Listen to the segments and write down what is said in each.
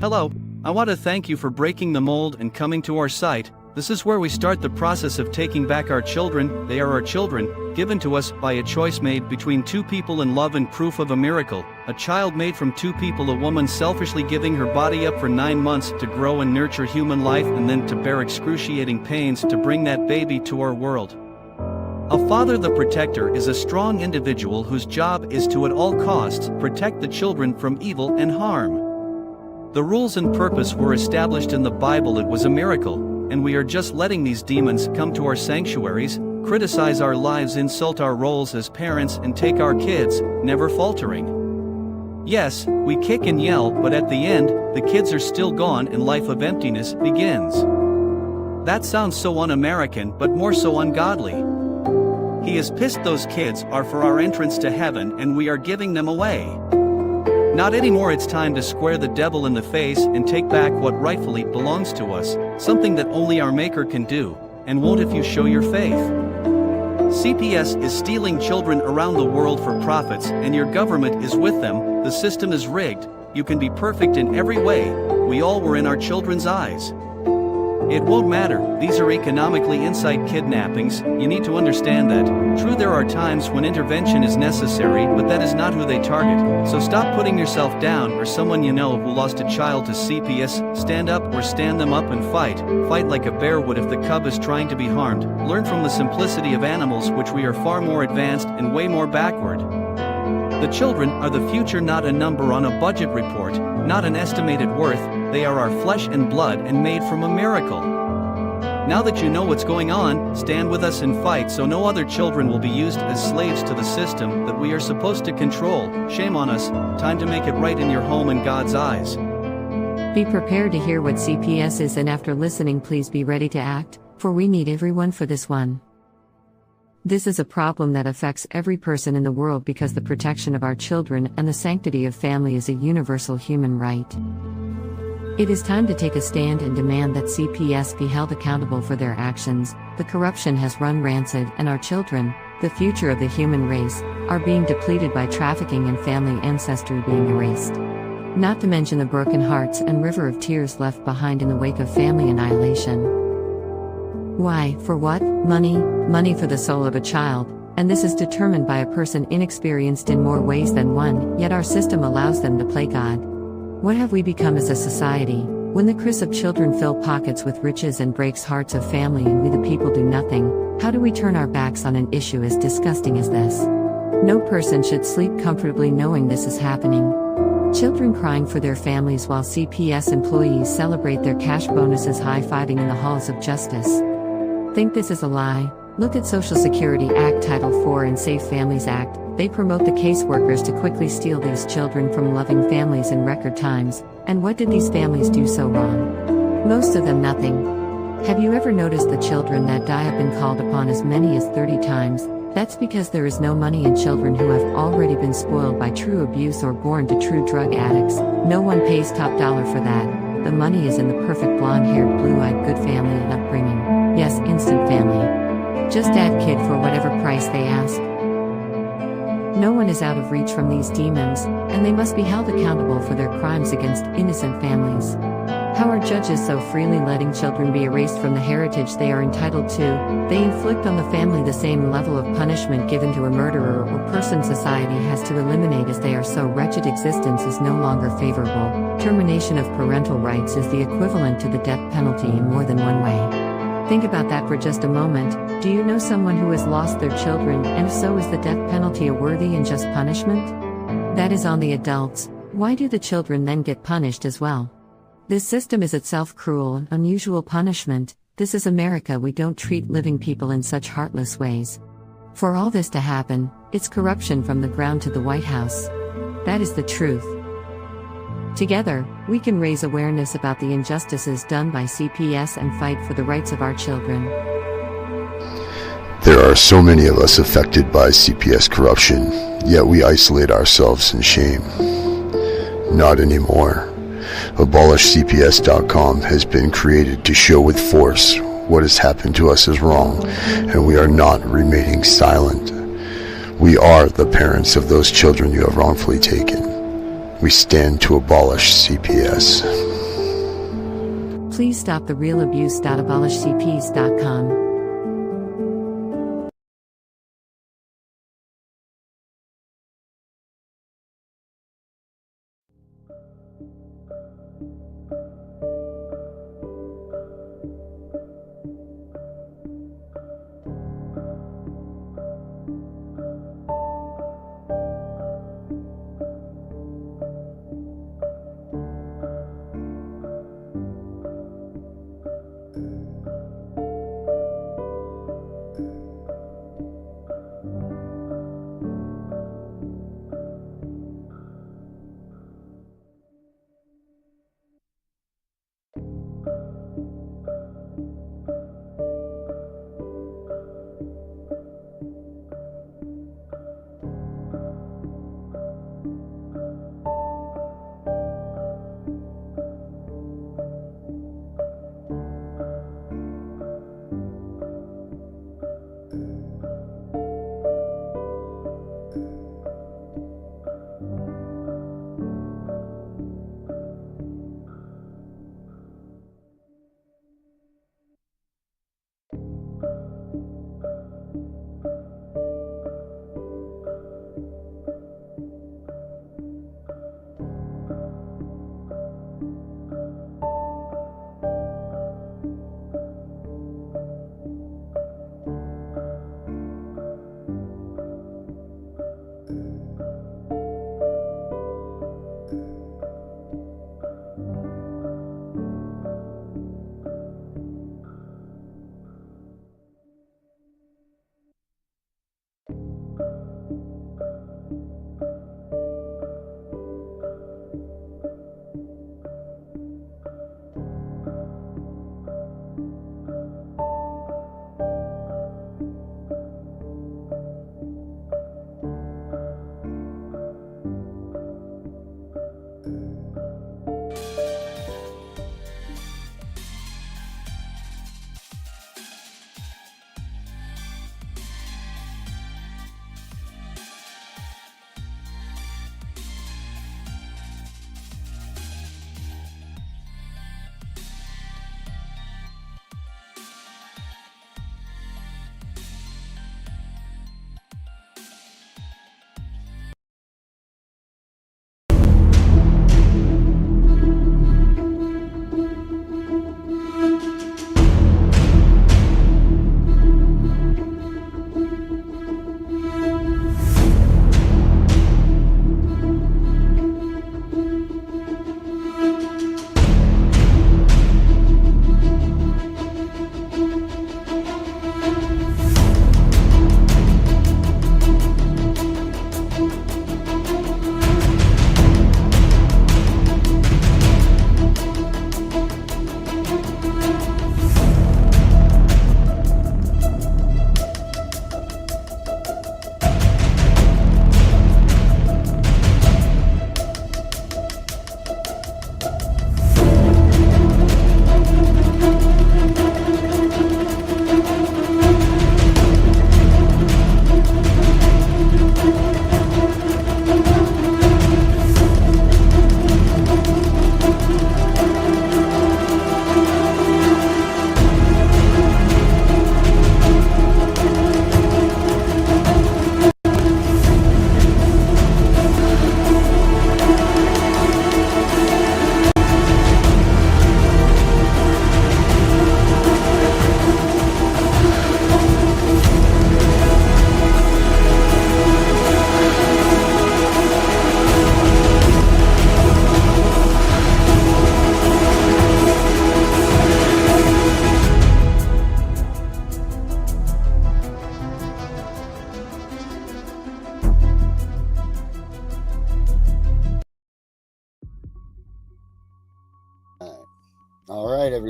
Hello, I want to thank you for breaking the mold and coming to our site. This is where we start the process of taking back our children. They are our children, given to us by a choice made between two people in love and proof of a miracle. A child made from two people, a woman selfishly giving her body up for 9 months to grow and nurture human life and then to bear excruciating pains to bring that baby to our world. A father, the protector, is a strong individual whose job is to at all costs protect the children from evil and harm. The rules and purpose were established in the Bible. It was a miracle, and we are just letting these demons come to our sanctuaries, criticize our lives, insult our roles as parents, and take our kids, never faltering. Yes, we kick and yell, but at the end, the kids are still gone and life of emptiness begins. That sounds so un-American, but more so ungodly. He is pissed those kids are for our entrance to heaven and we are giving them away. Not anymore. It's time to square the devil in the face and take back what rightfully belongs to us, something that only our Maker can do, and won't if you show your faith. CPS is stealing children around the world for profits, and your government is with them. The system is rigged. You can be perfect in every way. We all were in our children's eyes. It won't matter. These are economically inside kidnappings. You need to understand that. True, there are times when intervention is necessary, but that is not who they target. So stop putting yourself down or someone you know who lost a child to CPS. Stand up or stand them up and fight. Fight like a bear would if the cub is trying to be harmed. Learn from the simplicity of animals, which we are far more advanced and way more backward. The children are the future, not a number on a budget report, not an estimated worth. They are our flesh and blood and made from a miracle. Now that you know what's going on, stand with us and fight so no other children will be used as slaves to the system that we are supposed to control. Shame on us. Time to make it right in your home in God's eyes. Be prepared to hear what CPS is, and after listening, please be ready to act, for we need everyone for this one. This is a problem that affects every person in the world because the protection of our children and the sanctity of family is a universal human right. It is time to take a stand and demand that CPS be held accountable for their actions. The corruption has run rancid, and our children, the future of the human race, are being depleted by trafficking and family ancestry being erased. Not to mention the broken hearts and river of tears left behind in the wake of family annihilation. Why? For what? Money. Money for the soul of a child, and this is determined by a person inexperienced in more ways than one, yet our system allows them to play God. What have we become as a society, when the cries of children fill pockets with riches and breaks hearts of family and we the people do nothing? How do we turn our backs on an issue as disgusting as this? No person should sleep comfortably knowing this is happening. Children crying for their families while CPS employees celebrate their cash bonuses, high-fiving in the halls of justice. Think this is a lie? Look at Social Security Act Title IV and Safe Families Act. They promote the caseworkers to quickly steal these children from loving families in record times. And what did these families do so wrong? Most of them nothing. Have you ever noticed the children that die have been called upon as many as 30 times? That's because there is no money in children who have already been spoiled by true abuse or born to true drug addicts. No one pays top dollar for that. the money is in the perfect blonde-haired, blue-eyed good family and upbringing. Yes, instant family. Just add kid for whatever price they ask. No one is out of reach from these demons, and they must be held accountable for their crimes against innocent families. How are judges so freely letting children be erased from the heritage they are entitled to? They inflict on the family the same level of punishment given to a murderer or person society has to eliminate, as they are so wretched existence is no longer favorable. Termination of parental rights is the equivalent to the death penalty in more than one way. Think about that for just a moment. Do you know someone who has lost their children, and if so, is the death penalty a worthy and just punishment? That is on the adults. Why do the children then get punished as well? This system is itself cruel and unusual punishment. This is America. We don't treat living people in such heartless ways. For all this to happen, it's corruption from the ground to the White House. That is the truth. Together, we can raise awareness about the injustices done by CPS and fight for the rights of our children. There are so many of us affected by CPS corruption, yet we isolate ourselves in shame. Not anymore. AbolishCPS.com has been created to show with force what has happened to us is wrong, and we are not remaining silent. We are the parents of those children you have wrongfully taken. We stand to abolish CPS. Please stop the real abuse. AbolishCPS.com.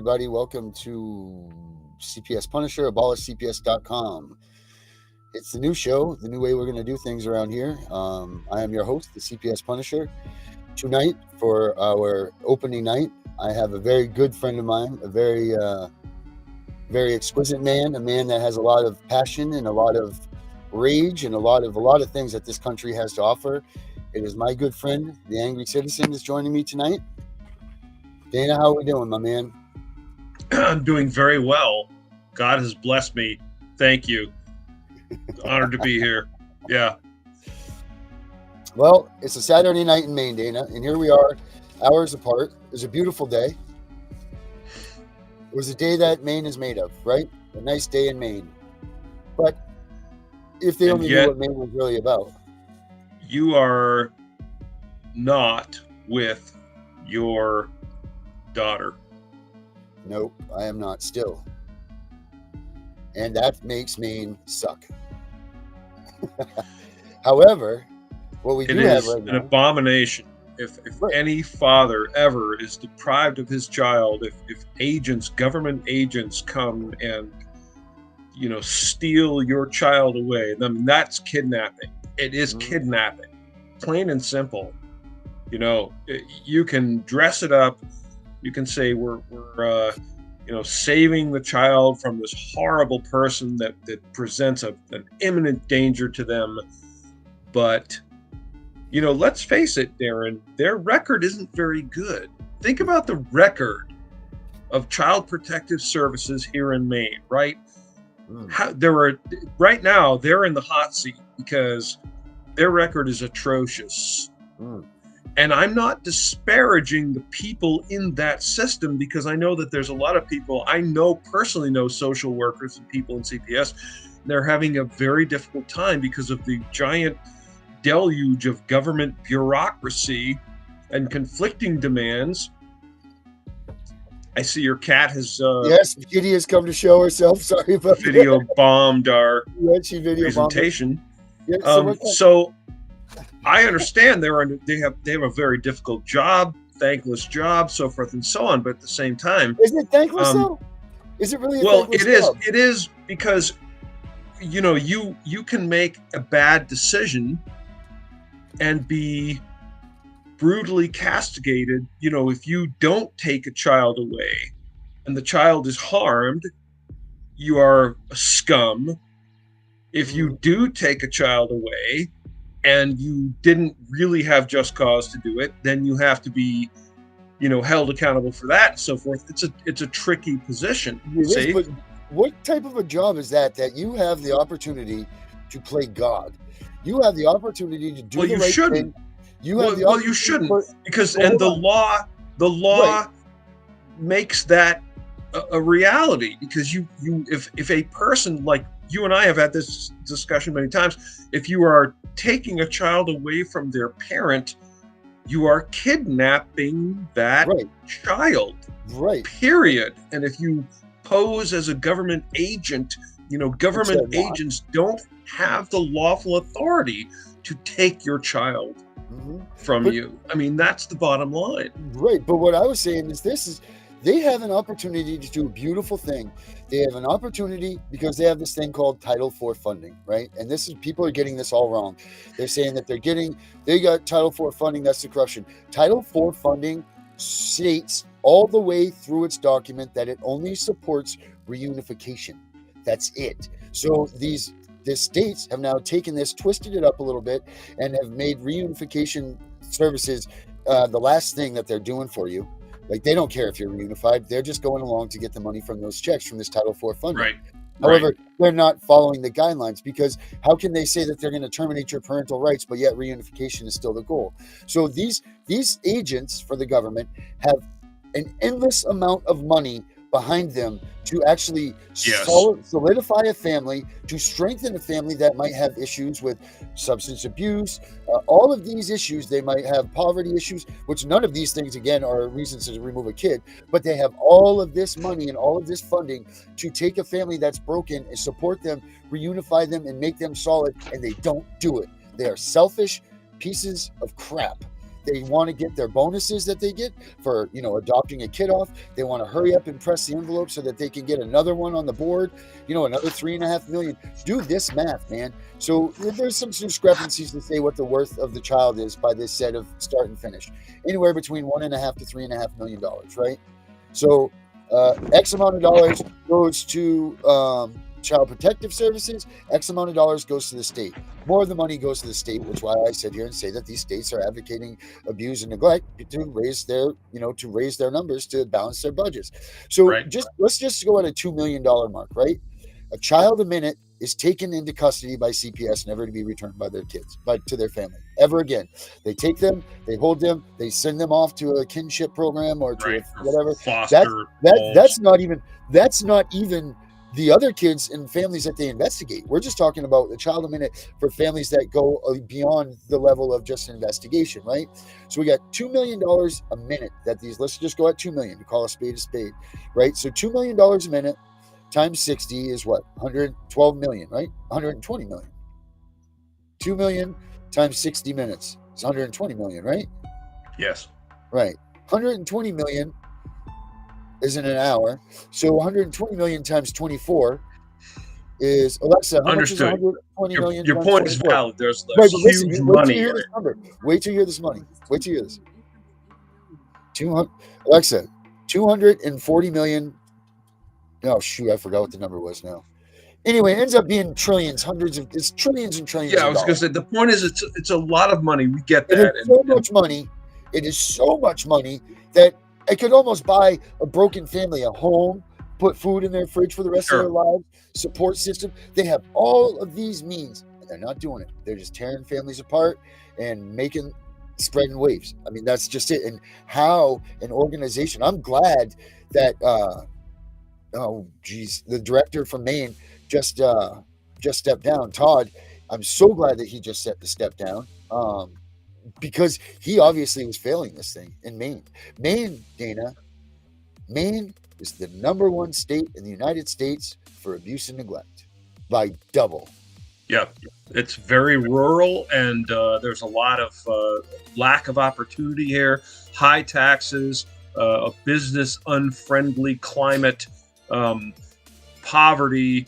everybody. Welcome to CPS Punisher, abolishcps.com. It's the new show, the new way we're going to do things around here. I am your host, the CPS Punisher. Tonight, for our opening night, I have a very good friend of mine, a very exquisite man, a man that has a lot of passion and a lot of rage and a lot of things that this country has to offer. It is my good friend, the Angry Citizen, is joining me tonight. Dana, how are we doing, my man? I'm doing very well. God has blessed me. Thank you. Honored to be here. Yeah. Well, it's a Saturday night in Maine, Dana, and here we are, hours apart. It was a beautiful day. It was a day that Maine is made of, right? A nice day in Maine. But if they only knew what Maine was really about. You are not with your daughter. Nope, I am not still. And that makes Maine suck. However, what we do have right now... It is an abomination. If right. Any father ever is deprived of his child, if agents, government agents come and, steal your child away, then that's kidnapping. It is kidnapping. Plain and simple. You can dress it up. You can say we're saving the child from this horrible person that presents an imminent danger to them. But, let's face it, Darren, their record isn't very good. Think about the record of Child Protective Services here in Maine, right? Right now, they're in the hot seat because their record is atrocious. And I'm not disparaging the people in that system, because I know that there's a lot of people, personally know social workers and people in CPS, they're having a very difficult time because of the giant deluge of government bureaucracy and conflicting demands. I see your cat has... yes, Kitty has come to show herself. Sorry about video that. Bombed our presentation. So I understand they have a very difficult job, thankless job, so forth and so on. But at the same time, is it thankless though? Is it really? It is. Job? It is, because you can make a bad decision and be brutally castigated. If you don't take a child away and the child is harmed, you are a scum. If you do take a child away and you didn't really have just cause to do it, then you have to be, held accountable for that and so forth. It's a tricky position. But what type of a job is that you have the opportunity to play God? You have the opportunity to do the right thing. You shouldn't, because the law makes that a reality, because if a person, like you and I have had this discussion many times, if you are taking a child away from their parent, you are kidnapping that child. Right. Period. And if you pose as a government agent, government agents don't have the lawful authority to take your child from you. I mean, that's the bottom line. Right. But what I was saying is they have an opportunity to do a beautiful thing. They have an opportunity because they have this thing called Title IV funding, right? And people are getting this all wrong. They're saying that they got Title IV funding, that's the corruption. Title IV funding states all the way through its document that it only supports reunification. That's it. So the states have now taken this, twisted it up a little bit, and have made reunification services the last thing that they're doing for you. Like, they don't care if you're reunified. They're just going along to get the money from those checks from this Title IV funding. Right. However, they're not following the guidelines, because how can they say that they're going to terminate your parental rights, but yet reunification is still the goal? So these agents for the government have an endless amount of money behind them to actually solidify a family, to strengthen a family that might have issues with substance abuse, all of these issues. They might have poverty issues, which none of these things, again, are reasons to remove a kid, but they have all of this money and all of this funding to take a family that's broken and support them, reunify them, and make them solid, and they don't do it. They are selfish pieces of crap. They want to get their bonuses that they get for, adopting a kid off. They want to hurry up and press the envelope so that they can get another one on the board, another $3.5 million. Do this math, man. So there's some discrepancies to say what the worth of the child is by this set of start and finish, anywhere between $1.5 to $3.5 million, right? So X amount of dollars goes to Child Protective Services, X amount of dollars goes to the state. More of the money goes to the state, which is why I sit here and say that these states are advocating abuse and neglect to raise their numbers to balance their budgets. So let's just go at a $2 million mark, right? A child a minute is taken into custody by CPS, never to be returned by their kids, to their family ever again. They take them, they hold them, they send them off to a kinship program or to whatever. That's not even the other kids and families that they investigate. We're just talking about a child a minute for families that go beyond the level of just an investigation, right? So we got $2 million a minute that let's just go at 2 million to call a spade, right? So $2 million a minute times 60 is what? 112 million, right? 120 million. 2 million times 60 minutes is 120 million, right? Yes. Right. 120 million is in an hour. So 120 million times 24 is, Alexa, how much is 120 million? Your point is valid. There's huge money. Wait till you hear this number. Wait till you hear this money. Wait till you hear this. Alexa, 240 million. Oh, shoot, I forgot what the number was now. Anyway, it ends up being trillions, it's trillions and trillions. Yeah, I was going to say, the point is it's a lot of money. We get that. It is so much money. It is so much money that it could almost buy a broken family a home, put food in their fridge for the rest of their lives, support system. They have all of these means, and they're not doing it. They're just tearing families apart and spreading waves. I mean, that's just it. And how an organization, I'm glad that, the director from Maine just stepped down, Todd. I'm so glad that he just stepped down. Because he obviously was failing this thing in Maine. Maine is the #1 state in the United States for abuse and neglect by double. Yeah, it's very rural, and there's a lot of lack of opportunity here, high taxes, a business unfriendly climate, poverty,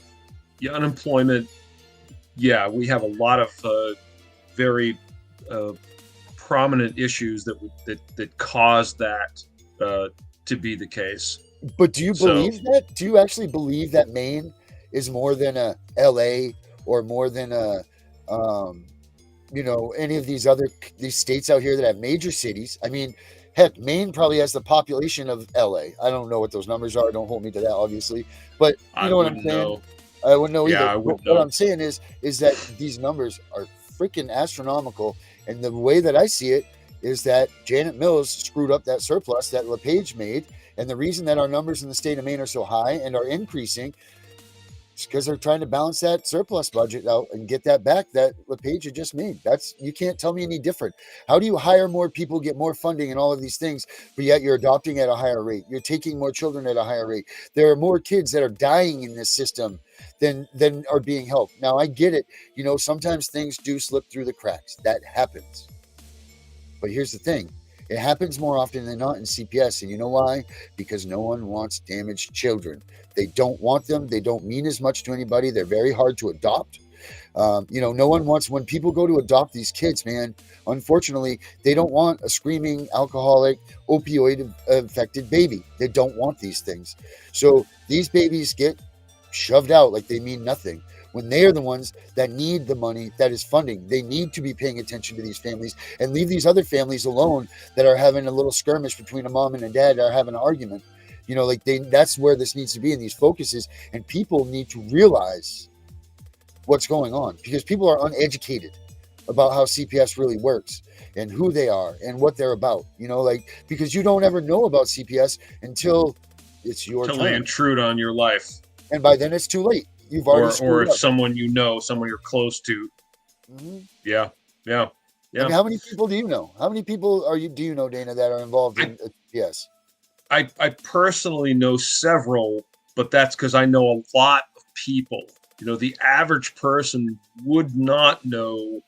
unemployment. Yeah, we have a lot of very prominent issues that cause that to be the case. But do you believe that? Do you actually believe that Maine is more than a LA or more than a any of these states out here that have major cities? I mean, heck, Maine probably has the population of LA. I don't know what those numbers are. Don't hold me to that, obviously. But you know what I'm saying? I wouldn't know either. What I'm saying is that these numbers are freaking astronomical. And the way that I see it is that Janet Mills screwed up that surplus that LePage made. And the reason that our numbers in the state of Maine are so high and are increasing is because they're trying to balance that surplus budget out and get that back that LePage had just made. You can't tell me any different. How do you hire more people, get more funding and all of these things, but yet you're adopting at a higher rate? You're taking more children at a higher rate. There are more kids that are dying in this system than are being helped. Now, I get it. Sometimes things do slip through the cracks. That happens. But here's the thing. It happens more often than not in CPS. And you know why? Because no one wants damaged children. They don't want them. They don't mean as much to anybody. They're very hard to adopt. No one wants, when people go to adopt these kids, man, unfortunately, they don't want a screaming, alcoholic, opioid-infected baby. They don't want these things. So these babies get shoved out like they mean nothing, when they are the ones that need the money that is funding. They need to be paying attention to these families and leave these other families alone that are having a little skirmish between a mom and a dad, that are having an argument. That's where this needs to be in these focuses. And people need to realize what's going on, because people are uneducated about how CPS really works and who they are and what they're about, because you don't ever know about CPS until it's your turn. Until they intrude on your life. And by then it's too late. You've already or it's someone someone you're close to. Mm-hmm. Yeah. I mean, how many people do you know? How many people do you know, Dana, that are involved in CPS? I personally know several, but that's because I know a lot of people. The average person would not know,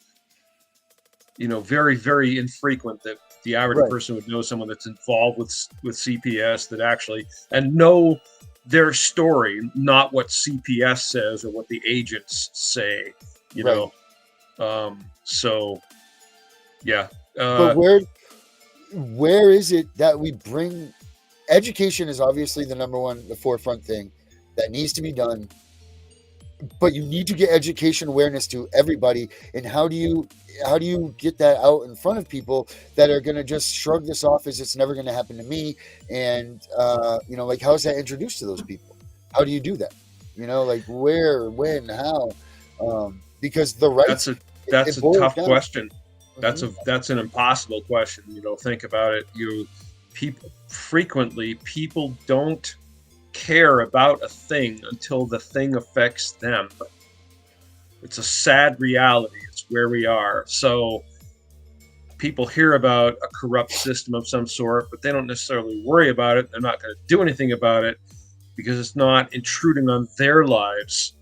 very, very infrequent that the average person would know someone that's involved with CPS that actually and know their story, not what CPS says or what the agents say, you know. So yeah. But where is it that we bring education is obviously the forefront thing that needs to be done, but you need to get education awareness to everybody. And how do you get that out in front of people that are going to just shrug this off as it's never going to happen to me? And you know, like, how is that introduced to those people? How do you do that? You know, like where, when, how? Because the rights, that's a tough question. That's an impossible question. You know, think about it. People don't care about a thing until the thing affects them. It's a sad reality. It's where we are. So people hear about a corrupt system of some sort, but they don't necessarily worry about it. They're not going to do anything about it because it's not intruding on their lives.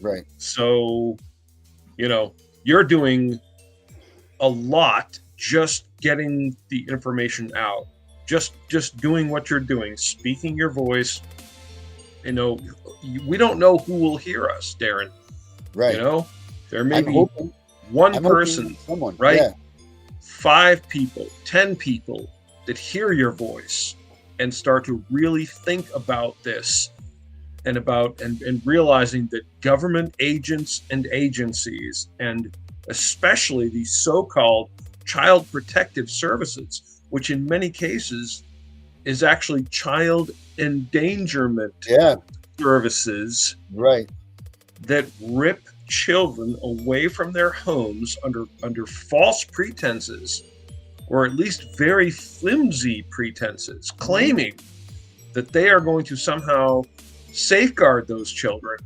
Right. So, you know, you're doing a lot just getting the information out, just doing what you're doing, speaking your voice. You know, we don't know who will hear us, Darren. Right. You know, there may be one person, someone, right? Yeah. 5 people, 10 people that hear your voice and start to really think about this and realizing that government agents and agencies, and especially these so-called child protective services, which in many cases is actually child endangerment services, right, that rip children away from their homes under false pretenses, or at least very flimsy pretenses, claiming that they are going to somehow safeguard those children,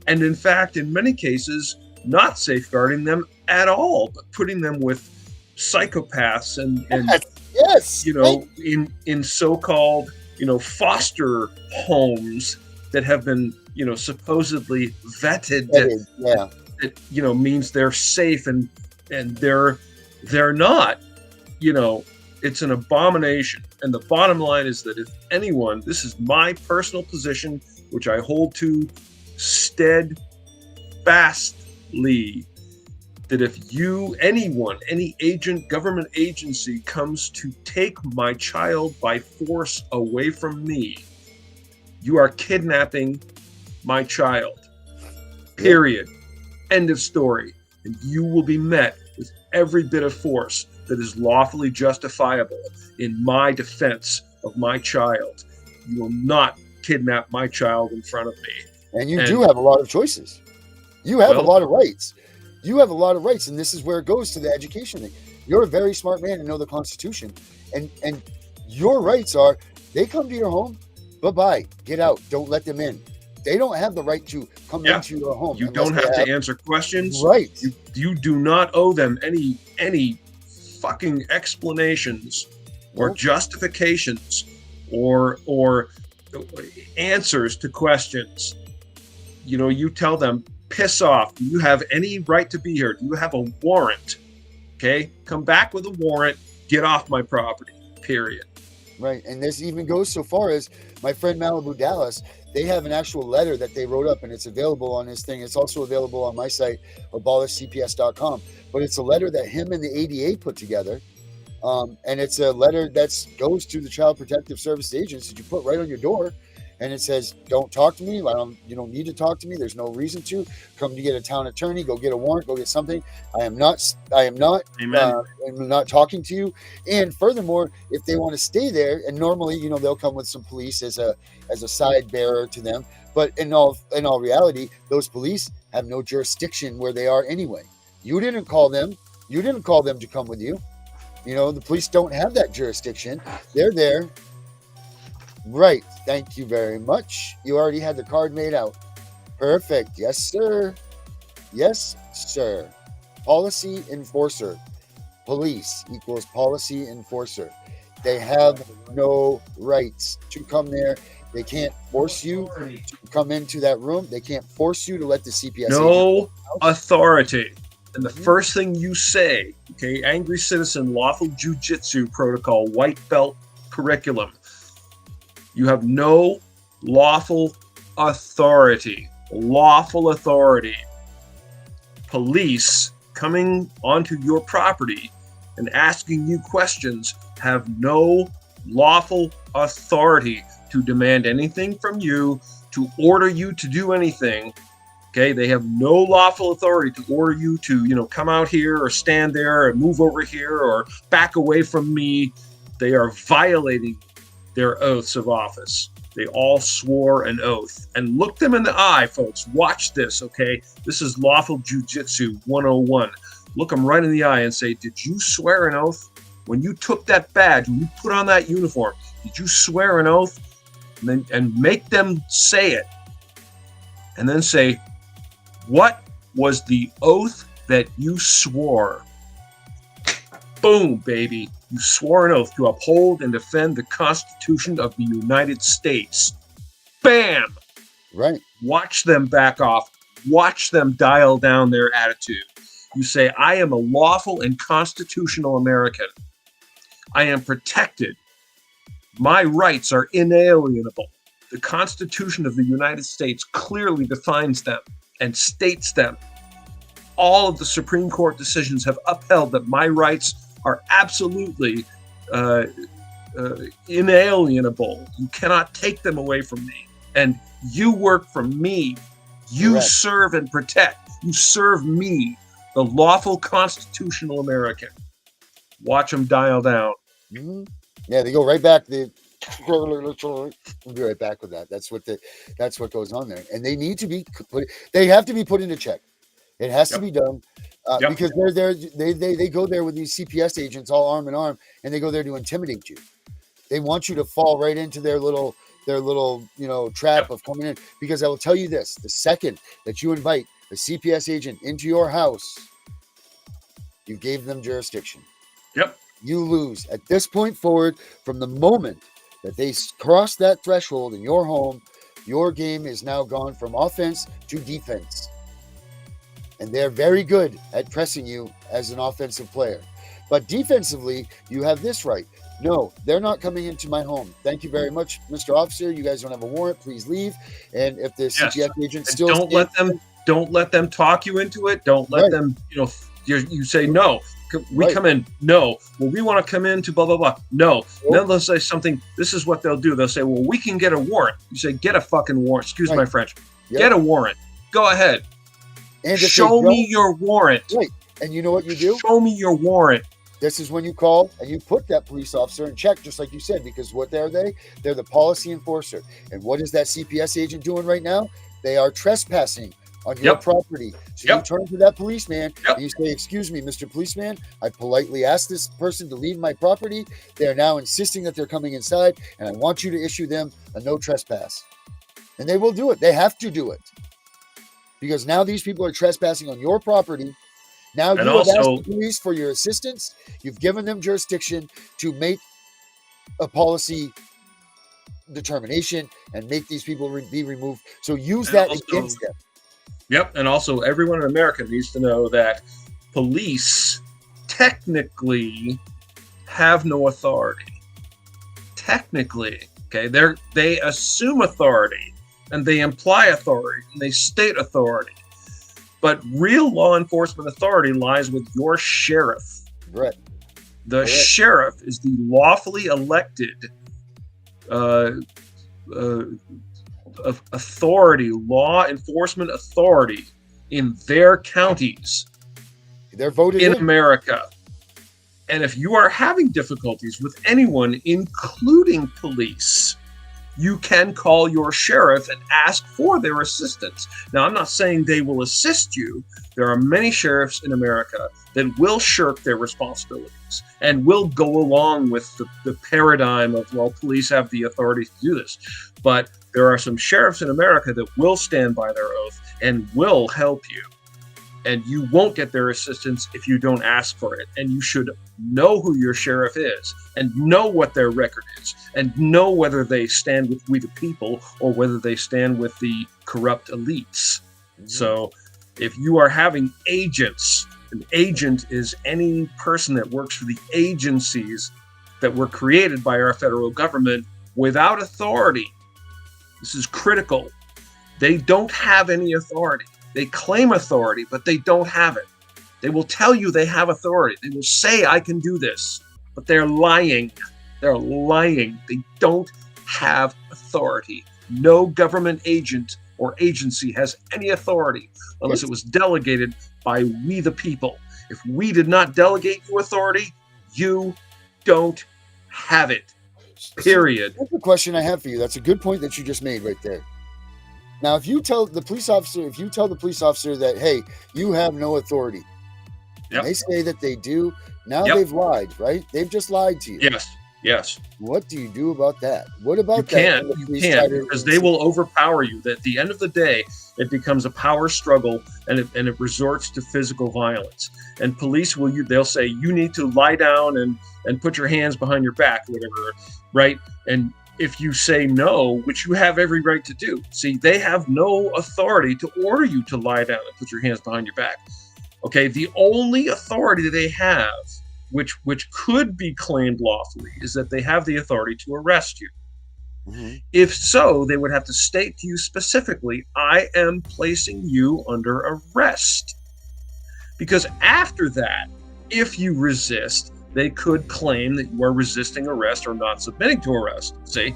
and in fact, in many cases, not safeguarding them at all, but putting them with psychopaths and you know, in so-called, you know, foster homes that have been, you know, supposedly vetted. That you know, means they're safe, and they're not. You know, it's an abomination. And the bottom line is that if anyone, this is my personal position, which I hold to steadfastly, that if any agent, government agency comes to take my child by force away from me, you are kidnapping my child. Period. End of story. And you will be met with every bit of force that is lawfully justifiable in my defense of my child. You will not kidnap my child in front of me. And you do have a lot of choices. You have a lot of rights. You have a lot of rights, and this is where it goes to the education thing. You're a very smart man and know the Constitution, and your rights are: they come to your home, bye-bye, get out, don't let them in. They don't have the right to come into your home. You don't have to answer questions. Right. You do not owe them any fucking explanations or justifications or answers to questions. You know, you tell them, piss off. Do you have any right to be here? Do you have a warrant? Okay, come back with a warrant. Get off my property. Period. Right, and this even goes so far as my friend Malibu Dallas. They have an actual letter that they wrote up, and it's available on his thing. It's also available on my site, abolishcps.com. But it's a letter that him and the ADA put together, and it's a letter that goes to the Child Protective Service agents that you put right on your door. And it says, don't talk to me. You don't need to talk to me. There's no reason to. Come to get a town attorney. Go get a warrant. Go get something. I am not talking to you. And furthermore, if they want to stay there, and normally, you know, they'll come with some police as a side bearer to them. But in all reality, those police have no jurisdiction where they are anyway. You didn't call them. You didn't call them to come with you. You know, the police don't have that jurisdiction. They're there. Right. Thank you very much. You already had the card made out. Perfect. Yes, sir. Yes, sir. Policy enforcer. Police equals policy enforcer. They have no rights to come there. They can't force you to come into that room. They can't force you to let the CPS. No authority. And the first thing you say okay, Angry Citizen Lawful Jiu-Jitsu Protocol White Belt Curriculum. You have no lawful authority. Lawful authority. Police coming onto your property and asking you questions have no lawful authority to demand anything from you, to order you to do anything. Okay, they have no lawful authority to order you to, come out here or stand there and move over here or back away from me. They are violating their oaths of office. They all swore an oath. And look them in the eye, folks. Watch this, okay? This is Lawful Jiu-Jitsu 101. Look them right in the eye and say, did you swear an oath? When you took that badge, when you put on that uniform, did you swear an oath? And make them say it. And then say, what was the oath that you swore? Boom, baby. You swore an oath to uphold and defend the Constitution of the United States. Bam! Right. Watch them back off. Watch them dial down their attitude. You say, I am a lawful and constitutional American. I am protected. My rights are inalienable. The Constitution of the United States clearly defines them and states them. All of the Supreme Court decisions have upheld that my rights are absolutely inalienable. You cannot take them away from me. And you work for me. You Correct. serve and protect. You serve me, the lawful constitutional American. Watch them dial down. Mm-hmm. Yeah, they go right back. We'll be right back with that. That's what goes on there, and they need to be they have to be put into check. It has to be done because they're there. They go there with these CPS agents all arm in arm, and they go there to intimidate you. They want you to fall right into their little trap of coming in. Because I will tell you this: the second that you invite a CPS agent into your house, you gave them jurisdiction. Yep. You lose at this point forward. From the moment that they cross that threshold in your home, your game is now gone from offense to defense. And they're very good at pressing you as an offensive player. But defensively, you have this right. No, they're not coming into my home. Thank you very much, Mr. Officer. You guys don't have a warrant. Please leave. And if the CPS agent still don't let them talk you into it. Don't let them, you say no. We come in, no. Well, we want to come in to blah, blah, blah. No. Then they'll say something. This is what they'll do. They'll say, well, we can get a warrant. You say, get a fucking warrant. Excuse my French. Get a warrant. Go ahead. And show me your warrant. Right. And you know what you do? Show me your warrant. This is when you call and you put that police officer in check, just like you said, because what are they? They're the policy enforcer. And what is that CPS agent doing right now? They are trespassing on your property. So you turn to that policeman and you say, excuse me, Mr. Policeman, I politely asked this person to leave my property. They're now insisting that they're coming inside, and I want you to issue them a no trespass. And they will do it. They have to do it. Because now these people are trespassing on your property. Now you have asked the police for your assistance. You've given them jurisdiction to make a policy determination and make these people be removed. So use that against them. Yep. And also everyone in America needs to know that police technically have no authority. Technically, okay, they assume authority and they imply authority and they state authority. But real law enforcement authority lies with your sheriff. Right. The sheriff is the lawfully elected authority, law enforcement authority in their counties. They're voted in America. And if you are having difficulties with anyone, including police, you can call your sheriff and ask for their assistance. Now, I'm not saying they will assist you. There are many sheriffs in America that will shirk their responsibilities and will go along with the paradigm of, well, police have the authority to do this. But there are some sheriffs in America that will stand by their oath and will help you. And you won't get their assistance if you don't ask for it. And you should know who your sheriff is and know what their record is and know whether they stand with we the people or whether they stand with the corrupt elites. Mm-hmm. So if you are having agents An agent is any person that works for the agencies that were created by our federal government without authority. This is critical. They don't have any authority. They claim authority, but they don't have it. They will tell you they have authority. They will say, I can do this, but they're lying. They're lying. They don't have authority. No government agent or agency has any authority unless it was delegated by we the people. If we did not delegate you authority, you don't have it. Period. That's the question I have for you. That's a good point that you just made right there. Now, if you tell the police officer that, hey, you have no authority, and they say that they do, now they've lied, right? They've just lied to you. Yes. What do you do about that? What about you can't because they will overpower you. At the end of the day, it becomes a power struggle, and it resorts to physical violence. And police they'll say you need to lie down and put your hands behind your back, whatever, right? And if you say no, which you have every right to do, see, they have no authority to order you to lie down and put your hands behind your back. Okay, the only authority that they have, which could be claimed lawfully, is that they have the authority to arrest you. Mm-hmm. If so, they would have to state to you specifically, I am placing you under arrest. Because after that, if you resist, they could claim that you are resisting arrest or not submitting to arrest, see?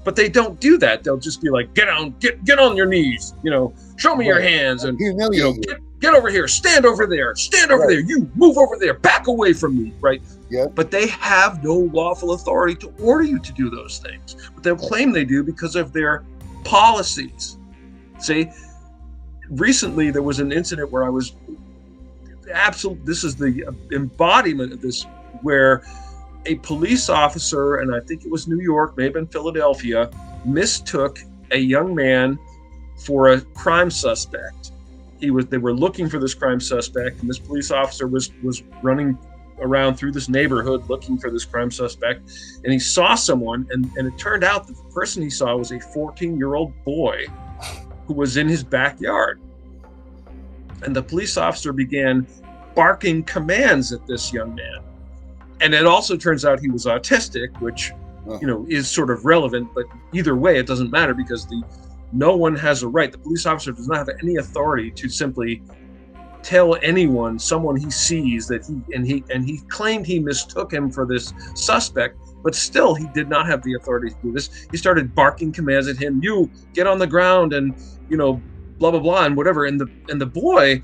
But they don't do that. They'll just be like, get on your knees, show me your hands, and get over here, stand over there, there, you move over there, back away from me, right? Yeah. But they have no lawful authority to order you to do those things. But they'll claim they do because of their policies. See, recently there was an incident where I was this is the embodiment of this, where a police officer, and I think it was New York, maybe in Philadelphia, mistook a young man for a crime suspect. They were looking for this crime suspect, and this police officer was running around through this neighborhood looking for this crime suspect, and he saw someone, and it turned out that the person he saw was a 14-year-old boy who was in his backyard. And the police officer began barking commands at this young man. And it also turns out he was autistic, which is sort of relevant, but either way it doesn't matter, because no one has a right. The police officer does not have any authority to simply tell someone he sees that he claimed he mistook him for this suspect, but still he did not have the authority to do this. He started barking commands at him, you get on the ground, and blah blah blah and whatever. And the boy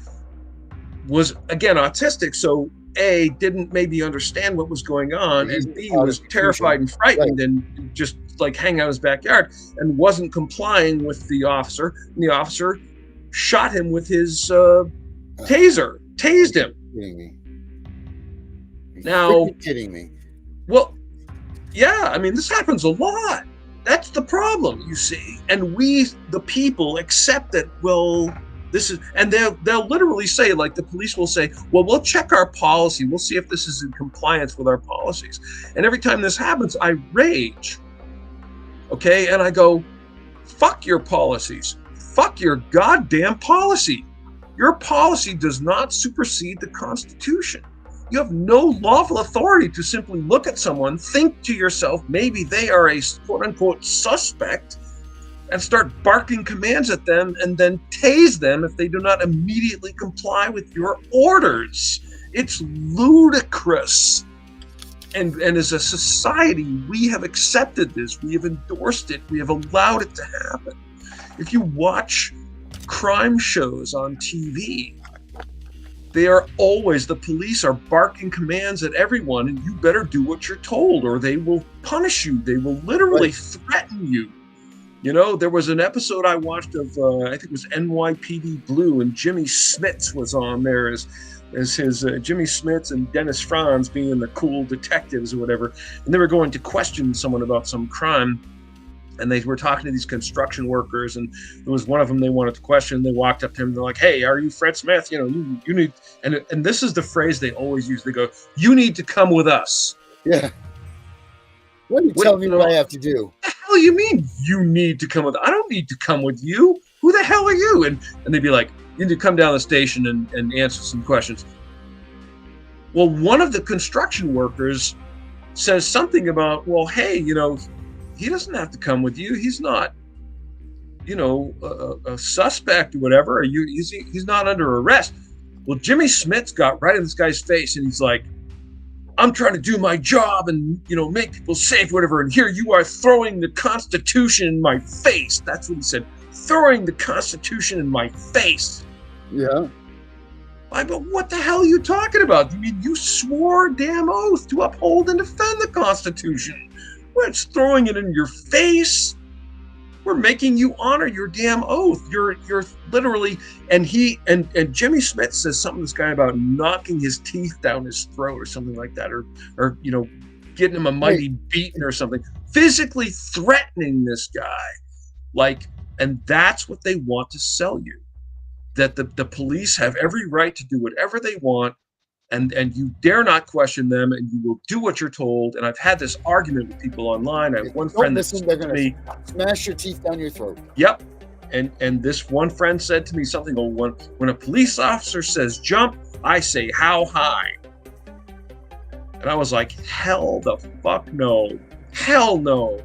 was again autistic, so A, didn't maybe understand what was going on, and B, was terrified and frightened, and just like hang out in his backyard, and wasn't complying with the officer. And the officer shot him with his tased him. Kidding me? Now, kidding me? Well, yeah, I mean, this happens a lot. That's the problem, you see. And we, the people, accept that, well, this is, and they'll literally say, like, the police will say, well, we'll check our policy. We'll see if this is in compliance with our policies. And every time this happens, I rage. Okay? And I go, fuck your policies. Fuck your goddamn policy. Your policy does not supersede the Constitution. You have no lawful authority to simply look at someone, think to yourself, maybe they are a quote-unquote suspect, and start barking commands at them, and then tase them if they do not immediately comply with your orders. It's ludicrous. And as a society, we have accepted this. We have endorsed it. We have allowed it to happen. If you watch crime shows on TV, they are always, the police are barking commands at everyone, and you better do what you're told or they will punish you. They will literally threaten you. You know, there was an episode I watched of, I think it was NYPD Blue, and Jimmy Smits was on there as his Jimmy Smits and Dennis Franz being the cool detectives or whatever. And they were going to question someone about some crime. And they were talking to these construction workers, and there was one of them they wanted to question. They walked up to him, and they're like, hey, are you Fred Smith? You know, you need, and this is the phrase they always use. They go, you need to come with us. Yeah. What do you tell me what I have to do? What the hell you mean you need to come with? I don't need to come with you. Who the hell are you? And they'd be like, you need to come down the station and answer some questions. Well, one of the construction workers says something about, well, hey, he doesn't have to come with you. He's not, a suspect or whatever. He's not under arrest. Well, Jimmy Smits got right in this guy's face, and he's like, I'm trying to do my job and, make people safe, whatever. And here you are throwing the Constitution in my face. That's what he said. Throwing the Constitution in my face. Yeah. But what the hell are you talking about? You mean you swore a damn oath to uphold and defend the Constitution? We're just throwing it in your face. We're making you honor your damn oath. You're literally, and Jimmy Smith says something to this guy about knocking his teeth down his throat or something like that, or getting him a mighty beating or something, physically threatening this guy, and that's what they want to sell you, that the police have every right to do whatever they want, and you dare not question them, and you will do what you're told. And I've had this argument with people online. I have one friend that said to me, smash your teeth down your throat. Yep. And this one friend said to me something, when a police officer says jump, I say how high. And I was like, hell the fuck no. Hell no.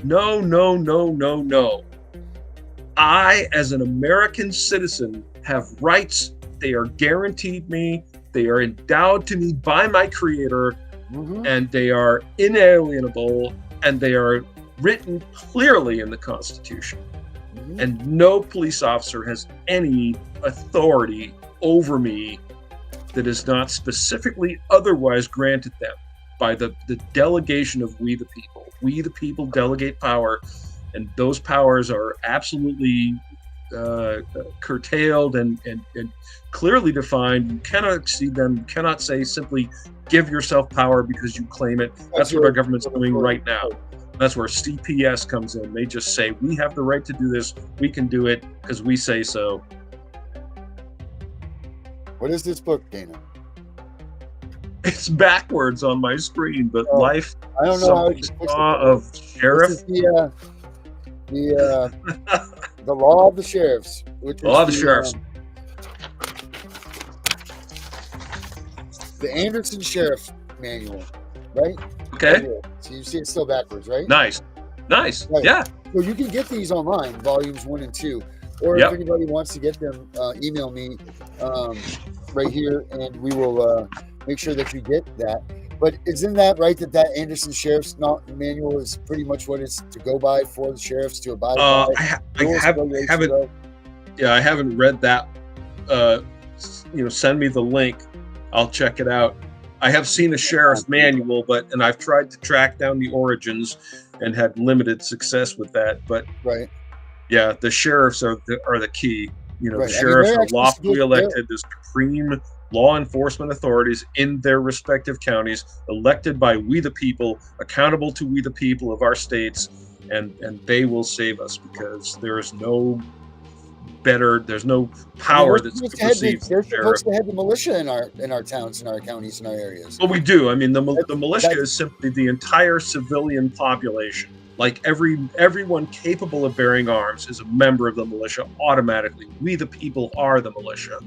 No, no, no, no, no. I, as an American citizen, have rights. They are guaranteed me. They are endowed to me by my Creator, and they are inalienable, and they are written clearly in the Constitution. And no police officer has any authority over me that is not specifically otherwise granted them by the delegation of we the people. We the people delegate power, and those powers are absolutely curtailed and clearly defined. You cannot exceed them. You cannot say simply give yourself power because you claim it. That's what our government's doing right now. That's where CPS comes in. They just say, we have the right to do this. We can do it because we say so. What is this book, Dana? It's backwards on my screen, but Life, I don't know how Law of Sheriff. This is the Law of the Sheriffs. Law of the Sheriffs. The Anderson Sheriff Manual, right? Okay. So you see it's still backwards, right? Nice. Right. Yeah. So you can get these online, volumes 1 and 2. Or if anybody wants to get them, email me right here, and we will make sure that you get that. But isn't that right that Anderson Sheriff's Manual is pretty much what it's to go by for the sheriffs to abide by? I haven't read that. Send me the link. I'll check it out. I have seen a sheriff's manual, and I've tried to track down the origins and had limited success with that. But yeah, the sheriffs are the key. The sheriffs are lawfully elected, the supreme law enforcement authorities in their respective counties, elected by we the people, accountable to we the people of our states, and they will save us, because there's no power that's supersedes They're supposed to have the militia in our towns, in our counties, in our areas. Well, we do. I mean, the militia is simply the entire civilian population. Like everyone capable of bearing arms is a member of the militia automatically. We the people are the militia.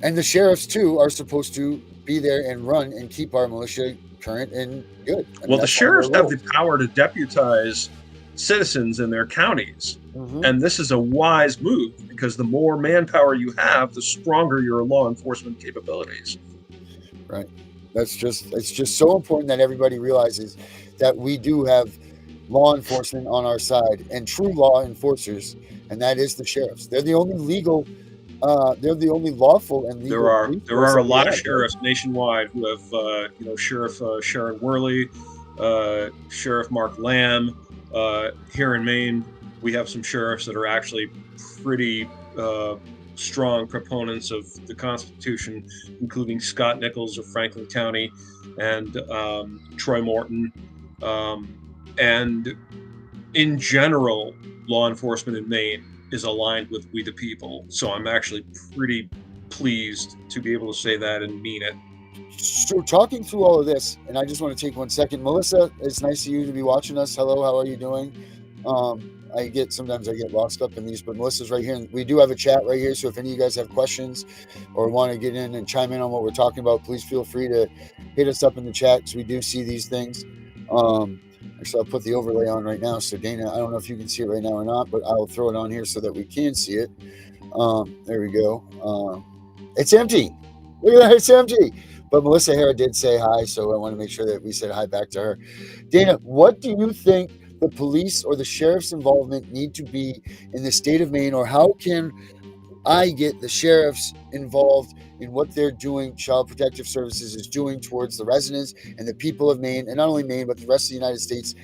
And the sheriffs too are supposed to be there and run and keep our militia current and good. Well, the sheriffs have the power to deputize citizens in their counties. And this is a wise move, because the more manpower you have, the stronger your law enforcement capabilities. Right. It's just so important that everybody realizes that we do have law enforcement on our side, and true law enforcers, and that is the sheriffs. They're the only legal they're the only lawful and legal. There are a lot of sheriffs nationwide who have Sheriff Sharon Worley, Sheriff Mark Lamb. Here in Maine, we have some sheriffs that are actually pretty strong proponents of the Constitution, including Scott Nichols of Franklin County and Troy Morton. And in general, law enforcement in Maine is aligned with we the people. So I'm actually pretty pleased to be able to say that and mean it. So talking through all of this, and I just want to take 1 second. Melissa, it's nice of you to be watching us. Hello, how are you doing? sometimes I get lost up in these, but Melissa's right here, and we do have a chat right here. So if any of you guys have questions or want to get in and chime in on what we're talking about, please feel free to hit us up in the chat, because we do see these things. Actually, I'll put the overlay on right now. So Dana, I don't know if you can see it right now or not, but I'll throw it on here so that we can see it. There we go. It's empty. Look at that, it's empty. But Melissa Hara did say hi, so I want to make sure that we said hi back to her. Dana, what do you think the police or the sheriff's involvement need to be in the state of Maine, or how can I get the sheriffs involved in what they're doing, Child Protective Services is doing towards the residents and the people of Maine, and not only Maine, but the rest of the United States?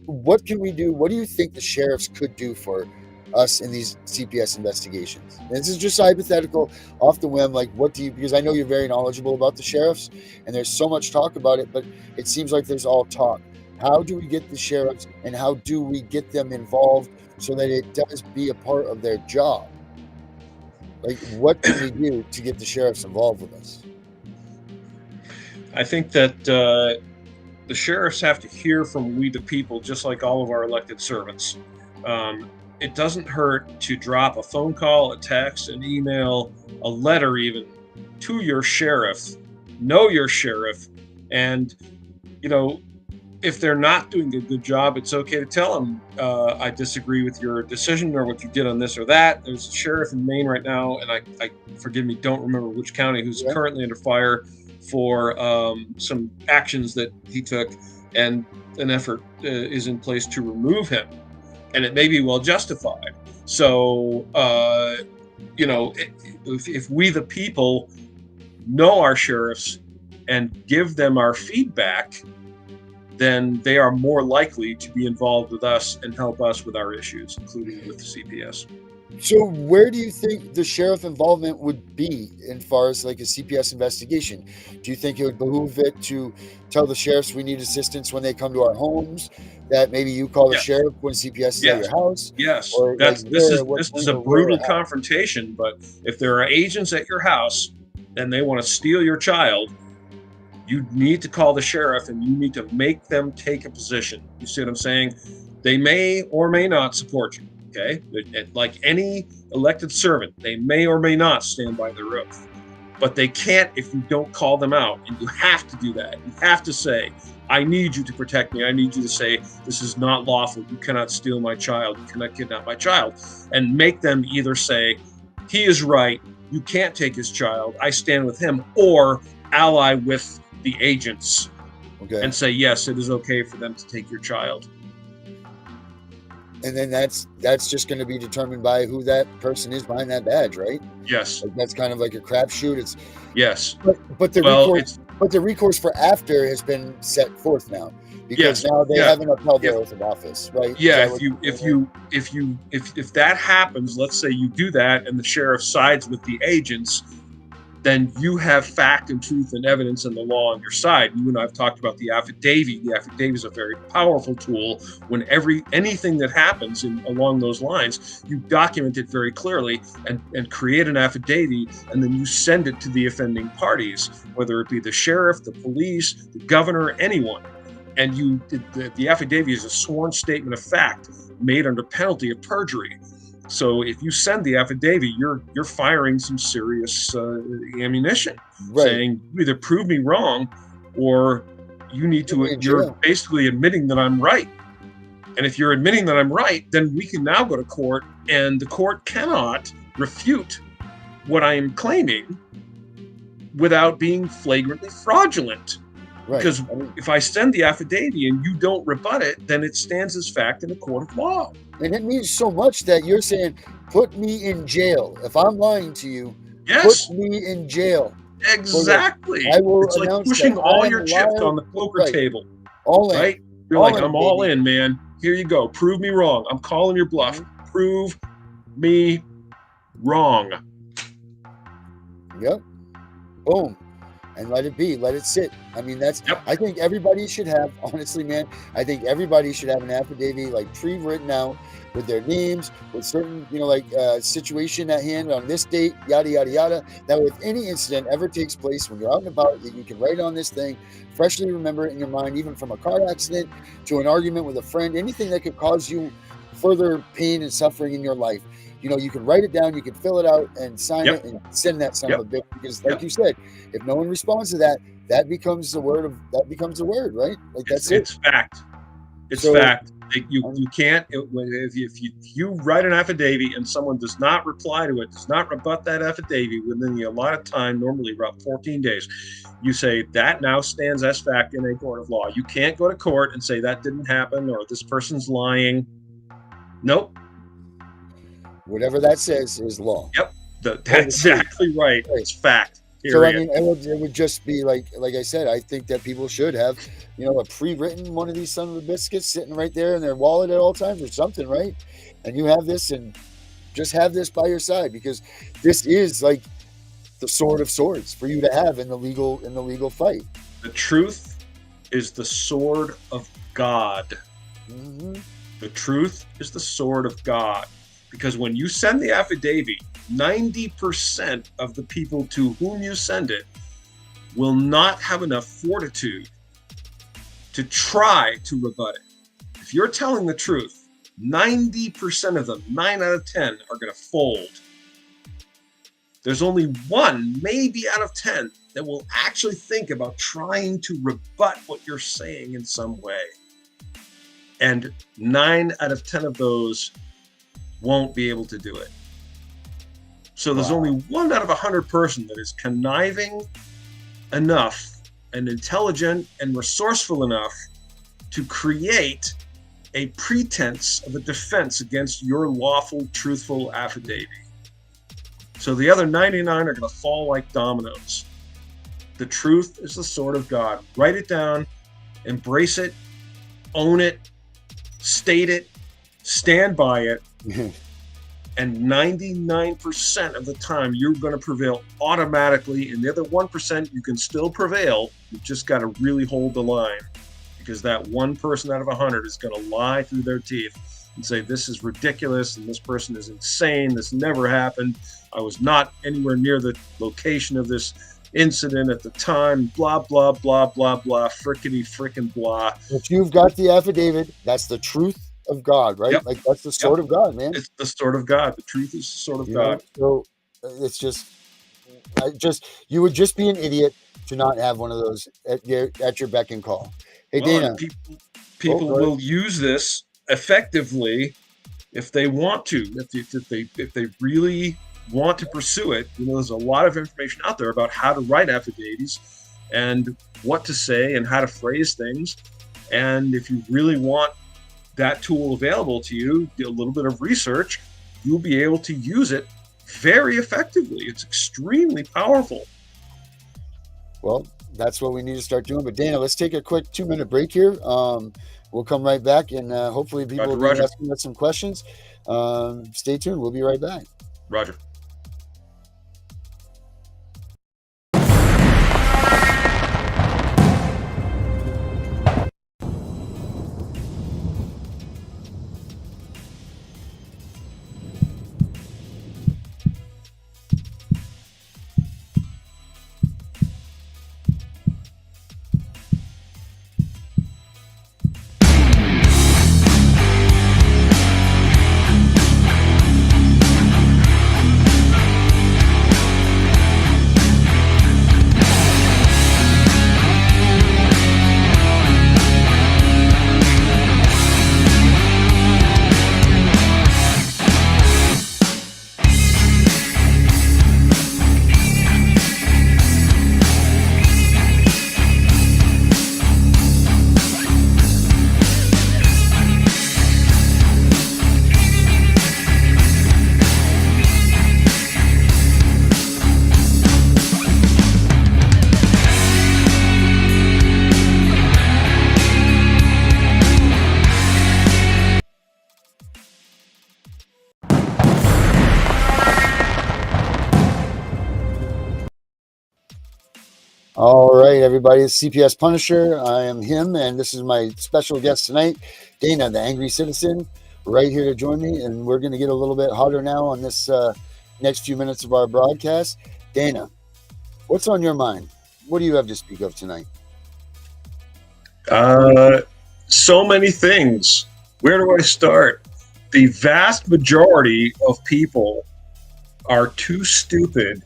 What can we do? What do you think the sheriffs could do for us in these CPS investigations? And this is just hypothetical, off the whim. Like, what do you, because I know you're very knowledgeable about the sheriffs and there's so much talk about it, but it seems like there's all talk. How do we get the sheriffs, and how do we get them involved so that it does be a part of their job? Like, what can we do to get the sheriffs involved with us? I think that the sheriffs have to hear from we the people, just like all of our elected servants. It doesn't hurt to drop a phone call, a text, an email, a letter even to your sheriff. Know your sheriff. And, you know, if they're not doing a good job, it's okay to tell them, I disagree with your decision or what you did on this or that. There's a sheriff in Maine right now, and I forgive me, don't remember which county, who's currently under fire for some actions that he took, and an effort is in place to remove him. And it may be well justified. So, you know, if we the people know our sheriffs and give them our feedback, then they are more likely to be involved with us and help us with our issues, including with the CPS. So where do you think the sheriff involvement would be as far as like a CPS investigation? Do you think it would behoove it to tell the sheriffs we need assistance when they come to our homes, that maybe you call the sheriff when CPS is at your house? Yes, or this is a brutal confrontation, but if there are agents at your house and they want to steal your child, you need to call the sheriff and you need to make them take a position. You see what I'm saying? They may or may not support you. Okay, like any elected servant, they may or may not stand by their oath, but they can't if you don't call them out. And you have to do that. You have to say, I need you to protect me. I need you to say, this is not lawful. You cannot steal my child. You cannot kidnap my child. And make them either say, he is right. You can't take his child. I stand with him, or ally with the agents and say, yes, it is okay for them to take your child. And then that's just going to be determined by who that person is behind that badge, right? Yes. Like, that's kind of like a crapshoot. It's but the recourse for after has been set forth now, because now they haven't upheld their oath of office, right? Yeah. If that happens, let's say you do that, and the sheriff sides with the agents, then you have fact and truth and evidence and the law on your side. You and I have talked about the affidavit. The affidavit is a very powerful tool. When anything that happens along those lines, you document it very clearly and create an affidavit, and then you send it to the offending parties, whether it be the sheriff, the police, the governor, anyone. And the affidavit is a sworn statement of fact made under penalty of perjury. So if you send the affidavit, you're firing some serious ammunition, saying either prove me wrong, or you need to. You're basically admitting that I'm right. And if you're admitting that I'm right, then we can now go to court, and the court cannot refute what I am claiming without being flagrantly fraudulent. Because if I send the affidavit and you don't rebut it, then it stands as fact in a court of law. And it means so much that you're saying, put me in jail. If I'm lying to you, put me in jail. Exactly. It's like pushing all your chips on the poker table. All in. Right? You're all like, I'm all in, man. Here you go. Prove me wrong. I'm calling your bluff. Prove me wrong. Yep. Boom. And let it be, let it sit. I mean, I think everybody should have, honestly, man, I think everybody should have an affidavit, like pre-written out with their names, with certain, situation at hand on this date, yada, yada, yada. That way, if any incident ever takes place when you're out and about, you can write on this thing, freshly remember it in your mind, even from a car accident to an argument with a friend, anything that could cause you further pain and suffering in your life, you can write it down, you can fill it out and sign it and send that son of a bitch, because like you said, if no one responds to that, that becomes the word, right? Like it's fact. It's fact. You can't, if you write an affidavit and someone does not reply to it, does not rebut that affidavit within the allotted time, normally about 14 days, you say that now stands as fact in a court of law. You can't go to court and say that didn't happen or this person's lying. Nope. Whatever that says is law. Yep. That's exactly right. It's fact. Period. So it would just be like I said, I think that people should have, a pre-written one of these son of a biscuits sitting right there in their wallet at all times or something, right? And you have this, and just have this by your side, because this is like the sword of swords for you to have in the legal fight. The truth is the sword of God. Mm-hmm. The truth is the sword of God, because when you send the affidavit, 90% of the people to whom you send it will not have enough fortitude to try to rebut it. If you're telling the truth, 90% of them, 9 out of 10, are going to fold. There's only 1, maybe out of 10, that will actually think about trying to rebut what you're saying in some way. And 9 out of 10 of those won't be able to do it. So there's only 1 out of 100 person that is conniving enough and intelligent and resourceful enough to create a pretense of a defense against your lawful, truthful affidavit. So the other 99 are going to fall like dominoes. The truth is the sword of God. Write it down, embrace it, own it, state it, stand by it. And 99% of the time, you're going to prevail automatically. And the other 1%, you can still prevail. You've just got to really hold the line, because that 1 person out of 100 is going to lie through their teeth and say, this is ridiculous, and this person is insane. This never happened. I was not anywhere near the location of this incident at the time, blah, blah, blah, blah, blah, frickety, frickin' blah. If you've got the affidavit, that's the truth of God, right? Yep. Like that's the sword of God, man. It's the sword of God. The truth is the sword of God. So it's just, you would just be an idiot to not have one of those at your beck and call. Hey, Dana. People will use this effectively if they want to. If they really want to pursue it, there's a lot of information out there about how to write affidavits and what to say and how to phrase things. And if you really want that tool available to you, do a little bit of research, you'll be able to use it very effectively. It's extremely powerful. Well, that's what we need to start doing. But Dana, let's take a quick 2-minute break here. We'll come right back, and hopefully people will be asking us some questions. Stay tuned. We'll be right back. Roger. All right, everybody, it's CPS Punisher. I am him, and this is my special guest tonight, Dana, the Angry Citizen, right here to join me, and we're going to get a little bit hotter now on this next few minutes of our broadcast. Dana, what's on your mind? What do you have to speak of tonight? So many things. Where do I start? the vast majority of people are too stupid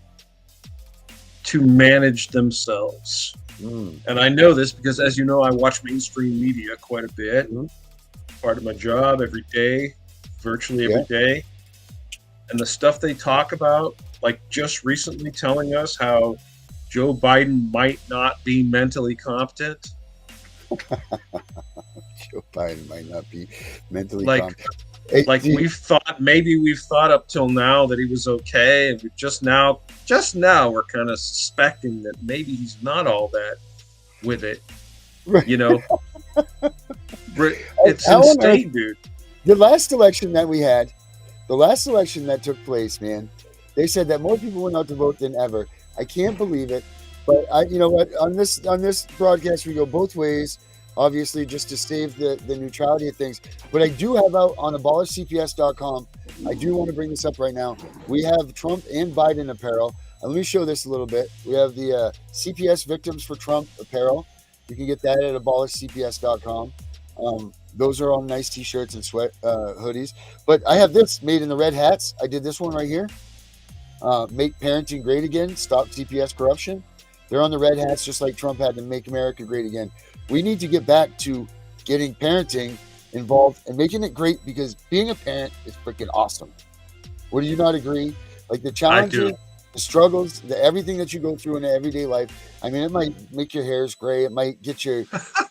to manage themselves. And I know this because, as you know, I watch mainstream media quite a bit. Part of my job every day, virtually every day. And the stuff they talk about, like just recently telling us how Joe Biden might not be mentally competent. Joe Biden might not be mentally competent. We've thought up till now that he was okay, and just now we're kind of suspecting that maybe he's not all that with it. You know, it's insane, dude. The last election that we had, the last election that took place, man, they said that more people went out to vote than ever. I can't believe it, but you know what? On this broadcast, we go both ways. Obviously, just to save the neutrality of things. But I do have out on abolishcps.com, I do want to bring this up right now. We have Trump and Biden apparel. And let me show this a little bit. We have the CPS Victims for Trump apparel. You can get that at abolishcps.com. Those are all nice t-shirts and sweat hoodies. But I have this made in the red hats. I did this one right here. Make parenting great again. Stop CPS corruption. They're on the red hats, just like Trump had to make America great again. We need to get back to getting parenting involved and making it great, because being a parent is freaking awesome. Would you not agree? Like the challenges, the struggles, everything that you go through in everyday life. I mean, it might make your hairs gray. It might get you,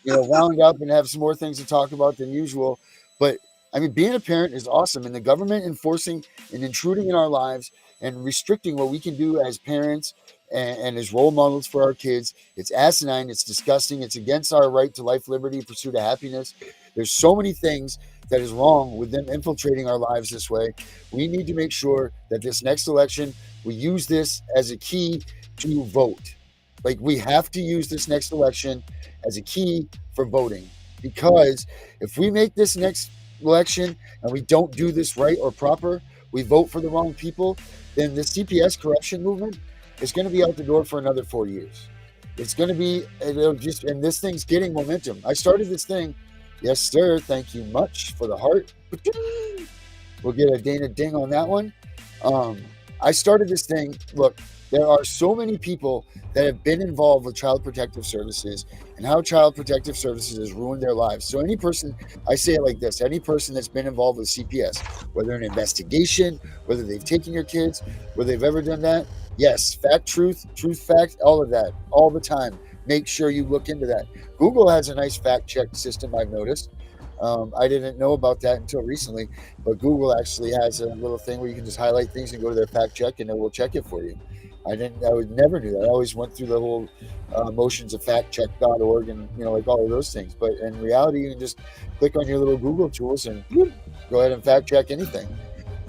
wound up and have some more things to talk about than usual. But I mean, being a parent is awesome. And the government enforcing and intruding in our lives and restricting what we can do as parents and as role models for our kids, it's asinine, it's disgusting, it's against our right to life, liberty, pursuit of happiness. There's so many things that is wrong with them infiltrating our lives this way. We need to make sure that this next election, we use this as a key to vote. Like, we have to use this next election as a key for voting, because if we make this next election and we don't do this right or proper, we vote for the wrong people, then the CPS corruption movement is going to be out the door for another 4 years. It's going to be, and this thing's getting momentum. I started this thing. Yes, sir. Thank you much for the heart. We'll get a Dana ding on that one. I started this thing. Look, there are so many people that have been involved with Child Protective Services and how Child Protective Services has ruined their lives. So any person, I say it like this, any person that's been involved with CPS, whether an investigation, whether they've taken your kids, whether they've ever done that, yes, fact, truth, fact, all of that, all the time. Make sure you look into that. Google has a nice fact check system, I've noticed. I didn't know about that until recently, but Google actually has a little thing where you can just highlight things and go to their fact check and it will check it for you. I would never do that. I always went through the whole motions of factcheck.org and, like all of those things. But in reality, you can just click on your little Google tools and go ahead and fact check anything.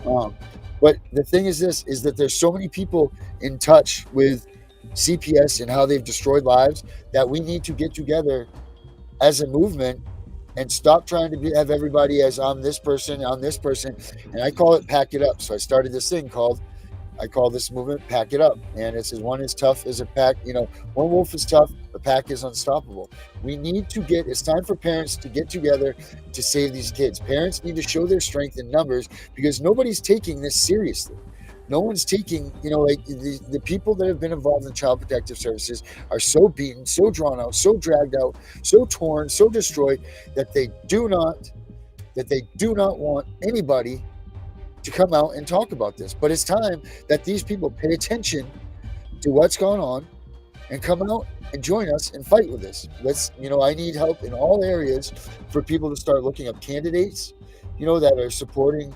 But the thing is this, is that there's so many people in touch with CPS and how they've destroyed lives that we need to get together as a movement and stop trying to have everybody as I'm this person. And I call it Pack It Up. So I started this thing I call this movement Pack It Up. And it says one is tough as a pack. One wolf is tough, the pack is unstoppable. We need to it's time for parents to get together to save these kids. Parents need to show their strength in numbers, because nobody's taking this seriously. No one's taking, the people that have been involved in Child Protective Services are so beaten, so drawn out, so dragged out, so torn, so destroyed that they do not want anybody to come out and talk about this. But it's time that these people pay attention to what's going on and come out and join us and fight with us. I need help in all areas for people to start looking up candidates, that are supporting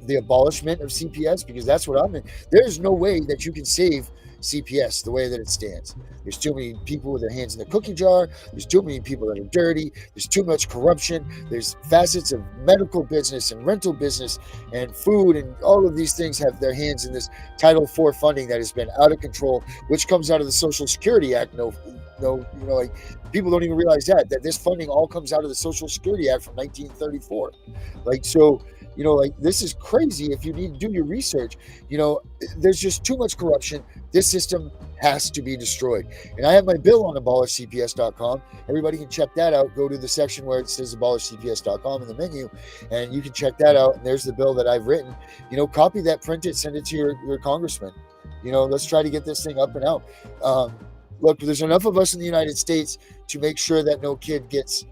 the abolishment of CPS, because that's what I'm in. There's no way that you can save CPS the way that it stands. There's too many people with their hands in the cookie jar. There's too many people that are dirty. There's too much corruption. There's facets of medical business and rental business and food, and all of these things have their hands in this Title IV funding that has been out of control, which comes out of the Social Security Act. People don't even realize that this funding all comes out of the Social Security Act from 1934. This is crazy. If you need to do your research, there's just too much corruption. This system has to be destroyed. And I have my bill on abolishcps.com. Everybody can check that out. Go to the section where it says abolishcps.com in the menu, and you can check that out. And there's the bill that I've written. Copy that, print it, send it to your congressman. Let's try to get this thing up and out. Look, there's enough of us in the United States to make sure that no kid gets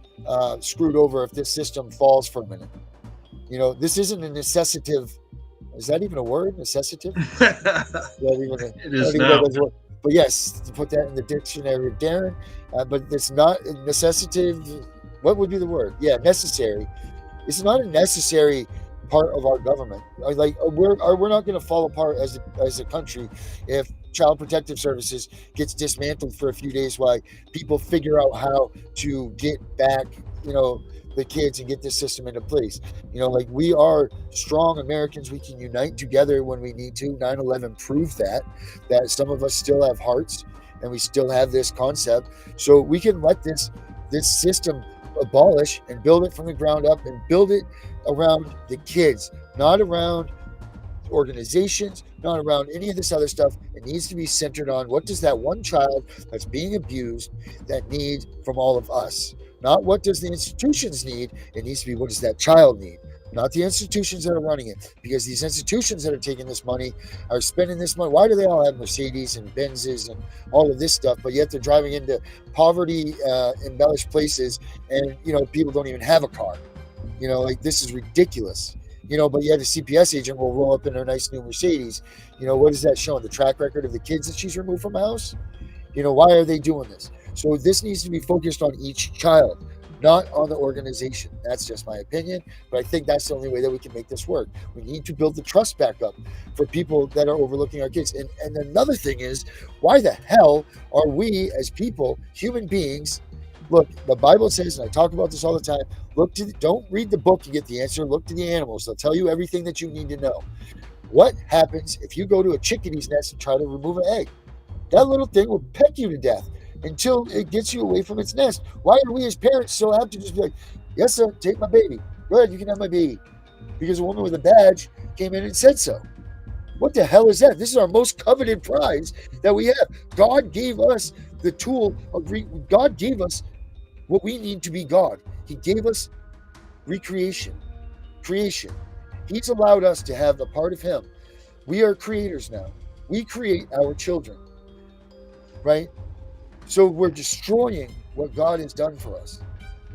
screwed over if this system falls for a minute. This isn't a necessitative. Is that even a word? Necessitative? It is now. But yes, to put that in the dictionary, Darren. But it's not necessitative. What would be the word? Yeah, necessary. It's not a necessary part of our government. Like we're not going to fall apart as a country if Child Protective Services gets dismantled for a few days while people figure out how to get back, the kids and get this system into place. We are strong Americans. We can unite together when we need to. 9/11 proved that some of us still have hearts and we still have this concept. So we can let this system abolish and build it from the ground up and build it around the kids, not around organizations, not around any of this other stuff. It needs to be centered on what does that one child that's being abused that need from all of us. Not what does the institutions need. It needs to be what does that child need, not the institutions that are running it. Because these institutions that are taking this money are spending this money. Why do they all have Mercedes and Benzes and all of this stuff, but yet they're driving into poverty embellished places and people don't even have a car? This is ridiculous. But yet a CPS agent will roll up in her nice new Mercedes. What is that showing? The track record of the kids that she's removed from a house? Why are they doing this? So this needs to be focused on each child, not on the organization. That's just my opinion, but I think that's the only way that we can make this work. We need to build the trust back up for people that are overlooking our kids. And another thing is, why the hell are we as people, human beings? Look, the Bible says, and I talk about this all the time, don't read the book to get the answer. Look to the animals. They'll tell you everything that you need to know. What happens if you go to a chickadee's nest and try to remove an egg? That little thing will peck you to death until it gets you away from its nest. Why are we as parents so apt to just be like, yes, sir, take my baby. Go ahead, you can have my baby. Because a woman with a badge came in and said so. What the hell is that? This is our most coveted prize that we have. God gave us the tool of God gave us what we need to be God. He gave us creation. He's allowed us to have a part of Him. We are creators now. We create our children, right? So we're destroying what God has done for us,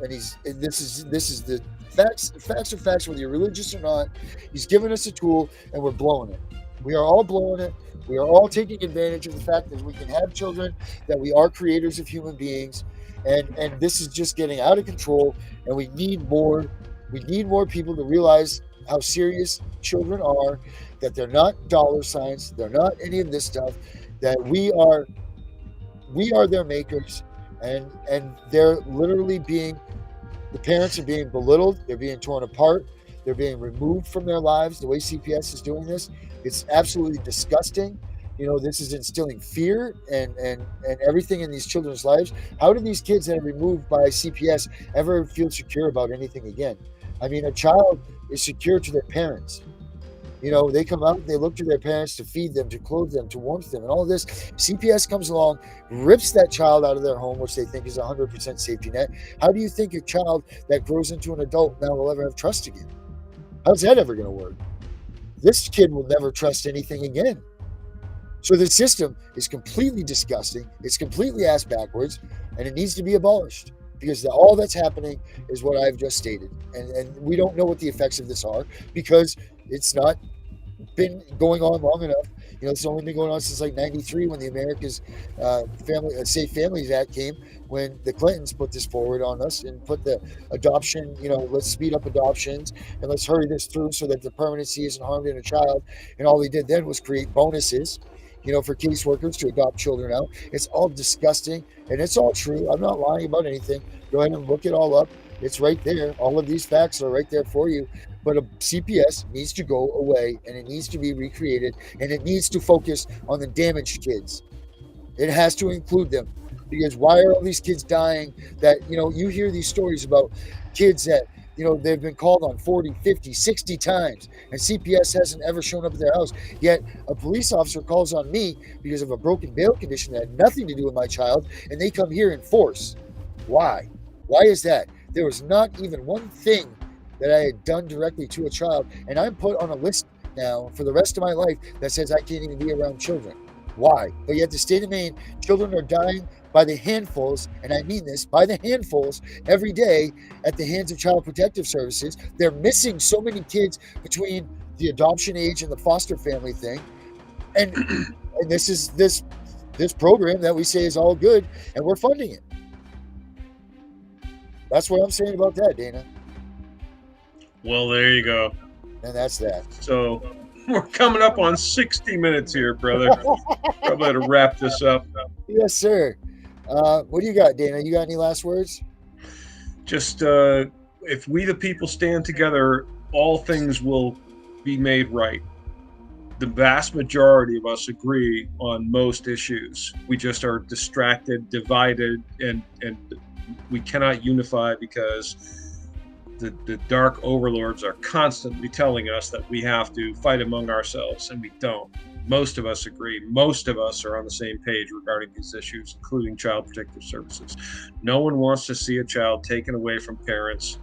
and this is the facts. Facts are facts, whether you're religious or not. He's given us a tool, and we're blowing it. We are all blowing it. We are all taking advantage of the fact that we can have children, that we are creators of human beings, and this is just getting out of control. And we need more. We need more people to realize how serious children are. That they're not dollar signs. They're not any of this stuff. That we are their makers, and they're literally the parents are being belittled. They're being torn apart. They're being removed from their lives. The way CPS is doing this, it's absolutely disgusting. This is instilling fear and everything in these children's lives. How do these kids that are removed by CPS ever feel secure about anything again? I mean, a child is secure to their parents. They come out, they look to their parents to feed them, to clothe them, to warm them, and all of this. CPS comes along, rips that child out of their home, which they think is a 100% safety net. How do you think a child that grows into an adult now will ever have trust again? How's that ever going to work? This kid will never trust anything again. So the system is completely disgusting. It's completely ass backwards, and it needs to be abolished. Because all that's happening is what I've just stated. And we don't know what the effects of this are because it's not been going on long enough. It's only been going on since like 93 when the America's Safe Families Act came, when the Clintons put this forward on us and put the adoption, let's speed up adoptions and let's hurry this through so that the permanency isn't harmed in a child. And all they did then was create bonuses, for caseworkers to adopt children out. It's all disgusting and it's all true. I'm not lying about anything. Go ahead and look it all up. It's right there. All of these facts are right there for you. But a CPS needs to go away and it needs to be recreated and it needs to focus on the damaged kids. It has to include them, because why are all these kids dying that, you hear these stories about kids that they've been called on 40, 50, 60 times, and CPS hasn't ever shown up at their house. Yet a police officer calls on me because of a broken bail condition that had nothing to do with my child, and they come here in force. Why? Why is that? There was not even one thing that I had done directly to a child, and I'm put on a list now for the rest of my life that says I can't even be around children. Why? But yet the state of Maine, children are dying by the handfuls, and I mean this, by the handfuls every day at the hands of Child Protective Services. They're missing so many kids between the adoption age and the foster family thing. And this is this program that we say is all good, and we're funding it. That's what I'm saying about that, Dana. Well, there you go. And that's that. So we're coming up on 60 minutes here, brother. Probably to wrap this up. Yes, sir. What do you got, Dana? You got any last words? Just if we the people stand together, all things will be made right. The vast majority of us agree on most issues. We just are distracted, divided, and we cannot unify because the dark overlords are constantly telling us that we have to fight among ourselves, and we don't. Most of us agree. Most of us are on the same page regarding these issues, including Child Protective Services. No one wants to see a child taken away from parents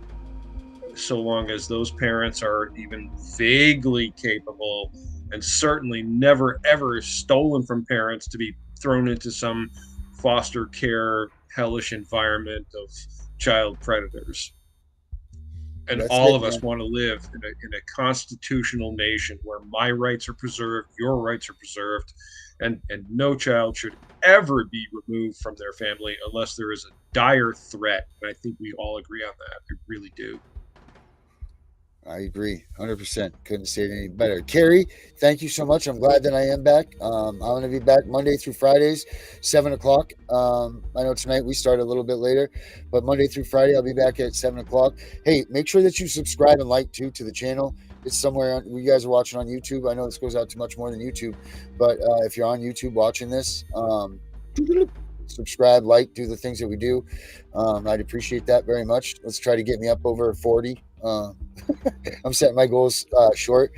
so long as those parents are even vaguely capable, and certainly never, ever stolen from parents to be thrown into some foster care hellish environment of child predators. And all of us want to live in a constitutional nation where my rights are preserved, your rights are preserved, and no child should ever be removed from their family unless there is a dire threat. And I think we all agree on that. We really do. I agree, 100%. Couldn't say it any better. Carrie, thank you so much. I'm glad that I am back. I'm going to be back Monday through Fridays, 7 o'clock. I know tonight we start a little bit later, but Monday through Friday, I'll be back at 7 o'clock. Hey, make sure that you subscribe and like, too, to the channel. It's somewhere on, you guys are watching on YouTube. I know this goes out to much more than YouTube, but if you're on YouTube watching this, subscribe, like, do the things that we do. I'd appreciate that very much. Let's try to get me up over 40. I'm setting my goals short,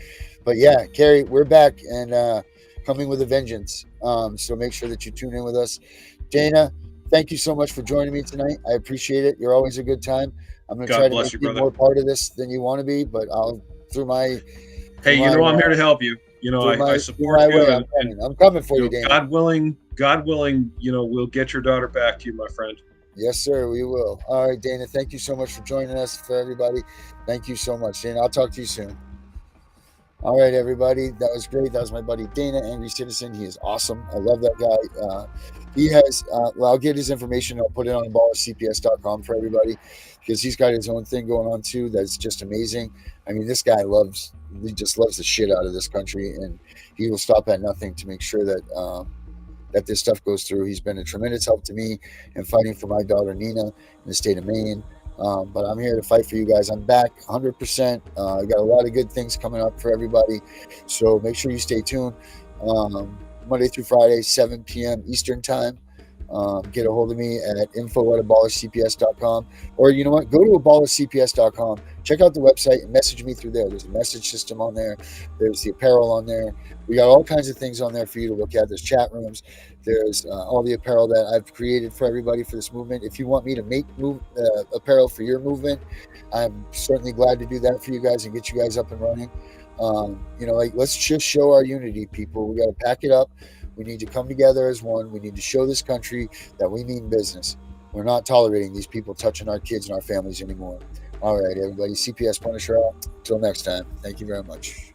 but yeah, Carrie, we're back and coming with a vengeance. So make sure that you tune in with us. Dana, thank you so much for joining me tonight. I appreciate it. You're always a good time. I'm going to try to make you more part of this than you want to be, but I'll through my. Hey, you know I'm here to help you. You know I support you. I'm coming for you, Dana. God willing, we'll get your daughter back to you, my friend. Yes, sir, we will. All right, Dana, thank you so much for joining us. For everybody, thank you so much, Dana. I'll talk to you soon. All right, everybody, that was great. That was my buddy Dana, Angry Citizen. He is awesome. I love that guy. He has, I'll get his information. I'll put it on ballercps.com for everybody because he's got his own thing going on too. That's just amazing. I mean, this guy he just loves the shit out of this country, and he will stop at nothing to make sure that that this stuff goes through. He's been a tremendous help to me in fighting for my daughter Nina in the state of Maine. But I'm here to fight for you guys. I'm back 100%. I got a lot of good things coming up for everybody. So make sure you stay tuned. Monday through Friday, 7 p.m. Eastern time. Get a hold of me at info@aballercps.com, or you know what, go to aballercps.com, check out the website and message me through there. There's a message system on there. There's the apparel on there. We got all kinds of things on there for you to look at. There's chat rooms. There's all the apparel that I've created for everybody for this movement. If you want me to make apparel for your movement, I'm certainly glad to do that for you guys and get you guys up and running. Let's just show our unity, people. We got to pack it up. We need to come together as one. We need to show this country that we mean business. We're not tolerating these people touching our kids and our families anymore. All right, everybody. CPS Punisher out. Until next time. Thank you very much.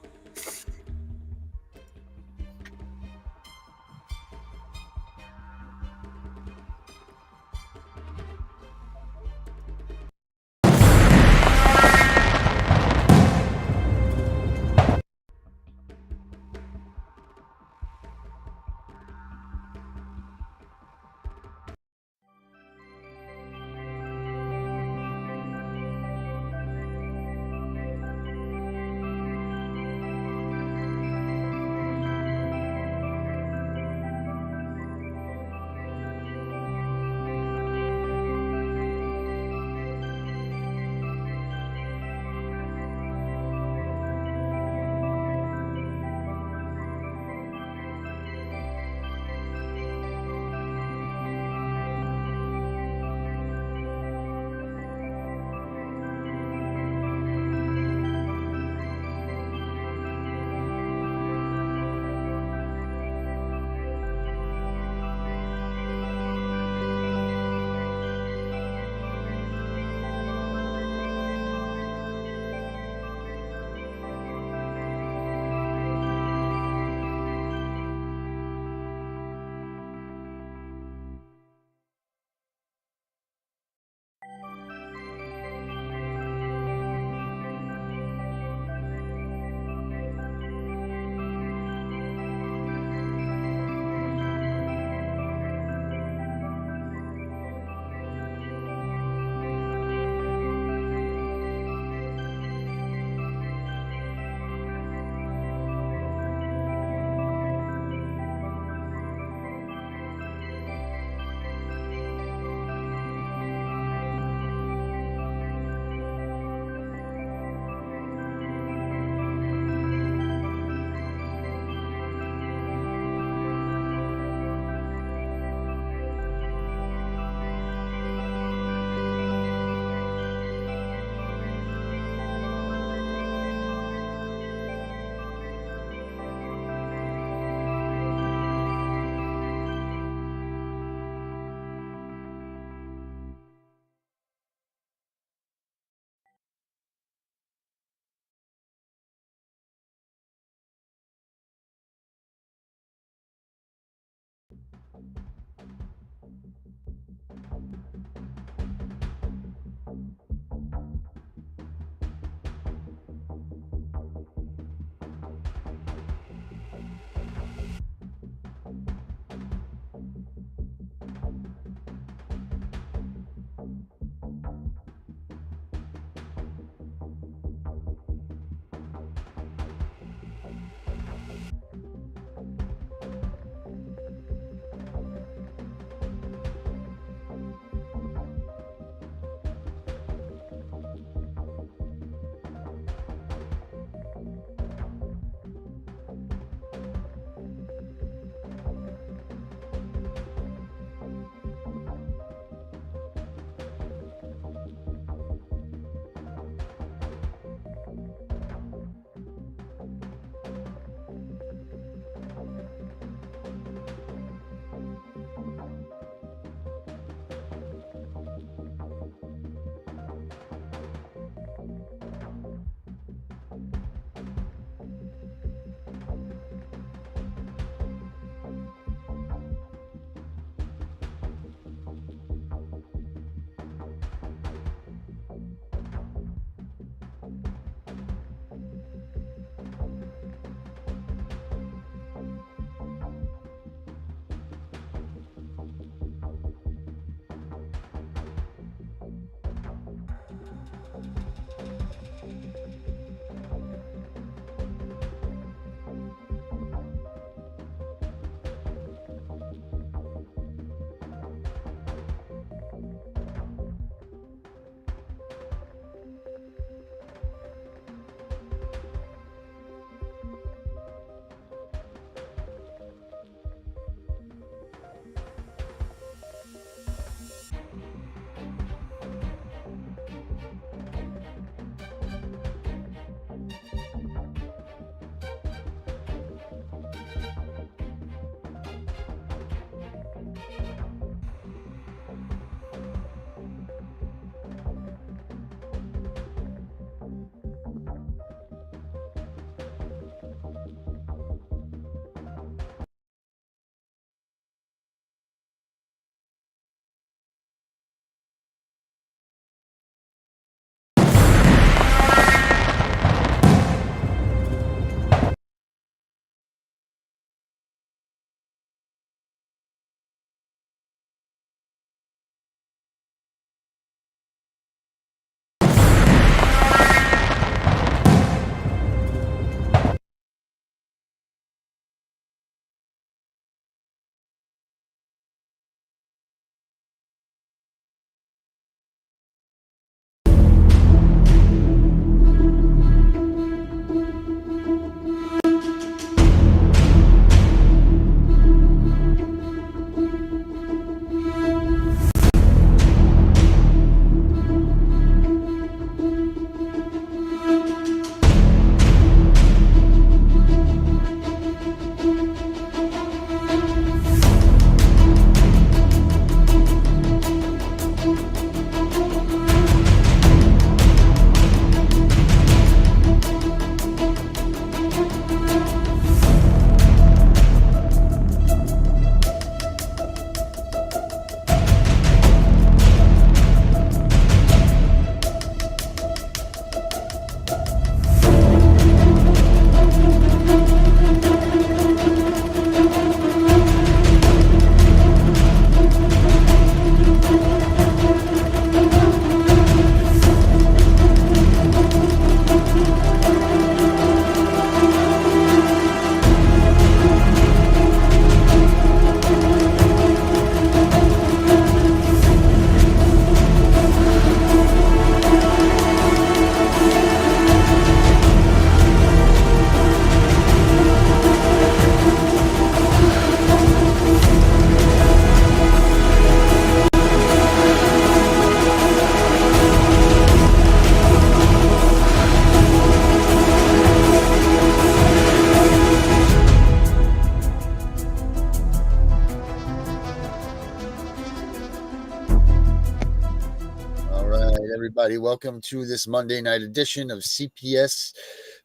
everybody. Welcome to this Monday night edition of CPS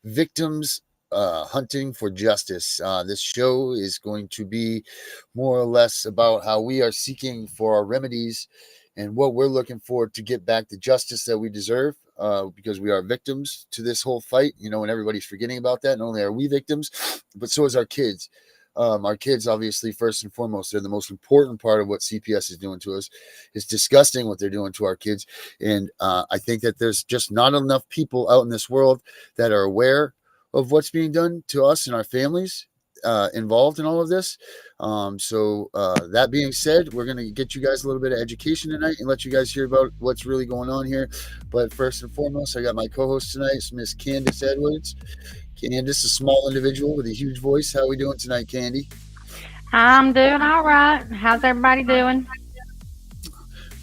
Victims Hunting for Justice. This show is going to be more or less about how we are seeking for our remedies and what we're looking for to get back the justice that we deserve, because we are victims to this whole fight, and everybody's forgetting about that. Not only are we victims, but so is our kids. Our kids, obviously, first and foremost, they're the most important part of what CPS is doing to us. It's disgusting what they're doing to our kids. And I think that there's just not enough people out in this world that are aware of what's being done to us and our families involved in all of this. So that being said, we're going to get you guys a little bit of education tonight and let you guys hear about what's really going on here. But first and foremost, I got my co-host tonight, it's Miss Candace Edwards. Candace, a small individual with a huge voice. How are we doing tonight, Candy? I'm doing all right. How's everybody doing?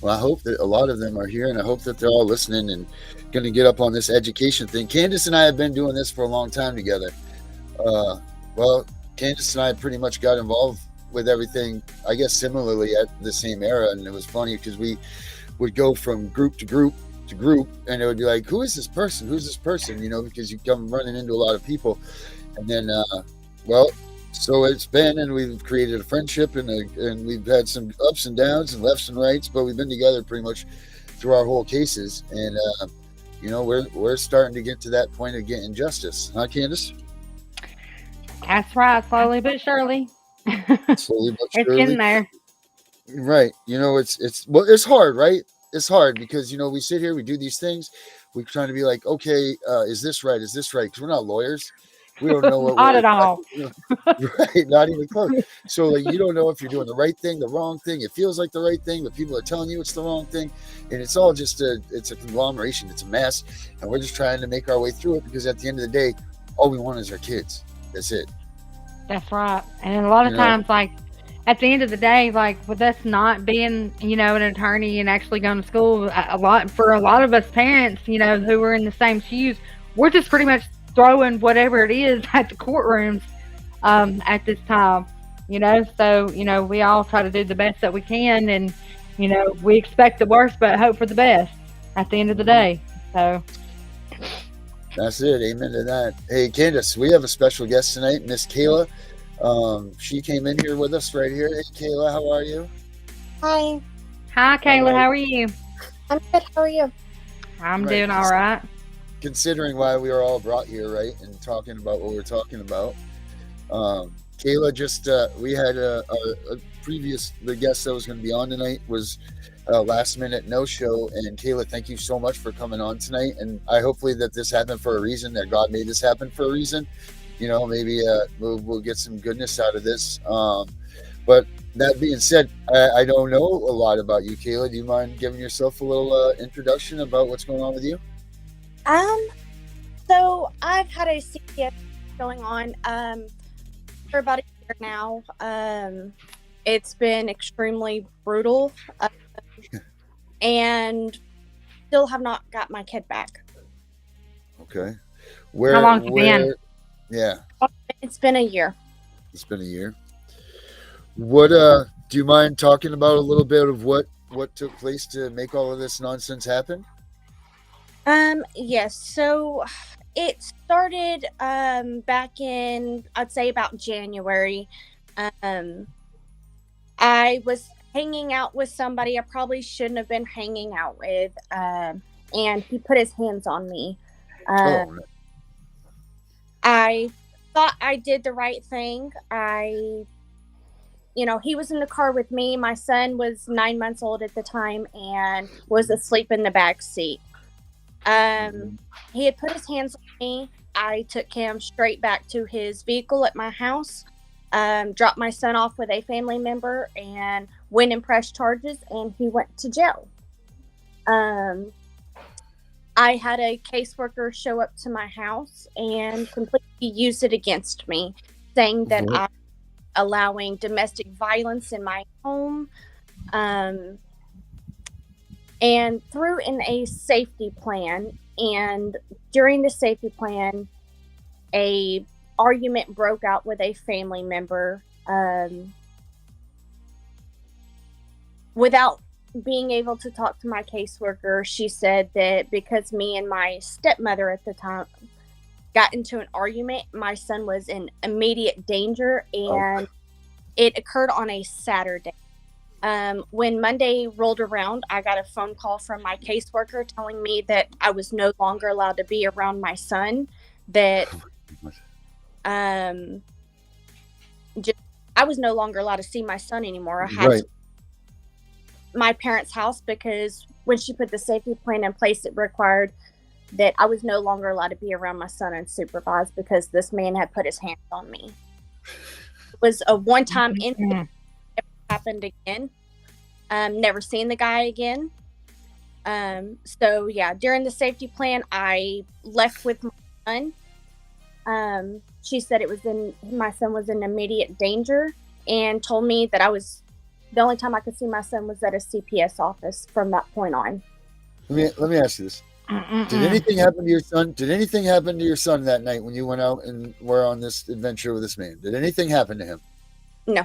Well, I hope that a lot of them are here, and I hope that they're all listening and going to get up on this education thing. Candace and I have been doing this for a long time together. Well, Candace and I pretty much got involved with everything, I guess, similarly at the same era, and it was funny because we would go from group to group, and it would be like, who is this person, because you come running into a lot of people. And then so it's been, and we've created a friendship, and we've had some ups and downs and lefts and rights, but we've been together pretty much through our whole cases. And we're starting to get to that point of getting justice, huh, Candace? That's right, slowly but surely. Slowly but surely. It's getting there. Right. It's hard, right? It's hard because, we sit here, we do these things. We're trying to be like, okay, is this right? Is this right? Because we're not lawyers. We don't know what not at all. Right. Not even close. So you don't know if you're doing the right thing, the wrong thing. It feels like the right thing, but people are telling you it's the wrong thing. And it's all just it's a conglomeration. It's a mess. And we're just trying to make our way through it because at the end of the day, all we want is our kids. That's it. That's right. And a lot of times, at the end of the day, with us not being, an attorney and actually going to school, for a lot of us parents, who are in the same shoes, we're just pretty much throwing whatever it is at the courtrooms at this time, So, we all try to do the best that we can, and, we expect the worst but hope for the best at the end of the day. So that's it. Amen to that. Hey, Candace, we have a special guest tonight, Miss Kayla. She came in here with us right here. Hey, Kayla, how are you? Hi. Hi, Kayla. How are you? I'm good. How are you? I'm doing all right. Considering why we were all brought here, right, and talking about what we're talking about. Kayla, just we had the guest that was going to be on tonight was a last minute no show, and Kayla, thank you so much for coming on tonight, and I hopefully that this happened for a reason, that God made this happen for a reason. Maybe we'll get some goodness out of this. But that being said, I don't know a lot about you, Kayla. Do you mind giving yourself a little introduction about what's going on with you? So I've had a CPS going on for about a year now. It's been extremely brutal, and still have not got my kid back. Okay. How long's it been? Yeah. It's been a year. It's been a year. What do you mind talking about a little bit of what took place to make all of this nonsense happen? Yes. So it started back in, I'd say, about January. I was hanging out with somebody I probably shouldn't have been hanging out with, and he put his hands on me. No. I thought I did the right thing. He was in the car with me. My son was 9 months old at the time and was asleep in the back seat. He had put his hands on me. I took him straight back to his vehicle at my house, dropped my son off with a family member, and went and pressed charges, and he went to jail. I had a caseworker show up to my house and completely used it against me, saying that I was allowing domestic violence in my home, and threw in a safety plan. And during the safety plan, a argument broke out with a family member, without being able to talk to my caseworker, she said that because me and my stepmother at the time got into an argument, my son was in immediate danger, and it occurred on a Saturday. When Monday rolled around, I got a phone call from my caseworker telling me that I was no longer allowed to be around my son, that I was no longer allowed to see my son anymore. I had to my parents' house because when she put the safety plan in place, it required that I was no longer allowed to be around my son unsupervised because this man had put his hands on me. It was a one-time incident. Never happened again. Never seen the guy again. So yeah, during the safety plan, I left with my son. She said my son was in immediate danger and told me that the only time I could see my son was at a CPS office from that point on. Let me ask you this. Did anything happen to your son? Did anything happen to your son that night when you went out and were on this adventure with this man? Did anything happen to him? No.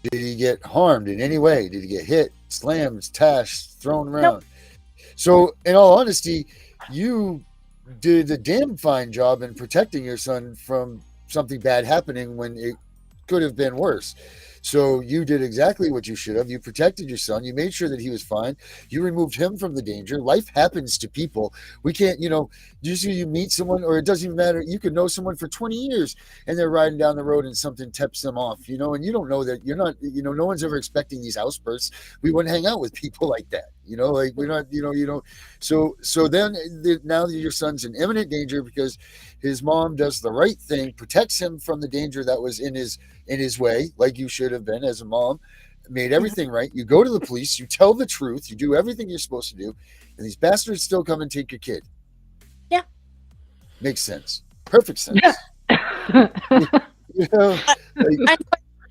Did he get harmed in any way? Did he get hit, slammed, tashed, thrown around? Nope. So, in all honesty, you did a damn fine job in protecting your son from something bad happening when it could have been worse. So you did exactly what you should have. You protected your son. You made sure that he was fine. You removed him from the danger. Life happens to people. We can't, usually you meet someone, or it doesn't even matter. You could know someone for 20 years and they're riding down the road and something tips them off, and you don't know that you're not, no one's ever expecting these outbursts. We wouldn't hang out with people like that, like we're not, you don't. So then now your son's in imminent danger because his mom does the right thing, protects him from the danger that was in his way, like you should have been as a mom, made everything right. You go to the police, you tell the truth, you do everything you're supposed to do, and these bastards still come and take your kid. Yeah. Makes sense. Perfect sense.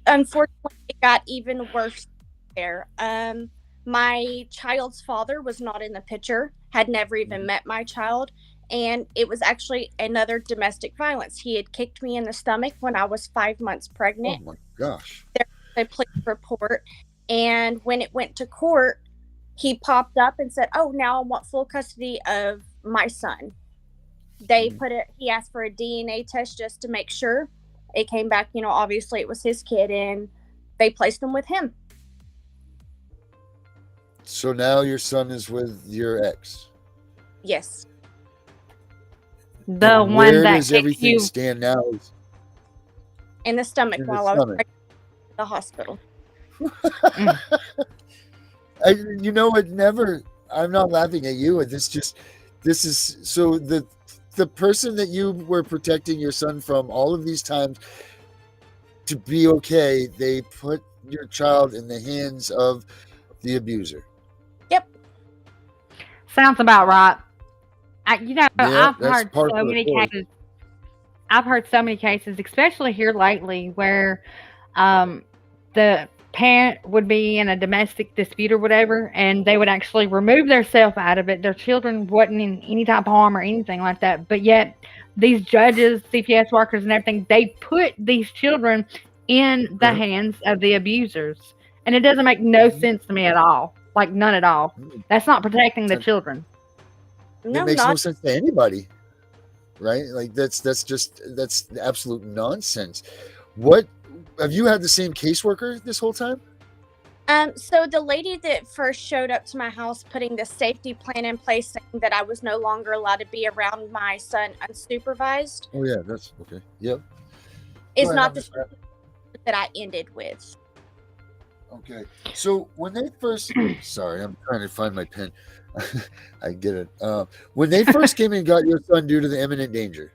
Unfortunately, it got even worse there. My child's father was not in the picture, had never even met my child. And it was actually another domestic violence. He had kicked me in the stomach when I was 5 months pregnant. Oh my gosh. There was a police report. And when it went to court, he popped up and said, "Oh, now I want full custody of my son." He asked for a DNA test just to make sure. It came back, obviously it was his kid, and they placed him with him. So now your son is with your ex? Yes. The one where that does everything stand now? In the stomach while I was pregnant at the hospital. I'm not laughing at you. So the person that you were protecting your son from all of these times to be okay, they put your child in the hands of the abuser. Yep. Sounds about right. I've heard so many cases. I've heard so many cases, especially here lately, where the parent would be in a domestic dispute or whatever, and they would actually remove themselves out of it. Their children wasn't in any type of harm or anything like that, but yet these judges, CPS workers, and everything, they put these children in the hands of the abusers, and it doesn't make no sense to me at all. Like none at all. That's not protecting the children. It makes no sense to anybody, right? Like that's absolute nonsense. What have you had the same caseworker this whole time? So the lady that first showed up to my house putting the safety plan in place, saying that I was no longer allowed to be around my son unsupervised. Oh yeah, that's okay. Yep. Is not the that I ended with. Okay. So when they first, sorry, I'm trying to find my pen. I get it. When they first came and got your son due to the imminent danger,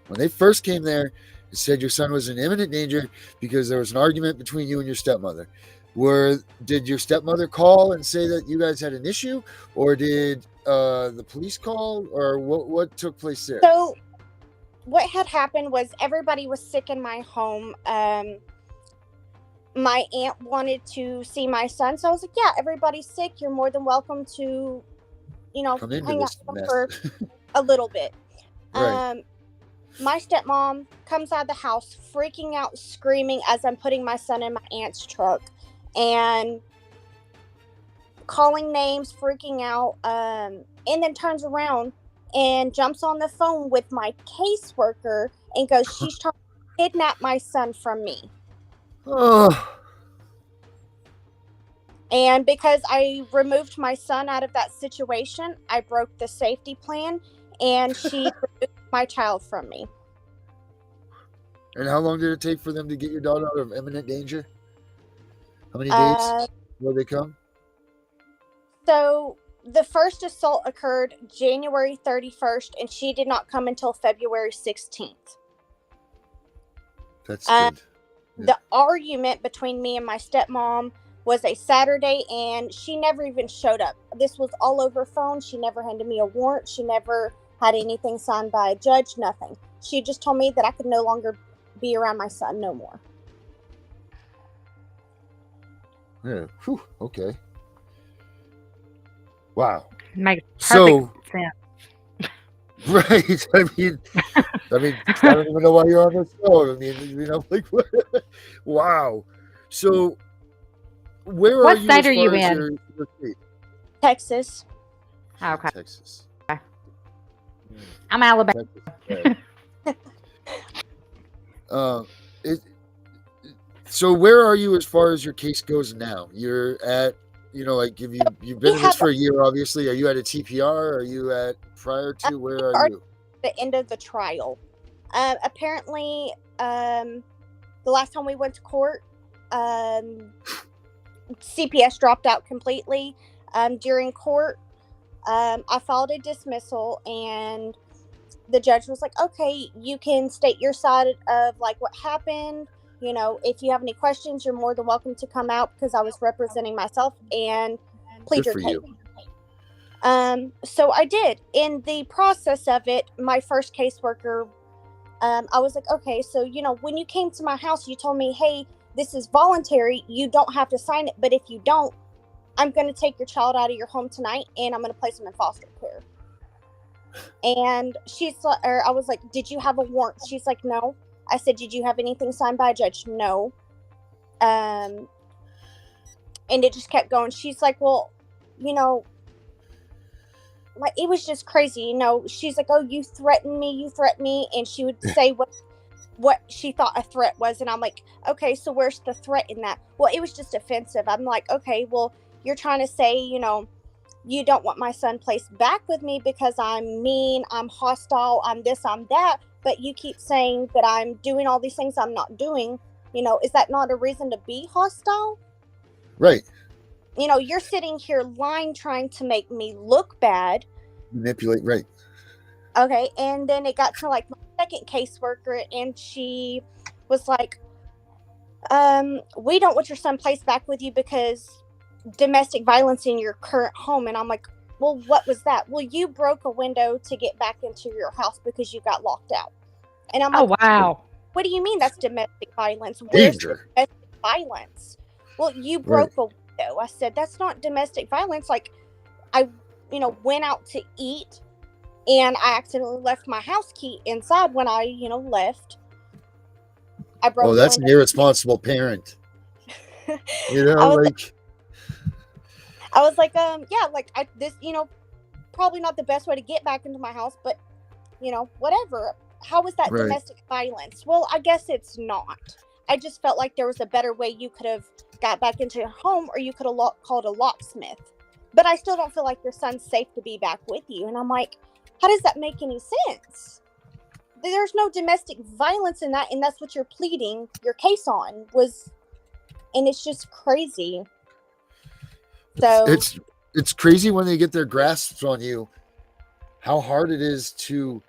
when they first came there and said your son was in imminent danger because there was an argument between you and your stepmother, did your stepmother call and say that you guys had an issue, or did the police call, or what took place there? So what had happened was everybody was sick in my home. My aunt wanted to see my son, so I was like, yeah, everybody's sick, you're more than welcome to hang out for a little bit. Right. My stepmom comes out of the house freaking out, screaming as I'm putting my son in my aunt's truck, and calling names, freaking out, and then turns around and jumps on the phone with my caseworker and goes, she's trying to kidnap my son from me. Oh. And because I removed my son out of that situation, I broke the safety plan, and she removed my child from me. And how long did it take for them to get your daughter out of imminent danger? How many days will they come? So the first assault occurred January 31st, and she did not come until February 16th. That's good. Yeah. The argument between me and my stepmom was a Saturday, and she never even showed up. This was all over phone. She never handed me a warrant. She never had anything signed by a judge, nothing. She just told me that I could no longer be around my son no more. Yeah. Whew. Okay. Wow. Makes perfect sense. Right. I mean, I don't even know why you're on this show. I mean, like, wow. So, where what are you? What state are you in? Your state? Texas. Okay. Texas. I'm Alabama. So where are you as far as your case goes now? You're at, like you've been in this for a year, obviously. Are you at a TPR? Are you at prior to? Where are you? The end of the trial. Apparently, the last time we went to court, CPS dropped out completely. During court, I filed a dismissal, and the judge was like, okay, you can state your side of like what happened. If you have any questions, you're more than welcome to come out, because I was representing myself and plead your case. So I did. In the process of it, my first caseworker, I was like, okay, so, when you came to my house, you told me, hey, this is voluntary. You don't have to sign it. But if you don't, I'm going to take your child out of your home tonight, and I'm going to place him in foster care. And I was like, did you have a warrant? She's like, no. I said, did you have anything signed by a judge? No. And it just kept going. She's like, well, like, it was just crazy. She's like, oh, you threatened me. And she would say what she thought a threat was. And I'm like, okay, so where's the threat in that? Well, it was just offensive. I'm like, okay, well, you're trying to say, you don't want my son placed back with me because I'm mean, I'm hostile, I'm this, I'm that. But you keep saying that I'm doing all these things I'm not doing. Is that not a reason to be hostile? Right. You're sitting here lying, trying to make me look bad. Manipulate, right. Okay, and then it got to like my second caseworker, and she was like, we don't want your son placed back with you because domestic violence in your current home. And I'm like, well, what was that? Well, you broke a window to get back into your house because you got locked out. And I'm like, oh, wow. What do you mean that's domestic violence? Where's domestic violence? Well, you broke a window. I said, that's not domestic violence. Like, I, went out to eat, and I accidentally left my house key inside when I, left. I broke. Oh, that's an irresponsible parent. I was like, yeah, like this, probably not the best way to get back into my house, but, whatever. How was that domestic violence? Well, I guess it's not. I just felt like there was a better way you could have got back into your home, or you could have called a locksmith. But I still don't feel like your son's safe to be back with you. And I'm like, how does that make any sense? There's no domestic violence in that, and that's what you're pleading your case on and it's just crazy. So it's crazy when they get their grasps on you, how hard it is to.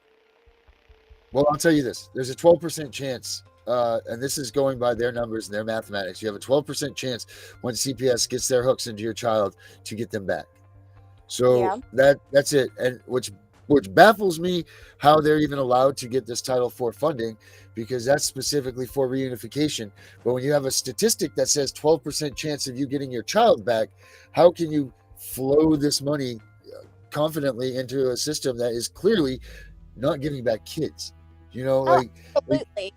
Well, I'll tell you this: there's a 12% chance, and this is going by their numbers and their mathematics. You have a 12% chance when CPS gets their hooks into your child to get them back. So that's it, and which baffles me how they're even allowed to get this Title IV funding, because that's specifically for reunification. But when you have a statistic that says 12% chance of you getting your child back, how can you flow this money confidently into a system that is clearly not giving back kids? absolutely.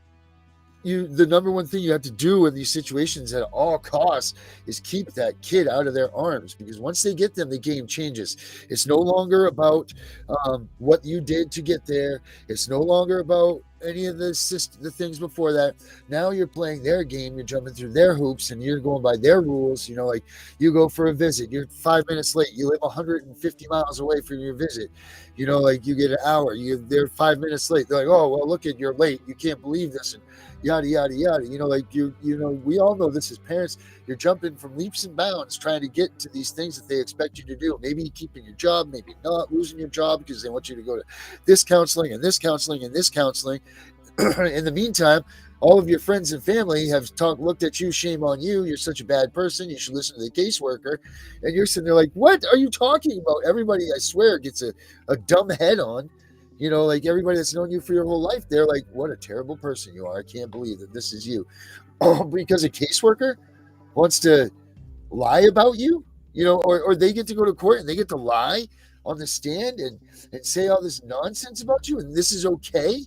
the number one thing you have to do in these situations at all costs is keep that kid out of their arms, because once they get them, the game changes. It's no longer about what you did to get there. It's no longer about any of the things before that. Now you're playing their game, you're jumping through their hoops, and you're going by their rules. Like you go for a visit, you're 5 minutes late, you live 150 miles away from your visit. Like you get an hour, they're 5 minutes late. They're like, oh, well, look at, you're late. You can't believe this. And yada, yada, yada. We all know this as parents. You're jumping from leaps and bounds trying to get to these things that they expect you to do. Maybe keeping your job, maybe not, losing your job because they want you to go to this counseling and this counseling and this counseling. In the meantime, all of your friends and family have looked at you, shame on you. You're such a bad person. You should listen to the caseworker. And you're sitting there like, what are you talking about? Everybody, I swear, gets a dumb head on. Like everybody that's known you for your whole life, they're like, what a terrible person you are. I can't believe that this is you. Because a caseworker wants to lie about you, or they get to go to court and they get to lie on the stand and say all this nonsense about you, and this is okay.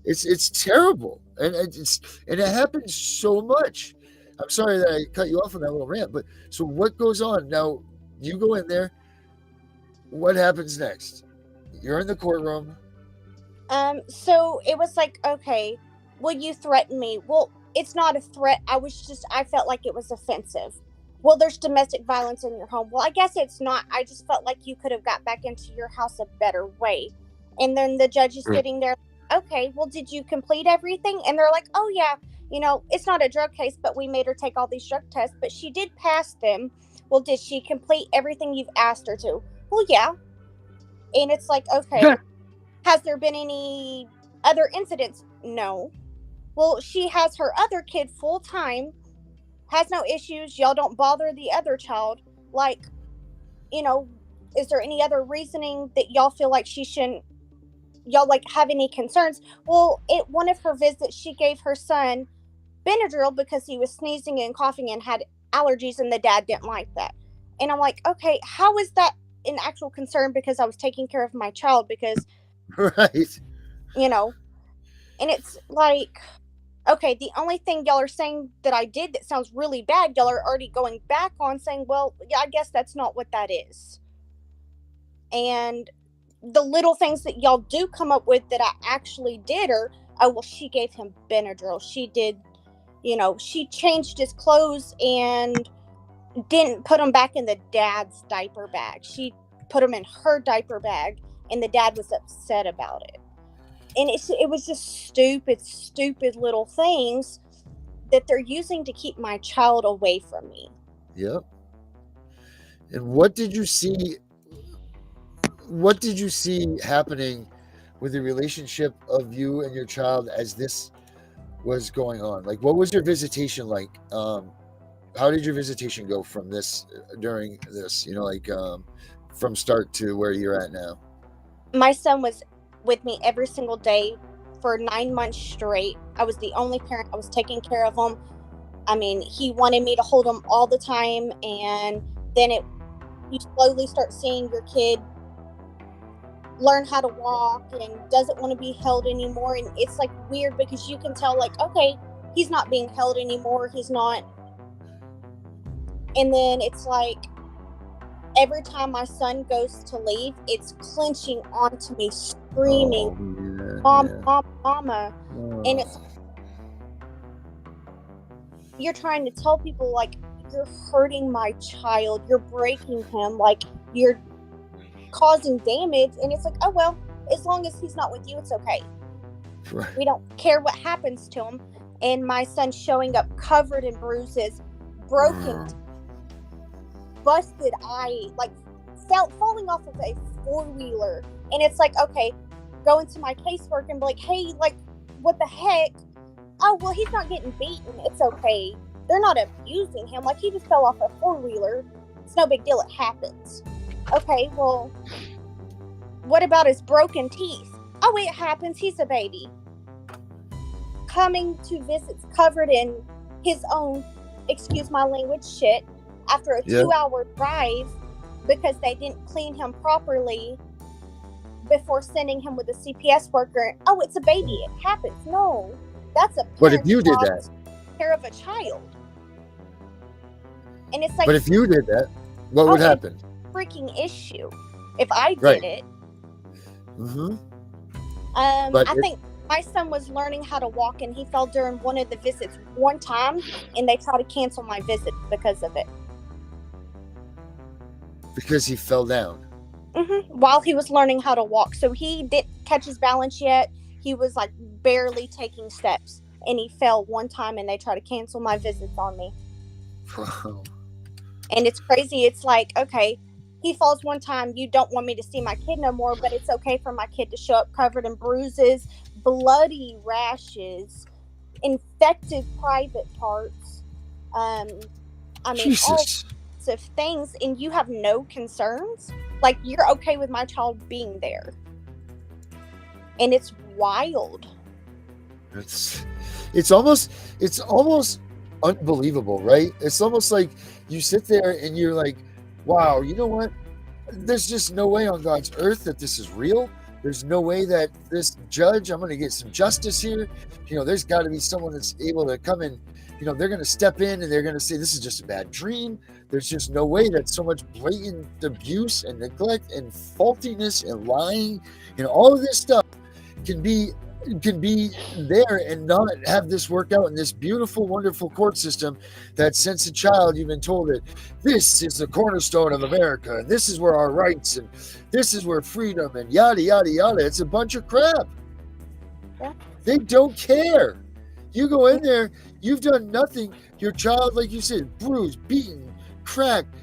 It's terrible. And it happens so much. I'm sorry that I cut you off on that little rant, but so what goes on? Now you go in there. What happens next? You're in the courtroom. So it was like, okay, well, you threatened me. Well, it's not a threat. I felt like it was offensive. Well, there's domestic violence in your home. Well, I guess it's not. I just felt like you could have got back into your house a better way. And then the judge is sitting there, okay, well, did you complete everything? And they're like, oh yeah, it's not a drug case, but we made her take all these drug tests, but she did pass them. Well, did she complete everything you've asked her to? Well, yeah. And it's like, okay, has there been any other incidents? No. Well, she has her other kid full time, has no issues. Y'all don't bother the other child. Like, is there any other reasoning that y'all feel like she shouldn't, y'all like have any concerns? Well, at one of her visits, she gave her son Benadryl because he was sneezing and coughing and had allergies, and the dad didn't like that. And I'm like, okay, how is that an actual concern? Because I was taking care of my child, because right, and it's like, okay, the only thing y'all are saying that I did that sounds really bad, y'all are already going back on saying, well, yeah, I guess that's not what that is. And the little things that y'all do come up with that I actually did are, oh, well, she gave him Benadryl. She did, she changed his clothes and didn't put him back in the dad's diaper bag. She put him in her diaper bag, and the dad was upset about it. And it was just stupid little things that they're using to keep my child away from me. Yep. And what did you see happening with the relationship of you and your child as this was going on? Like, what was your visitation like? How did your visitation go from this during this, from start to where you're at now? My son was with me every single day for 9 months straight. I was the only parent. I was taking care of him. I mean, he wanted me to hold him all the time. And then you slowly start seeing your kid learn how to walk and doesn't want to be held anymore. And it's like weird because you can tell, like, okay, he's not being held anymore. He's not. And then it's like, every time my son goes to leave, it's clenching onto me, screaming, Mama. And you're trying to tell people, like, you're hurting my child, you're breaking him, like, you're causing damage. And it's like, oh, well, as long as he's not with you, it's okay. Right. We don't care what happens to him. And my son's showing up covered in bruises, broken, busted eye, like falling off of a 4-wheeler. And it's like, okay, go into my casework and be like, hey, like, what the heck? Oh, well, he's not getting beaten. It's okay. They're not abusing him. Like, he just fell off a 4-wheeler. It's no big deal. It happens. Okay, well, what about his broken teeth? Oh, it happens. He's a baby. Coming to visits covered in his own, excuse my language, shit, after a 2-hour drive because they didn't clean him properly before sending him with a CPS worker. Oh, it's a baby. It happens. No. That's a But if parent's you did job that, to take care of a child. And it's like, but if you did that, what would happen? Freaking issue. If I did Right. it. Mm-hmm. I think my son was learning how to walk, and he fell during one of the visits one time, and they tried to cancel my visit because of it. Because he fell down. While he was learning how to walk. So he didn't catch his balance yet. He was like barely taking steps, and he fell one time, and they tried to cancel my visits on me. Wow. And it's crazy. It's like, okay, he falls one time, you don't want me to see my kid no more, but it's okay for my kid to show up covered in bruises, bloody rashes, infected private parts. I mean, Jesus. all sorts of things, and you have no concerns. Like, you're okay with my child being there, and it's wild. It's almost unbelievable, right? It's almost like you sit there and you're like, wow, you know what? There's just no way on God's earth that this is real. There's no way that this judge, I'm going to get some justice here. There's got to be someone that's able to come in. They're going to step in and they're going to say, this is just a bad dream. There's just no way that so much blatant abuse and neglect and faultiness and lying and all of this stuff can be there and not have this work out in this beautiful, wonderful court system that since a child you've been told that this is the cornerstone of America and this is where our rights and this is where freedom and yada, yada, yada. It's a bunch of crap. Yeah. They don't care. You go in there, you've done nothing. Your child, like you said, bruised, beaten, cracked,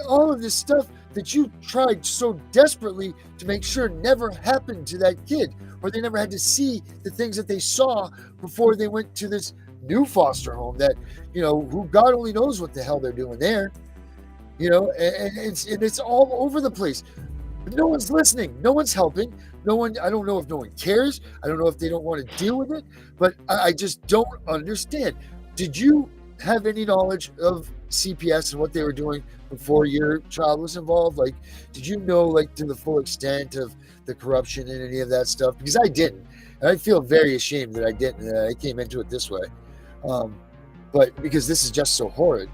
all of this stuff that you tried so desperately to make sure never happened to that kid, or they never had to see the things that they saw before they went to this new foster home that, who God only knows what the hell they're doing there, and it's all over the place. But no one's listening. No one's helping. No one, I don't know if no one cares. I don't know if they don't want to deal with it, but I just don't understand. Did you have any knowledge of CPS and what they were doing before your child was involved? Like, did you know, like, to the full extent of the corruption and any of that stuff? Because I didn't. And I feel very ashamed that I didn't. I came into it this way. But because this is just so horrid.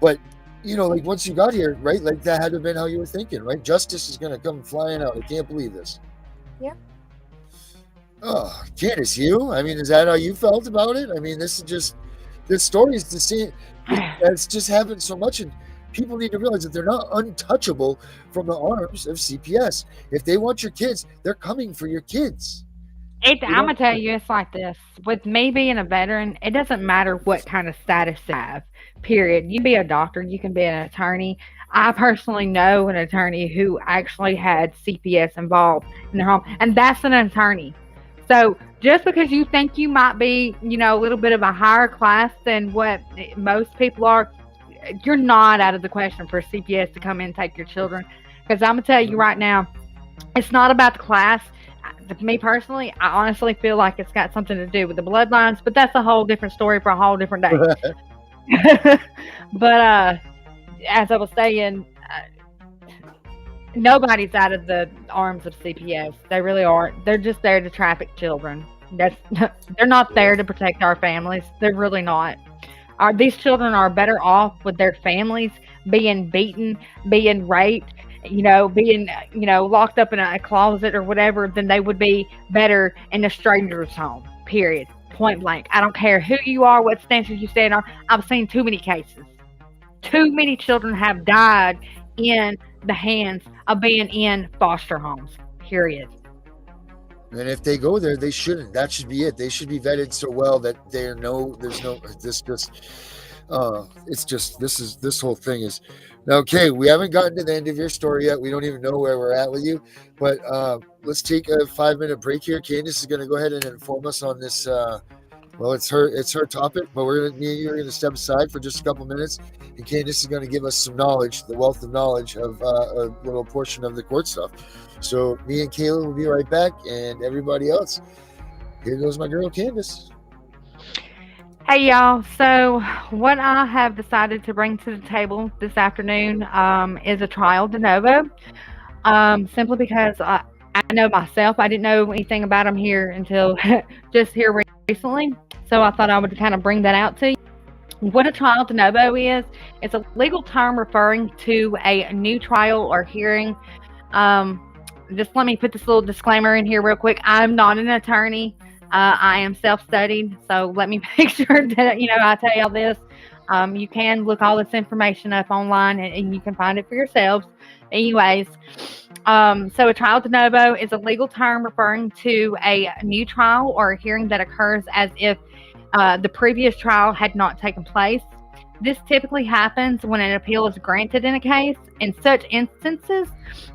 But, like, once you got here, right, like, that had to have been how you were thinking, right? Justice is going to come flying out. I can't believe this. Yeah. Oh, Candace, you? I mean, is that how you felt about it? I mean, this story is the same. It's just happened so much, and people need to realize that they're not untouchable from the arms of CPS. If they want your kids, they're coming for your kids. I'm going to tell you, it's like this. With me being a veteran, it doesn't matter what kind of status you have, period. You can be a doctor, you can be an attorney. I personally know an attorney who actually had CPS involved in their home, and that's an attorney. So just because you think you might be, a little bit of a higher class than what most people are, you're not out of the question for CPS to come in and take your children. Because I'm going to tell you right now, it's not about the class. For me personally, I honestly feel like it's got something to do with the bloodlines, but that's a whole different story for a whole different day. But as I was saying, nobody's out of the arms of CPS. They really aren't. They're just there to traffic children. They're not there to protect our families. They're really not. These children are better off with their families being beaten, being raped, being, locked up in a closet or whatever, than they would be better in a stranger's home, period. Point blank. I don't care who you are, what stances you stand on. I've seen too many cases. Too many children have died in the hands of being in foster homes, period. And if they go there, they shouldn't. That should be it. They should be vetted so well that this whole thing is okay. We haven't gotten to the end of your story yet. We don't even know where we're at with you, but let's take a 5-minute break here. Candace is going to go ahead and inform us on this. Well, it's her topic, but me and you are going to step aside for just a couple minutes, and Candace is going to give us some knowledge, the wealth of knowledge of a little portion of the court stuff. So me and Kayla will be right back, and everybody else, here goes my girl Candace. Hey y'all, so what I have decided to bring to the table this afternoon is a trial de novo, simply because I know myself. I didn't know anything about them here until just here recently, so I thought I would kind of bring that out to you. What a trial de novo is, it's a legal term referring to a new trial or hearing. Just let me put this little disclaimer in here real quick. I'm not an attorney. I am self-studied, so let me make sure that I tell y'all this. You can look all this information up online, and you can find it for yourselves. Anyways, so a trial de novo is a legal term referring to a new trial or a hearing that occurs as if the previous trial had not taken place. This typically happens when an appeal is granted in a case. In such instances,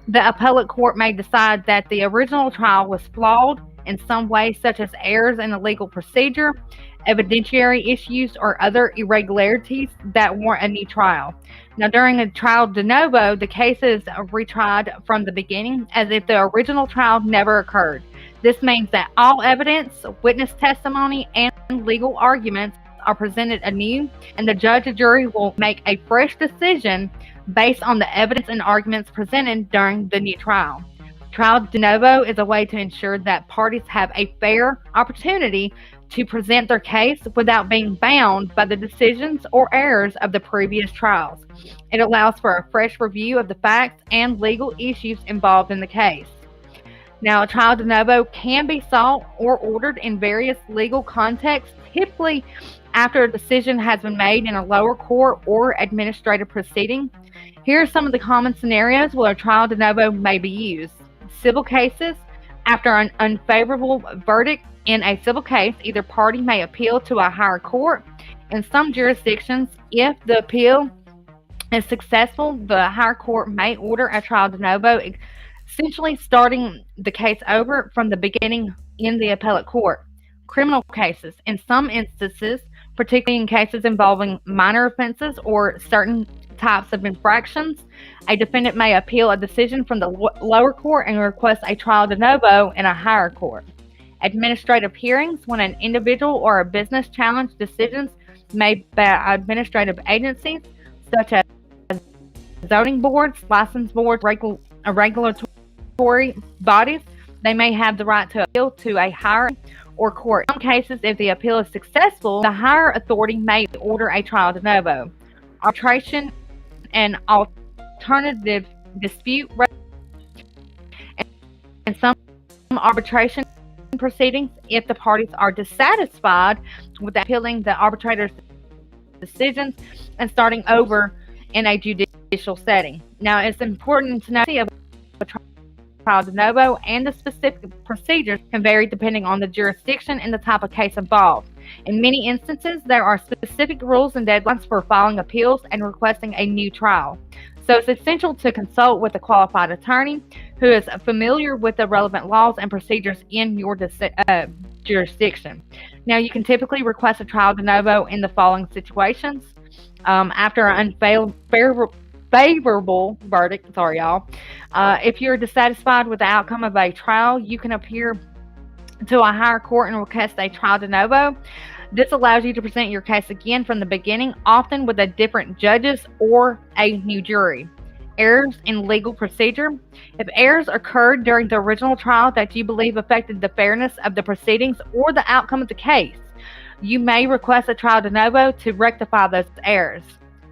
the appellate court may decide that the original trial was flawed in some way, such as errors in the legal procedure, evidentiary issues, or other irregularities that warrant a new trial. Now, during a trial de novo, the case is retried from the beginning as if the original trial never occurred. This means that all evidence, witness testimony, and legal arguments are presented anew, and the judge and jury will make a fresh decision based on the evidence and arguments presented during the new trial. Trial de novo is a way to ensure that parties have a fair opportunity to present their case without being bound by the decisions or errors of the previous trials. It allows for a fresh review of the facts and legal issues involved in the case. Now, a trial de novo can be sought or ordered in various legal contexts, typically after a decision has been made in a lower court or administrative proceeding. Here are some of the common scenarios where a trial de novo may be used. Civil cases. After an unfavorable verdict in a civil case, either party may appeal to a higher court. In some jurisdictions, if the appeal is successful, the higher court may order a trial de novo, essentially starting the case over from the beginning in the appellate court. Criminal cases. In some instances, particularly in cases involving minor offenses or certain types of infractions, a defendant may appeal a decision from the lower court and request a trial de novo in a higher court. Administrative hearings. When an individual or a business challenge decisions made by administrative agencies such as zoning boards, license boards, regulatory bodies, they may have the right to appeal to a higher or court. In some cases, if the appeal is successful, the higher authority may order a trial de novo. Arbitration and alternative dispute. In some arbitration proceedings, if the parties are dissatisfied with appealing the arbitrator's decisions and starting over in a judicial setting. Now, it's important to know a trial de novo and the specific procedures can vary depending on the jurisdiction and the type of case involved. In many instances, there are specific rules and deadlines for filing appeals and requesting a new trial. So it's essential to consult with a qualified attorney who is familiar with the relevant laws and procedures in your jurisdiction. Now, you can typically request a trial de novo in the following situations. After an favorable verdict, if you're dissatisfied with the outcome of a trial, you can appeal to a higher court and request a trial de novo. This allows you to present your case again from the beginning, often with a different judges or a new jury. Errors in legal procedure. If errors occurred during the original trial that you believe affected the fairness of the proceedings or the outcome of the case, you may request a trial de novo to rectify those errors.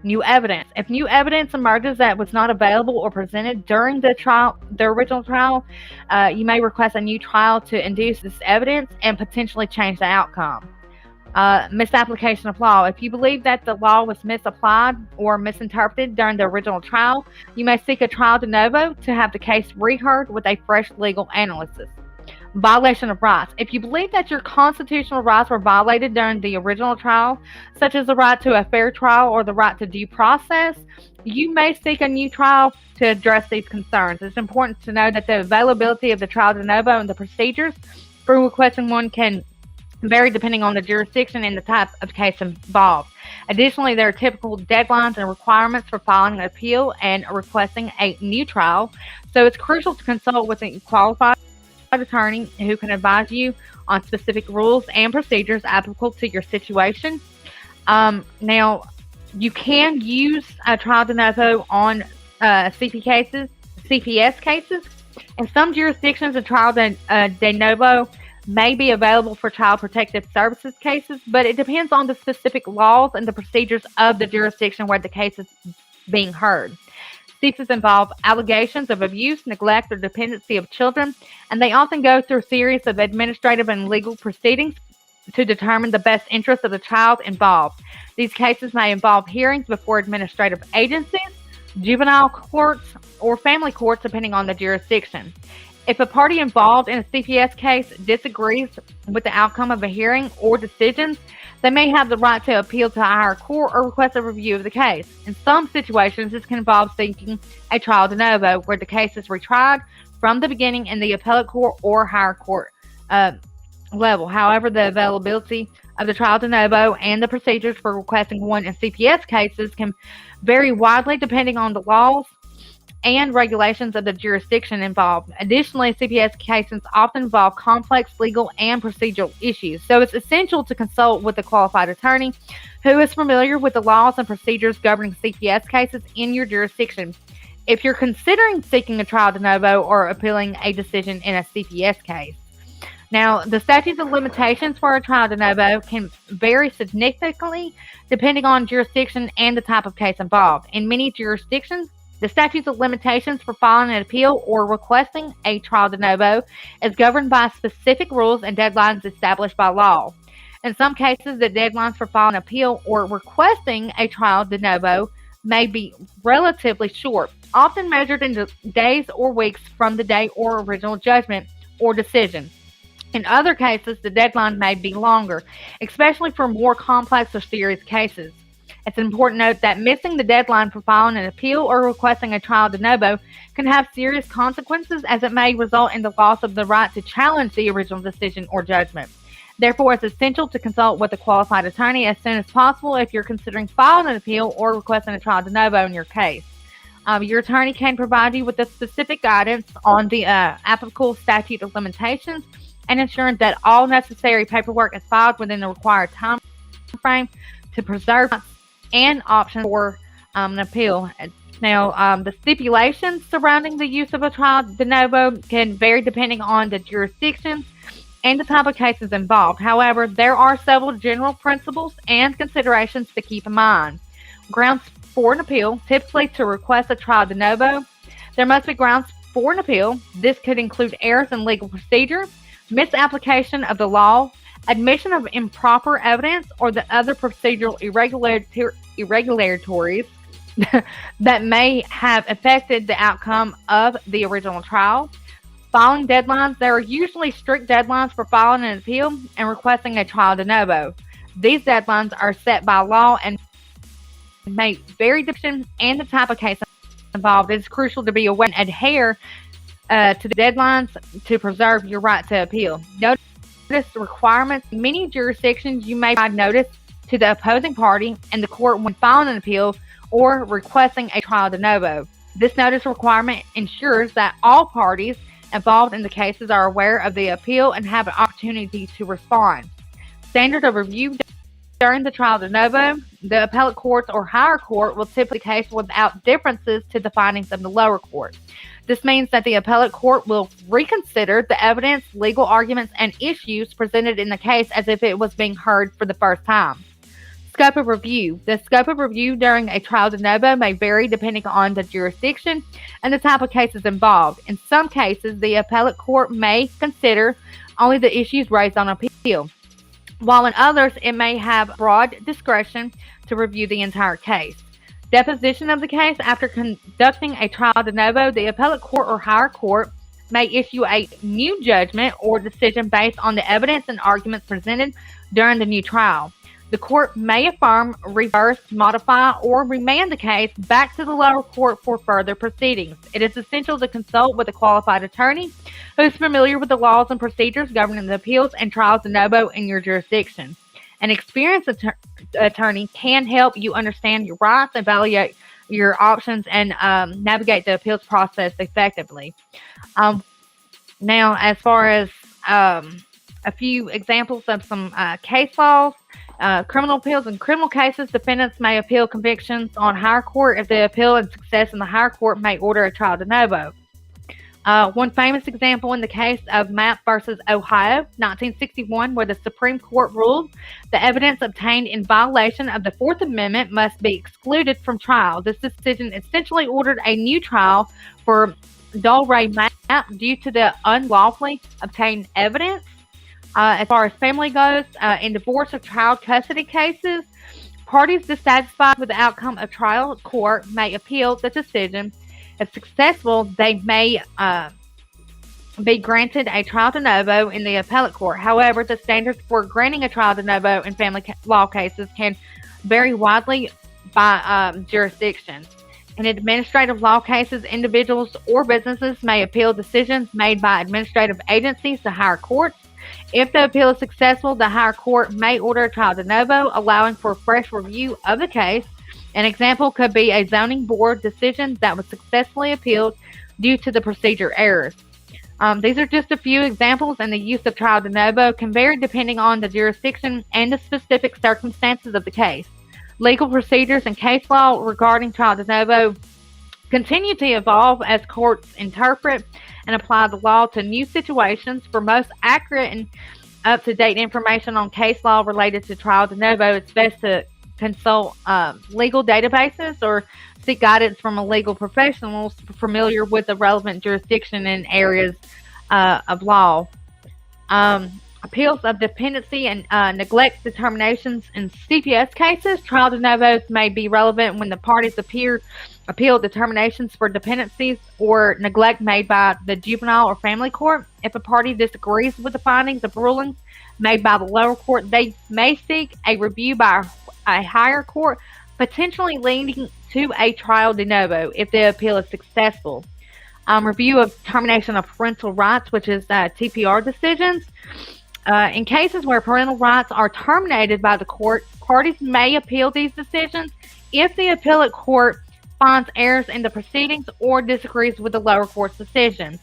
New evidence. If new evidence emerges that was not available or presented during the original trial, you may request a new trial to induce this evidence and potentially change the outcome. Misapplication of law. If you believe that the law was misapplied or misinterpreted during the original trial, you may seek a trial de novo to have the case reheard with a fresh legal analysis. Violation of rights. If you believe that your constitutional rights were violated during the original trial, such as the right to a fair trial or the right to due process, you may seek a new trial to address these concerns. It's important to know that the availability of the trial de novo and the procedures for requesting one can vary depending on the jurisdiction and the type of case involved. Additionally, there are typical deadlines and requirements for filing an appeal and requesting a new trial, so it's crucial to consult with a qualified attorney who can advise you on specific rules and procedures applicable to your situation. Now, you can use a trial de novo on CPS cases. In some jurisdictions, a trial de novo may be available for Child Protective Services cases, but it depends on the specific laws and the procedures of the jurisdiction where the case is being heard. CPS involve allegations of abuse, neglect, or dependency of children, and they often go through a series of administrative and legal proceedings to determine the best interest of the child involved. These cases may involve hearings before administrative agencies, juvenile courts, or family courts, depending on the jurisdiction. If a party involved in a CPS case disagrees with the outcome of a hearing or decisions, they may have the right to appeal to a higher court or request a review of the case. In some situations, this can involve seeking a trial de novo, where the case is retried from the beginning in the appellate court or higher court level. However, the availability of the trial de novo and the procedures for requesting one in CPS cases can vary widely depending on the laws and regulations of the jurisdiction involved. Additionally, CPS cases often involve complex legal and procedural issues, so it's essential to consult with a qualified attorney who is familiar with the laws and procedures governing CPS cases in your jurisdiction. If you're considering seeking a trial de novo or appealing a decision in a CPS case. Now, the statutes of limitations for a trial de novo can vary significantly depending on jurisdiction and the type of case involved. In many jurisdictions, the statutes of limitations for filing an appeal or requesting a trial de novo is governed by specific rules and deadlines established by law. In some cases, the deadlines for filing an appeal or requesting a trial de novo may be relatively short, often measured in days or weeks from the day or original judgment or decision. In other cases, the deadline may be longer, especially for more complex or serious cases. It's important to note that missing the deadline for filing an appeal or requesting a trial de novo can have serious consequences, as it may result in the loss of the right to challenge the original decision or judgment. Therefore, it's essential to consult with a qualified attorney as soon as possible if you're considering filing an appeal or requesting a trial de novo in your case. Your attorney can provide you with the specific guidance on the applicable statute of limitations and ensuring that all necessary paperwork is filed within the required time frame to preserve and options for an appeal. Now, the stipulations surrounding the use of a trial de novo can vary depending on the jurisdictions and the type of cases involved. However, there are several general principles and considerations to keep in mind. Grounds for an appeal: typically to request a trial de novo, there must be grounds for an appeal. This could include errors in legal procedure, misapplication of the law, admission of improper evidence, or the other procedural irregularities that may have affected the outcome of the original trial. Filing deadlines: there are usually strict deadlines for filing an appeal and requesting a trial de novo. These deadlines are set by law and may vary depending on the type of case involved. It's crucial to be aware and adhere to the deadlines to preserve your right to appeal. Notice requirements: in many jurisdictions, you may provide notice to the opposing party and the court when filing an appeal or requesting a trial de novo. This notice requirement ensures that all parties involved in the cases are aware of the appeal and have an opportunity to respond. Standard of review: during the trial de novo, the appellate courts or higher court will typically case without differences to the findings of the lower court. This means that the appellate court will reconsider the evidence, legal arguments, and issues presented in the case as if it was being heard for the first time. Scope of review: the scope of review during a trial de novo may vary depending on the jurisdiction and the type of cases involved. In some cases, the appellate court may consider only the issues raised on appeal, while in others, it may have broad discretion to review the entire case. Deposition of the case: after conducting a trial de novo, the appellate court or higher court may issue a new judgment or decision based on the evidence and arguments presented during the new trial. The court may affirm, reverse, modify, or remand the case back to the lower court for further proceedings. It is essential to consult with a qualified attorney who is familiar with the laws and procedures governing the appeals and trials de novo in your jurisdiction. An experienced attorney can help you understand your rights, evaluate your options, and navigate the appeals process effectively. Now, as far as a few examples of some case laws, criminal appeals: in criminal cases, defendants may appeal convictions on higher court if the appeal and success in the higher court may order a trial de novo. One famous example in the case of Mapp versus Ohio, 1961, where the Supreme Court ruled the evidence obtained in violation of the Fourth Amendment must be excluded from trial. This decision essentially ordered a new trial for Dalray Mapp due to the unlawfully obtained evidence. As far as family goes, in divorce or child custody cases, parties dissatisfied with the outcome of trial court may appeal the decision. If successful, they may be granted a trial de novo in the appellate court. However, the standards for granting a trial de novo in family law cases can vary widely by jurisdiction. In administrative law cases, individuals or businesses may appeal decisions made by administrative agencies to higher courts. If the appeal is successful, the higher court may order a trial de novo, allowing for a fresh review of the case. An example could be a zoning board decision that was successfully appealed due to the procedure errors. These are just a few examples, and the use of trial de novo can vary depending on the jurisdiction and the specific circumstances of the case. Legal procedures and case law regarding trial de novo continue to evolve as courts interpret and apply the law to new situations. For most accurate and up-to-date information on case law related to trial de novo, it's best to consult legal databases or seek guidance from a legal professional familiar with the relevant jurisdiction and areas of law. Appeals of dependency and neglect determinations in CPS cases. Trial de novos may be relevant when the parties appeal determinations for dependencies or neglect made by the juvenile or family court. If a party disagrees with the findings of rulings made by the lower court, they may seek a review by a higher court, potentially leading to a trial de novo if the appeal is successful. Review of termination of parental rights, which is TPR decisions. In cases where parental rights are terminated by the court, parties may appeal these decisions if the appellate court finds errors in the proceedings or disagrees with the lower court's decision.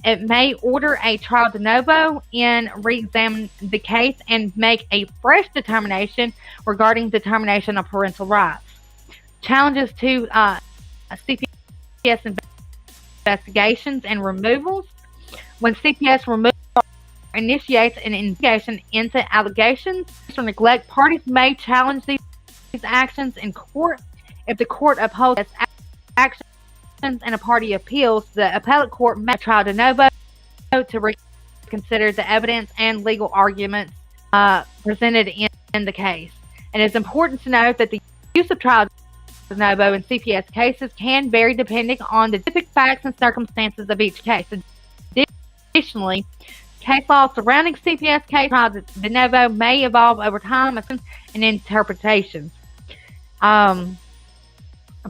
It may order a trial de novo and re-examine the case and make a fresh determination regarding determination of parental rights. Challenges to CPS investigations and removals. When CPS removes or initiates an investigation into allegations or neglect, parties may challenge these actions in court. If the court upholds actions and a party appeals, the appellate court may trial de novo to reconsider the evidence and legal arguments presented in the case. And it's important to note that the use of trial de novo in CPS cases can vary depending on the specific facts and circumstances of each case. Additionally, case law surrounding CPS case trial de novo may evolve over time and interpretations.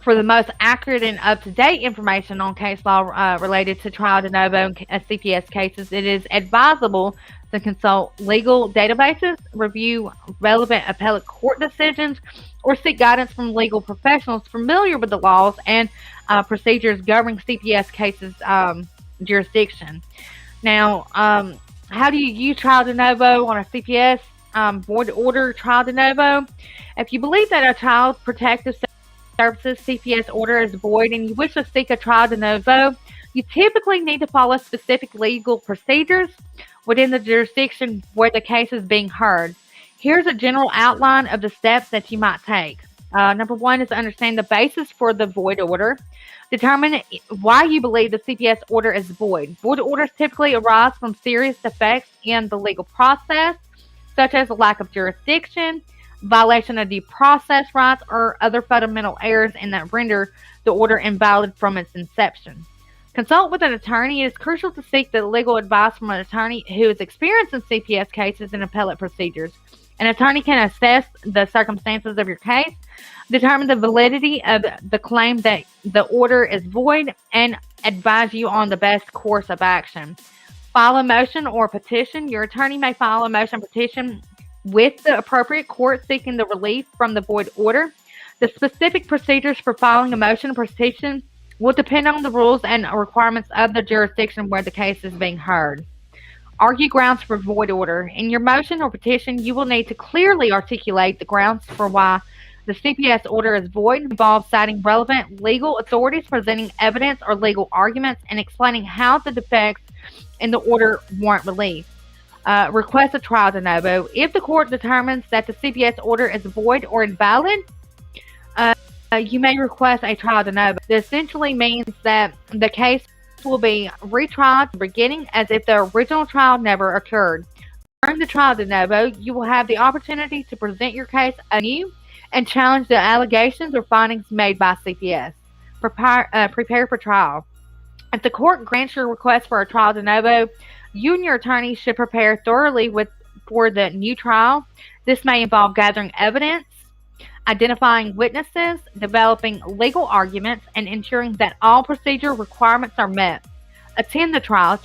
For the most accurate and up-to-date information on case law related to trial de novo CPS cases, it is advisable to consult legal databases, review relevant appellate court decisions, or seek guidance from legal professionals familiar with the laws and procedures governing CPS cases jurisdiction. Now, how do you use trial de novo on a CPS board order trial de novo? If you believe that a child protective services CPS order is void and you wish to seek a trial de novo, you typically need to follow specific legal procedures within the jurisdiction where the case is being heard. Here's a general outline of the steps that you might take. Number one is to understand the basis for the void order. Determine why you believe the CPS order is void. Void orders typically arise from serious defects in the legal process, such as a lack of jurisdiction, violation of due process rights, or other fundamental errors in that render the order invalid from its inception. Consult with an attorney. It is crucial to seek the legal advice from an attorney who is experienced in CPS cases and appellate procedures. An attorney can assess the circumstances of your case, determine the validity of the claim that the order is void, and advise you on the best course of action. File a motion or petition. Your attorney may file a motion petition with the appropriate court seeking the relief from the void order. The specific procedures for filing a motion or petition will depend on the rules and requirements of the jurisdiction where the case is being heard. Argue grounds for void order. In your motion or petition, you will need to clearly articulate the grounds for why the CPS order is void involves citing relevant legal authorities, presenting evidence or legal arguments, and explaining how the defects in the order warrant relief. Request a trial de novo. If the court determines that the CPS order is void or invalid, you may request a trial de novo. This essentially means that the case will be retried from the beginning as if the original trial never occurred. During the trial de novo, you will have the opportunity to present your case anew and challenge the allegations or findings made by CPS. Prepare for trial. If the court grants your request for a trial de novo, you and your attorney should prepare thoroughly for the new trial. This may involve gathering evidence, identifying witnesses, developing legal arguments, and ensuring that all procedural requirements are met. Attend the trial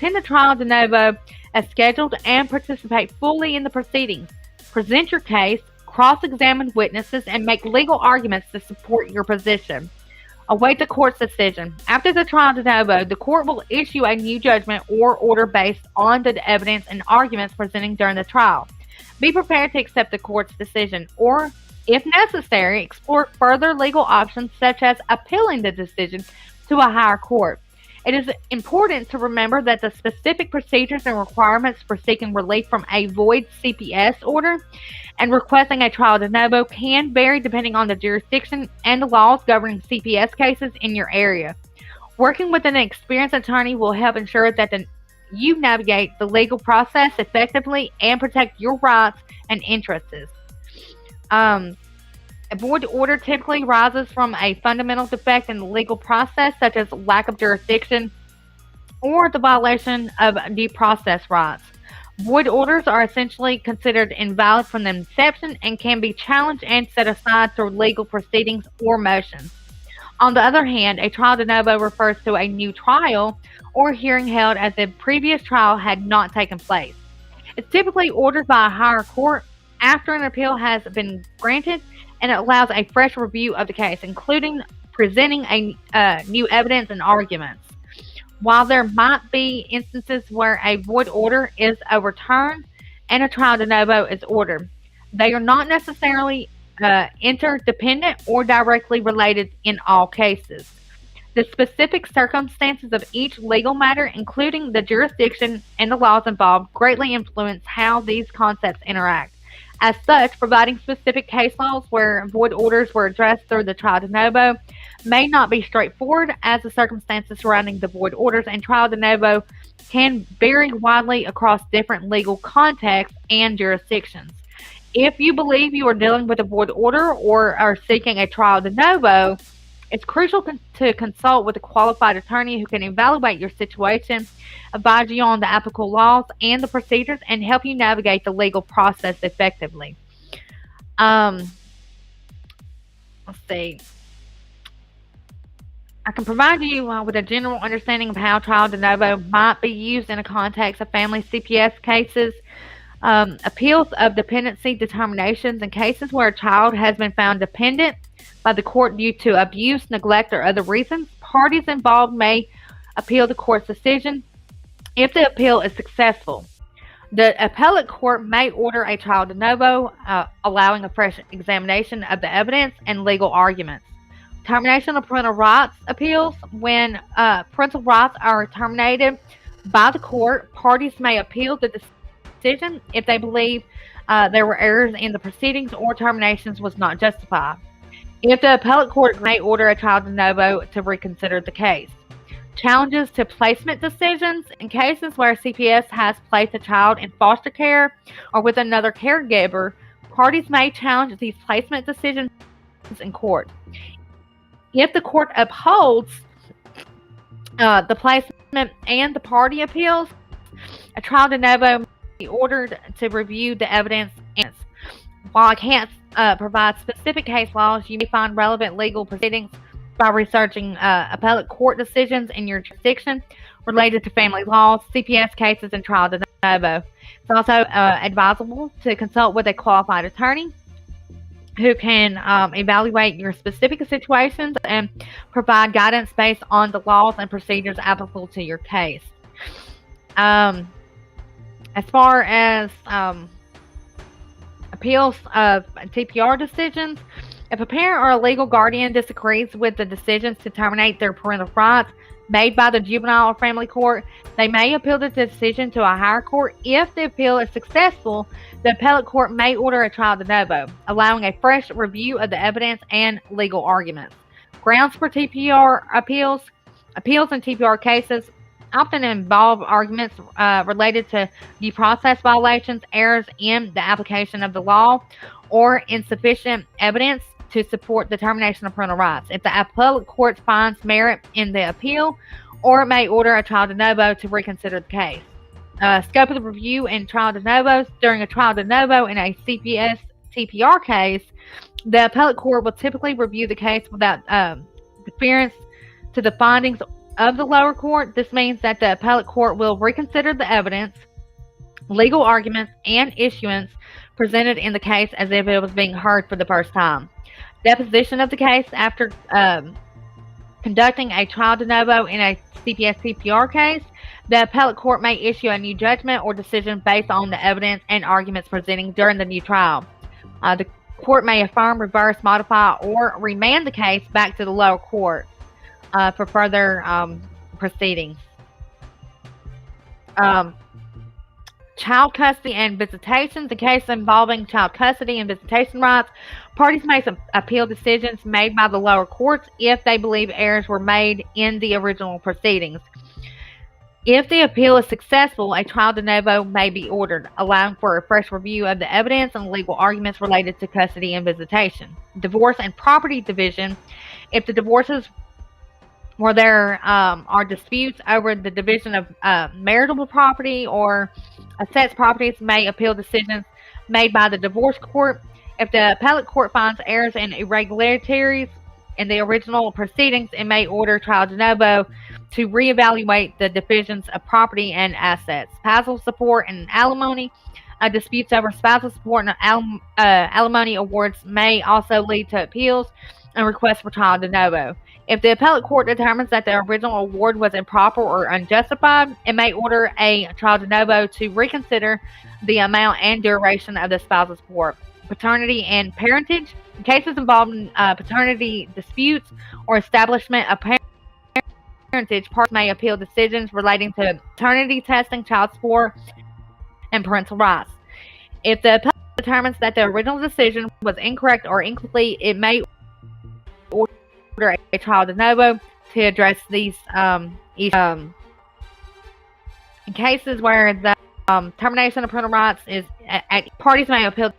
de novo as scheduled, and participate fully in the proceedings. Present your case, cross-examine witnesses, and make legal arguments to support your position. Await the court's decision. After the trial de novo, the court will issue a new judgment or order based on the evidence and arguments presented during the trial. Be prepared to accept the court's decision, or, if necessary, explore further legal options such as appealing the decision to a higher court. It is important to remember that the specific procedures and requirements for seeking relief from a void CPS order and requesting a trial de novo can vary depending on the jurisdiction and the laws governing CPS cases in your area. Working with an experienced attorney will help ensure that you navigate the legal process effectively and protect your rights and interests. A void order typically arises from a fundamental defect in the legal process, such as lack of jurisdiction or the violation of due process rights. Void orders are essentially considered invalid from the inception and can be challenged and set aside through legal proceedings or motions. On the other hand, a trial de novo refers to a new trial or hearing held as if previous trial had not taken place. It's typically ordered by a higher court after an appeal has been granted, and it allows a fresh review of the case, including presenting new evidence and arguments. While there might be instances where a void order is overturned and a trial de novo is ordered, they are not necessarily interdependent or directly related in all cases. The specific circumstances of each legal matter, including the jurisdiction and the laws involved, greatly influence how these concepts interact. As such, providing specific case laws where void orders were addressed through the trial de novo may not be straightforward, as the circumstances surrounding the void orders and trial de novo can vary widely across different legal contexts and jurisdictions. If you believe you are dealing with a void order or are seeking a trial de novo, it's crucial to consult with a qualified attorney who can evaluate your situation, advise you on the applicable laws and the procedures, and help you navigate the legal process effectively. Let's see. I can provide you with a general understanding of how trial de novo might be used in the context of family CPS cases. Appeals of dependency determinations in cases where a child has been found dependent by the court due to abuse, neglect, or other reasons. Parties involved may appeal the court's decision. If the appeal is successful, the appellate court may order a trial de novo, allowing a fresh examination of the evidence and legal arguments. Termination of parental rights appeals. When parental rights are terminated by the court, parties may appeal the decision if they believe there were errors in the proceedings or terminations was not justified. If the appellate court may order a trial de novo to reconsider the case. Challenges to placement decisions. In cases where CPS has placed a child in foster care or with another caregiver, parties may challenge these placement decisions in court. If the court upholds the placement and the party appeals, a trial de novo may be ordered to review the evidence. While I can't provide specific case laws, you may find relevant legal proceedings by researching appellate court decisions in your jurisdiction related to family laws, CPS cases, and trial de novo. It's also advisable to consult with a qualified attorney who can evaluate your specific situations and provide guidance based on the laws and procedures applicable to your case. As far as appeals of TPR decisions, If a parent or a legal guardian disagrees with the decisions to terminate their parental rights made by the juvenile or family court, they may appeal the decision to a higher court. If the appeal is successful, the appellate court may order a trial de novo, allowing a fresh review of the evidence and legal arguments. Grounds for TPR appeals. Appeals in TPR cases often involve arguments related to due process violations, errors in the application of the law, or insufficient evidence to support the termination of parental rights. If the appellate court finds merit in the appeal, or it may order a trial de novo to reconsider the case. Scope of the review in trial de novos. During a trial de novo in a CPS TPR case, the appellate court will typically review the case without deference to the findings of the lower court. This means that the appellate court will reconsider the evidence, legal arguments, and issuance presented in the case as if it was being heard for the first time. Deposition of the case. After conducting a trial de novo in a CPS TPR case, the appellate court may issue a new judgment or decision based on the evidence and arguments presented during the new trial. The court may affirm, reverse, modify, or remand the case back to the lower court for further proceedings. Child custody and visitation. The case involving child custody and visitation rights, parties may appeal decisions made by the lower courts if they believe errors were made in the original proceedings. If the appeal is successful, a trial de novo may be ordered, allowing for a fresh review of the evidence and legal arguments related to custody and visitation. Divorce and property division. If the divorces where there are disputes over the division of marital property or assets properties, may appeal decisions made by the divorce court. If the appellate court finds errors and irregularities in the original proceedings, it may order trial de novo to reevaluate the divisions of property and assets. Spousal support and alimony. Disputes over spousal support and alimony awards may also lead to appeals and requests for trial de novo. If the appellate court determines that the original award was improper or unjustified, it may order a trial de novo to reconsider the amount and duration of the spousal support. Paternity and parentage. In cases involving paternity disputes or establishment of parentage, parties may appeal decisions relating to paternity testing, child support, and parental rights. If the appellate determines that the original decision was incorrect or incomplete, it may order a trial de novo to address these issues. In cases where the termination of parental rights is, parties may appeal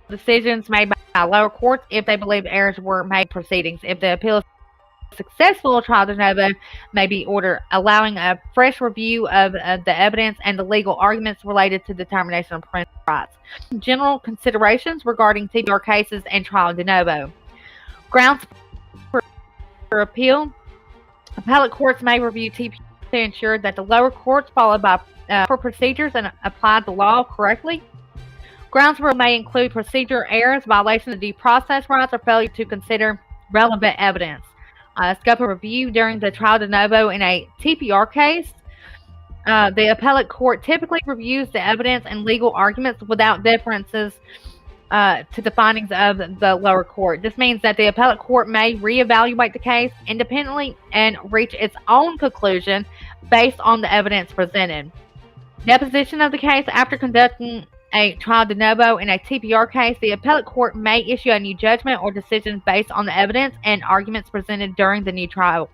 decisions made by lower courts if they believe errors were made proceedings. If the appeal is successful, trial de novo may be ordered, allowing a fresh review of the evidence and the legal arguments related to the termination of parental rights. General considerations regarding TPR cases and trial de novo. Grounds for appeal. Appellate courts may review TPR to ensure that the lower courts followed by proper procedures and applied the law correctly. Grounds for may include procedure errors, violation of due process rights, or failure to consider relevant evidence. Scope of review during the trial de novo in a TPR case. The appellate court typically reviews the evidence and legal arguments without differences to the findings of the lower court. This means that the appellate court may reevaluate the case independently and reach its own conclusion based on the evidence presented. Deposition of the case. After conducting a trial de novo in a TPR case, the appellate court may issue a new judgment or decision based on the evidence and arguments presented during the new trial.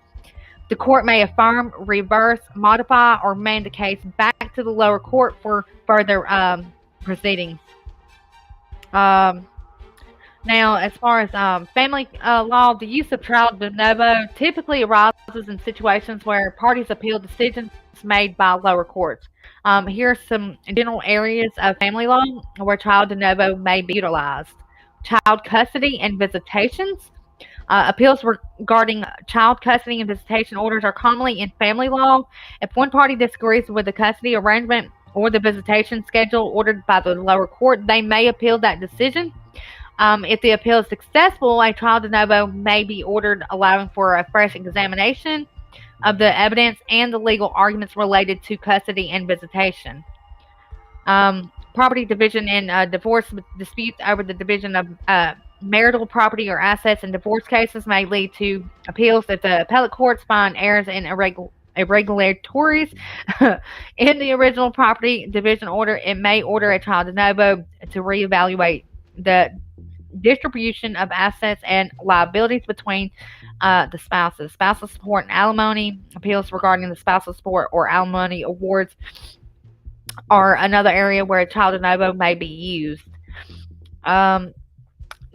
The court may affirm, reverse, modify, or remand the case back to the lower court for further proceedings. Now, as far as family law, the use of trial de novo typically arises in situations where parties appeal decisions made by lower courts. Here are some general areas of family law where trial de novo may be utilized. Child custody and visitations. Appeals regarding child custody and visitation orders are commonly in family law. If one party disagrees with the custody arrangement or the visitation schedule ordered by the lower court, they may appeal that decision. If the appeal is successful, a trial de novo may be ordered, allowing for a fresh examination of the evidence and the legal arguments related to custody and visitation. Property division and divorce disputes over the division of marital property or assets in divorce cases may lead to appeals if the appellate courts find errors in irregularities in the original property division order. It may order a trial de novo to reevaluate the distribution of assets and liabilities between the spouses. Spousal support and alimony appeals regarding the spousal support or alimony awards are another area where a trial de novo may be used.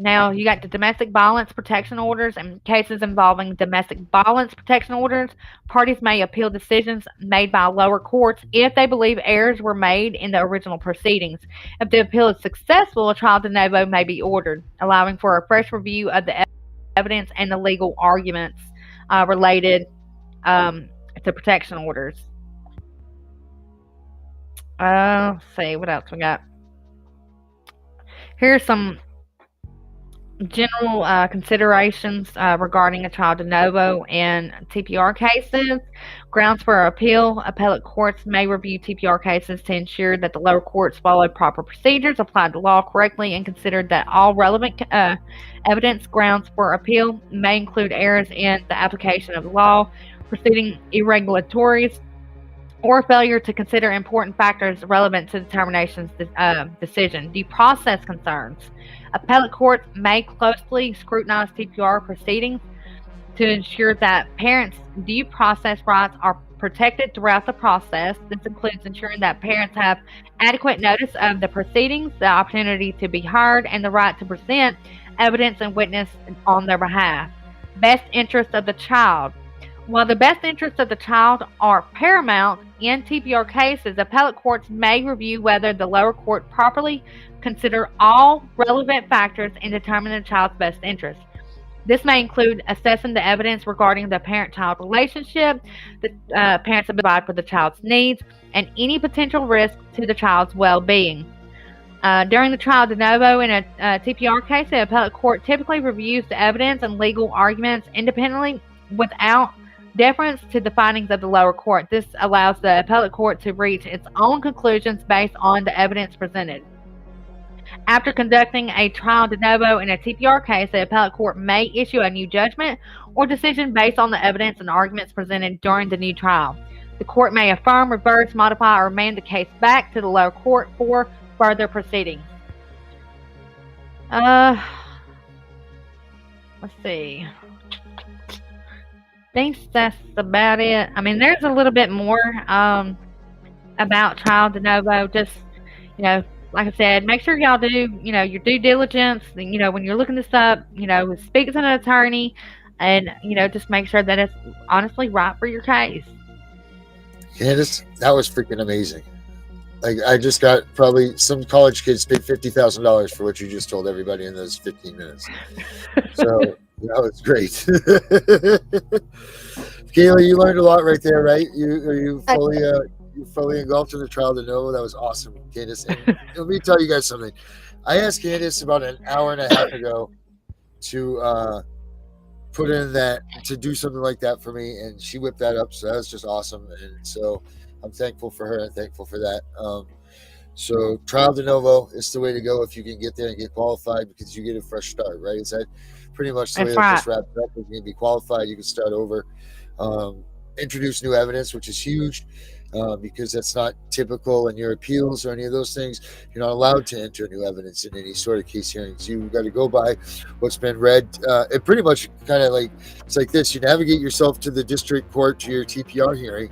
Now, you got the domestic violence protection orders and cases involving domestic violence protection orders. Parties may appeal decisions made by lower courts if they believe errors were made in the original proceedings. If the appeal is successful, a trial de novo may be ordered, allowing for a fresh review of the evidence and the legal arguments related to protection orders. Let's see, what else we got? Here's some general considerations regarding a trial de novo in TPR cases. Grounds for appeal. Appellate courts may review TPR cases to ensure that the lower courts followed proper procedures, applied the law correctly, and considered that all relevant evidence. Grounds for appeal may include errors in the application of the law, proceeding irregularities, or failure to consider important factors relevant to the determination's decision. Due process concerns. Appellate courts may closely scrutinize TPR proceedings to ensure that parents' due process rights are protected throughout the process. This includes ensuring that parents have adequate notice of the proceedings, the opportunity to be heard, and the right to present evidence and witness on their behalf. Best interest of the child. While the best interests of the child are paramount in TPR cases, appellate courts may review whether the lower court properly consider all relevant factors in determining the child's best interest. This may include assessing the evidence regarding the parent-child relationship, the parents' ability for the child's needs, and any potential risk to the child's well-being. During the trial de novo in a TPR case, the appellate court typically reviews the evidence and legal arguments independently without deference to the findings of the lower court. This allows the appellate court to reach its own conclusions based on the evidence presented. After conducting a trial de novo in a TPR case, the appellate court may issue a new judgment or decision based on the evidence and arguments presented during the new trial. The court may affirm, reverse, modify, or remand the case back to the lower court for further proceedings. Let's see. I think that's about it. I mean, there's a little bit more about trial de novo. Just, like I said, make sure y'all do, your due diligence. When you're looking this up, speak to an attorney, and just make sure that it's honestly right for your case. Candace, that was freaking amazing. Like, I just got probably some college kids paid $50,000 for what you just told everybody in those 15 minutes. So that was great. Kayla, you learned a lot right there, right? Are you fully engulfed in the trial de novo? That was awesome, Candace. And let me tell you guys something. I asked Candace about an hour and a half ago to put in that, to do something like that for me, and she whipped that up. So that was just awesome. And so I'm thankful for her and thankful for that. So trial de novo is the way to go if you can get there and get qualified, because you get a fresh start, right? Is that pretty much the way that this wraps up? You can be qualified, you can start over, introduce new evidence, which is huge, because that's not typical in your appeals or any of those things. You're not allowed to enter new evidence in any sort of case hearings. You've got to go by what's been read. It pretty much kind of like, it's like this: you navigate yourself to the district court, to your TPR hearing,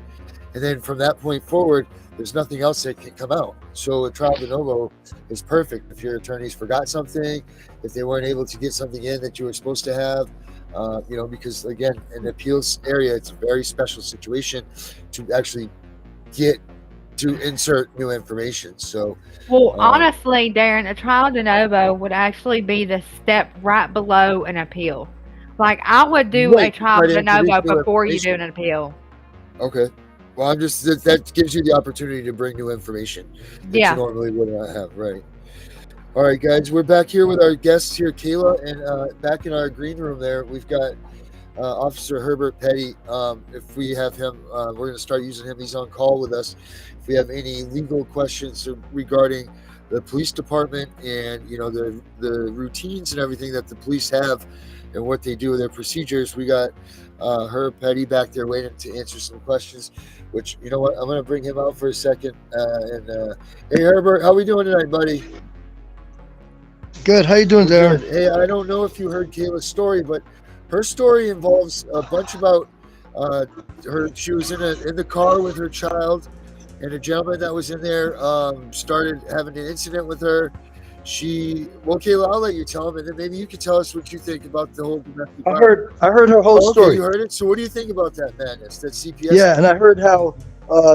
and then from that point forward, there's nothing else that can come out. So a trial de novo is perfect if your attorneys forgot something, if they weren't able to get something in that you were supposed to have, because again, in the appeals area, it's a very special situation to actually get to insert new information. So, honestly, Darren, a trial de novo would actually be the step right below an appeal. Like, I would do a trial de novo before you do an appeal. Okay. Well, that gives you the opportunity to bring new information that you normally would not have, right? All right, guys, we're back here with our guests here, Kayla, and back in our green room there, we've got Officer Herbert Petty. If we have him, we're going to start using him. He's on call with us. If we have any legal questions regarding the police department and the routines and everything that the police have and what they do with their procedures. We got Herb Petty back there waiting to answer some questions, which, you know what, I'm going to bring him out for a second. Hey, Herbert, how we doing tonight, buddy? Good. How you doing, Darren? Hey, I don't know if you heard Kayla's story, but her story involves a bunch about her. She was in the car with her child, and a gentleman that was in there started having an incident with her. Well, Kayla, I'll let you tell him, and then maybe you can tell us what you think about the whole domestic violence. I heard her whole story. You heard it? So what do you think about that madness, that CPS? Yeah, and I heard how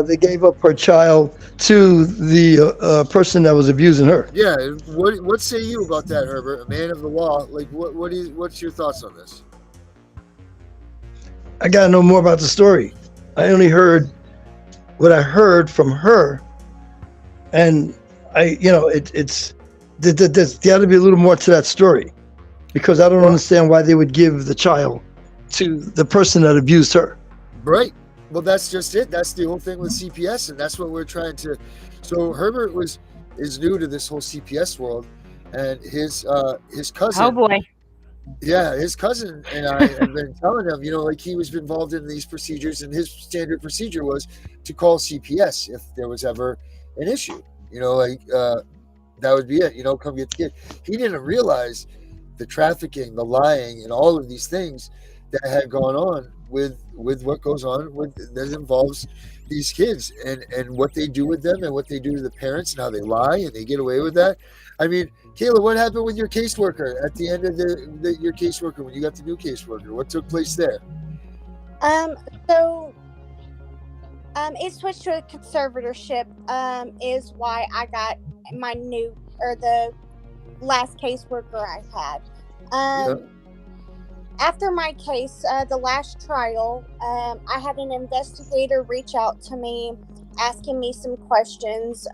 they gave up her child to the person that was abusing her. Yeah, what say you about that, Herbert? A man of the law, like what's your thoughts on this? I got to know more about the story. I only heard what I heard from her, and there's got to be a little more to that story, because I don't understand why they would give the child to the person that abused her. Right. Well, that's just it. That's the whole thing with CPS, and that's what we're trying to. So Herbert is new to this whole CPS world, and his cousin. Oh boy. Yeah, his cousin and I have been telling him, like he was involved in these procedures, and his standard procedure was to call CPS if there was ever an issue. That would be it. Come get the kid. He didn't realize the trafficking, the lying, and all of these things that had gone on with what goes on that involves these kids and what they do with them and what they do to the parents and how they lie and they get away with that. I mean, Kayla, what happened with your caseworker at the end of your caseworker when you got the new caseworker? What took place there? It switched to a conservatorship. Is why I got my the last caseworker I had. After my case, the last trial, I had an investigator reach out to me, asking me some questions,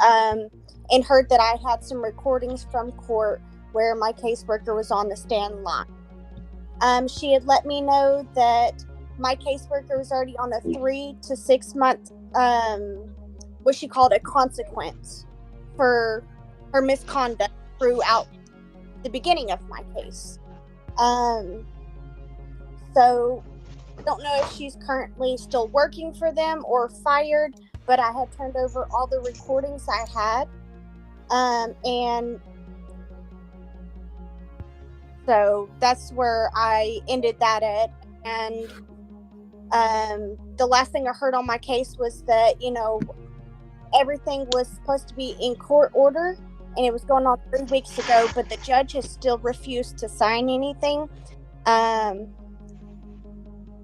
and heard that I had some recordings from court where my caseworker was on the stand line. She had let me know that my caseworker was already on a 3 to 6 month, what she called a consequence for her misconduct throughout the beginning of my case. So I don't know if she's currently still working for them or fired, but I had turned over all the recordings I had. And so that's where I ended that at. And the last thing I heard on my case was that, everything was supposed to be in court order, and it was going on 3 weeks ago, but the judge has still refused to sign anything.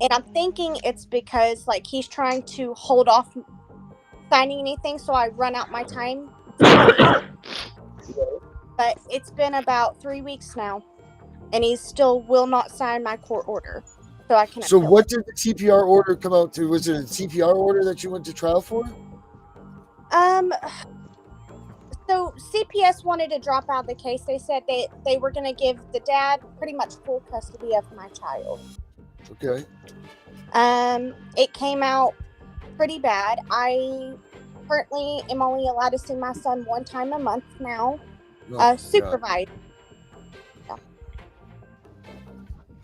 And I'm thinking it's because he's trying to hold off signing anything, so I run out my time. But it's been about 3 weeks now, and he still will not sign my court order, so I can. So what did the TPR order come out to? Was it a TPR order that you went to trial for? So CPS wanted to drop out of the case. They said they were going to give the dad pretty much full custody of my child. Okay. It came out pretty bad. I currently am only allowed to see my son 1 time a month now, supervised. Yeah.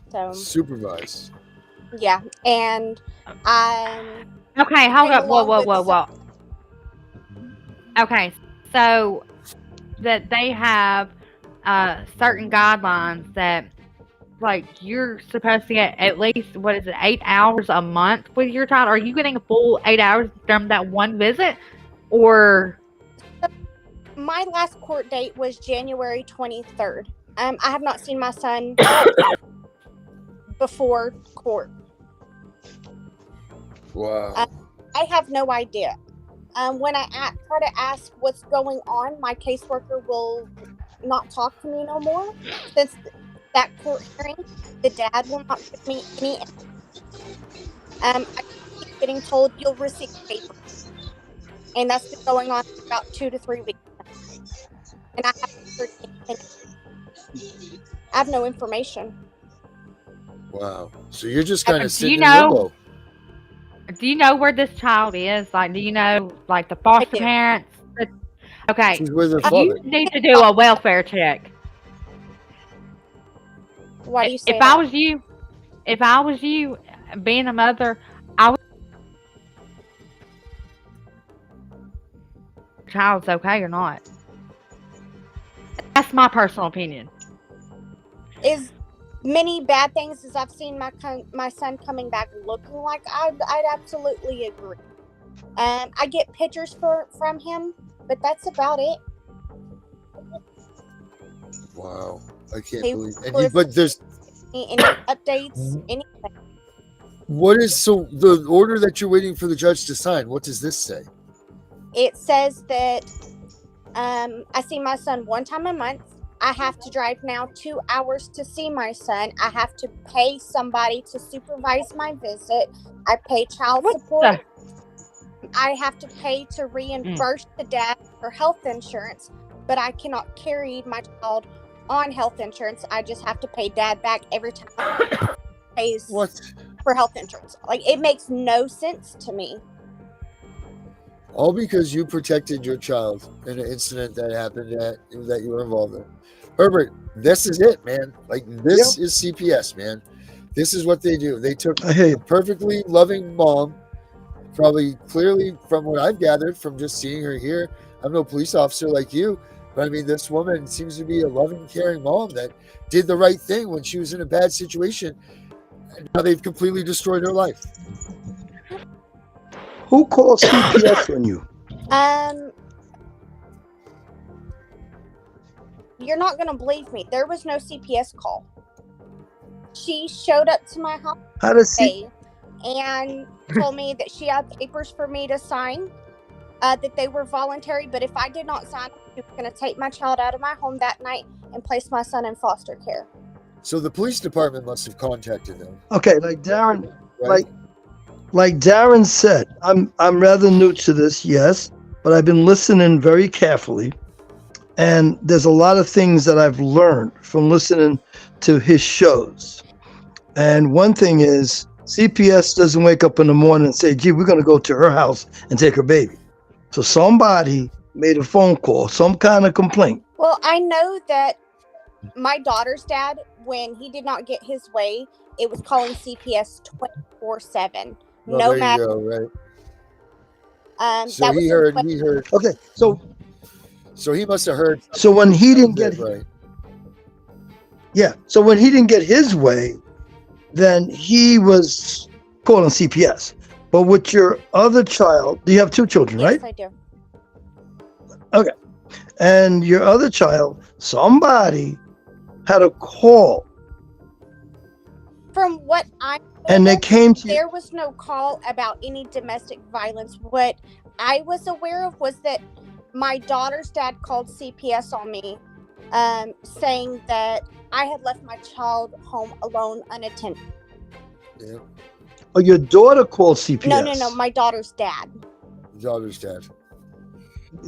So supervised. Yeah, and okay. Hold up. Whoa. Okay, so that they have certain guidelines that. You're supposed to get at least, 8 hours a month with your child? Are you getting a full 8 hours from that one visit? Or? My last court date was January 23rd. I have not seen my son before court. Wow. I have no idea. When I try to ask what's going on, my caseworker will not talk to me no more. Since that court hearing, the dad will not give me any. I keep getting told you'll receive papers, and that's been going on for about 2 to 3 weeks now. And I haven't heard anything. I have no information. Wow. So you're just kind of sitting in limbo. Do you know where this child is? Do you know, the foster parents? Okay. She's with her You father. need to do a welfare check. Why do you say If that? I was you, being a mother, I would child's okay or not. That's my personal opinion. Is many bad things as I've seen my son coming back looking like I'd absolutely agree. I get pictures from him, but that's about it. Wow, I can't He believe. was- But there's any updates, anything. what is so the order that you're waiting for the judge to sign? What does this say? It says that I see my son one time a month. I have to drive now 2 hours to see my son. I have to pay somebody to supervise my visit. I pay child support. I have to pay to reimburse the dad for health insurance, but I cannot carry my child on health insurance. I just have to pay dad back every time he pays for health insurance. Like, it makes no sense to me. All because you protected your child in an incident that happened that you were involved in. Herbert, this is it, man. Like, this is CPS, man. This is what they do. They took a perfectly loving mom, probably clearly from what I've gathered from just seeing her here. I'm no police officer like you, but I mean, this woman seems to be a loving, caring mom that did the right thing when she was in a bad situation. And now they've completely destroyed her life. Who called CPS on you? You're not going to believe me. There was no CPS call. She showed up to my house and told me that she had papers for me to sign, that they were voluntary, but if I did not sign, she was going to take my child out of my home that night and place my son in foster care. So the police department must have contacted them. Okay, like Darren, like Darren said, I'm rather new to this, yes, but I've been listening very carefully. And there's a lot of things that I've learned from listening to his shows. And one thing is, CPS doesn't wake up in the morning and say, gee, we're going to go to her house and take her baby. So somebody made a phone call, some kind of complaint. Well, I know that my daughter's dad, when he did not get his way, it was calling CPS 24/7. No matter. Go, right. So he heard. Okay, so he must have heard. So when he didn't get right. Yeah. So when he didn't get his way, then he was calling CPS. But with your other child, you have two children, right? Yes, I do. Okay. And your other child, somebody had a call. From what I and they came to there was no call about any domestic violence. What I was aware of was that my daughter's dad called CPS on me, saying that I had left my child home alone, unattended. Yeah. Oh, your daughter called CPS? No, my daughter's dad. Daughter's dad.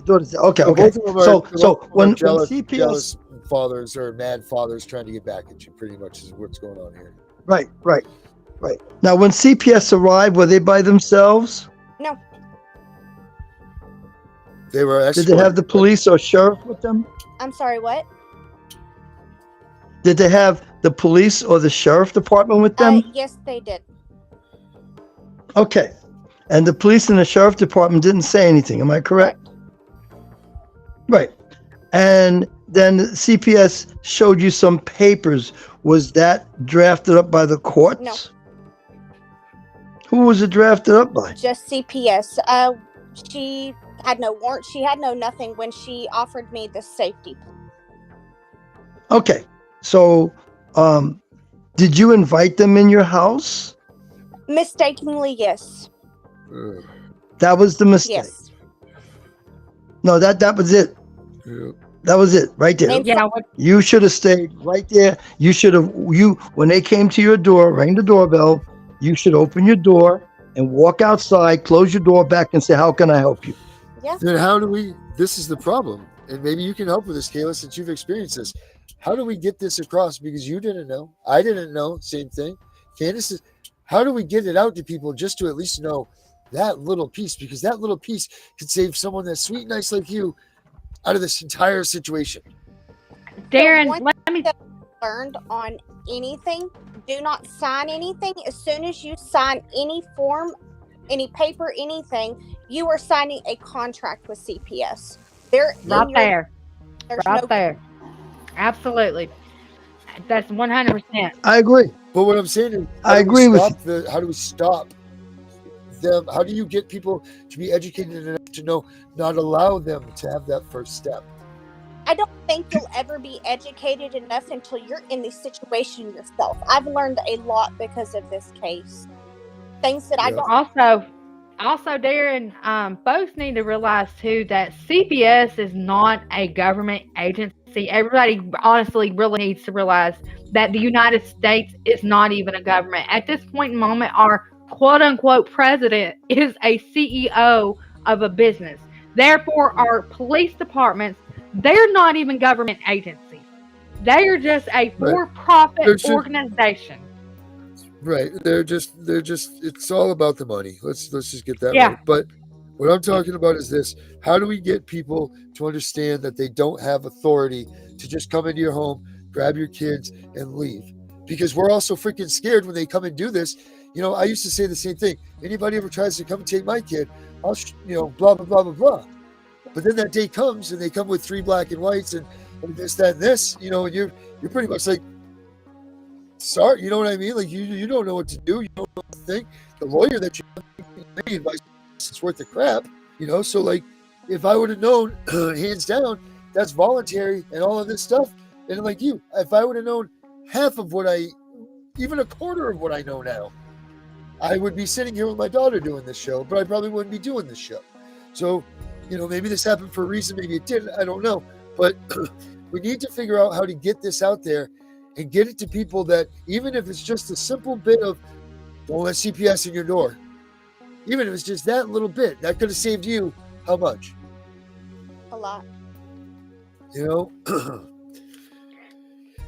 Okay. So when CPS... jealous fathers or mad fathers trying to get back at you, pretty much is what's going on here. Right. Now, when CPS arrived, were they by themselves? No. They were escorted. Did they have the police or sheriff with them? I'm sorry, what? Did they have the police or the sheriff department with them? Yes, they did. Okay. And the police and the sheriff department didn't say anything. Am I correct? Right. And then CPS showed you some papers. Was that drafted up by the courts? No. Who was it drafted up by? Just CPS. She had no warrant. She had no nothing when she offered me the safety. Okay. So, did you invite them in your house? Mistakenly, yes. That was the mistake. Yes. No, that was it. Yeah. That was it, right there. Yeah. You should have stayed right there. When they came to your door, rang the doorbell, you should open your door and walk outside, close your door back and say, how can I help you? Yeah. Then this is the problem. And maybe you can help with this, Kayla, since you've experienced this. How do we get this across? Because you didn't know. I didn't know. Same thing. Candace, how do we get it out to people just to at least know that little piece? Because that little piece could save someone that's sweet, nice like you out of this entire situation. Darren, let me learned on anything. Do not sign anything. As soon as you sign any form, any paper, anything, you are signing a contract with CPS. There's there. No. Absolutely. That's 100%. I agree. But what I'm saying is, I agree with how do we stop them? How do you get people to be educated enough to know not allow them to have that first step? I don't think you'll ever be educated enough until you're in this situation yourself. I've learned a lot because of this case. Things that I don't. Also, Darren, folks need to realize too that CPS is not a government agency. Everybody honestly really needs to realize that the United States is not even a government. At this point in moment, our quote unquote president is a CEO of a business. Therefore, our police departments, they're not even government agencies. They are just a for-profit organization. Right. They're just it's all about the money. Let's just get that right. But what I'm talking about is this. How do we get people to understand that they don't have authority to just come into your home, grab your kids, and leave? Because we're all so freaking scared when they come and do this. You know, I used to say the same thing. Anybody ever tries to come and take my kid, I'll, blah, blah, blah, blah, blah. But then that day comes and they come with 3 black and whites and this, that, and this, and you're pretty much like, sorry, you know what I mean? Like you don't know what to do. You don't know what to think. The lawyer that you made advice is worth the crap, So like, if I would have known, hands down, that's voluntary and all of this stuff, and like if I would have known half of even a quarter of what I know now, I would be sitting here with my daughter doing this show, but I probably wouldn't be doing this show. So, maybe this happened for a reason, maybe it didn't. I don't know, but we need to figure out how to get this out there. And get it to people that, even if it's just a simple bit of, don't let CPS in your door. Even if it's just that little bit, that could have saved you how much? A lot. You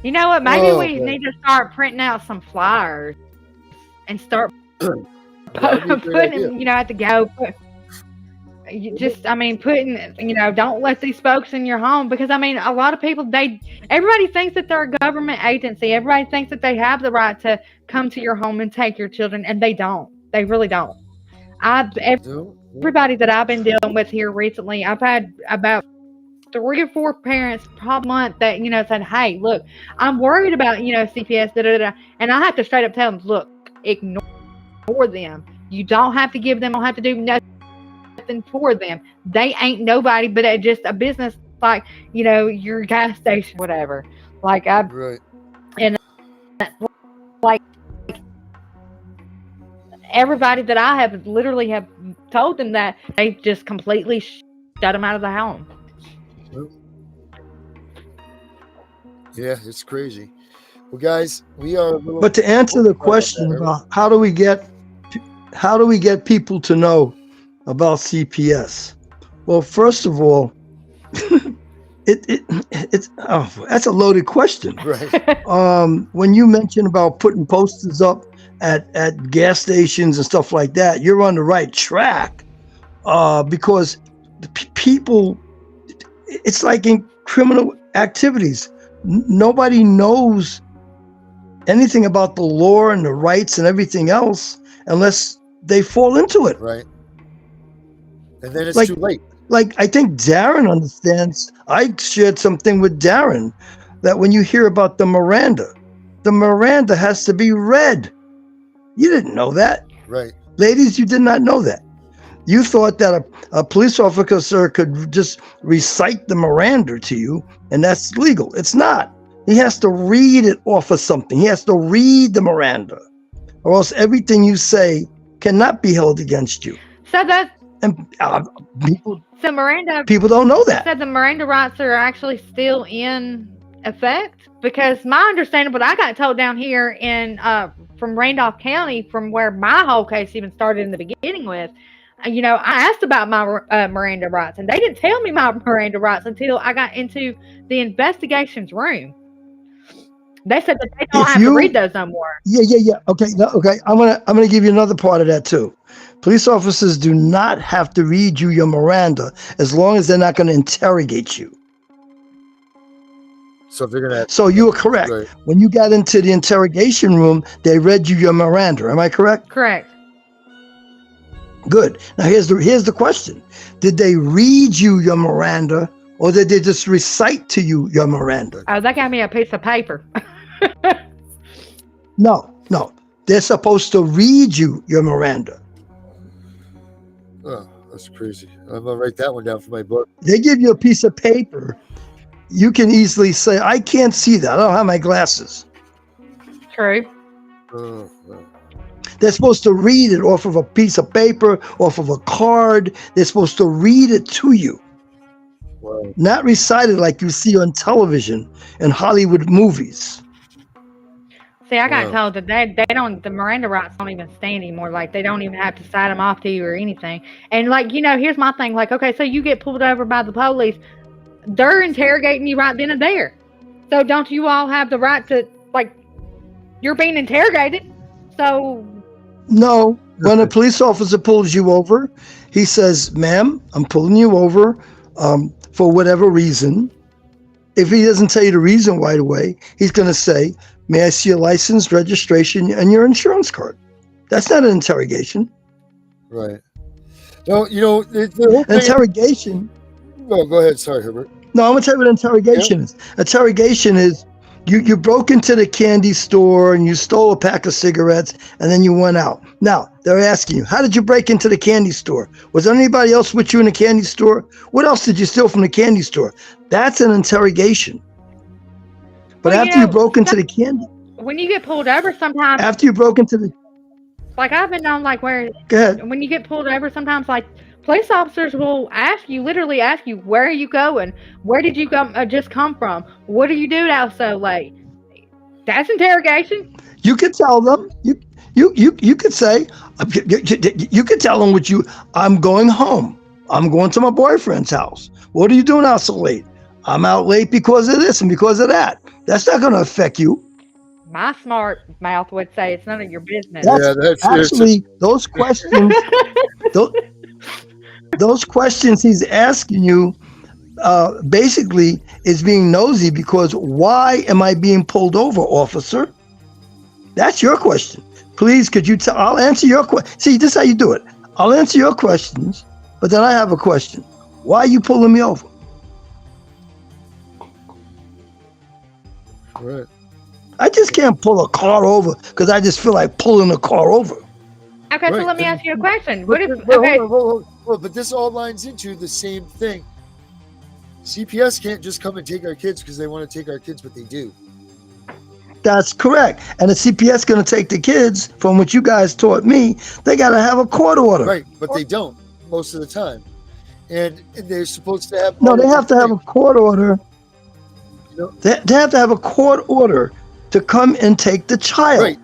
know what? Maybe we need to start printing out some flyers and start putting them, at the go. Putting, don't let these folks in your home, because a lot of people, everybody thinks that they're a government agency. Everybody thinks that they have the right to come to your home and take your children, and they don't. They really don't. Everybody that I've been dealing with here recently, I've had about 3 or 4 parents per month that, said, hey, look, I'm worried about, CPS, and I have to straight up tell them, look, ignore them. You don't have to give them, don't have to do nothing for them. They ain't nobody but just a business, like your gas station, whatever. Like right. And like everybody that I have literally have told them that, they just completely shut them out of the home. Yeah, it's crazy. Well, guys, we are. But to answer the question about how do we get people to know about CPS? Well, first of all, it's that's a loaded question. Right. When you mention about putting posters up at gas stations and stuff like that, you're on the right track, because the people, it's like in criminal activities, nobody knows anything about the law and the rights and everything else unless they fall into it. Right. And then it's too late. Like, I think Darren understands. I shared something with Darren that when you hear about the Miranda has to be read. You didn't know that. Right. Ladies, you did not know that. You thought that a police officer could just recite the Miranda to you, and that's legal. It's not. He has to read it off of something. He has to read the Miranda, or else everything you say cannot be held against you. So that. And people don't know that. Said the Miranda rights are actually still in effect, because my understanding, what I got told down here in from Randolph County, from where my whole case even started in the beginning with, I asked about my Miranda rights, and they didn't tell me my Miranda rights until I got into the investigations room. They said that they don't have to read those no more. Yeah. Okay. No, okay. I'm gonna give you another part of that too. Police officers do not have to read you your Miranda as long as they're not going to interrogate you. So if they're gonna, so you were correct. Right. When you got into the interrogation room, they read you your Miranda. Am I correct? Correct. Good. Now here's the question: did they read you your Miranda, or did they just recite to you your Miranda? Oh, they got me a piece of paper. No. They're supposed to read you your Miranda. Oh, that's crazy. I'm gonna write that one down for my book. They give you a piece of paper. You can easily say, I can't see that. I don't have my glasses. True. They're supposed to read it off of a piece of paper, off of a card. They're supposed to read it to you. Wow. Not recite it like you see on television and Hollywood movies. See, I got told that the Miranda rights don't even stand anymore. Like, they don't even have to cite them off to you or anything. And, like, here's my thing. Like, okay, so you get pulled over by the police. They're interrogating you right then and there. So don't you all have the right to, like, you're being interrogated? So. No. When a police officer pulls you over, he says, ma'am, I'm pulling you over for whatever reason. If he doesn't tell you the reason right away, he's going to say, may I see your license, registration, and your insurance card? That's not an interrogation. Right. No, the whole thing interrogation. Oh, go ahead. Sorry, Herbert. No, I'm going to tell you what interrogation is. Interrogation is you broke into the candy store and you stole a pack of cigarettes and then you went out. Now, they're asking you, how did you break into the candy store? Was there anybody else with you in the candy store? What else did you steal from the candy store? That's an interrogation. But after you broke into the candy. When you get pulled over sometimes. After you broke into the. Like, I've been known, like, where. Go ahead. When you get pulled over sometimes, like, police officers will literally ask you, where are you going? Where did you just come from? What do you do out so late? That's interrogation. You could tell them. You could say, you could tell them I'm going home. I'm going to my boyfriend's house. What are you doing out so late? I'm out late because of this and because of that. That's not going to affect you. My smart mouth would say it's none of your business. That's actually those questions. Those questions he's asking you basically is being nosy because why am I being pulled over, officer? That's your question. Please, could you tell? I'll answer your question. See, this is how you do it. I'll answer your questions, but then I have a question. Why are you pulling me over? Right. I just can't pull a car over because I just feel like pulling a car over. Okay, so let me ask you a question. But this all lines into the same thing. CPS can't just come and take our kids because they want to take our kids, but they do. That's correct. And the CPS is going to take the kids, from what you guys taught me, they got to have a court order. Right, but they don't most of the time. And they're supposed to have... No, they have to have a court order. They have to have a court order to come and take the child. Right.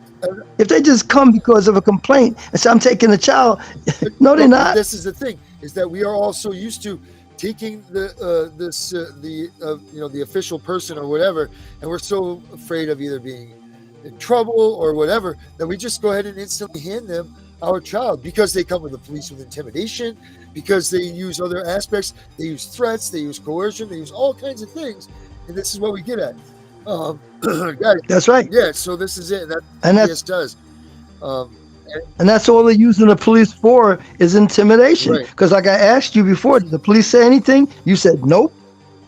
If they just come because of a complaint and say, I'm taking the child, no, they're not. This is the thing, is that we are all so used to taking the official person or whatever, and we're so afraid of either being in trouble or whatever that we just go ahead and instantly hand them our child because they come with the police with intimidation, because they use other aspects, they use threats, they use coercion, they use all kinds of things, and this is what we get at. Guys, that's right. Yeah, so this is it. That's what does. And that's all they're using the police for is intimidation. Because like I asked you before, did the police say anything? You said nope.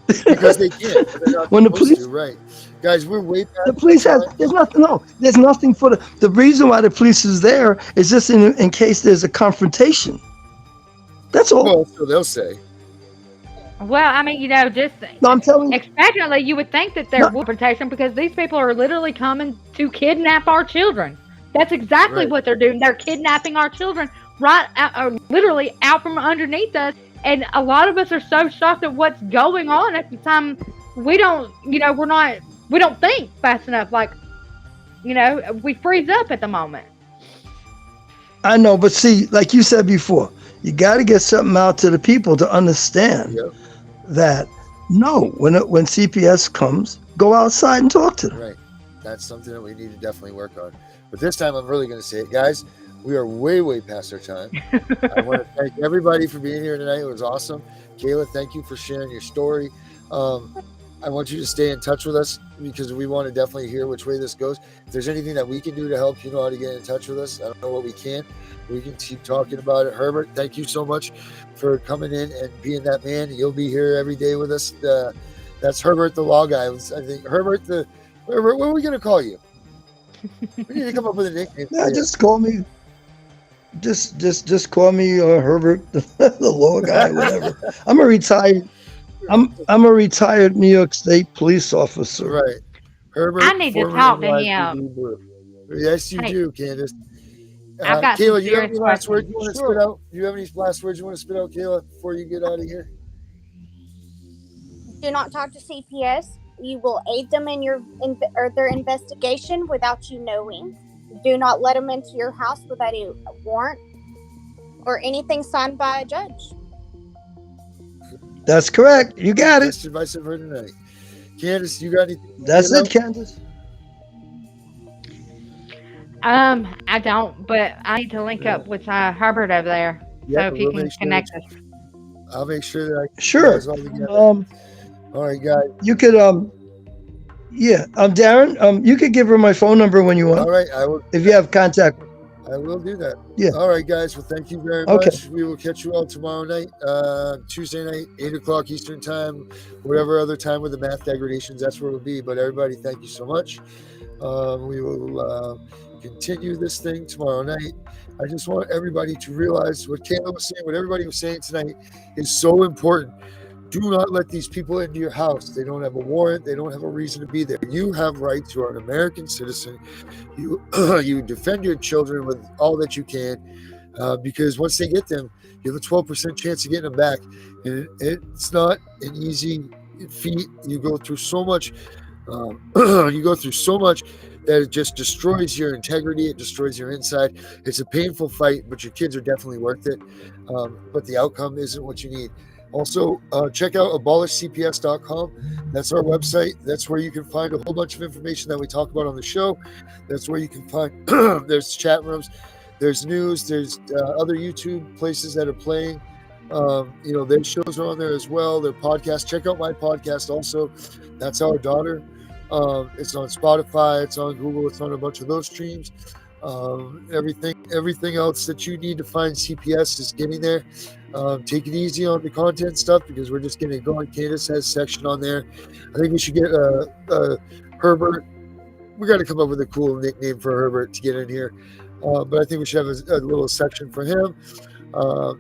Because they can't. When the police, right, guys, we're way past. The police there's nothing. No, there's nothing for the reason why the police is there is just in case there's a confrontation. That's all. Well, so they'll say. Well, I mean, just no, I'm telling you. Expectantly, you would think that they're protection because these people are literally coming to kidnap our children. That's exactly what they're doing. They're kidnapping our children right out, literally out from underneath us. And a lot of us are so shocked at what's going on at the time. We don't, we don't think fast enough. Like, we freeze up at the moment. I know, but see, like you said before, you got to get something out to the people to understand that when CPS comes, go outside and talk to them. Right. That's something that we need to definitely work on. But this time I'm really going to say it, guys. We are way past our time. I want to thank everybody for being here tonight. It was awesome. Kayla, thank you for sharing your story. I want you to stay in touch with us because we want to definitely hear which way this goes. If there's anything that we can do to help, you know how to get in touch with us. I don't know what we can. We can keep talking about it. Herbert, thank you so much for coming in and being that man. You'll be here every day with us. That's Herbert the Law Guy. I think Herbert, what are we going to call you? We need to come up with a nickname. Yeah, just call me. Just call me Herbert, the Law Guy, whatever. I'm a retired New York State police officer. Right, Herbert. I need to talk to him. Yes, you do, Candace. I've got Kayla, some you have any serious last words questions. you want to spit out? Do you have any last words you want to spit out, Kayla, before you get out of here? Do not talk to CPS. You will aid them in their investigation without you knowing. Do not let them into your house without a warrant or anything signed by a judge. That's correct. You got it. Best advice I've heard tonight. Candace, you got anything? That's it, Candace. I don't, but I need to link up with Herbert over there. Yeah, so if he can connect us. I'll make sure that I Sure. all right, guys. You could yeah, Darren, you could give her my phone number when you want. All right, I will. If you have contact. I will do that. Yeah. All right, guys. Well, thank you very much. We will catch you all tomorrow night, Tuesday night, 8:00 Eastern time, whatever other time with the math degradations. That's where it will be. But everybody, thank you so much. We will continue this thing tomorrow night. I just want everybody to realize what Kayla was saying, what everybody was saying tonight is so important. Do not let these people into your house. They don't have a warrant. They don't have a reason to be there. You have rights. You are an American citizen. You you defend your children with all that you can, because once they get them, you have a 12% chance of getting them back. And it's not an easy feat. You go through so much. You go through so much that it just destroys your integrity. It destroys your inside. It's a painful fight, but your kids are definitely worth it. But the outcome isn't what you need. Also, check out abolishcps.com. That's our website. That's where you can find a whole bunch of information that we talk about on the show. That's where you can find, there's chat rooms, there's news, there's other YouTube places that are playing. Their shows are on there as well. Their podcasts. Check out my podcast also. That's Our Daughter. It's on Spotify. It's on Google. It's on a bunch of those streams. Everything else that you need to find CPS is getting there. Take it easy on the content stuff because we're just getting it going. Candace has a section on there. I think we should get Herbert. We got to come up with a cool nickname for Herbert to get in here. But I think we should have a little section for him.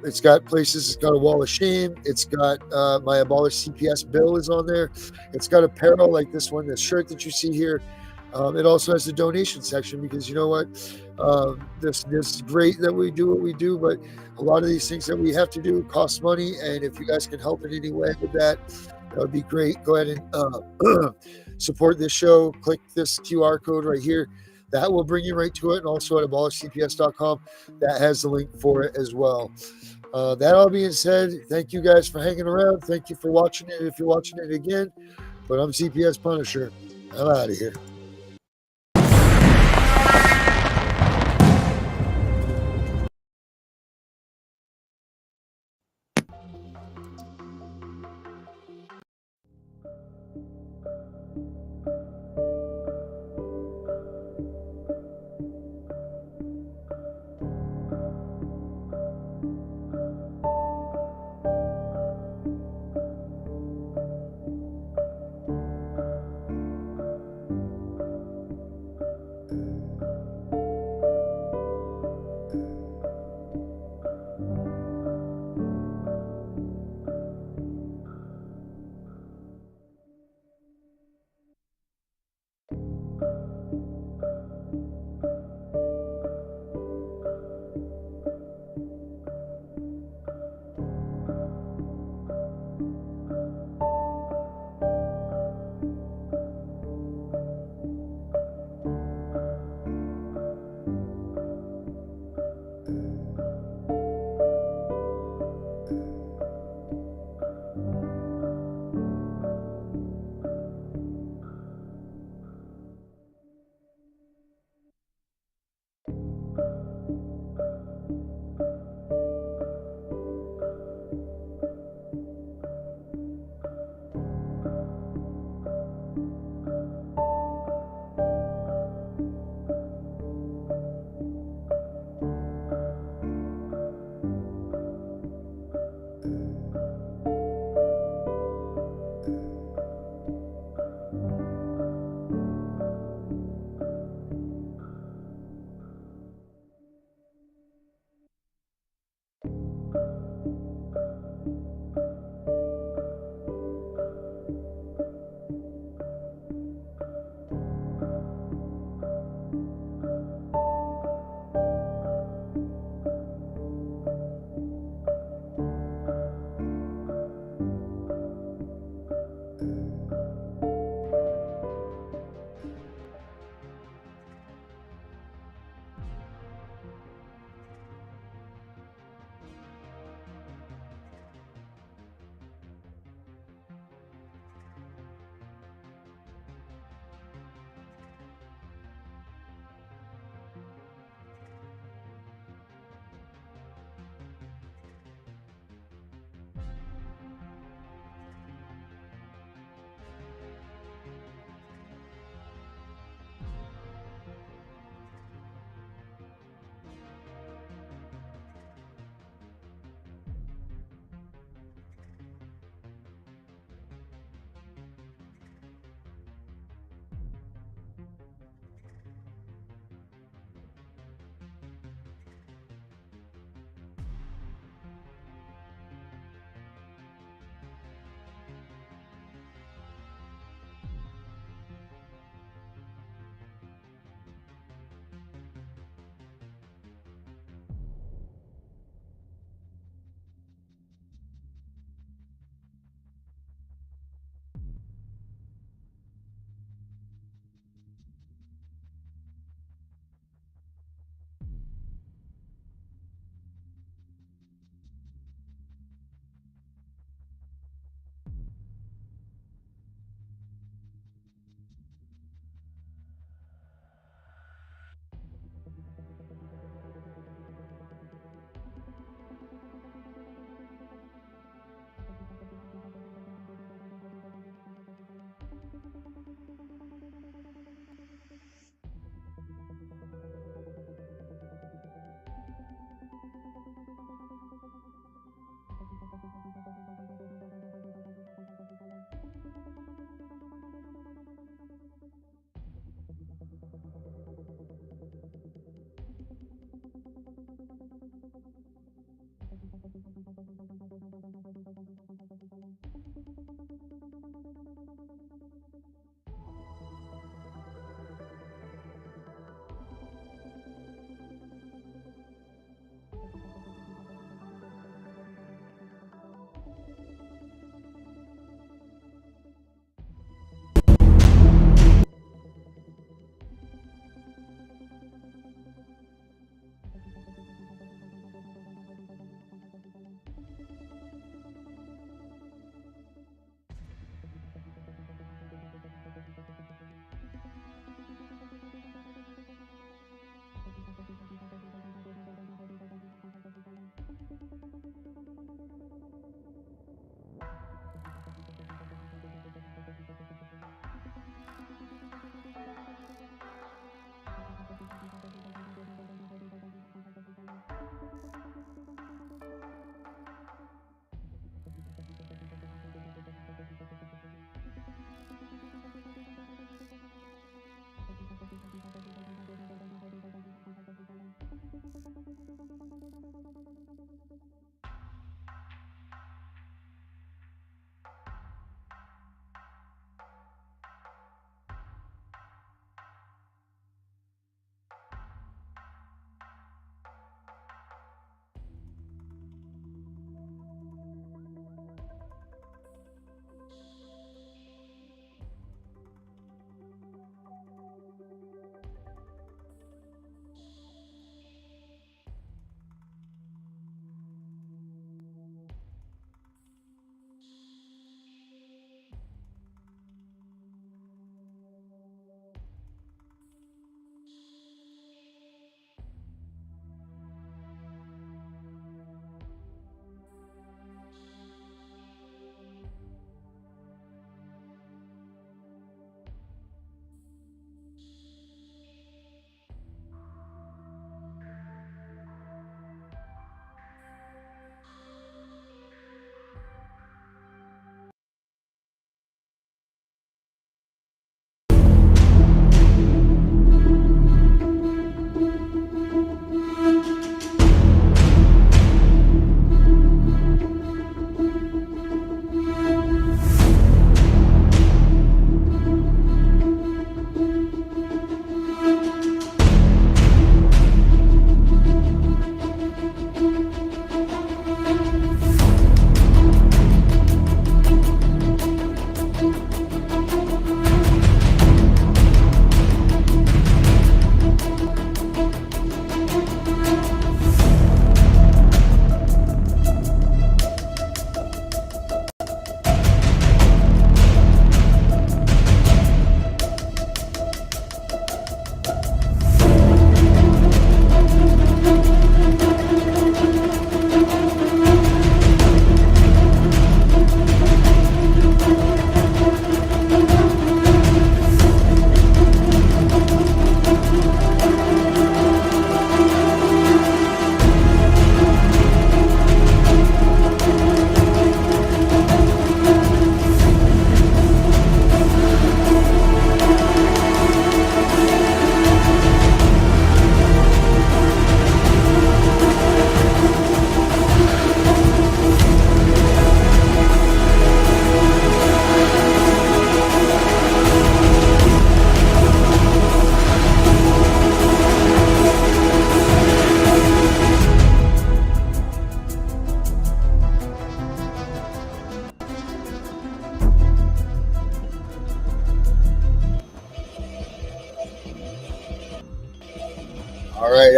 It's got places. It's got a wall of shame. It's got my Abolish CPS bill is on there. It's got apparel like this one, this shirt that you see here. It also has a donation section because you know what? This is great that we do what we do, but a lot of these things that we have to do cost money. And if you guys can help in any way with that, that would be great. Go ahead and support this show. Click this QR code right here. That will bring you right to it. And also at abolishcps.com, that has the link for it as well. That all being said, thank you guys for hanging around. Thank you for watching it if you're watching it again. But I'm CPS Punisher. I'm out of here.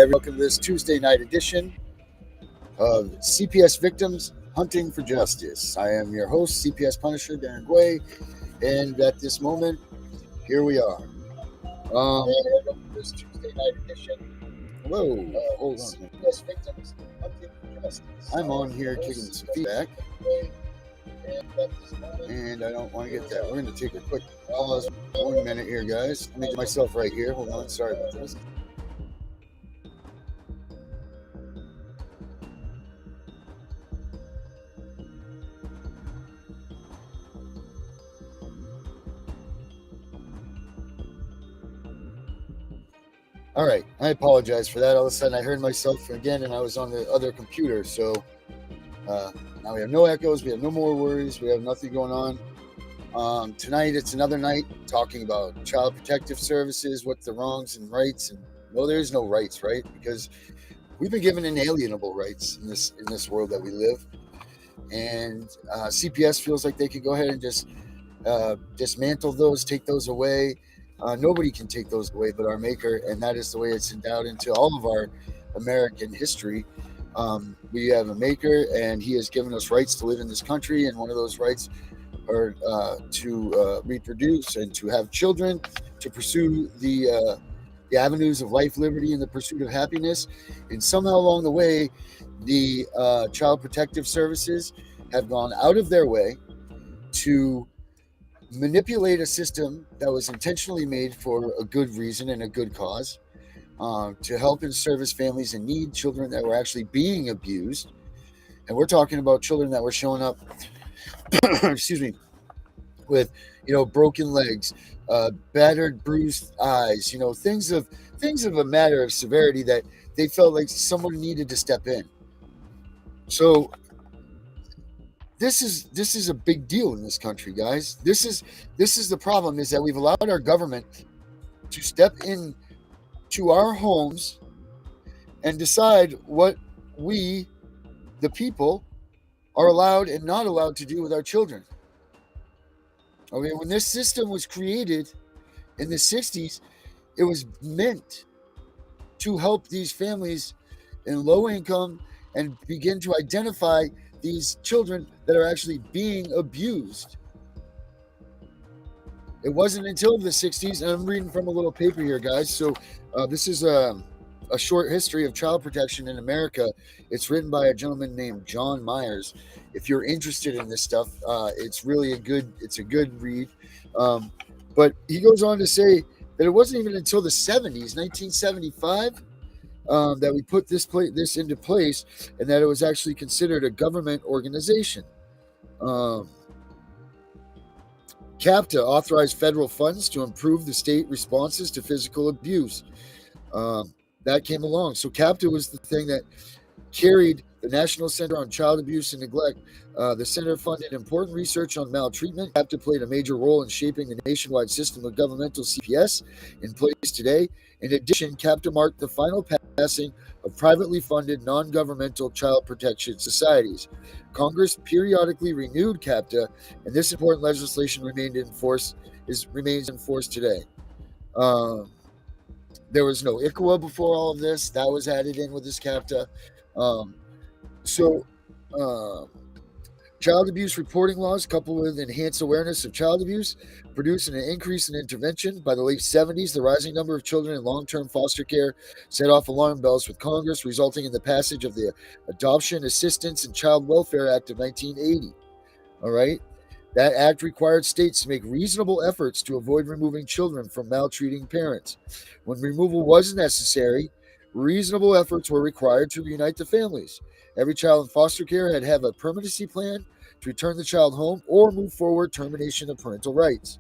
welcome to this Tuesday night edition of CPS Victims Hunting for Justice. I am your host, CPS Punisher Darren Guay, and at this moment, here we are. Welcome to this Tuesday night edition. Hello, hold on. CPS Victims Hunting for Justice. I'm on here kicking some feedback, and I don't want to get that. We're going to take a quick pause. 1 minute here, guys. Let me get myself right here. Hold on. Sorry about this. All right, I apologize for that. All of a sudden, I heard myself again, and I was on the other computer. So now we have no echoes. We have no more worries. We have nothing going on. Tonight, it's another night talking about child protective services, what the wrongs and rights. And well, there is no rights, right? Because we've been given inalienable rights in this world that we live. And CPS feels like they could go ahead and just dismantle those, take those away. Nobody can take those away but our Maker, and that is the way it's endowed into all of our American history. We have a Maker, and he has given us rights to live in this country, and one of those rights are to reproduce and to have children, to pursue the avenues of life, liberty, and the pursuit of happiness. And somehow along the way, the Child Protective Services have gone out of their way to manipulate a system that was intentionally made for a good reason and a good cause, to help and service families in need, children that were actually being abused. And we're talking about children that were showing up excuse me, with broken legs, battered, bruised eyes, things of a matter of severity that they felt like someone needed to step in. So this is a big deal in this country, guys. This is the problem, is that we've allowed our government to step in to our homes and decide what we, the people, are allowed and not allowed to do with our children. Okay, when this system was created in the 60s, it was meant to help these families in low income and begin to identify these children that are actually being abused. It wasn't until the 60s, and I'm reading from a little paper here, guys. So this is a short history of child protection in America. It's written by a gentleman named John Myers. If you're interested in this stuff, it's really a good read. But he goes on to say that it wasn't even until the 70s, 1975, that we put this into place, and that it was actually considered a government organization. CAPTA authorized federal funds to improve the state responses to physical abuse. That came along. So CAPTA was the thing that carried the National Center on Child Abuse and Neglect. The center funded important research on maltreatment. CAPTA played a major role in shaping the nationwide system of governmental CPS in place today. In addition, CAPTA marked the final passing of privately funded non-governmental child protection societies. Congress periodically renewed CAPTA, and this important legislation remains in force today. There was no ICWA before all of this. That was added in with this CAPTA. Child abuse reporting laws, coupled with enhanced awareness of child abuse, produced an increase in intervention. By the late 70s, the rising number of children in long-term foster care set off alarm bells with Congress, resulting in the passage of the Adoption Assistance and Child Welfare Act of 1980. All right? That act required states to make reasonable efforts to avoid removing children from maltreating parents. When removal was necessary, reasonable efforts were required to reunite the families. Every child in foster care had to have a permanency plan to return the child home or move forward termination of parental rights.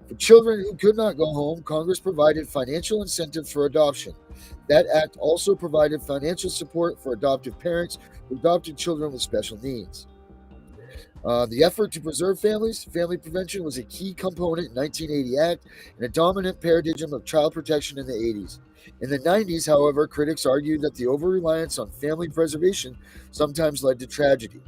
For children who could not go home, Congress provided financial incentives for adoption. That act also provided financial support for adoptive parents who adopted children with special needs. The effort to preserve families, family prevention was a key component in the 1980 Act and a dominant paradigm of child protection in the 80s. In the 90s, however, critics argued that the over-reliance on family preservation sometimes led to tragedy.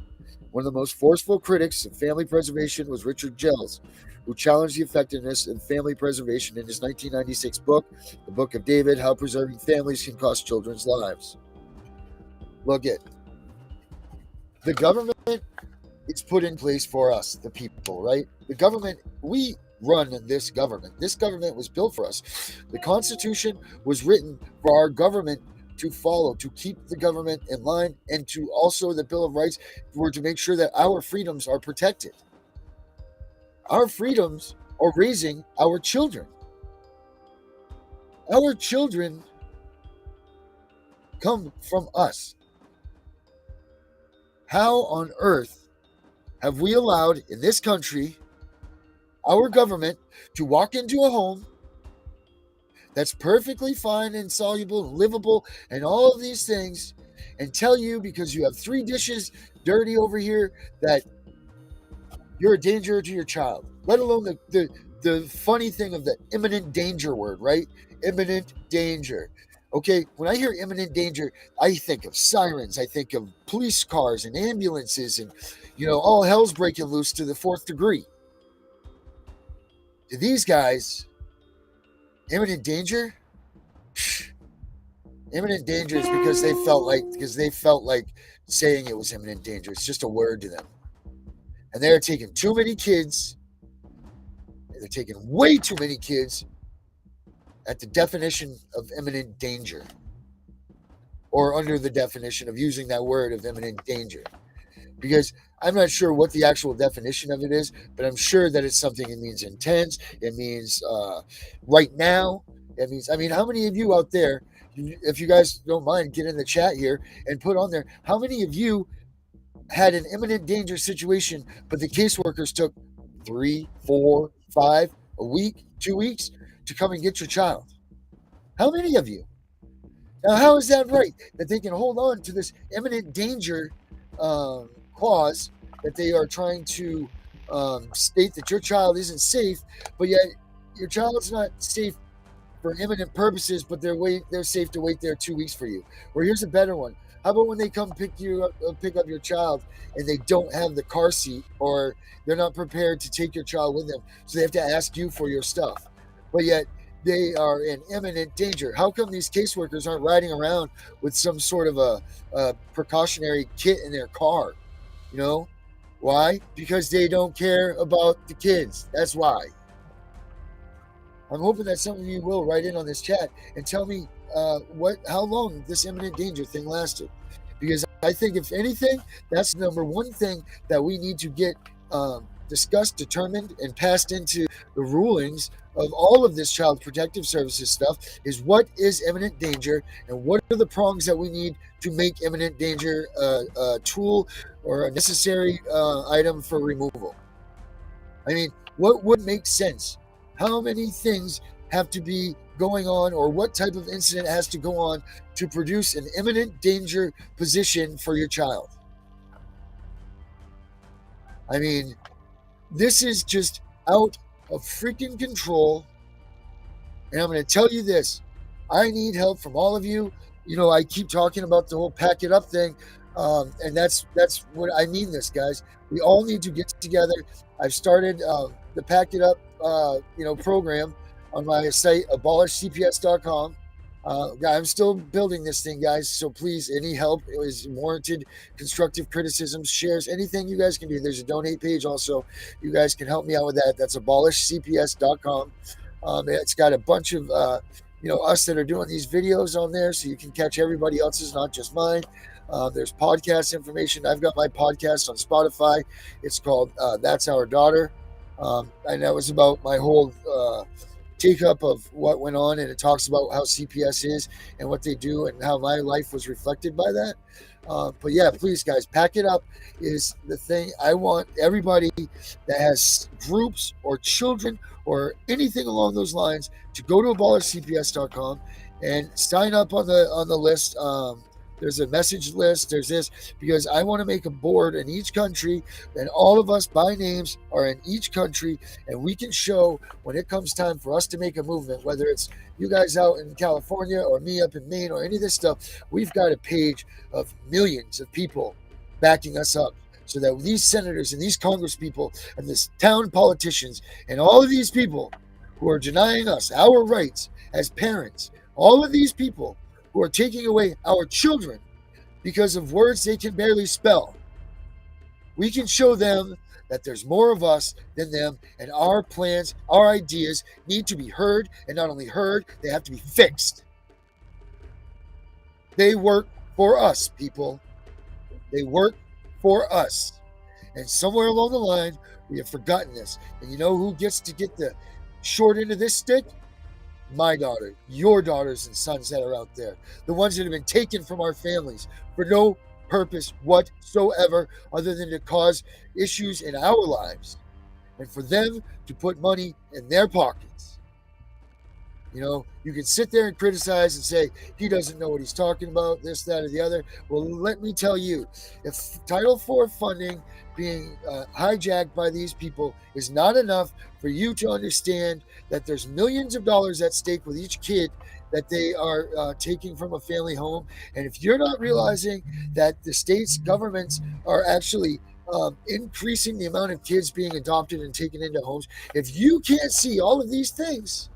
One of the most forceful critics of family preservation was Richard Gels, who challenged the effectiveness of family preservation in his 1996 book, The Book of David, How Preserving Families Can Cost Children's Lives. Look at the government is put in place for us, the people, right? The government, we run this government. This government was built for us. The Constitution was written for our government to follow, to keep the government in line, and to also the Bill of Rights were to make sure that our freedoms are protected. Our freedoms are raising our children. Our children come from us. How on earth have we allowed in this country our government to walk into a home that's perfectly fine and soluble and livable and all of these things and tell you because you have 3 dishes dirty over here that you're a danger to your child, let alone the funny thing of the imminent danger word, right? Imminent danger. Okay, when I hear imminent danger, I think of sirens, I think of police cars and ambulances and, all hell's breaking loose to the 4th degree. To these guys, imminent danger? Imminent danger is because they felt like saying it was imminent danger. It's just a word to them. And they're taking too many kids. They're taking way too many kids at the definition of imminent danger, or under the definition of using that word of imminent danger, because I'm not sure what the actual definition of it is, but I'm sure that it's something. It means intense. It means right now. It means, how many of you out there, if you guys don't mind, get in the chat here and put on there, how many of you had an imminent danger situation, but the caseworkers took 3, 4, 5, a week, 2 weeks to come and get your child? How many of you? Now, how is that right? That they can hold on to this imminent danger clause that they are trying to state that your child isn't safe, but yet your child's not safe for imminent purposes, but they're safe to wait there 2 weeks for you. Or here's a better one. How about when they come pick up your child and they don't have the car seat, or they're not prepared to take your child with them, so they have to ask you for your stuff, but yet they are in imminent danger? How come these caseworkers aren't riding around with some sort of a precautionary kit in their car? Why? Because they don't care about the kids. That's why. I'm hoping that some of you will write in on this chat and tell me how long this imminent danger thing lasted. Because I think, if anything, that's the number one thing that we need to get discussed, determined, and passed into the rulings of all of this child protective services stuff, is what is imminent danger and what are the prongs that we need to make imminent danger a tool or a necessary item for removal. What would make sense? How many things have to be going on, or what type of incident has to go on to produce an imminent danger position for your child? This is just out of freaking control. And I'm going to tell you this. I need help from all of you. I keep talking about the whole pack it up thing. And that's what I mean this, guys. We all need to get together. I've started the pack it up program on my site, abolishcps.com. I'm still building this thing, guys, so please, any help is warranted. Constructive criticisms, shares, anything you guys can do. There's a donate page also. You guys can help me out with that. That's abolishcps.com. It's got a bunch of us that are doing these videos on there, so you can catch everybody else's, not just mine. There's podcast information. I've got my podcast on Spotify. It's called That's Our Daughter. And that was about my whole take up of what went on, and it talks about how CPS is and what they do and how my life was reflected by that. But yeah, please, guys, pack it up is the thing. I want everybody that has groups or children or anything along those lines to go to abolishcps.com and sign up on the list. There's a message list. There's this, because I want to make a board in each country, and all of us by names are in each country, and we can show when it comes time for us to make a movement, whether it's you guys out in California or me up in Maine or any of this stuff. We've got a page of millions of people backing us up. so that these senators and these congresspeople and this town politicians and all of these people who are denying us our rights as parents, all of these people who are taking away our children because of words they can barely spell, we can show them that there's more of us than them, and our plans, our ideas need to be heard, and not only heard, they have to be fixed. They work for us, people. They work for us. And somewhere along the line, we have forgotten this. And you know who gets to get the short end of this stick? My daughter, your daughters and sons that are out there. The ones that have been taken from our families for no purpose whatsoever other than to cause issues in our lives and for them to put money in their pockets. You know, you can sit there and criticize and say he doesn't know what he's talking about, this, that, or the other. Well, let me tell you, if Title IV funding being hijacked by these people is not enough for you to understand that there's millions of dollars at stake with each kid that they are taking from a family home, and if you're not realizing that the state's governments are actually increasing the amount of kids being adopted and taken into homes, if you can't see all of these things,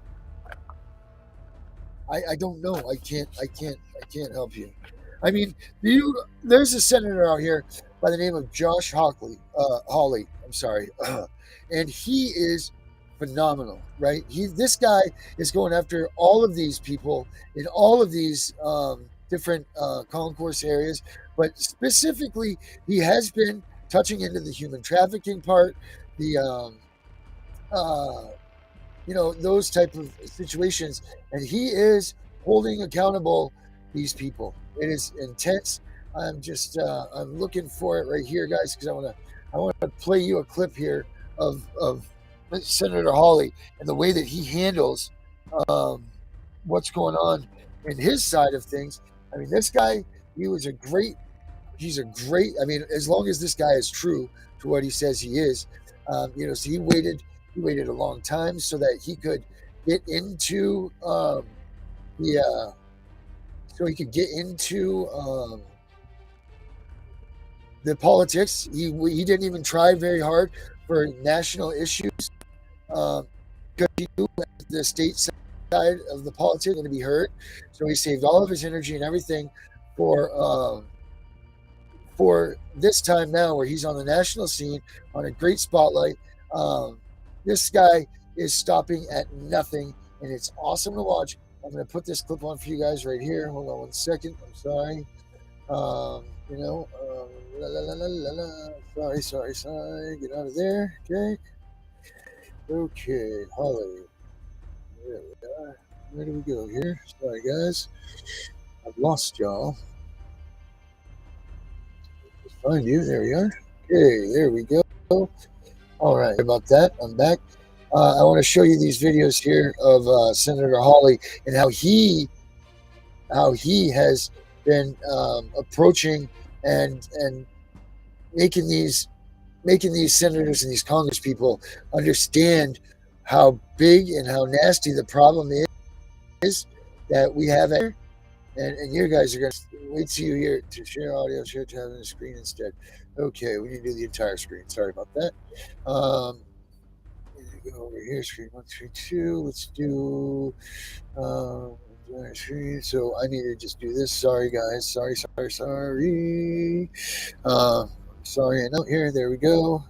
I don't know. I can't help you. I mean, there's a senator out here by the name of Josh Hawley. And he is phenomenal, right? This guy is going after all of these people in all of these different concourse areas, but specifically, he has been touching into the human trafficking part, the those type of situations, and he is holding accountable these people. It is intense. I'm just I'm looking for it right here, guys, because I want to play you a clip here of Senator Hawley and the way that he handles what's going on in his side of things. I mean, this guy, he's a great, I mean, as long as this guy is true to what he says he is, so he waited a long time so that he could get into the politics. He didn't even try very hard for national issues because he knew the state side of the politics going to be heard. So he saved all of his energy and everything for this time now, where he's on the national scene on a great spotlight. This guy is stopping at nothing, and it's awesome to watch. I'm going to put this clip on for you guys right here. Hold on 1 second. I'm sorry. Sorry. Get out of there. Okay. Holly. There we are. Where do we go here? Sorry, guys. I've lost y'all. Let's find you. There we are. Okay. There we go. All right. About that. I'm back. I want to show you these videos here of Senator Hawley and how he has been approaching and making these senators and these Congress people understand how big and how nasty the problem is that we have here. And you guys are going to wait till you hear to share audio, share tab on the screen instead. Okay, we need to do the entire screen. Sorry about that. Go over here, screen 1, 3, 2. Let's do screen. So I need to just do this. Sorry, guys. Sorry. Sorry. I know here. There we go.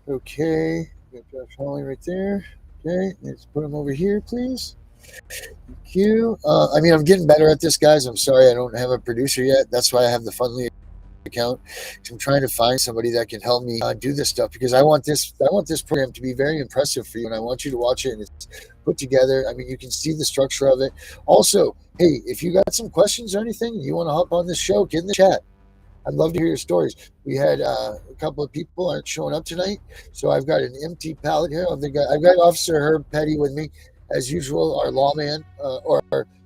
Okay. Got Josh Hawley right there. Okay. Let's put him over here, please. Thank you. I'm getting better at this, guys. I'm sorry I don't have a producer yet. That's why I have the Fundly account. I'm trying to find somebody that can help me do this stuff, because I want this program to be very impressive for you, and I want you to watch it and it's put together. I mean, you can see the structure of it. Also, hey, if you got some questions or anything, you want to hop on this show, get in the chat. I'd love to hear your stories. We had a couple of people aren't showing up tonight, so I've got an empty pallet here. I've got Officer Herb Petty with me, as usual, our lawman, or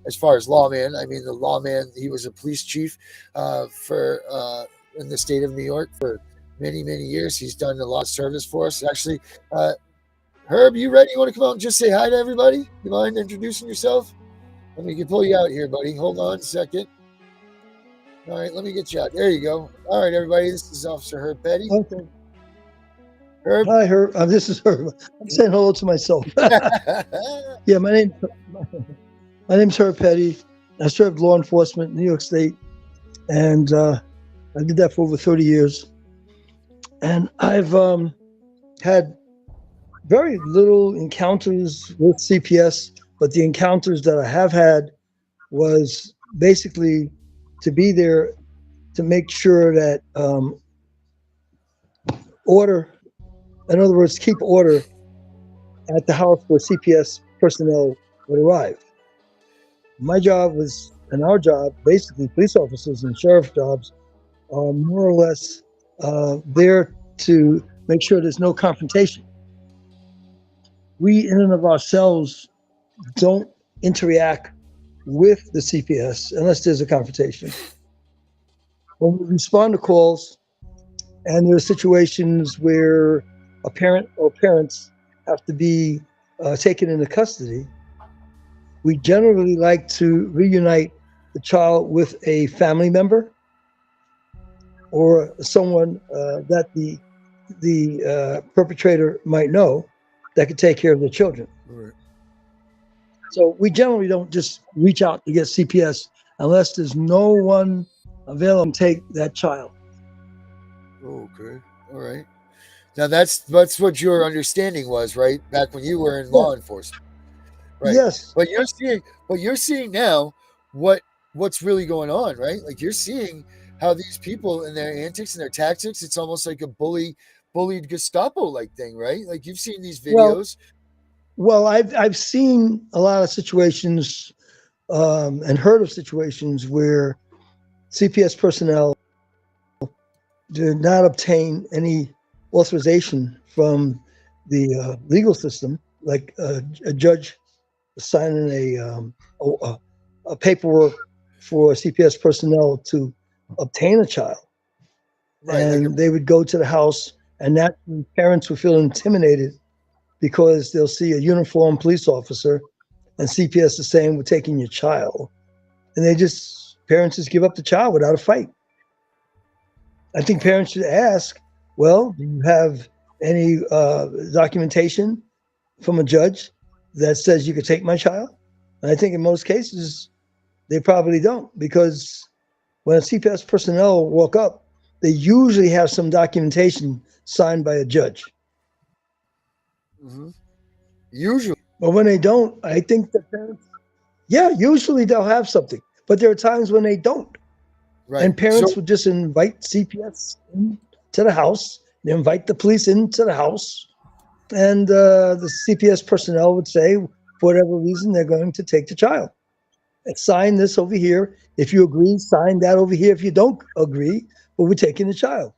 as far as lawman, I mean the lawman. He was a police chief for in the state of New York for many, many years. He's done a lot of service for us. Actually, Herb, you ready? You want to come out and just say hi to everybody? You mind introducing yourself? Let me pull you out here, buddy. Hold on a second. All right, let me get you out. There you go. All right, everybody. This is Officer Herb Petty. Okay. Herb. Hi, Herb. This is Herb. I'm saying hello to myself. Yeah, my name's Herb Petty. I served law enforcement in New York State, and I did that for over 30 years. And I've had very little encounters with CPS, but the encounters that I have had was basically to be there to make sure that order, in other words, keep order at the house where CPS personnel would arrive. My job was, and our job, basically police officers and sheriff jobs, are more or less there to make sure there's no confrontation. We, in and of ourselves, don't interact with the CPS unless there's a confrontation. When we respond to calls, and there are situations where a parent or parents have to be taken into custody, we generally like to reunite the child with a family member or someone that the perpetrator might know that could take care of the children. Right. So we generally don't just reach out to get CPS unless there's no one available to take that child. Okay. All right. Now that's what your understanding was, right? Back when you were in law enforcement. Right. Yes. But you're seeing now what's really going on, right? Like you're seeing how these people and their antics and their tactics, it's almost like a bullied Gestapo like thing, right? Like you've seen these videos. Well, I've seen a lot of situations and heard of situations where CPS personnel did not obtain any authorization from the legal system, like a judge signing a paperwork for CPS personnel to obtain a child. Right, and they would go to the house, and that parents would feel intimidated because they'll see a uniformed police officer and CPS is saying, we're taking your child. And parents just give up the child without a fight. I think parents should ask, well, do you have any documentation from a judge that says you could take my child? And I think in most cases, they probably don't, because when CPS personnel walk up, they usually have some documentation signed by a judge. Mm-hmm. Usually. But when they don't, I think the parents, usually they'll have something. But there are times when they don't. Right. And parents would just invite CPS into the house. They invite the police into the house. And the CPS personnel would say, for whatever reason, they're going to take the child. And sign this over here. If you agree, sign that over here. If you don't agree, well, we're taking the child.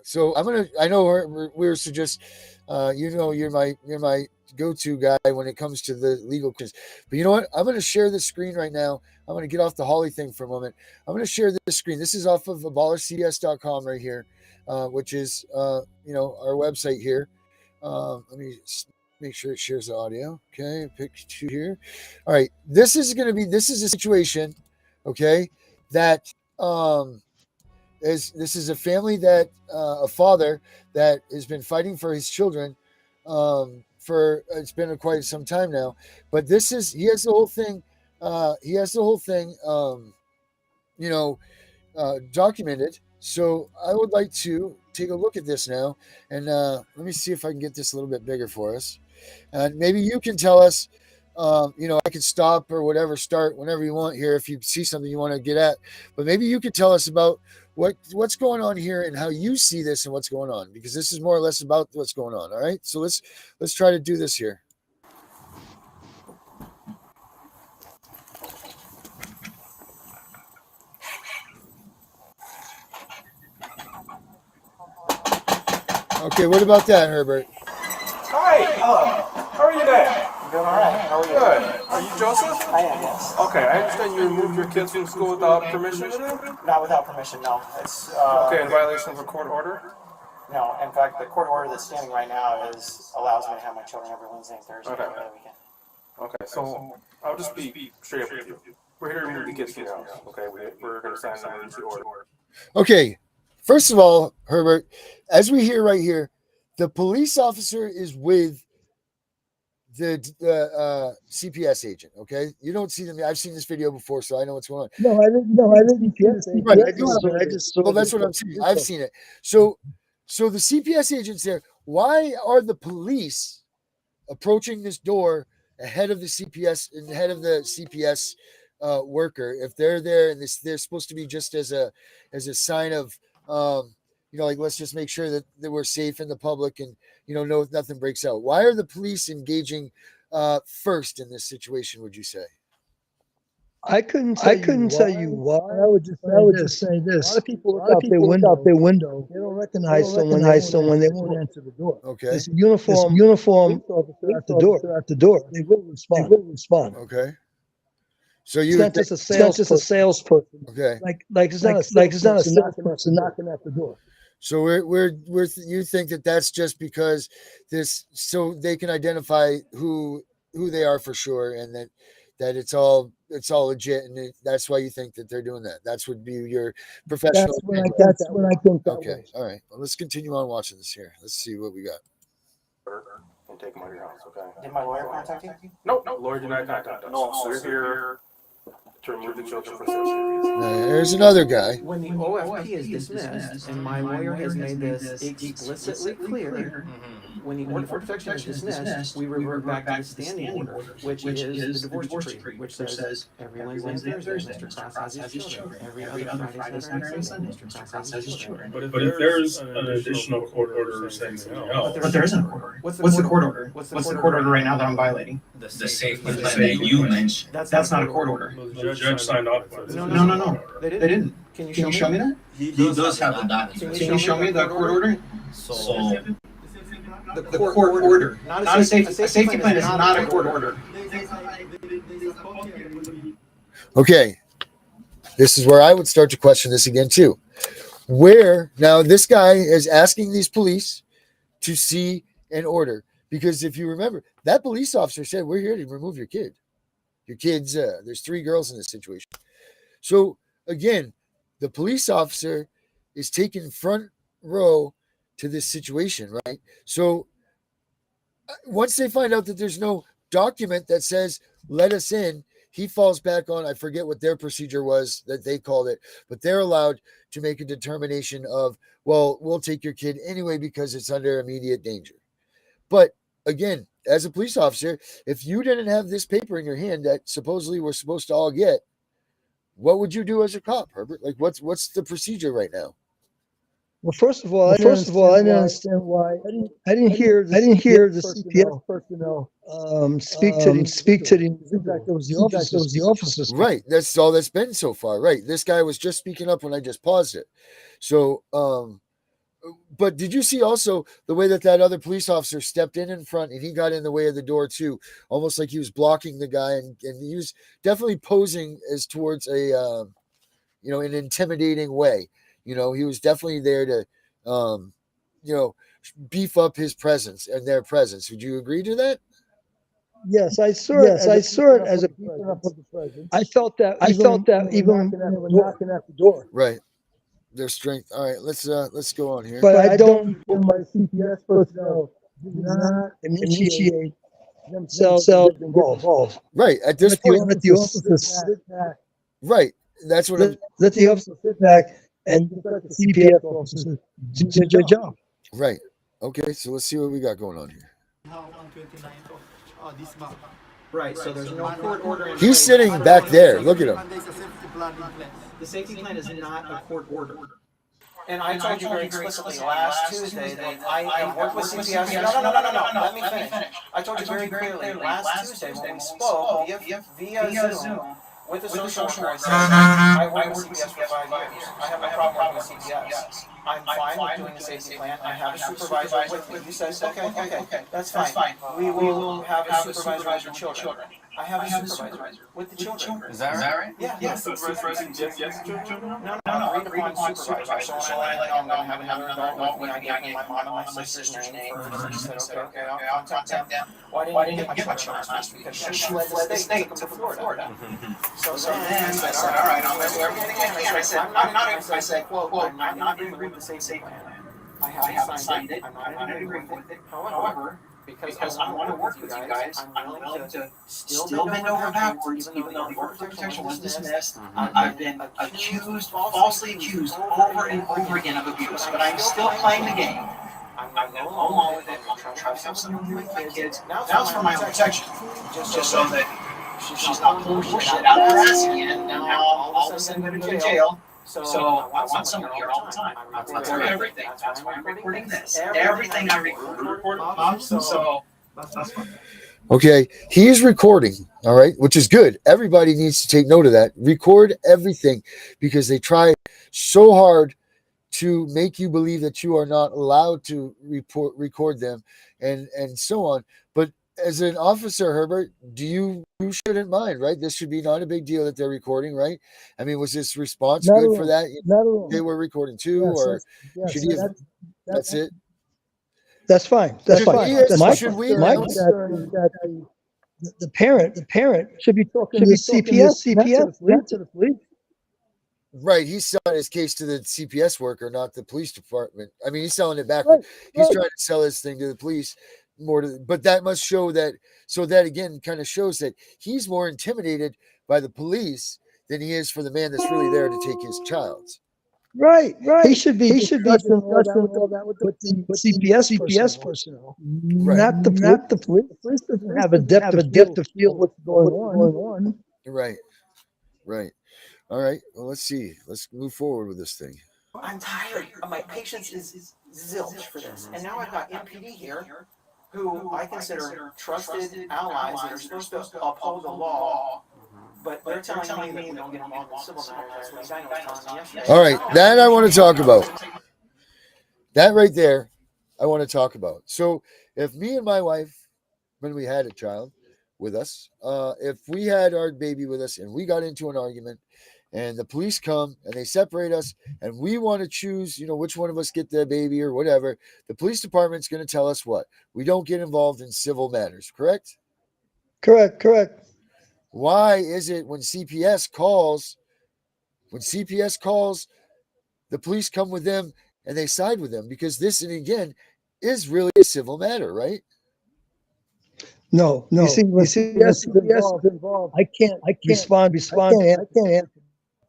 So I know we're suggest, you're my go-to guy when it comes to the legal questions. But you know what? I'm going to share the screen right now. I'm going to get off the Holly thing for a moment. I'm going to share this screen. This is off of abolishcps.com right here, which is, our website here. Let me make sure it shares the audio. Okay. Pick two here. All right. This is a situation. Okay. That, this is a family that a father that has been fighting for his children for it's been quite some time now, but he has the whole thing documented. So I would like to take a look at this now, and let me see if I can get this a little bit bigger for us, and maybe you can tell us. I can stop or whatever, start whenever you want here if you see something you want to get at. But maybe you could tell us about what's going on here and how you see this and what's going on, because this is more or less about what's going on. All right, so let's try to do this here. Okay, what about that, Herbert? Hi, how are you today? I'm doing all right. How are you? Good. Are you Joseph? I am, yes. Okay, I understand you removed your kids from school without permission today? Not without permission, no. It's okay, in violation of a court order? No, in fact, the court order that's standing right now allows me to have my children every Wednesday and Thursday okay. over the weekend. Okay, so I'll just be straight up with you. We're here to remove the kids from your house. Okay, we're going to sign an emergency order. Okay, first of all, Herbert, as we hear right here, the police officer is with the CPS agent. Okay, you don't see them. I've seen this video before, so I know what's going on. No, I didn't. No, I didn't. Right, I just saw. Well, that's what I'm saying. I've seen it. So the CPS agent's there. Why are the police approaching this door ahead of the CPS and ahead of the CPS worker if they're there and they're supposed to be just as a sign of like, let's just make sure that we're safe in the public and no, nothing breaks out. Why are the police engaging first in this situation, would you say? I couldn't tell you why. I would just say this. A lot of people look out their window. They don't recognize someone. They won't answer the door. Okay. There's a uniform officer at the door. They will respond. Okay. So it's not just a salesperson. Okay. Like it's not a salesperson knocking at the door. So you think that's just because so they can identify who they are for sure, and that it's all legit, and that's why you think that they're doing that. That's would be your professional. That's when I think. Okay, all right. Well, let's continue on watching this here. Let's see what we got. And take them out of your house, okay? Did my lawyer contact you? No, lawyer did not contact us. No, so we're here to remove the children from social. There's another guy. When the OFP is dismissed, and my lawyer has made this explicitly clear, when the order for protection is dismissed, we revert back to the standing order, which is the divorce decree, which says every Wednesday and Thursday, Mr. Class has his children. Every other Friday, Saturday, and Sunday, Mr. Class has his children. But if there's an additional court order saying something else. But there isn't a court order. What's the court order? What's the court order right now that I'm violating? The safe plan that you mentioned. That's not a court order. The judge signed off on it. No. They didn't. Can you show me that? He does have the document. Can you show me the court order? So the court order. Not a safety plan is not a court order. Okay. This is where I would start to question this again too. Where now this guy is asking these police to see an order, because if you remember, that police officer said, "We're here to remove your kid. Your kids, there's 3 girls in this situation." So again, the police officer is taking front row to this situation, right? So once they find out that there's no document that says, "Let us in," he falls back on, I forget what their procedure was that they called it, but they're allowed to make a determination of, well, we'll take your kid anyway because it's under immediate danger. But again, as a police officer, if you didn't have this paper in your hand that supposedly we're supposed to all get, what would you do as a cop, Herbert? Like, what's the procedure right now? Well, first of all, I didn't understand why. I didn't hear the CPS personnel speak to the. In fact, it was the officers. Right. That's all that's been so far. Right. This guy was just speaking up when I just paused it. So, but did you see also the way that other police officer stepped in front and he got in the way of the door too, almost like he was blocking the guy, and he was definitely posing as towards a, an intimidating way. He was definitely there to, beef up his presence and their presence. Would you agree to that? Yes, I saw it as a beefing up of the presence. I felt that even when they were knocking at the door. Right. Their strength. All right, let's go on here. But I don't. My CPS personnel do not initiate themselves involved. Right. At this point, let the officers sit back. Right. That's what. Let the officers sit back and let the CPS officers do their job. Right. Okay. So let's see what we got going on here. Right, so there's no court order. He's sitting back there. Look at him. The safety plan is not a court order. And I told you very explicitly last Tuesday that I worked with CPS. No. Let me finish. I told you very clearly last Tuesday when we spoke via Zoom with the social worker. I said, I worked with CPS for 5 years. I have no problem working with CPS. I'm fine with doing the safety plan. I have a supervisor with me. You said, okay, that's fine. We will have a supervisor with the children. I have a supervisor with the children. Is that right? Yeah. Yes, supervisor gets children? No, agreed upon supervisor. So when I let you know I'm going to have another adult with me, I gave me my mom and my sister's name first. He said, okay, I'll contact them. Why didn't you get my children last week? Because she fled the state, took them to Florida. So then I said, all right, I'll do everything I can. I said, I said, quote, I'm not in agreement with the safety plan. I haven't signed it. I'm not in agreement with it. However, because I want to work with you guys, I'm willing to still bend over backwards, even though the order of protection was dismissed. I've been falsely accused over and over again of abuse, but I'm still playing the game. I'm going to go along with it. I'm trying to have something with my kids. Now it's for my own protection, just so that she's not pulling shit out of her ass again. Now all of a sudden going to go to jail. So I want someone here all the time. I record everything. That's why I'm recording this. Everything I record. So that's fine. Okay, he is recording, all right, which is good. Everybody needs to take note of that. Record everything, because they try so hard to make you believe that you are not allowed to record them and so on. But as an officer, Herbert, you shouldn't mind, right? This should be not a big deal that they're recording, right? I mean, was this response good for that? They were recording too, or should he have? That's it. That's fine. That's fine. My concern is that the parent should be talking to the CPS, not to the police. Right, he's selling his case to the CPS worker, not the police department. I mean, he's selling it backward. He's trying to sell his thing to the police more but that must show that. So that again kind of shows that he's more intimidated by the police than he is for the man that's really there to take his child. Right. He should be discussing all that with the CPS personnel, not the police. The police doesn't have a depth to feel what's going on. Right. All right. Well, let's see. Let's move forward with this thing. I'm tired. My patience is zilch for this. And now I've got MPD here, who I consider trusted allies that are supposed to uphold the law. But they're telling me that we don't get involved in civil matters. That's what Dino was telling me yesterday. All right. That I want to talk about. That right there, I want to talk about. So if me and my wife, when we had a child with us, if we had our baby with us and we got into an argument, and the police come and they separate us, and we want to choose, which one of us get the baby or whatever, the police department's going to tell us what? We don't get involved in civil matters, correct? Correct. Why is it when CPS calls, the police come with them and they side with them? Because this, and again, is really a civil matter, right? No. You see, CPS is involved. I can't respond. I can't answer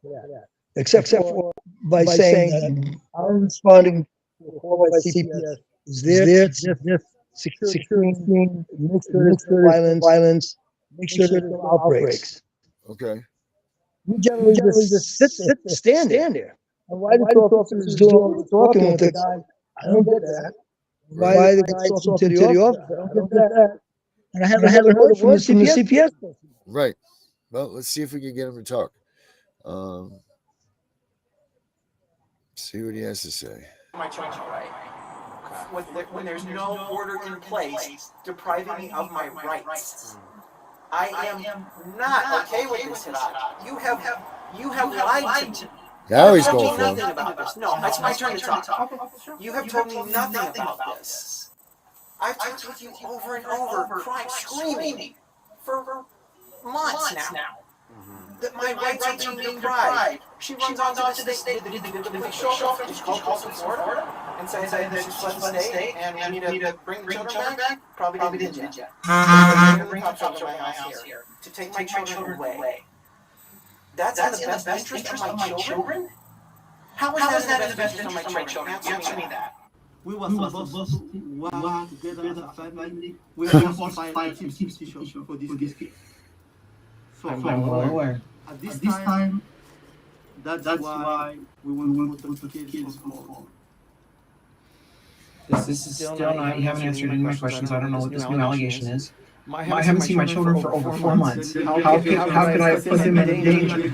that. Except for by saying that I'm responding to a call by CPS. Is there securing, make sure there's violence, make sure there's no outbreaks. Okay. We generally just stand there. And why the officer is talking with the guy, I don't get that. Why the guy talking to the officer, I don't get that. And I haven't heard from the CPS person. Right. Well, let's see if we can get him to talk. See what he has to say. My children, right? When there's no order in place depriving me of my rights, I am not okay with this. You have lied to me. Now he's going for nothing about this. No, it's my turn to talk. You have told me nothing about this. I've talked with you over and over, crying, screaming for months now. That my rights are being deprived. She runs on to the state. Did they show up and call to Florida and say that she's left the state and we need to bring the children back? Probably didn't yet. Bring the children to my house here to take my children away. That's in the best interest of my children? How is that in the best interest of my children? Answer me that. We were supposed to work together as a family. We are supposed to fight for this case. So I'm well aware. At this time, that's why we want to put the kids on hold. This is still not, you haven't answered any of my questions. I don't know what this new allegation is. I haven't seen my children for over 4 months. How can I put them in danger?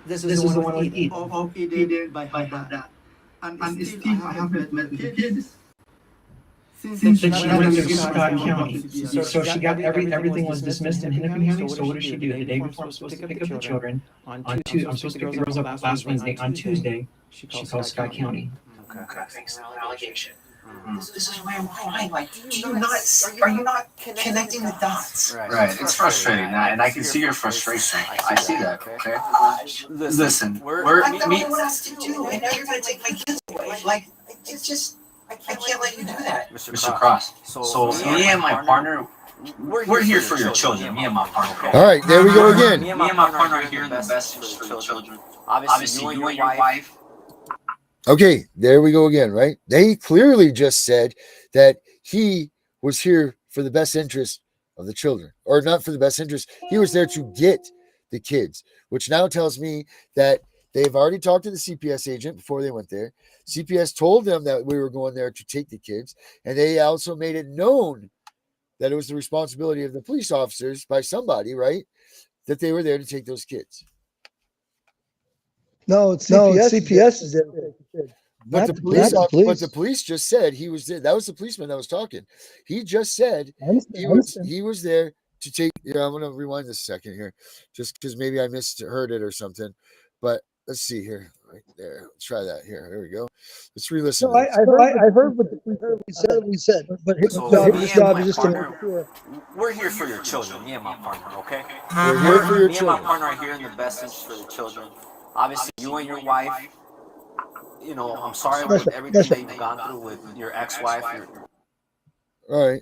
This is the one with Eden. Of Eden by her dad. And still I haven't met the kids since she went under Scott County. So she got everything was dismissed in Hennepin County. So what does she do? The day before I'm supposed to pick up the children, I'm supposed to pick the girls up last Wednesday. On Tuesday, she calls Scott County. Okay, thanks for the allegation. This is why I'm crying. Like, are you not connecting the dots? Right. It's frustrating, and I can see your frustration. I see that. Okay. Listen, I've done what I asked to do, and now you're gonna take my kids away. Like, it's just, I can't let you do that. Mr. Cross. So me and my partner, we're here for your children. Me and my partner. All right, there we go again. Me and my partner are here in the best for the children. Obviously, you and your wife. Okay, there we go again, right? They clearly just said that he was here for the best interest of the children, or not for the best interest. He was there to get the kids, which now tells me that they've already talked to the CPS agent before they went there. CPS told them that we were going there to take the kids, and they also made it known that it was the responsibility of the police officers by somebody, right, that they were there to take those kids. No, it's CPS is there. But the police just said he was there. That was the policeman that was talking. He just said he was there to take. Yeah, I'm gonna rewind this a second here, just because maybe I misheard it or something. But let's see here, right there. Let's try that here. Here we go. Let's re-listen. No, I heard what the police said, but his job is just to make sure. We're here for your children. Me and my partner. Okay. We're here for your children. Me and my partner are here in the best interest for the children. Obviously, you and your wife. You know, I'm sorry with everything that you've gone through with your ex-wife. All right.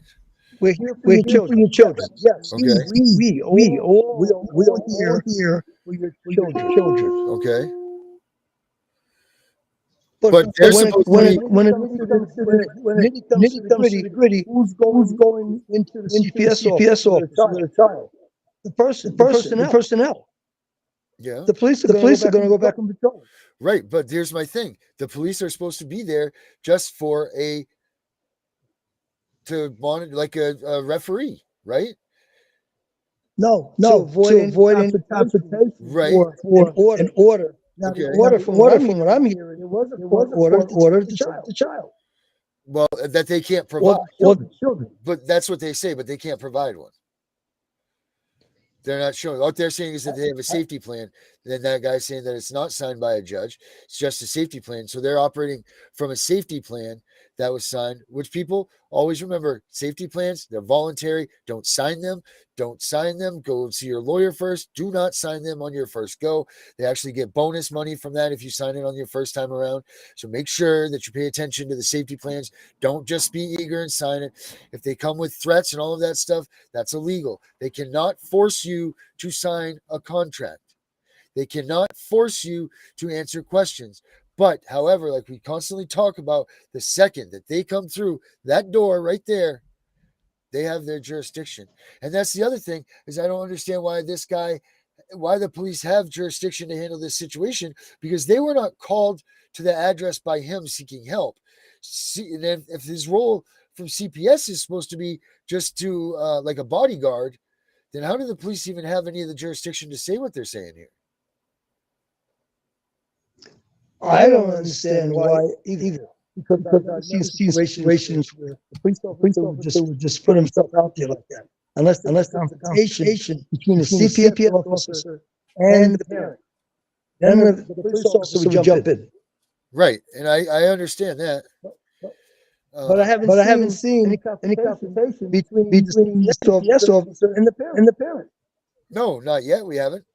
We're here for your children. Yes. Okay. We all here for your children. Okay. But when it comes to the gritty, who's going into the CPS office with a child? The personnel. Yeah. The police are going to go back on patrol. Right, but here's my thing: the police are supposed to be there just for to monitor, like a referee, right? No, to avoid any confrontation, right? For an order. Now, okay. Order from what I'm hearing, it was an order to stop the child. Well, that they can't provide. Or the children. But that's what they say. But they can't provide one. They're not showing. What they're saying is that they have a safety plan. Then that guy's saying that it's not signed by a judge. It's just a safety plan. So they're operating from a safety plan that was signed, which people always remember. Safety plans, they're voluntary. Don't sign them. Don't sign them. Go see your lawyer first. Do not sign them on your first go. They actually get bonus money from that if you sign it on your first time around. So make sure that you pay attention to the safety plans. Don't just be eager and sign it. If they come with threats and all of that stuff, that's illegal. They cannot force you to sign a contract. They cannot force you to answer questions. But, however, like we constantly talk about, the second that they come through that door right there, they have their jurisdiction. And that's the other thing, is I don't understand why the police have jurisdiction to handle this situation, because they were not called to the address by him seeking help. And if his role from CPS is supposed to be just to like a bodyguard, then how do the police even have any of the jurisdiction to say what they're saying here? I don't understand why either. Because I've seen situations where the police officer would just put himself out there like that. Unless there's a confrontation between the CPS officer and the parent. Then the police officer would jump in. Right, and I understand that. But I haven't seen any confrontation between the CPS officer and the parent. No, not yet. We haven't.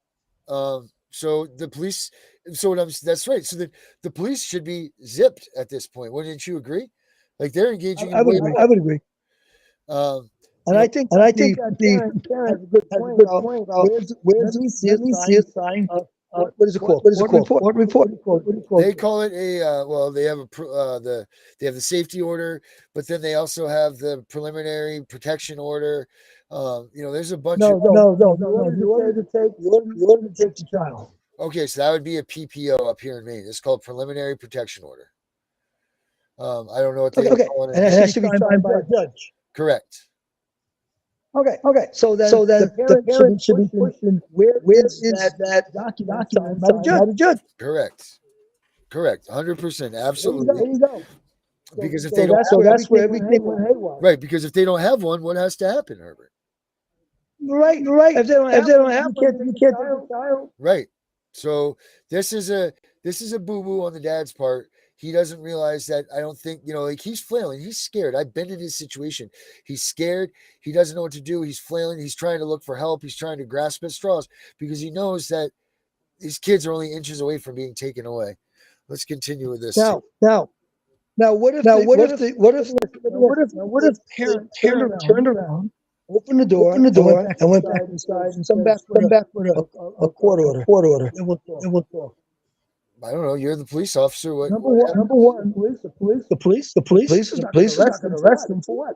So the police. So that's right. So the police should be zipped at this point. Wouldn't you agree? Like they're engaging. I would agree. And I think the parent has a good point about where's the sign? What is it called? What report? They call it a. Well, they have they have the safety order, but then they also have the preliminary protection order. There's a bunch of. No. You order to take the child. Okay, so that would be a PPO up here in Maine. It's called preliminary protection order. I don't know what they call it. And it has to be signed by a judge. Correct. Okay. So then the parent should be pushing where is that document signed by the judge? Correct. 100%. Absolutely. There you go. Because if they don't, so that's where everything went haywire. Right, because if they don't have one, what has to happen, Herbert? Right. If they don't have one, you can't take a child. Right. So this is a boo-boo on the dad's part. He doesn't realize that. I don't think, like, he's flailing. He's scared. I've been in his situation. He's scared. He doesn't know what to do. He's flailing. He's trying to look for help. He's trying to grasp at straws because he knows that these kids are only inches away from being taken away. Let's continue with this. Now, what if the parent turned around, opened the door, and went back inside and come back with a court order? It will talk. I don't know. You're the police officer. What? Number one, the police is not going to arrest him for what?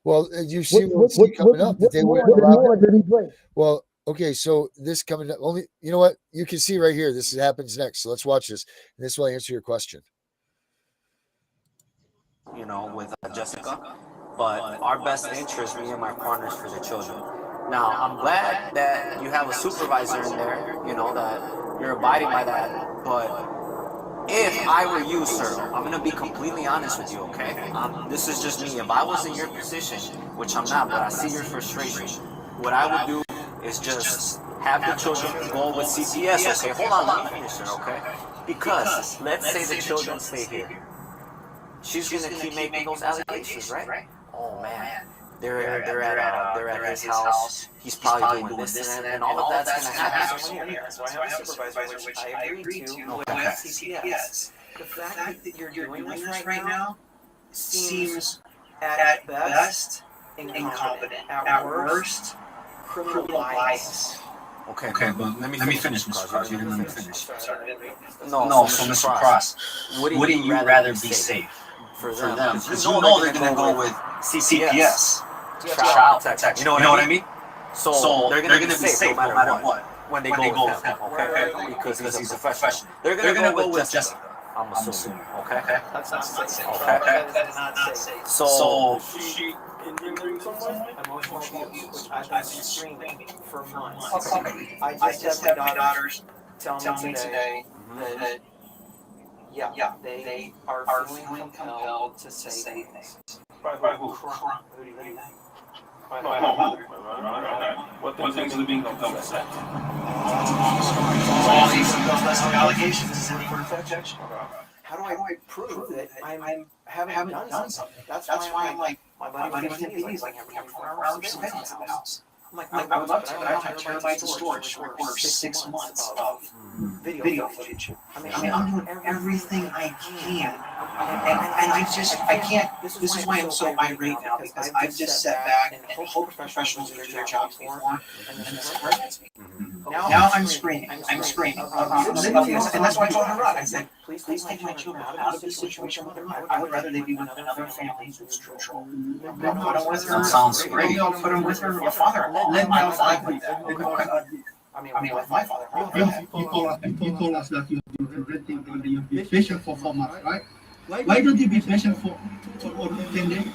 Well, you see what's coming up. That they wouldn't. Well, okay. So this coming up. Only, you know what? You can see right here. This happens next. So let's watch this, and this will answer your question. With Jessica, but our best interest, me and my partners, for the children. Now, I'm glad that you have a supervisor in there, that you're abiding by that, but if I were you, sir, I'm going to be completely honest with you, okay? This is just me. If I was in your position, which I'm not, but I see your frustration, what I would do is just have the children go with CPS, okay? Hold on, let me finish, sir, okay? Because let's say the children stay here. She's gonna keep making those allegations, right? Oh man, they're at his house. He's probably doing this and all of that's gonna happen. So I have a supervisor, which I agreed to with CPS. The fact that you're doing this right now seems at best incompetent, at worst criminal bias. Okay, but let me finish, Mr. You didn't let me finish. No, so Mr. Cross, wouldn't you rather be safe for them? Because you know they're going to go with CPS, child protection. You know what I mean? So they're going to be safe no matter what when they go with him, okay? Because he's a professional. They're going to go with Jessica, I'm assuming, okay? That's not safe. Okay? That is not safe. So she injuring someone? Emotional abuse, which I've been screaming for months. Okay. I just had my daughters tell me today that they are feeling compelled to say things. By who? Who do you think? My mother. What things are they being compelled to say? All these allegations is in for objection. How do I prove that I haven't done something? That's why I'm like, my buddy was in the like every 24 hours in the house. I'm like, I would love to, but I don't have terabytes of storage to record 6 months of video footage. I mean, I'm doing everything I can. And I can't, this is why I'm so irate now, because I've just sat back and hope professionals do their jobs before, and this hurts me. Now I'm screaming. And that's why I told her, I said, please take my children out of this situation with their mother. I would rather they be with another family who's neutral. Put them with her. That sounds great. Put them with her father-in-law. Let my father do that. I mean, with my father-in-law. You told us that you're renting and you'll be patient for 4 months, right? Why don't you be patient for 10 days?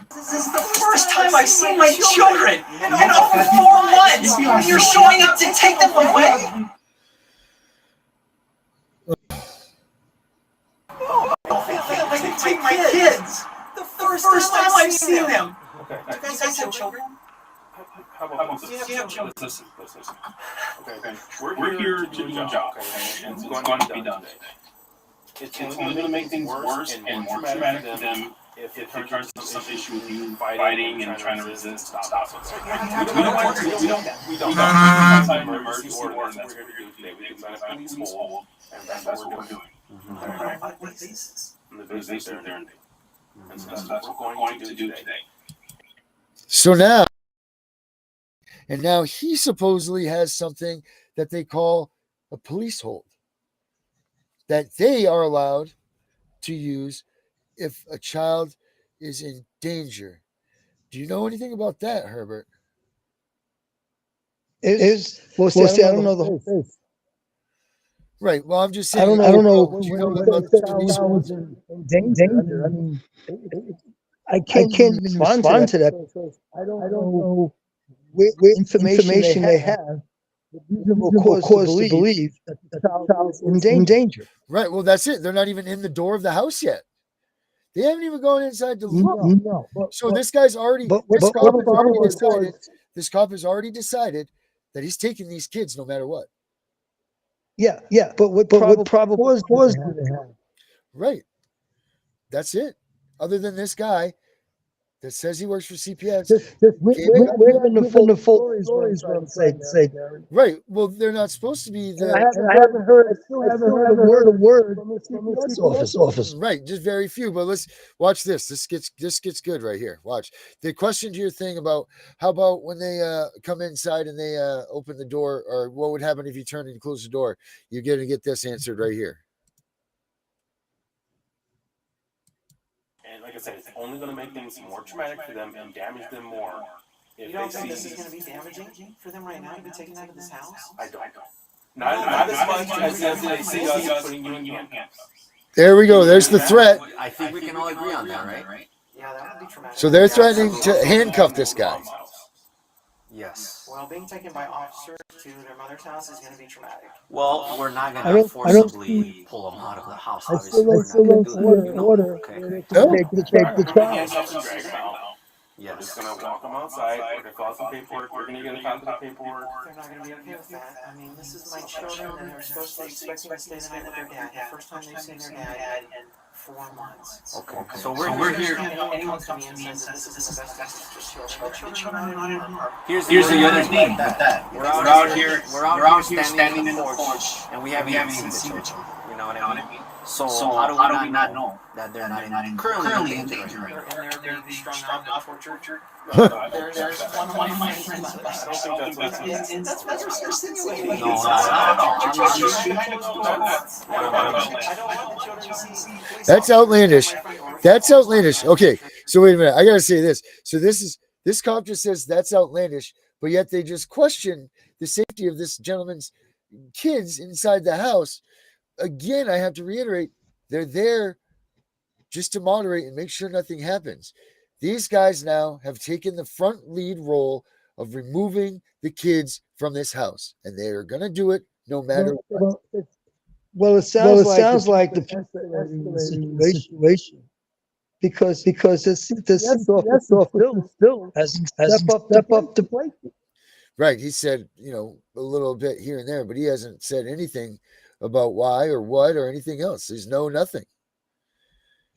This is the first time I've seen my children in over 4 months, and you're showing up to take them away? I take my kids. The first time I've seen them. Okay. Do you guys have children? How about this? Do you have children? Listen. Okay. We're here to do a job, okay? And it's going to be done. It's only going to make things worse and more traumatic for them if it turns into some issue with you fighting and trying to resist. Stop. We don't sign an emergency order, and that's what we're here today. We can sign a police hold, and that's what we're doing. On what basis? On the basis they're there. And so that's what we're going to do today. So now he supposedly has something that they call a police hold that they are allowed to use if a child is in danger. Do you know anything about that, Herbert? I don't know the whole thing. Right. Well, I'm just saying. I don't know. Do you know about the police hold? In danger. I mean, I can't even respond to that because I don't know what information they have. Reasonable cause to believe that the child is in danger. Right. Well, that's it. They're not even in the door of the house yet. They haven't even gone inside to look. No. So this guy's already. This cop has already decided that he's taking these kids no matter what. Yeah. But what probable cause do they have? Right. That's it. Other than this guy that says he works for CPS. We're given the full stories, what I'm saying, Gary. Right. Well, they're not supposed to be the. I haven't heard a word from the CPS office. Right. Just very few. But let's watch this. This gets good right here. Watch. The question to your thing about how about when they come inside and they open the door, or what would happen if you turn and close the door? You're going to get this answered right here. And like I said, it's only going to make things more traumatic for them and damage them more. You don't think this is going to be damaging for them right now to be taken out of this house? I don't. Not as much as they see us putting you in handcuffs. There we go. There's the threat. I think we can all agree on that, right? Yeah, that would be traumatic. So they're threatening to handcuff this guy. Yes. Well, being taken by officers to their mother's house is going to be traumatic. Well, we're not going to forcibly pull them out of the house. I still don't see an order to take the child. Yes. We're just going to walk them outside. We're going to fill out some paperwork. We're going to get a copy of the paperwork. They're not going to be okay with that. I mean, this is my children, and they're supposed to be expecting to stay the night with their dad. The first time they've seen their dad in 4 months. Okay. So we're here. Anyone comes to me and says that this is in the best interest of the children. The children are not in harm. Here's the other thing with that. We're out here standing in the porch, and we haven't even seen the children. You know what I mean? So how do we not know that they're not currently in danger? And they're being strung out and tortured. There's one of my friends. That's what you're insinuating. No, That's outlandish. That's outlandish. Okay, so wait a minute. I gotta say this. So this cop just says that's outlandish, but yet they just question the safety of this gentleman's kids inside the house. Again, I have to reiterate, they're there just to moderate and make sure nothing happens. These guys now have taken the front lead role of removing the kids from this house, and they are going to do it no matter what. Well, it sounds like the situation because the CPS officer still hasn't stepped up to play. Right. He said, a little bit here and there, but he hasn't said anything about why or what or anything else. There's nothing.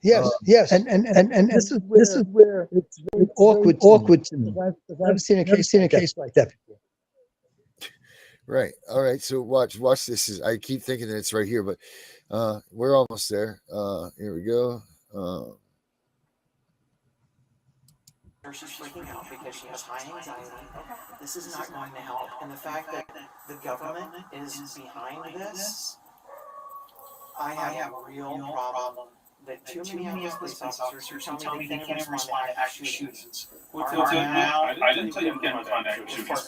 Yes. And this is where it's very awkward to me. I've never seen a case like that before. Right. All right. So watch this. I keep thinking that it's right here, but we're almost there. Here we go. She's freaking out because she has high anxiety. This is not going to help. And the fact that the government is behind this, I have a real problem that too many police officers who tell me they can't even respond to active shootings. I didn't tell you we can't respond to active shootings.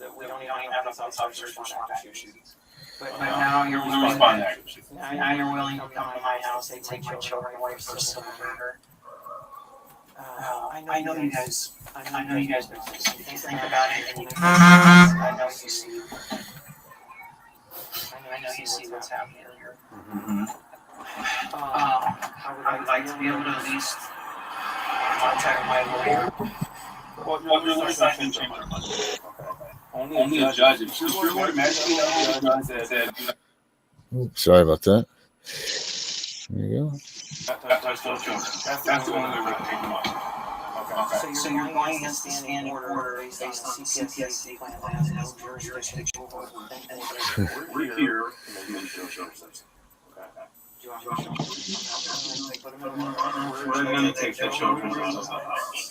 That we don't even have enough officers respond to active shootings. But now you're willing to respond to active shootings. Now you're willing to come to my house, take my children away for civil murder. I know you guys think about it. I know you see. I know you see what's happening here. I would like to be able to at least contact my lawyer. Well, your lawyer's not going to change our money. Only a judge. If your lawyer magically said. Sorry about that. There you go. That's the only way we're going to take them off. Okay. So you're going against the standing order based on the CPS plan that has no jurisdiction over anything. We're here to make sure services. We're going to take the children out of the house.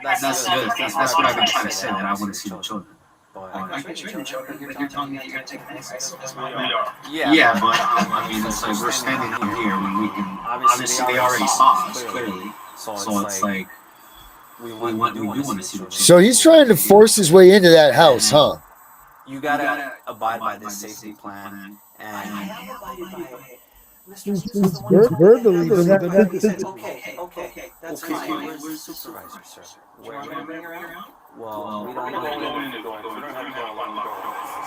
That's good. That's what I've been trying to say, that I want to see the children. I can train the children, but you're telling me that you're going to take them anyway. Yeah, but I mean, it's like we're standing here when we can. Obviously, they already saw us clearly. So it's like we do want to see the children. So he's trying to force his way into that house, huh? You gotta abide by this safety plan, and I have abided by it. Verbally, okay, that's fine. Where's the supervisor, sir? Do you want me to bring her out? Well, we don't know.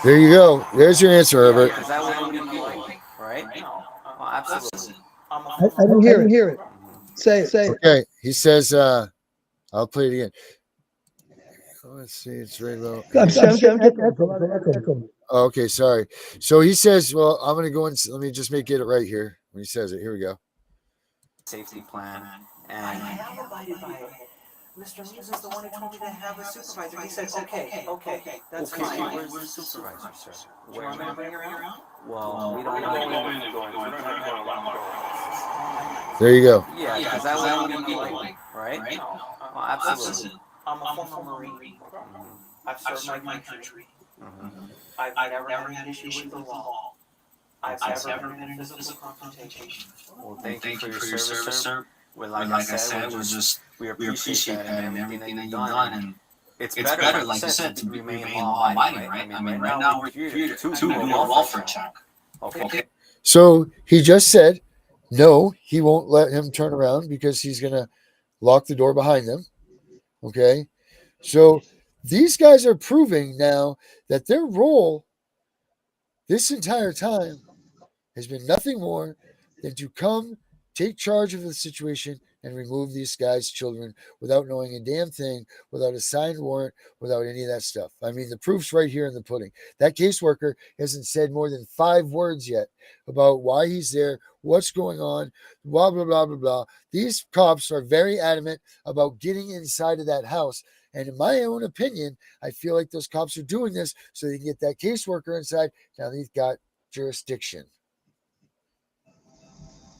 There you go. There's your answer, Herbert. Is that what you like, right? No. Absolutely. I didn't hear it. Say it. Okay. He says, I'll play it again. Let's see. It's right low. I'm getting echo. Oh, okay. Sorry. So he says, well, I'm going to go and let me just make it right here when he says it. Here we go. Safety plan. And I have abided by it. Mr. Muse is the one who told me to have a supervisor. He said, okay, that's fine. Where's the supervisor, sir? Do you want me to bring her around? Well, we don't know. There you go. Yeah, because that wouldn't be like, right? No. Well, absolutely. I'm a former Marine. I've served my country. I've never had an issue with the law. I've never been in a physical confrontation. Well, thank you for your service, sir. Well, like I said, we appreciate that and everything that you've done. And it's better, like I said, to remain law-abiding, right? I mean, right now we're here to do a welfare check. Okay. So he just said, no, he won't let him turn around because he's going to lock the door behind them. Okay. So these guys are proving now that their role this entire time has been nothing more than to come take charge of the situation and remove these guys' children without knowing a damn thing, without a signed warrant, without any of that stuff. I mean, the proof's right here in the pudding. That caseworker hasn't said more than 5 words yet about why he's there, what's going on, blah, blah, blah, blah, blah. These cops are very adamant about getting inside of that house. And in my own opinion, I feel like those cops are doing this so they can get that caseworker inside. Now they've got jurisdiction.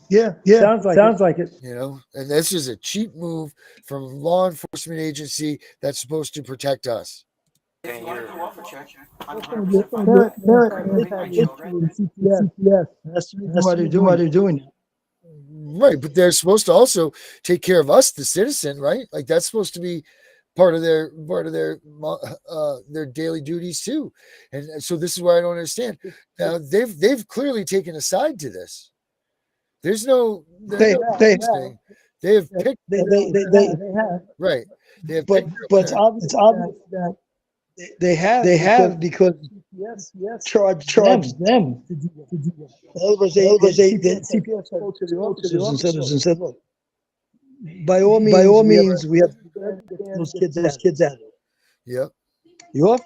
Yeah. Sounds like it. You know, and this is a cheap move from a law enforcement agency that's supposed to protect us. If you want to do a welfare check, I'm CPS. 100% That's the reason why they're doing it. Right, but they're supposed to also take care of us, the citizen, right? Like that's supposed to be part of their daily duties too. And so this is where I don't understand. Now they've clearly taken a side to this. They have picked. They have. Right. They have but it's obvious that they have because charged them to do that. In other words, the CPS spoke to the officers and said, look, by all means, we have to get those kids out of it. Yep. You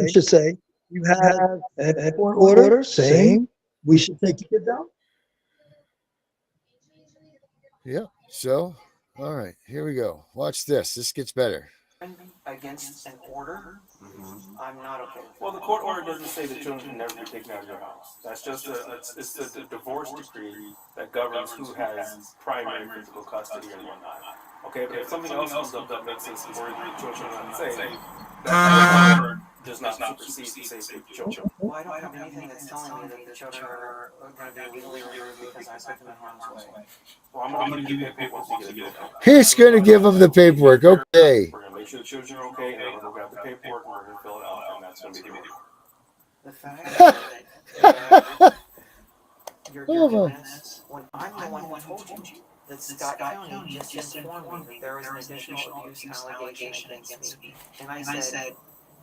should say you have a court order saying we should take the kids out. Yeah. So, all right, here we go. Watch this. This gets better. Against an order, I'm not okay. Well, the court order doesn't say that children can never be taken out of your house. That's just it's the divorce decree that governs who has primary physical custody and whatnot. Okay, but if something else comes up that makes us worried that children are unsafe, that order does not supersede the safety of children. Well, I don't have anything that's telling me that the children are going to be legally removed because I put them in harm's way. Well, I'm going to give you the paperwork once you get it. He's going to give them the paperwork. Okay. We're going to make sure the children are okay, and then we're going to grab the paperwork and we're going to fill it out, and that's going to be the order. The fact that you're doing this when I'm the one who told you that Scott County just informed me that there was an additional abuse allegation against me. And I said,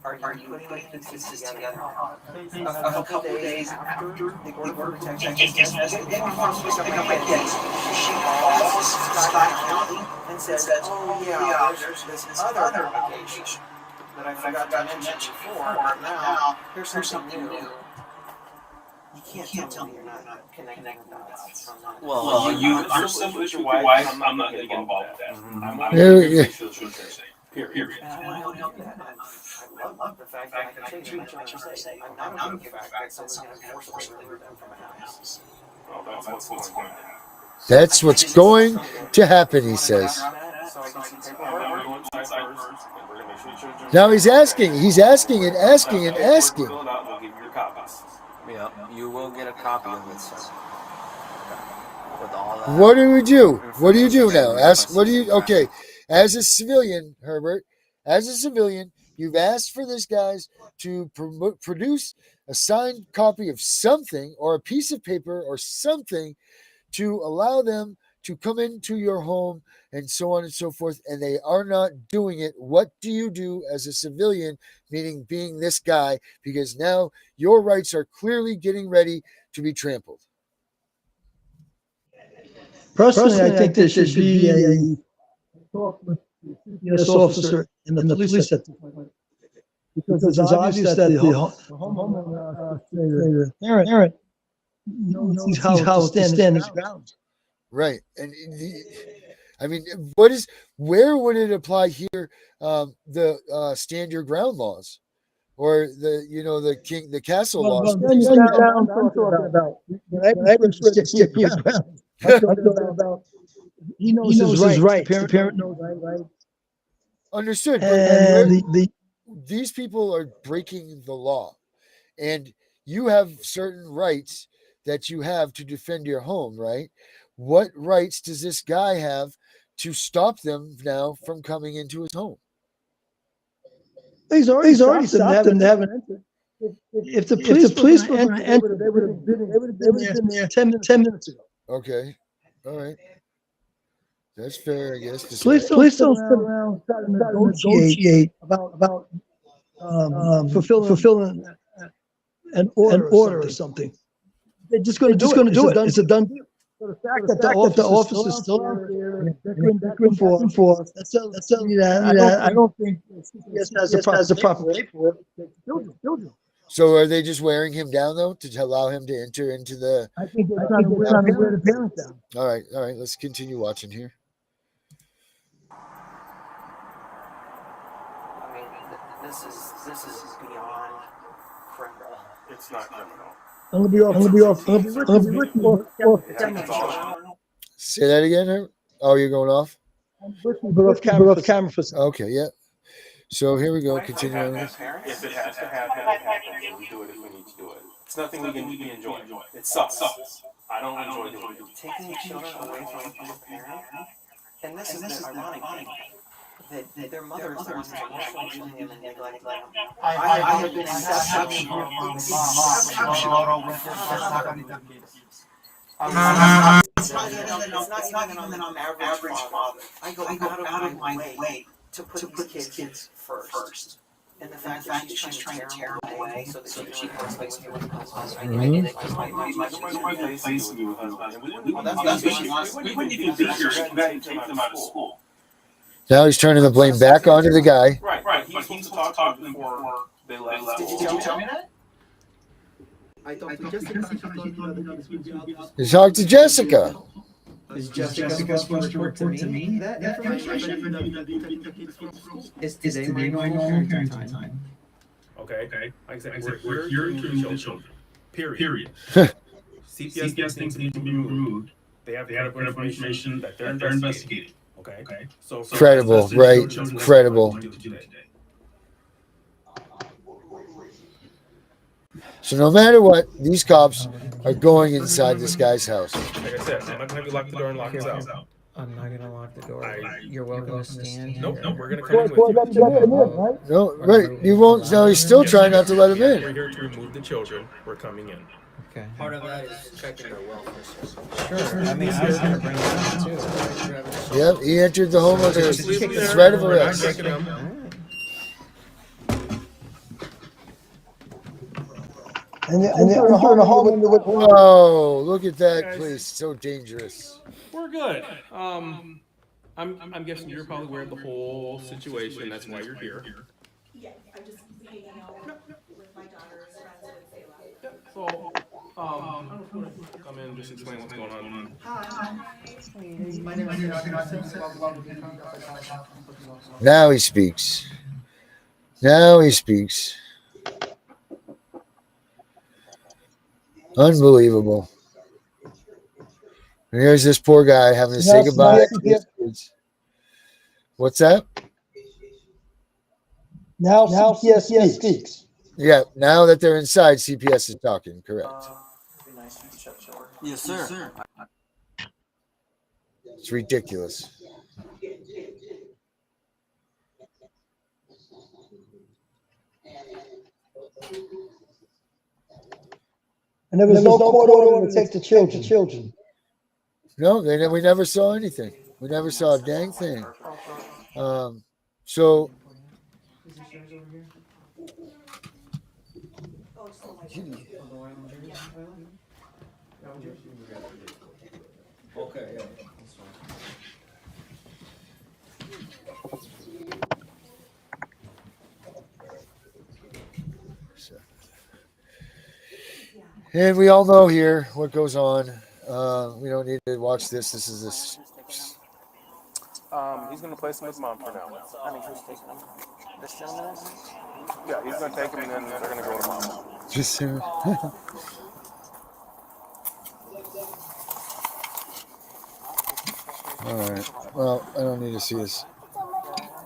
are you putting the pieces together? A couple days after the order of protection gets tested, they want to pick up my kids. She calls Scott County and says, oh yeah, there's this other allegation that I forgot to mention before, but now here's something new. You can't tell me you're not connecting the dots. Well, you're simple with your wife. I'm not going to get involved with that. I'm not going to make sure the children are safe. Period. And I want to help you that. I love the fact that I can change my children are safe. I'm not okay with the fact that someone's going to forcibly remove them from a house. Well, that's what's going on. That's what's going to happen, he says. Now he's asking and asking and asking. Yeah, you will get a copy of it, sir. With all that. What do we do? What do you do now? Okay, as a civilian, Herbert, as a civilian, you've asked for this guys to produce a signed copy of something or a piece of paper or something to allow them to come into your home and so on and so forth, and they are not doing it. What do you do as a civilian, meaning being this guy, because now your rights are clearly getting ready to be trampled? Personally, I think there should be a talk with the CPS officer and the police at the point. Because it's obvious that the homeowner, the parent, knows how to stand his ground. Right. And I mean, where would it apply here? The stand your ground laws, or the castle laws. Stand your ground, I'm talking about. When I stand your ground, I'm talking about. He knows his right. The parent knows his right. Understood. And these people are breaking the law, and you have certain rights that you have to defend your home, right? What rights does this guy have to stop them now from coming into his home? He's already stopped them to have an entry. If the police were going to enter, they would have been there 10 minutes ago. Okay. All right. That's fair, I guess. Police don't sit around trying to negotiate about fulfilling an order or something. They're just going to do it. It's a done deal. So the fact that the office is still out there and bickering back and forth, that's telling me that I don't think CPS has the proper paperwork to take the children. So are they just wearing him down, though, to allow him to enter into the... I think they're trying to wear the parents down. All right. Let's continue watching here. I mean, this is beyond criminal. It's not criminal. I'm gonna be off. Say that again, Herb? Oh, you're going off? Off camera for okay, yeah. So here we go. Continue on this. If it has to happen, it happens. We do it if we need to do it. It's nothing we can enjoy. It sucks. I don't enjoy doing it. Taking children away from the parent, and this is the ironic thing. That their mother is the one who's emotionally using them and neglecting them. I have been exceptionally mom. It's not even an average father. I go out of my way to put these kids first. And the fact that she's trying to tear them away so that she can replace me with a husband. We wouldn't even be here if you take them out of school. Now he's turning the blame back onto the guy. Right. He's supposed to talk to them before they left. Did you tell me that? I talked to Jessica. He talked to Jessica. Is Jessica supposed to report to me that information? Is today my normal parenting time? Okay. Like I said, we're here to remove the children. Period. CPS things need to be removed. They have information that they're investigating. Okay. So credible, right? Credible. So no matter what, these cops are going inside this guy's house. Like I said, I'm not going to lock the door and lock us out. I'm not gonna lock the door. You're welcome to stand. Nope, we're gonna come in with you. No, right? You won't. No, he's still trying not to let him in. We're here to remove the children. We're coming in. Okay. Part of that is checking their welfare system. Sure. I mean, I was gonna bring that up too. Yep, he entered the home under threat of arrest. And they're in a home. Whoa! Look at that place. So dangerous. We're good. I'm guessing you're probably aware of the whole situation. That's why you're here. Yeah, I'm just hanging out with my daughter's friends with Sayla. So, come in, just explain what's going on. Hi. My name is Now he speaks. Now he speaks. Unbelievable. And here's this poor guy having to say goodbye to his kids. What's that? Now CPS speaks. Yeah, now that they're inside, CPS is talking. Correct. Yes, sir. It's ridiculous. And there was no court order to take the children. No, we never saw anything. We never saw a dang thing. So. Okay. And we all know here what goes on. We don't need to watch this. This is this. He's gonna place him with mom for now. I mean, who's taking him? This gentleman is? Yeah, he's gonna take him, and then they're gonna go to mom. Just all right. Well, I don't need to see this.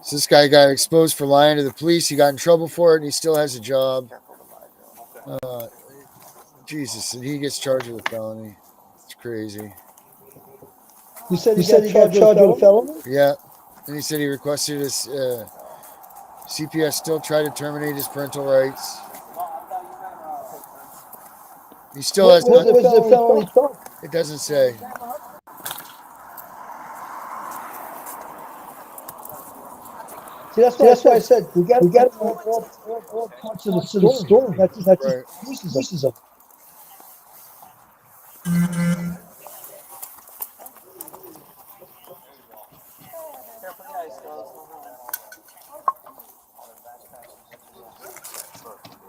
So this guy got exposed for lying to the police. He got in trouble for it, and he still has a job. Jesus, and he gets charged with a felony. It's crazy. You said he got charged with a felony? Yeah, and he said he requested his CPS still try to terminate his parental rights. He still has. What was the felony charge? It doesn't say. See, that's why I said we got all parts of the story. That's Right. pieces of.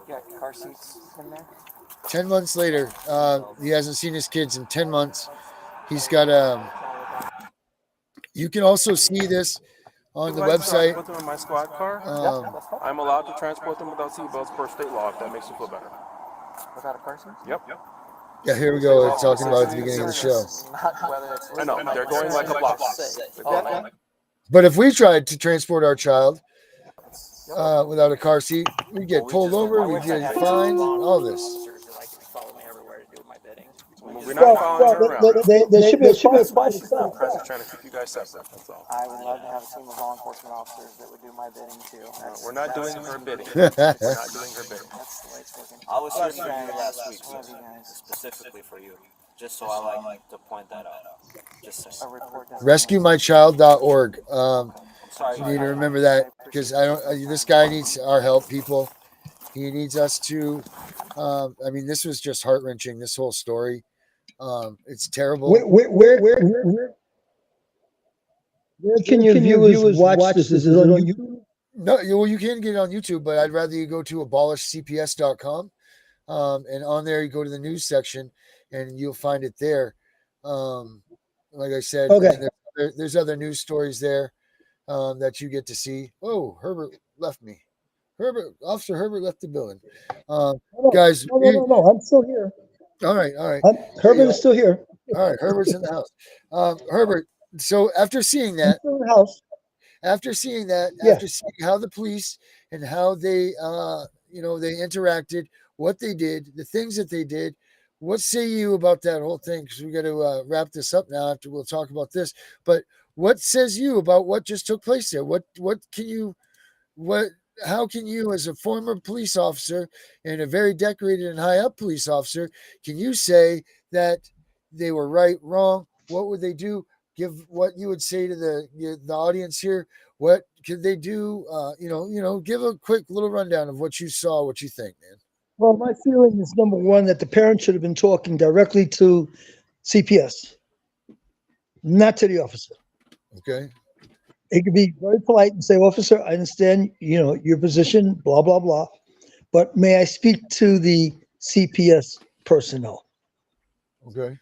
Yeah, car seats in there. 10 months later, he hasn't seen his kids in 10 months. He's got you can also see this on the website. Put them in my squad car. I'm allowed to transport them without seatbelts per state law. If that makes you feel better. Without a car seat? Yep. Yeah, here we go. We're talking about at the beginning of the show. I know they're going like a block. But if we tried to transport our child without a car seat, we'd get pulled over, we'd get fined, all this. We're not following her around. There should be a fine. Press is trying to keep you guys separate. That's all. I would love to have a team of law enforcement officers that would do my bidding too. We're not doing her bidding. We're not doing her bidding. That's the way it's working. I was here for you last week, I love you guys. specifically for you. Just so I like to point that out. Just so. A report down. RescueMyChild.org. You need to remember that because this guy needs our help, people. He needs us to. I mean, this was just heart wrenching. This whole story. It's terrible. Where can your viewers watch this? Is it on YouTube? No, well, you can get it on YouTube, but I'd rather you go to abolishcps.com. And on there, you go to the news section, and you'll find it there. Like I said, okay. There's other news stories there that you get to see. Oh, Herbert left me. Officer Herbert left the building. Guys, no, I'm still here. All right. Herbert is still here. All right, Herbert's in the house. Herbert. So after seeing that, still in the house. After seeing how the police and how they, they interacted, what they did, the things that they did, what say you about that whole thing? Because we got to wrap this up now. After we'll talk about this, but what says you about what just took place there? How can you, as a former police officer and a very decorated and high up police officer, can you say that they were right, wrong? What would they do? Give what you would say to the audience here. What could they do? Give a quick little rundown of what you saw, what you think, man. Well, my feeling is number one, that the parents should have been talking directly to CPS, not to the officer. Okay. It could be very polite and say, officer, I understand, your position, blah, blah, blah. But may I speak to the CPS personnel? Okay.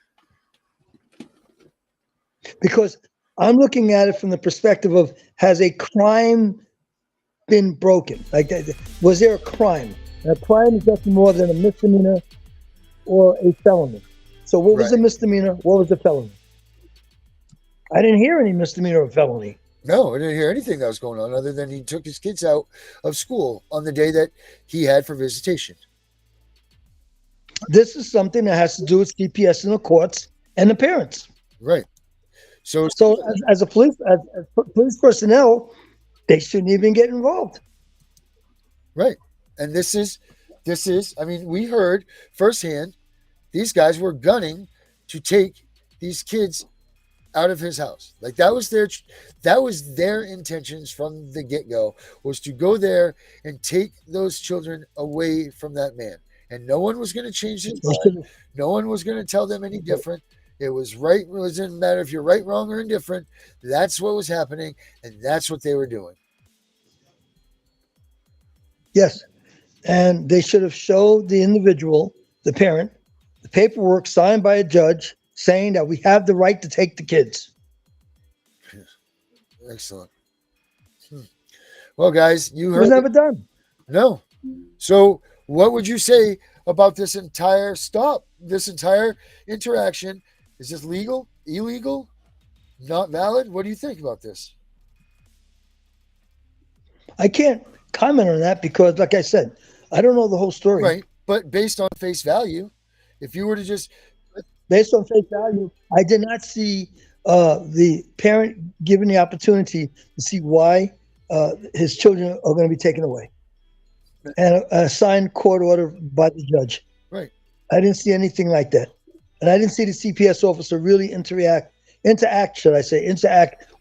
Because I'm looking at it from the perspective of, has a crime been broken? Like, was there a crime? And a crime is nothing more than a misdemeanor or a felony. So what was the misdemeanor? What was the felony? I didn't hear any misdemeanor or felony. No, I didn't hear anything that was going on other than he took his kids out of school on the day that he had for visitation. This is something that has to do with CPS and the courts and the parents. Right. So as police personnel, they shouldn't even get involved. Right. And this is, I mean, we heard firsthand, these guys were gunning to take these kids out of his house. Like that was their intentions from the get-go, was to go there and take those children away from that man. And no one was going to change his mind. No one was going to tell them any different. It was right. It doesn't matter if you're right, wrong, or indifferent. That's what was happening, and that's what they were doing. Yes. And they should have showed the individual, the parent, the paperwork signed by a judge saying that we have the right to take the kids. Excellent. Well, guys, you heard it was never done. No. So what would you say about this entire interaction? Is this legal, illegal, not valid? What do you think about this? I can't comment on that because, like I said, I don't know the whole story. Right. But based on face value, if you were to just... Based on face value, I did not see the parent given the opportunity to see why his children are going to be taken away. And a signed court order by the judge. Right. I didn't see anything like that. And I didn't see the CPS officer really interact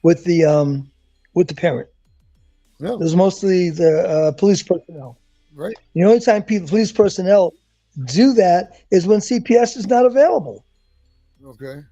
with the parent. No. It was mostly the police personnel. Right. The only time police personnel do that is when CPS is not available. Okay.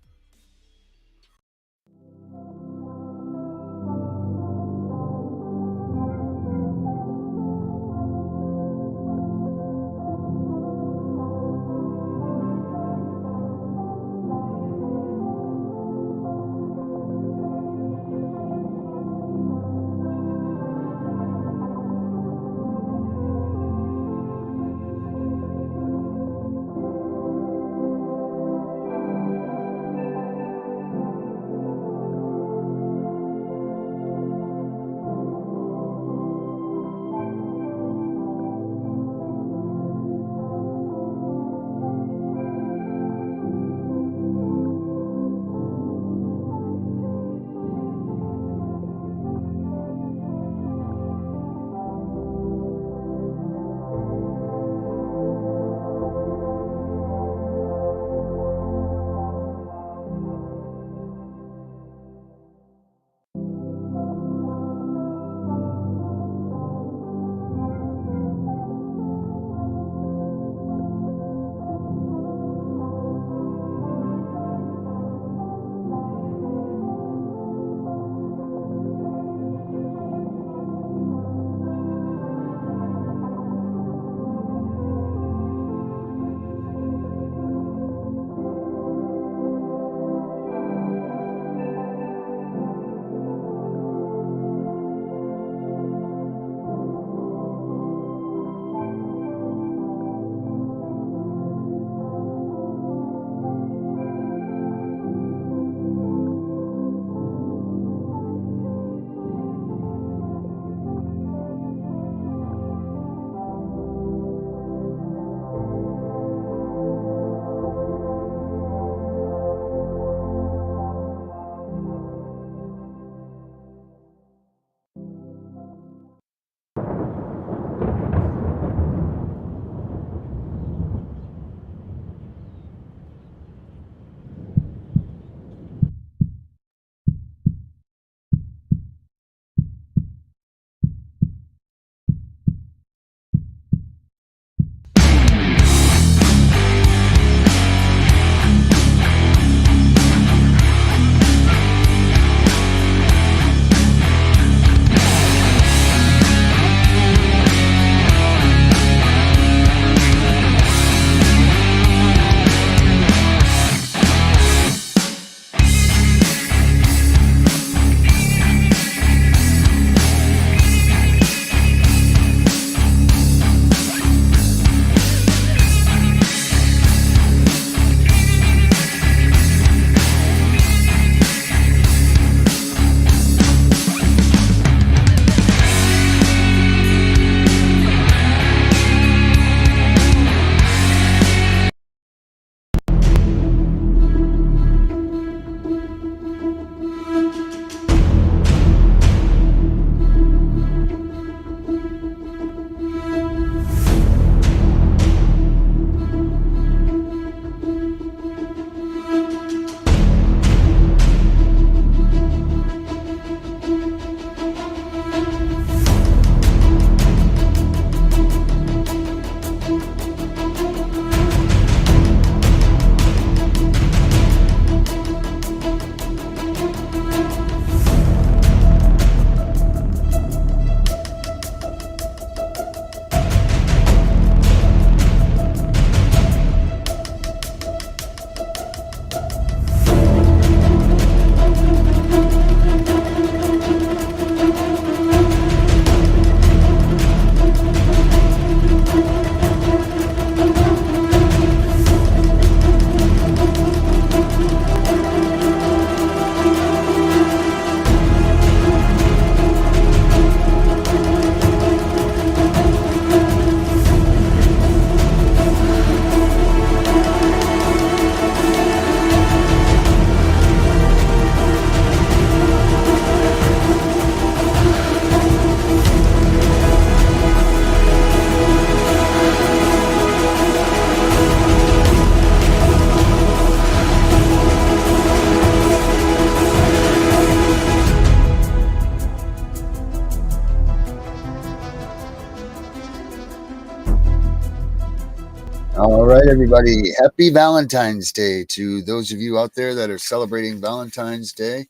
right, everybody. Happy Valentine's Day to those of you out there that are celebrating Valentine's Day.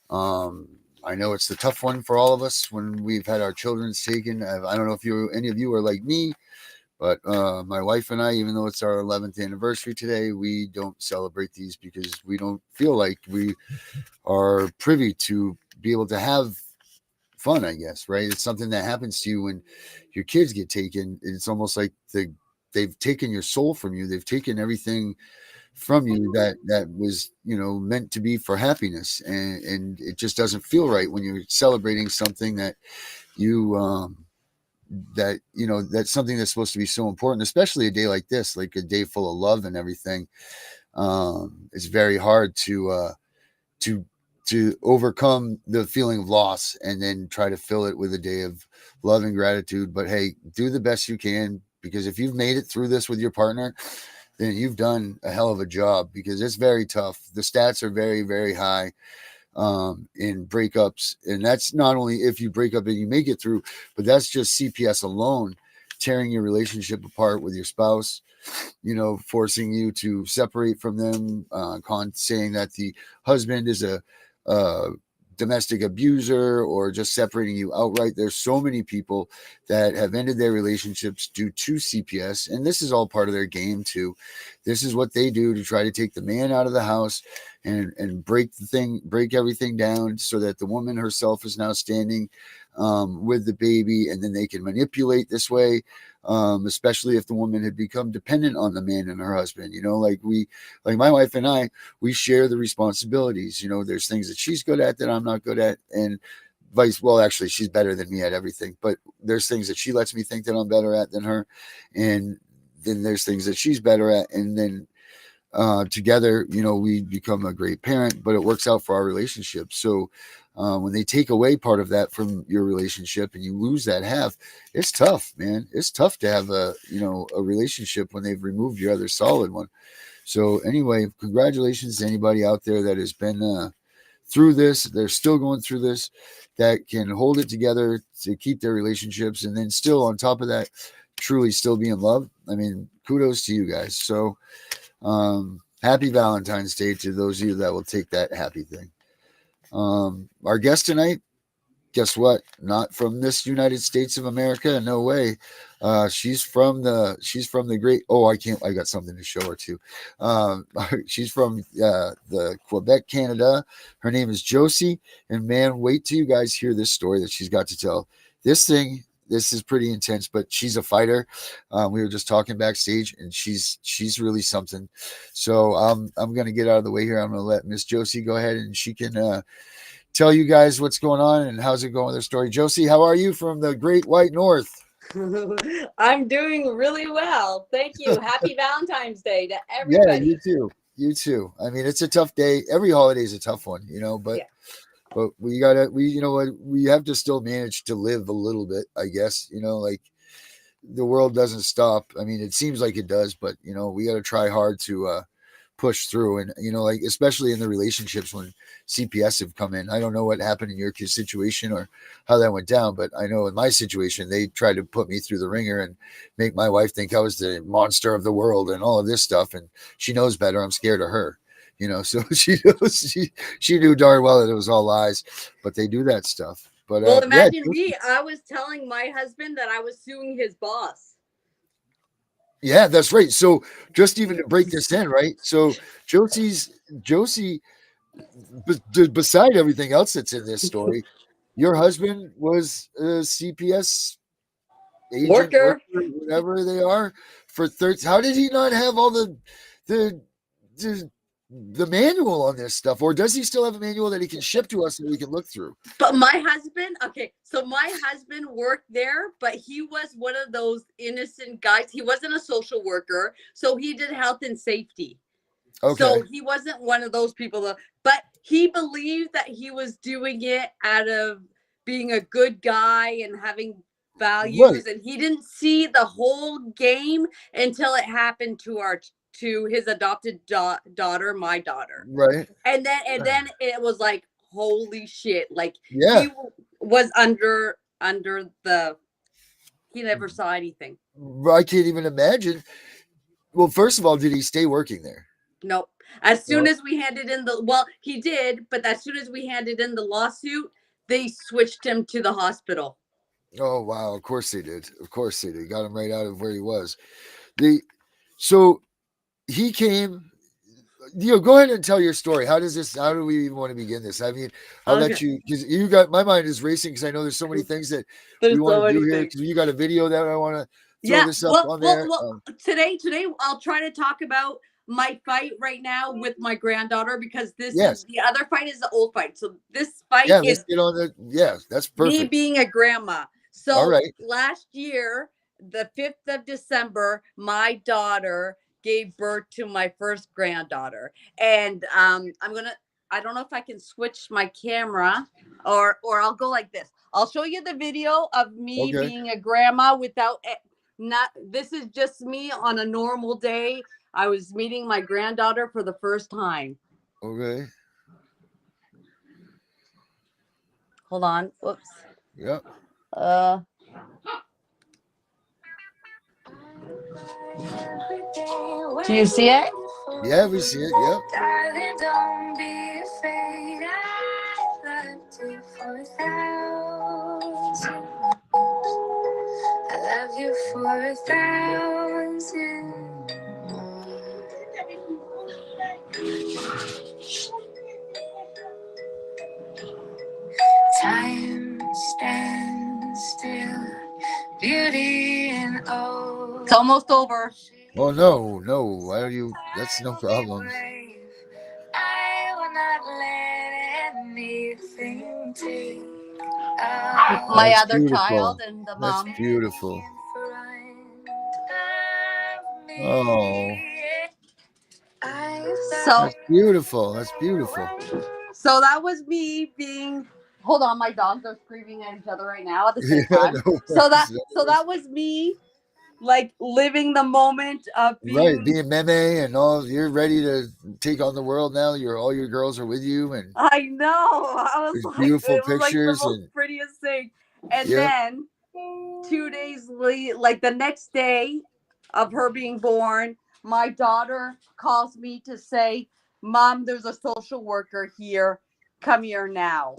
I know it's the tough one for all of us when we've had our children's taken. I don't know if any of you are like me, but my wife and I, even though it's our 11th anniversary today, we don't celebrate these because we don't feel like we are privy to be able to have fun, I guess, right? It's something that happens to you when your kids get taken. It's almost like they've taken your soul from you. They've taken everything from you that was, meant to be for happiness. And it just doesn't feel right when you're celebrating something that that's something that's supposed to be so important, especially a day like this, like a day full of love and everything. It's very hard to overcome the feeling of loss and then try to fill it with a day of love and gratitude. But hey, do the best you can, because if you've made it through this with your partner, then you've done a hell of a job, because it's very tough. The stats are very, very high in breakups. And that's not only if you break up and you make it through, but that's just CPS alone, tearing your relationship apart with your spouse, forcing you to separate from them, saying that the husband is a domestic abuser, or just separating you outright. There's so many people that have ended their relationships due to CPS, and this is all part of their game too. This is what they do to try to take the man out of the house and break everything down, so that the woman herself is now standing with the baby, and then they can manipulate this way. Especially if the woman had become dependent on the man and her husband, like my wife and I, we share the responsibilities. There's things that she's good at that I'm not good at, and actually she's better than me at everything, but there's things that she lets me think that I'm better at than her. And then there's things that she's better at. And then together, we become a great parent, but it works out for our relationship. So when they take away part of that from your relationship and you lose that half, it's tough, man. It's tough to have a relationship when they've removed your other solid one. So anyway, congratulations to anybody out there that has been through this. They're still going through this, that can hold it together to keep their relationships, and then still on top of that, truly still be in love. I mean, kudos to you guys. So happy Valentine's Day to those of you that will take that happy thing. Our guest tonight, guess what? Not from this United States of America. No way. She's from the great. Oh, I got something to show her too. She's from the Quebec, Canada. Her name is Josie. And man, wait till you guys hear this story that she's got to tell. This is pretty intense, but she's a fighter. We were just talking backstage, and she's really something. So I'm going to get out of the way here. I'm going to let Miss Josie go ahead, and she can tell you guys what's going on and how's it going with their story. Josie, how are you from the Great White North? I'm doing really well. Thank you. Happy Valentine's Day to everybody. Yeah, you too. I mean, it's a tough day. Every holiday is a tough one, but yeah. But we have to still manage to live a little bit, I guess, like the world doesn't stop. I mean, it seems like it does, but we got to try hard to push through. And, like, especially in the relationships when CPS have come in. I don't know what happened in your situation or how that went down, but I know in my situation, they tried to put me through the ringer and make my wife think I was the monster of the world and all of this stuff. And she knows better. I'm scared of her. So she knows, she knew darn well that it was all lies, but they do that stuff. But well, imagine me. I was telling my husband that I was suing his boss. Yeah, that's right. So just even to break this in, right? So Josie, beside everything else that's in this story, your husband was a CPS agent, worker, whatever they are, for 30. How did he not have all the manual on this stuff, or does he still have a manual that he can ship to us so we can look through? But my husband, so my husband worked there, but he was one of those innocent guys. He wasn't a social worker, so he did health and safety. Okay. So he wasn't one of those people, but he believed that he was doing it out of being a good guy and having values, right. And he didn't see the whole game until it happened to his adopted daughter, my daughter. Right. And then it was like, holy shit. Like, yeah. He was under the, he never saw anything. I can't even imagine. Well, first of all, did he stay working there? Nope. As soon as we handed in he did, but as soon as we handed in the lawsuit, they switched him to the hospital. Oh, wow. Of course they did. Of course they did. Got him right out of where he was. So he came. Go ahead and tell your story. How do we even want to begin this? I mean, I'll let you, because you got, my mind is racing because I know there's so many things that we want to do here, because you got a video that I want to throw this up on there. Today I'll try to talk about my fight right now with my granddaughter, because this is the other fight is the old fight. So this fight is that's perfect. Me being a grandma. So all right. Last year, the 5th of December, my daughter gave birth to my first granddaughter. And I don't know if I can switch my camera or I'll go like this. I'll show you the video of me being a grandma without this is just me on a normal day. I was meeting my granddaughter for the first time. Okay. Hold on. Whoops. Yep. Do you see it? Yeah, we see it. Yep. Darling, don't be afraid. I loved you for 1,000. I love you for 1,000. Time stands still, beauty and old. It's almost over. Oh no! Why are you? That's no problem. I will not let anything take my other child and the mom. That's beautiful. Oh. That's beautiful. That's beautiful. So that was me being. Hold on, my dogs are screaming at each other right now at the same time. So that was me, like living the moment of being meme and all. You're ready to take on the world now. All your girls are with you, and I know. I was like, beautiful it was pictures like the most prettiest thing. And then 2 days later, like the next day of her being born, my daughter calls me to say, "Mom, there's a social worker here. Come here now."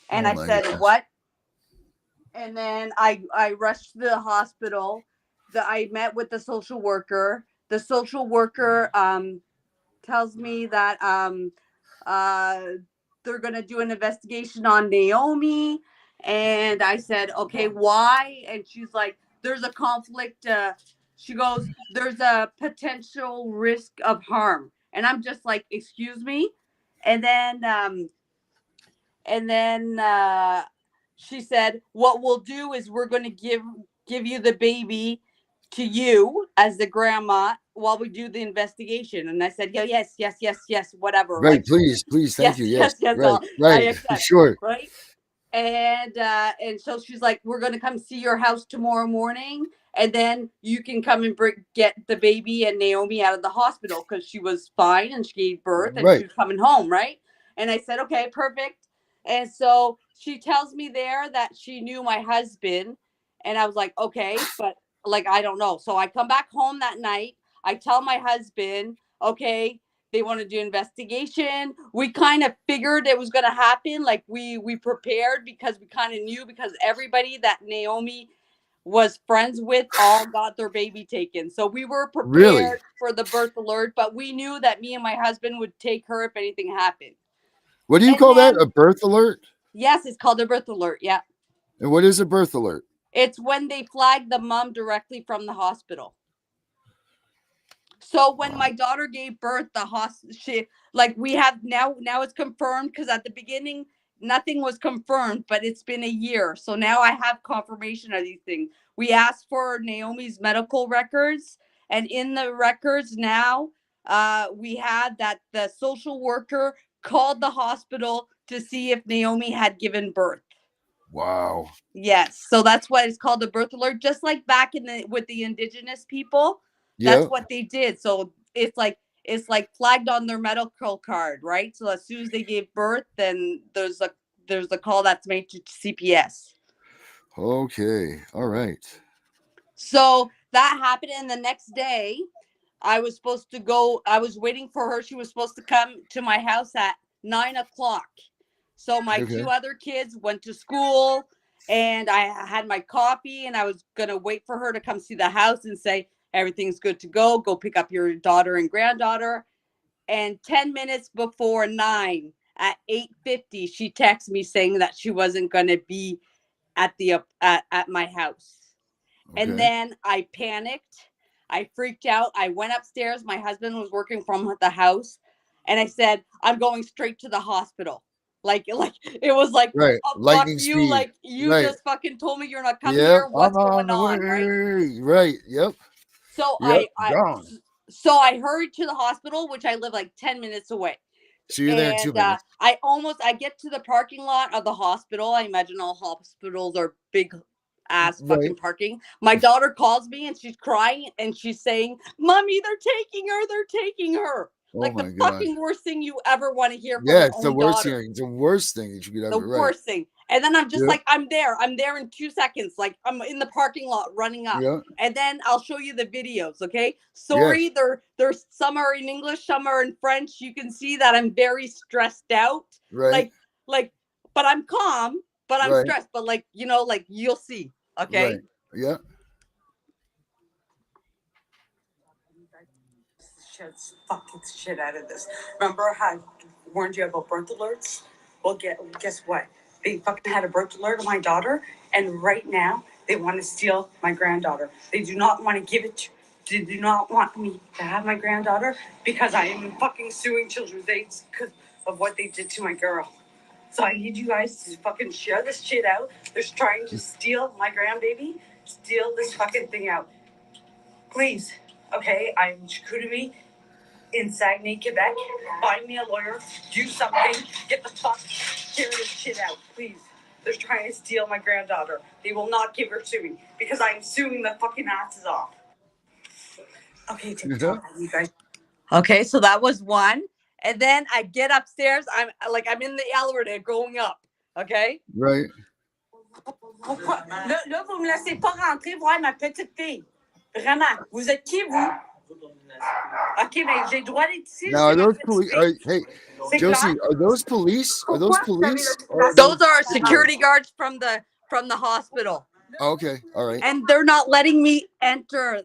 And I said, gosh. What? And then I rushed to the hospital. I met with the social worker. The social worker tells me that they're going to do an investigation on Naomi. And I said, okay, why? And she's like, there's a conflict. She goes, there's a potential risk of harm. And I'm just like, excuse me. And then she said, what we'll do is we're going to give you the baby to you as the grandma while we do the investigation. And I said, yes, whatever. Right, like, please, thank you. Yes, right, sure. Right. And so she's like, we're going to come see your house tomorrow morning, and then you can come and get the baby and Naomi out of the hospital, because she was fine and she gave birth and she was coming home, right? And I said, okay, perfect. And so she tells me there that she knew my husband, and I was like, okay, but like, I don't know. So I come back home that night. I tell my husband, okay, they want to do investigation. We kind of figured it was going to happen. Like we prepared, because we kind of knew, because everybody that Naomi was friends with all got their baby taken. So we were prepared for the birth alert, but we knew that me and my husband would take her if anything happened. What do you call that? A birth alert? Yes, it's called a birth alert. Yeah. And what is a birth alert? It's when they flag the mom directly from the hospital. So when my daughter gave birth, we have now it's confirmed, because at the beginning nothing was confirmed, but it's been a year. So now I have confirmation of these things. We asked for Naomi's medical records, and in the records now we had that the social worker called the hospital to see if Naomi had given birth. Wow. Yes. So that's why it's called a birth alert, just like back with the indigenous people. That's what they did. So it's like flagged on their medical card, right? So as soon as they gave birth, then there's a call that's made to CPS. Okay. All right. So that happened, and the next day I was supposed to go. I was waiting for her. She was supposed to come to my house at 9:00. So my two other kids went to school, and I had my coffee, and I was gonna wait for her to come see the house and say everything's good to go. Go pick up your daughter and granddaughter. And 10 minutes before 9, at 8:50, she texted me saying that she wasn't gonna be at the at my house. And then I panicked. I freaked out. I went upstairs. My husband was working from the house, and I said, "I'm going straight to the hospital." Like it was like, right, oh, fuck lightning you! speed. Like you Right. just fucking told me you're not coming Yep, here. What's I'm going on the on, right? way. Right. Yep. So Yep. I Gone. so I hurried to the hospital, which I live like 10 minutes away. So you're there in 2 And minutes. I get to the parking lot of the hospital. I imagine all hospitals are big ass fucking parking. My daughter calls me and she's crying and she's saying, "Mommy, they're taking her. They're taking her." Oh Like my the gosh. fucking worst thing you ever want to hear from Yeah, your it's the own worst daughter. thing. It's the worst thing that you could The ever. Right. worst thing. And then I'm just Yep. like, I'm there in 2 seconds. Like I'm in the parking lot running up. Yep. And then I'll show you the videos, okay? Sorry, there's some are in English, some are in French. You can see that I'm very stressed out. Right. Like, but I'm calm, but I'm Right. stressed. But like, you know, like you'll see, okay? Right. Yeah. Fucking shit out of this. Remember how I warned you about birth alerts? Well, guess what? They fucking had a birth alert of my daughter, and right now they want to steal my granddaughter. They do not want to give it to. They do not want me to have my granddaughter because I am fucking suing children's aids because of what they did to my girl. So I need you guys to fucking share this shit out. They're trying to steal my grandbaby. Steal this fucking thing out. Please. Okay, I'm Chicoutimi in Saguenay, Quebec. Find me a lawyer. Do something. Get the fuck. Carry this shit out, please. They're trying to steal my granddaughter. They will not give her to me because I'm suing the fucking asses off. Okay, TikTok, you guys. Okay, so that was one. And then I get upstairs. I'm in the elevator going up. Okay. Right. Pourquoi? Là, vous me laissez pas rentrer voir ma petite fille. Vraiment. Vous êtes qui, vous? OK, mais j'ai le droit d'être ici. Now, are those police? Hey, Josie, are those police? Are those police? Those are security guards from the hospital. Okay. All right. And they're not letting me enter.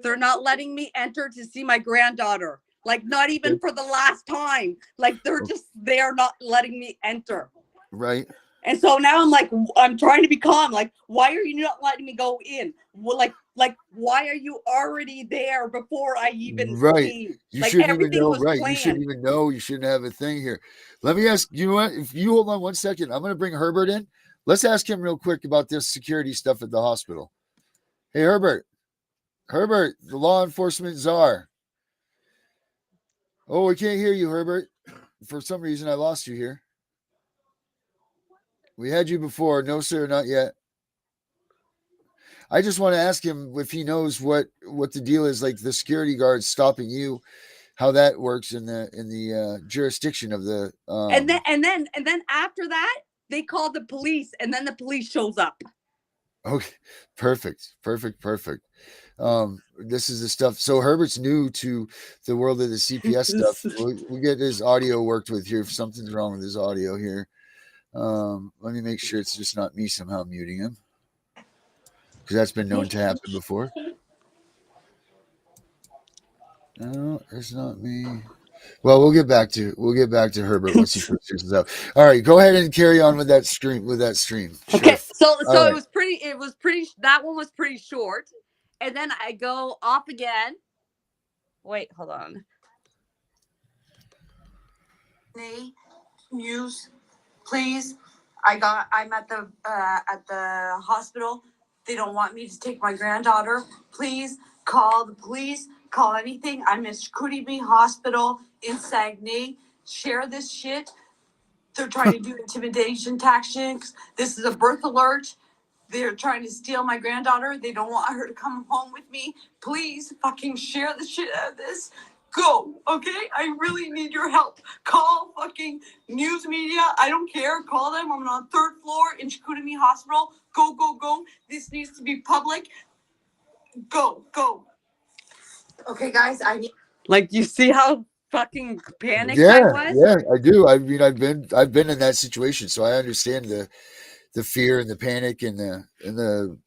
They're not letting me enter to see my granddaughter. Like not even for the last time. Like they are not letting me enter. Right. And so now I'm trying to be calm. Like, why are you not letting me go in? Well, like, why are you already there before I even came? You like, shouldn't even everything know. was Right. planned. You shouldn't even know. You shouldn't have a thing here. Let me ask you what, if you hold on 1 second, I'm going to bring Herbert in. Let's ask him real quick about this security stuff at the hospital. Hey, Herbert, the law enforcement czar. Oh, we can't hear you, Herbert. For some reason, I lost you here. We had you before. No, sir, not yet. I just want to ask him if he knows what the deal is, like the security guards stopping you, how that works in the jurisdiction of the. And then after that, they called the police, and then the police shows up. Okay, perfect. This is the stuff. So Herbert's new to the world of the CPS stuff. We'll get his audio worked with here. If something's wrong with his audio here. Let me make sure it's just not me somehow muting him, because that's been known to happen before. No, it's not me. Well, we'll get back to Herbert once he figures this out. All right, go ahead and carry on with that stream. Sure. Okay, so right. it was pretty. That one was pretty short, and then I go off again. Wait, hold on. News, please. I'm at the hospital. They don't want me to take my granddaughter. Please call the police. Call anything. I'm at Chicoutimi Hospital in Saguenay. Share this shit. They're trying to do intimidation tactics. This is a birth alert. They're trying to steal my granddaughter. They don't want her to come home with me. Please fucking share the shit out of this. Go, okay? I really need your help. Call fucking news media. I don't care. Call them. I'm on the 3rd floor in Chicoutimi Hospital. Go. This needs to be public. Go. Okay, guys, I need. Like, you see how fucking panicked I Yeah, was? yeah, I do. I mean, I've been in that situation, so I understand the fear and the panic and the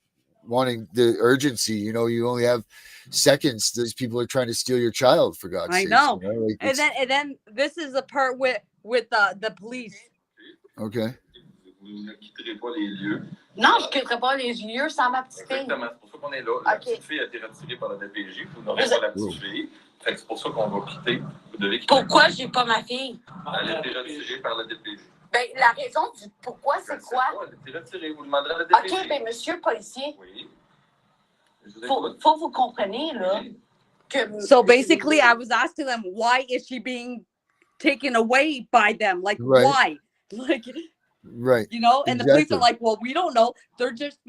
wanting the urgency. You know, you only have seconds. These people are trying to steal your child, for God's I sakes. know. You know, like And then this is the part with the police. okay. Vous ne quitterez pas les lieux. Non, je ne quitterai pas les lieux sans ma petite fille. Exactement, c'est pour ça qu'on est là. La petite fille a été retirée par la DPJ. Vous n'aurez pas la petite fille. Fait que c'est pour ça qu'on va quitter. Vous devez quitter. Pourquoi j'ai pas ma fille? Elle a été retirée par la DPJ. Ben, la raison du pourquoi, c'est quoi? Elle a été retirée. Vous demanderez à la DPJ. OK, ben, monsieur policier. Oui. Faut que vous compreniez, là. Que... So basically, I was asking them, why is she being taken away by them? Like, why? Like, right. You know, and the police are like, well, we don't know. They're just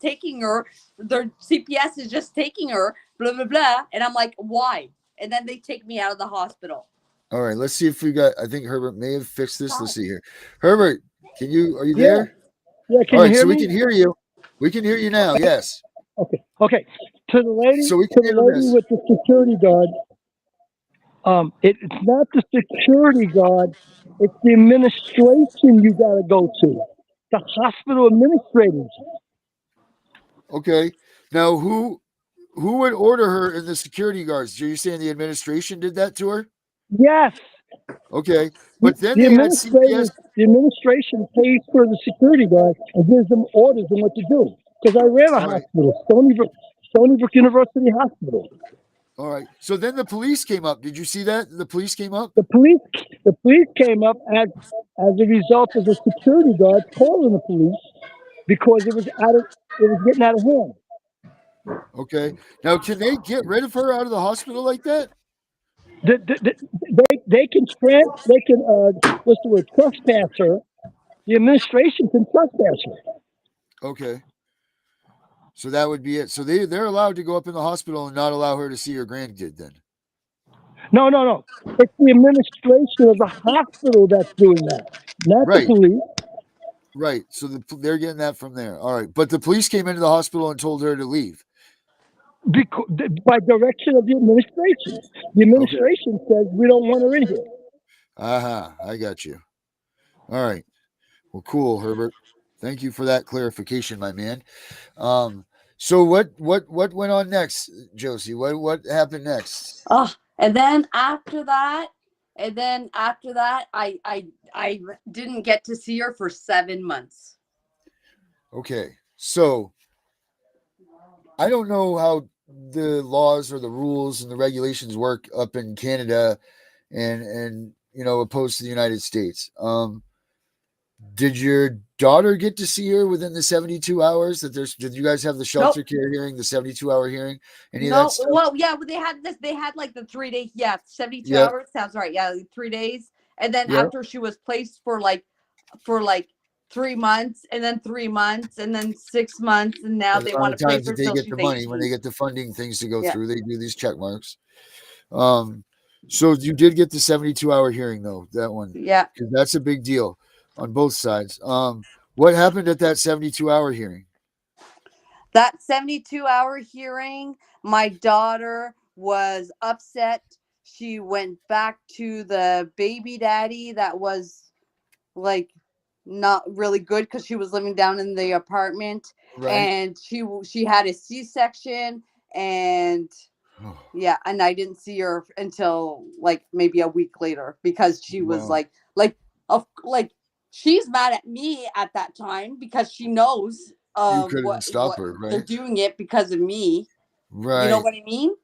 taking her. Their CPS is just taking her, blah, blah, blah. And I'm like, why? And then they take me out of the hospital. All right, let's see if we got. I think Herbert may have fixed this. Let's see here. Herbert, are you there? Yeah, can all you right, hear so me? we can hear you. We can hear you now. Yes. Okay. To the lady, So we to can the handle lady this. with the security guard. It's not the security guard. It's the administration you got to go to. The hospital administrators. Okay. Now, who would order her in the security guards? Are you saying the administration did that to her? Yes. Okay, but then The they had CPS. the administration pays for the security guard and gives them orders on what to do. Because I ran a hospital, Stony Brook University Hospital. All right. So then the police came up. Did you see that? The police came up? The police came up as a result of the security guards calling the police because it was getting out of hand. Okay. Now, can they get rid of her out of the hospital like that? They can what's the word, trespass her. The administration can trespass her. Okay. So that would be it. So they're allowed to go up in the hospital and not allow her to see her grandkid then? No. It's the administration of the hospital that's doing that, not the police. Right. So they're getting that from there. All right. But the police came into the hospital and told her to leave. Because, by direction of the administration. The administration says we don't want her in here. I got you. All right. Well, cool, Herbert. Thank you for that clarification, my man. So what went on next, Josie? What happened next? Oh, and then after that, I didn't get to see her for 7 months. Okay. So I don't know how the laws or the rules and the regulations work up in Canada and opposed to the United States. Did your daughter get to see her within the 72 hours did you guys have the shelter care hearing, the 72-hour hearing? Any of that stuff? Well, yeah, but they had like the 3 days. Yeah, 72 hours sounds right. Yeah, 3 days. And then after she was placed for like 3 months, and then 3 months, and then 6 months, and now they want to place her they till get she's the money 18. when they get the funding things to go through. They do these check marks. So you did get the 72-hour hearing though, that one. Yeah, because that's a big deal on both sides. What happened at that 72-hour hearing? That 72-hour hearing, my daughter was upset. She went back to the baby daddy that was like not really good because she was living down in the apartment, and she had a C-section, and and I didn't see her until like maybe a week later because she was like she's mad at me at that time because she knows you couldn't stop her, right? They're doing it because of me. Right. You know what I mean?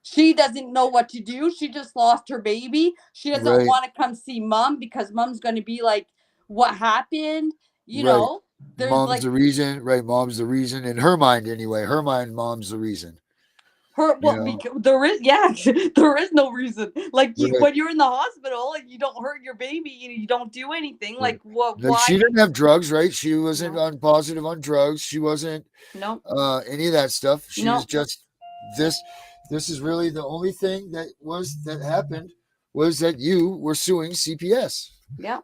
She doesn't know what to do. She just lost her baby. She doesn't want to come see mom because mom's going to be like, what happened? You know, there's mom's the reason, right? Mom's the reason in her mind anyway. Her mind, mom's the reason. There is no reason. Like when you're in the hospital and you don't hurt your baby and you don't do anything, like what? No, she didn't have drugs, right? She wasn't positive on drugs. She wasn't any of that stuff. She was just this. This is really the only thing that happened was that you were suing CPS. Yeah.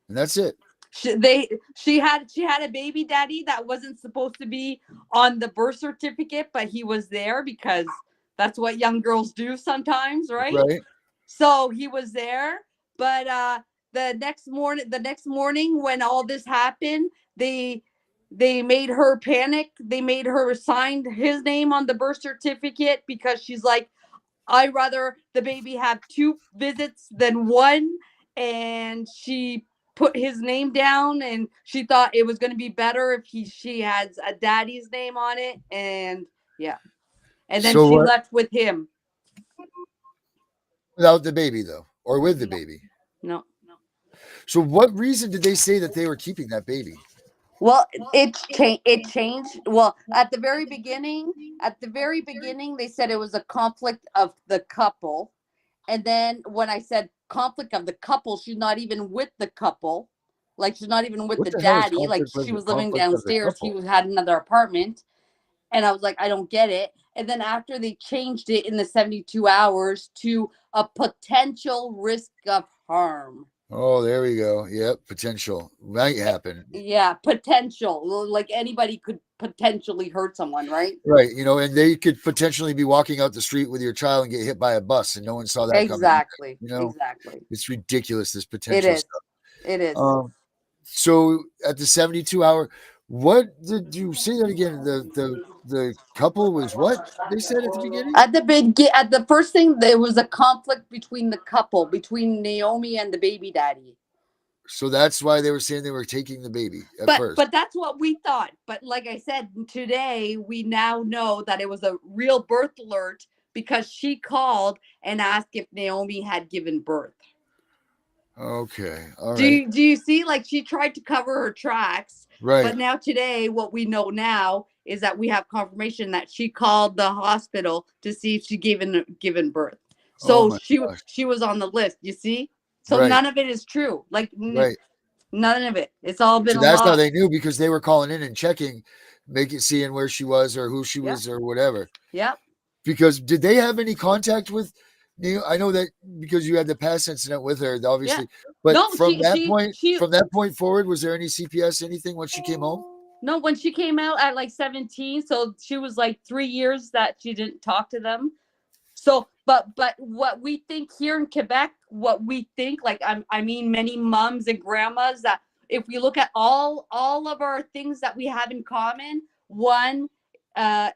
And that's it. She had a baby daddy that wasn't supposed to be on the birth certificate, but he was there because that's what young girls do sometimes, right? Right. So he was there, but the next morning when all this happened, they made her panic. They made her sign his name on the birth certificate because she's like, I'd rather the baby have 2 visits than 1. And she put his name down, and she thought it was going to be better if she had a daddy's name on it. And yeah. And then So she what? left with him. Without the baby, though, or with the baby? No. So what reason did they say that they were keeping that baby? Well, it changed. Well, at the very beginning, they said it was a conflict of the couple. And then when I said conflict of the couple, she's not even with the couple. Like, she's not even with What the the hell is daddy. Like, conflict she of was living the downstairs. He couple? had another apartment. And I was like, I don't get it. And then after they changed it in the 72 hours to a potential risk of harm. Oh, there we go. Yep, potential might happen. Yeah, potential. Like, anybody could potentially hurt someone, right? Right, and they could potentially be walking out the street with your child and get hit by a bus, and no one saw that coming. Exactly. Either, Exactly. It's ridiculous, this potential stuff. It is. So at the 72-hour, what did you say that again? The couple was what they said at the beginning? At the first thing, there was a conflict between the couple, between Naomi and the baby daddy. So that's why they were saying they were taking the baby at first. But that's what we thought. But like I said, today we now know that it was a real birth alert because she called and asked if Naomi had given birth. Okay. All Do you see? Like, she tried to cover her tracks. Right. But now today, what we know now is that we have confirmation that she called the hospital to see if she given birth. So she was on the list. You see? So none of it is true. Like, none of it. It's all been. So that's how they knew, because they were calling in and checking, seeing where she was or who she was or whatever. Yep. Because did they have any contact with? I know that because you had the past incident with her, obviously. Yeah. But no, from that point forward, was there any CPS, anything when she came home? No, when she came out at like 17, so she was like 3 years that she didn't talk to them. So, but what we think here in Quebec, like, I mean, many moms and grandmas, that if we look at all of our things that we have in common, one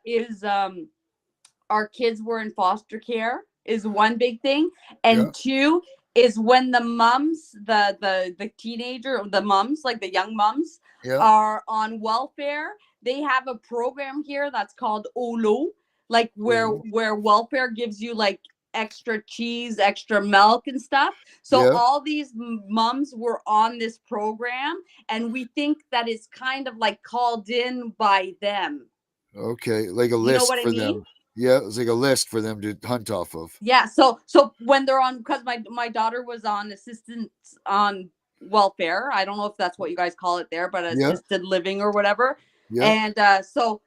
is our kids were in foster care is one big thing, and 2 is when the moms, the teenager, the moms, like the young moms, are on welfare. They have a program here that's called OLO, like where welfare gives you like extra cheese, extra milk and stuff. So all these moms were on this program, and we think that it's kind of like called in by them. Okay, like a list for them. Yeah, it was like a list for them to hunt off of. Yeah, so when they're on, because my daughter was on assistance on welfare. I don't know if that's what you guys call it there, but assisted living or whatever. Yeah. And so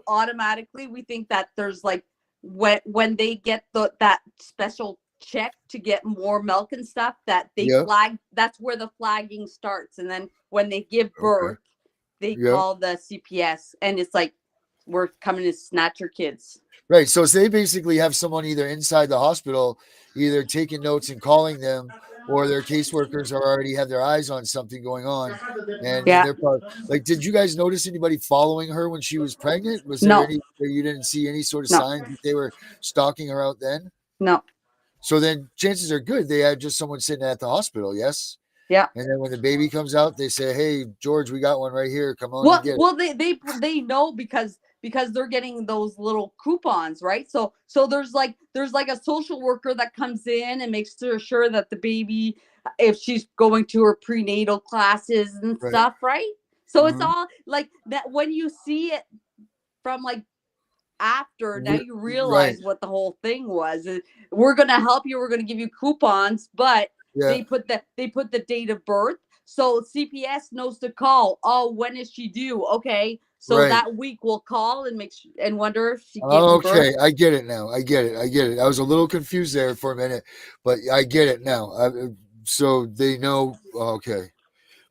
automatically we think that there's like when they get that special check to get more milk and stuff, that they flag. That's where the flagging starts, and then when they give birth, they call the CPS, and it's like, we're coming to snatch your kids. Right. So they basically have someone either inside the hospital, either taking notes and calling them, or their caseworkers already have their eyes on something going on. And they're probably, like, did you guys notice anybody following her when she was pregnant? Was there you didn't see any sort of signs that they were stalking her out then? No. So then chances are good they had just someone sitting at the hospital. Yes. Yeah. And then when the baby comes out, they say, "Hey, George, we got one right here. Come on and get it." They know because they're getting those little coupons, right? So there's like a social worker that comes in and makes sure that the baby, if she's going to her prenatal classes and stuff, right? So it's all like that. When you see it from like after, now you realize what the whole thing was. We're gonna help you. We're gonna give you coupons, but they put the date of birth. So CPS knows to call. Oh, when is she due? Okay. So that week we'll call and and wonder if she gave birth. I get it now. I get it. I was a little confused there for a minute, but I get it now. So they know. Okay.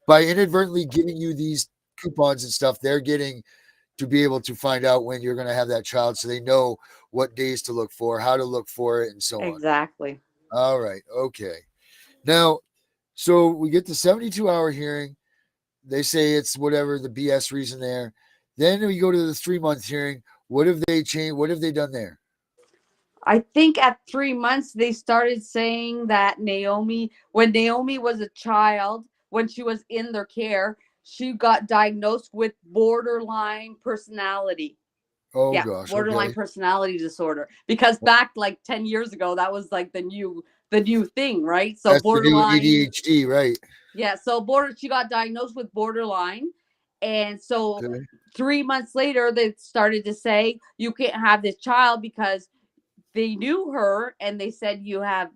by inadvertently giving you these coupons and stuff, they're getting to be able to find out when you're going to have that child, so they know what days to look for, how to look for it, and so on. Exactly. All right. Okay. Now, so we get the 72-hour hearing. They say it's whatever the BS reason there. Then we go to the 3-month hearing. What have they changed? What have they done there? I think at 3 months they started saying that when Naomi was a child, when she was in their care, she got diagnosed with borderline personality. Oh gosh, borderline okay. personality disorder. Because back like 10 years ago, that was like the new thing, right? So That's borderline, the new ADHD, right? Yeah, so she got diagnosed with borderline, and so Okay. 3 months later they started to say you can't have this child because they knew her and they said you have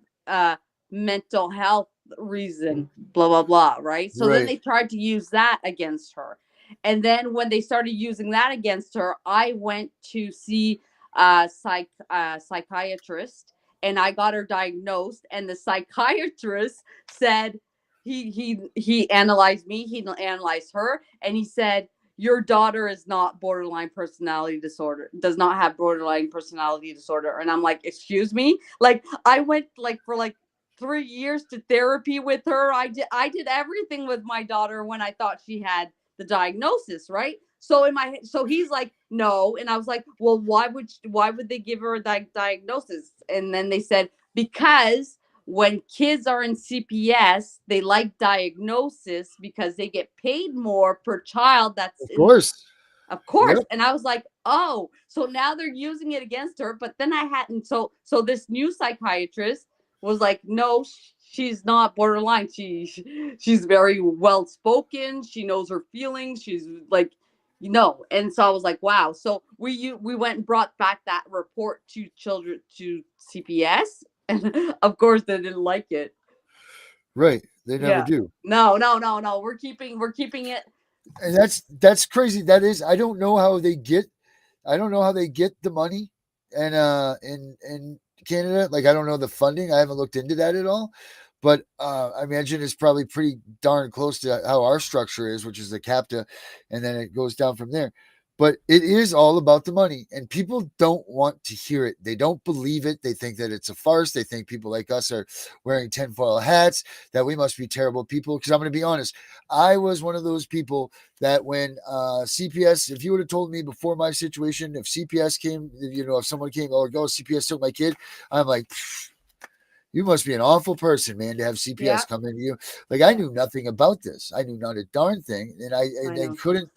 mental health reason, blah blah blah, right? So then Right. they tried to use that against her, and then when they started using that against her, I went to see a psychiatrist and I got her diagnosed, and the psychiatrist said he analyzed me, he analyzed her, and he said your daughter is not borderline personality disorder, does not have borderline personality disorder. And I'm like, excuse me? Like, I went like for like 3 years to therapy with her. I did everything with my daughter when I thought she had the diagnosis, right? So so he's like, no. And I was like, well, why would they give her a diagnosis? And then they said, because when kids are in CPS, they like diagnosis because they get paid more per child. That's Of course. Of course. Yep. And I was like, oh, so now they're using it against her. But then I hadn't. So this new psychiatrist was like, no, she's not borderline. She's very well spoken. She knows her feelings. She's like, And so I was like, wow. So we went and brought back that report to CPS. And of course they didn't like it. Right. They never do. No. We're keeping it. And that's crazy. That is, I don't know how they get the money and in Canada. Like, I don't know the funding. I haven't looked into that at all. But I imagine it's probably pretty darn close to how our structure is, which is the CAPTA, and then it goes down from there. But it is all about the money, and people don't want to hear it. They don't believe it. They think that it's a farce. They think people like us are wearing tinfoil hats, that we must be terrible people. Because I'm going to be honest, I was one of those people that when CPS, if you would have told me before my situation, if CPS came, if someone came, oh, go, CPS took my kid, I'm like, you must be an awful person, man, to have CPS come into you. Like, I knew nothing about this. I knew not a darn thing. And I couldn't.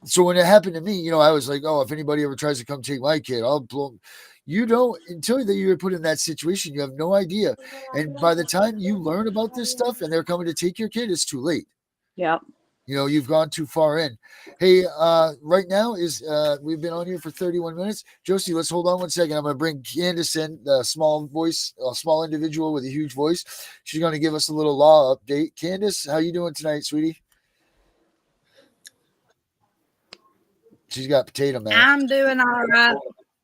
So when it happened to me, I was like, oh, if anybody ever tries to come take my kid, I'll blow them. You don't, until that you were put in that situation, you have no idea. And by the time you learn about this stuff and they're coming to take your kid, it's too late. Yep. You've gone too far in. Hey, right now we've been on here for 31 minutes. Josie, let's hold on one second. I'm going to bring Candace in, a small individual with a huge voice. She's going to give us a little law update. Candace, how you doing tonight, sweetie? She's got potato mouth. I'm doing all right.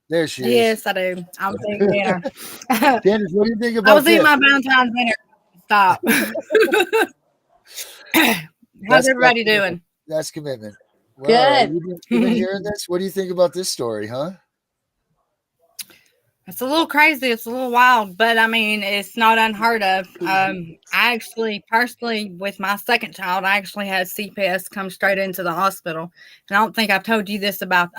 There she is. Yes, I do. I was eating dinner. Candace, what do you think about I was eating this? my Valentine's dinner. Stop. How's everybody doing? That's commitment. Well, Good. You've been hearing this? What do you think about this story, huh? It's a little crazy. It's a little wild, but I mean, it's not unheard of. I actually, personally, with my second child, I actually had CPS come straight into the hospital. And I don't think I've told you this about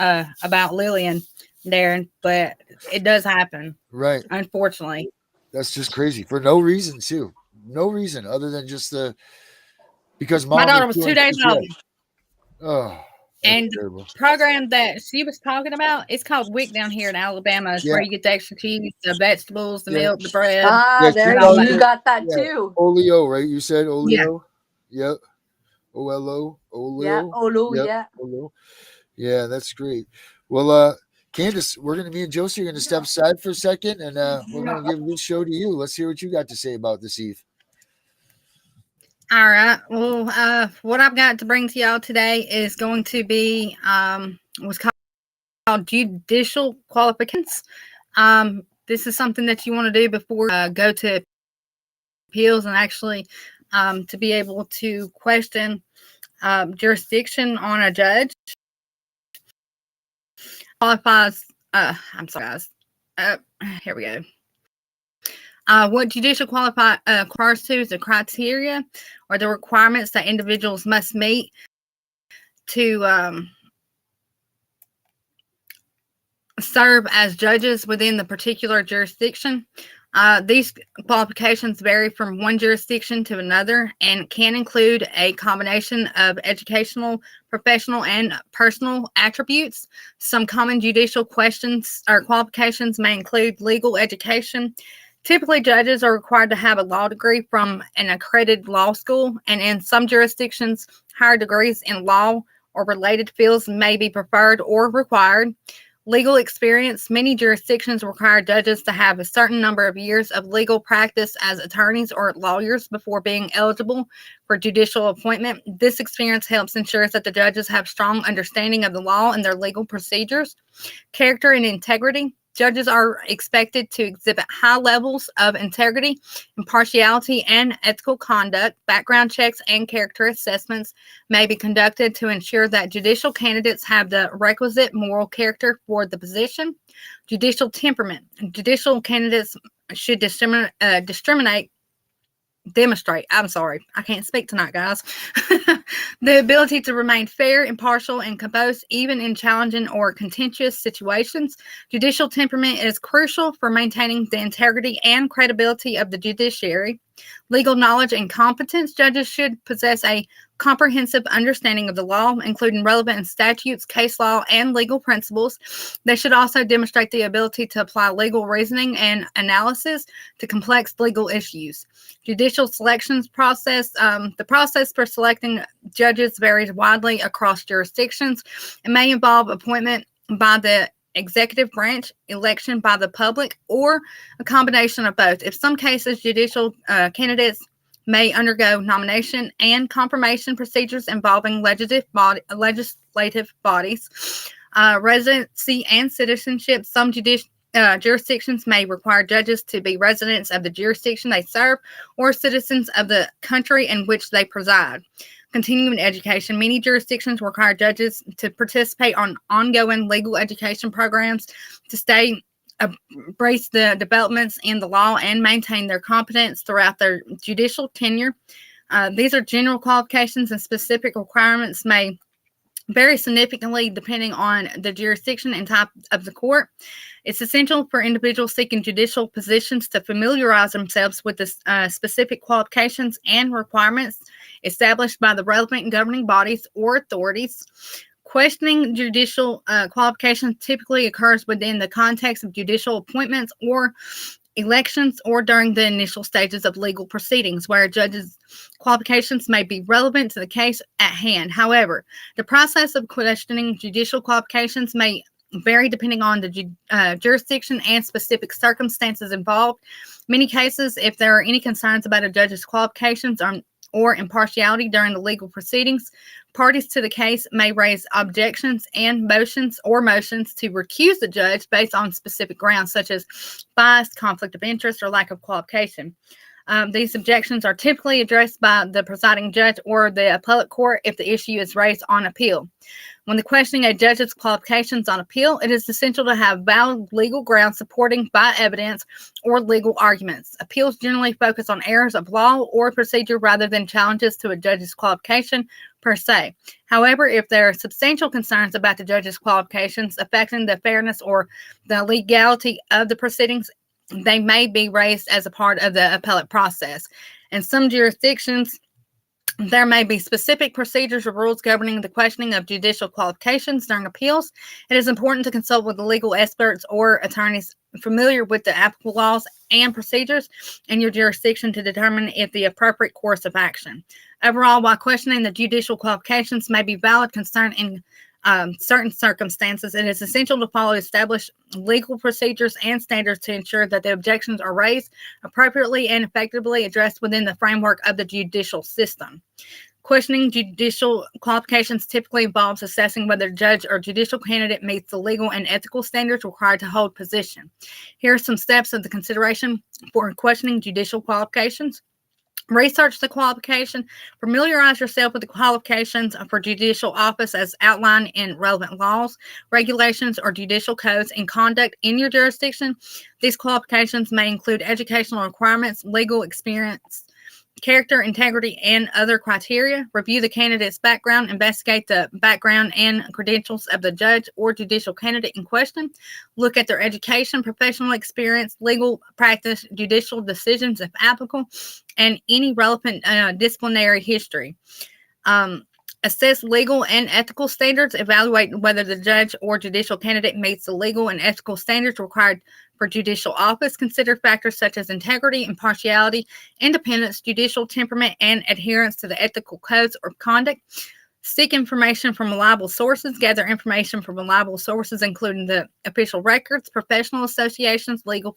Lillian, Darren, but it does happen. Right. Unfortunately. That's just crazy for no reason, too. No reason other than just because my daughter was 2 days old. Oh. And the program that she was talking about, it's called WIC down here in Alabama. It's where you get the extra cheese, the vegetables, the milk, the bread. There you got that too. Oleo, right? You said Oleo? Yeah. Yep. Oleo. Yeah, Olu, yep. yeah. Oleo. Yeah, that's great. Well, Candace, me and Josie are going to step aside for a second, and we're going to give this show to you. Let's hear what you got to say about this eve. All right. Well, what I've got to bring to y'all today is going to be what's called judicial qualifications. This is something that you want to do before go to appeals and actually to be able to question jurisdiction on a judge qualifies. I'm sorry, guys. Here we go. What judicial requires to is the criteria or the requirements that individuals must meet to serve as judges within the particular jurisdiction. These qualifications vary from one jurisdiction to another and can include a combination of educational, professional, and personal attributes. Some common judicial questions or qualifications may include legal education. Typically, judges are required to have a law degree from an accredited law school, and in some jurisdictions, higher degrees in law or related fields may be preferred or required. Legal experience. Many jurisdictions require judges to have a certain number of years of legal practice as attorneys or lawyers before being eligible for judicial appointment. This experience helps ensure that the judges have strong understanding of the law and their legal procedures. Character and integrity. Judges are expected to exhibit high levels of integrity, impartiality, and ethical conduct. Background checks and character assessments may be conducted to ensure that judicial candidates have the requisite moral character for the position. Judicial temperament. Judicial candidates should demonstrate, I'm sorry, I can't speak tonight, guys, the ability to remain fair, impartial, and composed even in challenging or contentious situations. Judicial temperament is crucial for maintaining the integrity and credibility of the judiciary. Legal knowledge and competence. Judges should possess a comprehensive understanding of the law, including relevant statutes, case law, and legal principles. They should also demonstrate the ability to apply legal reasoning and analysis to complex legal issues. Judicial selections process. The process for selecting judges varies widely across jurisdictions. It may involve appointment by the executive branch, election by the public, or a combination of both. In some cases, judicial candidates may undergo nomination and confirmation procedures involving legislative bodies, residency, and citizenship. Some jurisdictions may require judges to be residents of the jurisdiction they serve or citizens of the country in which they preside. Continuing education. Many jurisdictions require judges to participate on ongoing legal education programs to stay abreast the developments in the law and maintain their competence throughout their judicial tenure. These are general qualifications, and specific requirements may vary significantly depending on the jurisdiction and type of the court. It's essential for individuals seeking judicial positions to familiarize themselves with the specific qualifications and requirements established by the relevant governing bodies or authorities. Questioning judicial qualifications typically occurs within the context of judicial appointments or elections or during the initial stages of legal proceedings, where a judge's qualifications may be relevant to the case at hand. However, the process of questioning judicial qualifications may vary depending on the jurisdiction and specific circumstances involved. In many cases, if there are any concerns about a judge's qualifications or impartiality during the legal proceedings, parties to the case may raise objections and motions to recuse the judge based on specific grounds such as bias, conflict of interest, or lack of qualification. These objections are typically addressed by the presiding judge or the appellate court if the issue is raised on appeal. When questioning a judge's qualifications on appeal, it is essential to have valid legal grounds supporting by evidence or legal arguments. Appeals generally focus on errors of law or procedure rather than challenges to a judge's qualification per se. However, if there are substantial concerns about the judge's qualifications affecting the fairness or the legality of the proceedings, they may be raised as a part of the appellate process. In some jurisdictions, there may be specific procedures or rules governing the questioning of judicial qualifications during appeals. It is important to consult with the legal experts or attorneys familiar with the applicable laws and procedures in your jurisdiction to determine if the appropriate course of action. Overall, while questioning the judicial qualifications may be valid concern in certain circumstances, it is essential to follow established legal procedures and standards to ensure that the objections are raised appropriately and effectively addressed within the framework of the judicial system. Questioning judicial qualifications typically involves assessing whether a judge or judicial candidate meets the legal and ethical standards required to hold position. Here are some steps of the consideration for questioning judicial qualifications. Research the qualification. Familiarize yourself with the qualifications for judicial office as outlined in relevant laws, regulations, or judicial codes and conduct in your jurisdiction. These qualifications may include educational requirements, legal experience, character, integrity, and other criteria. Review the candidate's background. Investigate the background and credentials of the judge or judicial candidate in question. Look at their education, professional experience, legal practice, judicial decisions if applicable, and any relevant disciplinary history. Assess legal and ethical standards. Evaluate whether the judge or judicial candidate meets the legal and ethical standards required for judicial office. Consider factors such as integrity, impartiality, independence, judicial temperament, and adherence to the ethical codes or conduct. Seek information from reliable sources. Gather information from reliable sources, including the official records, professional associations, legal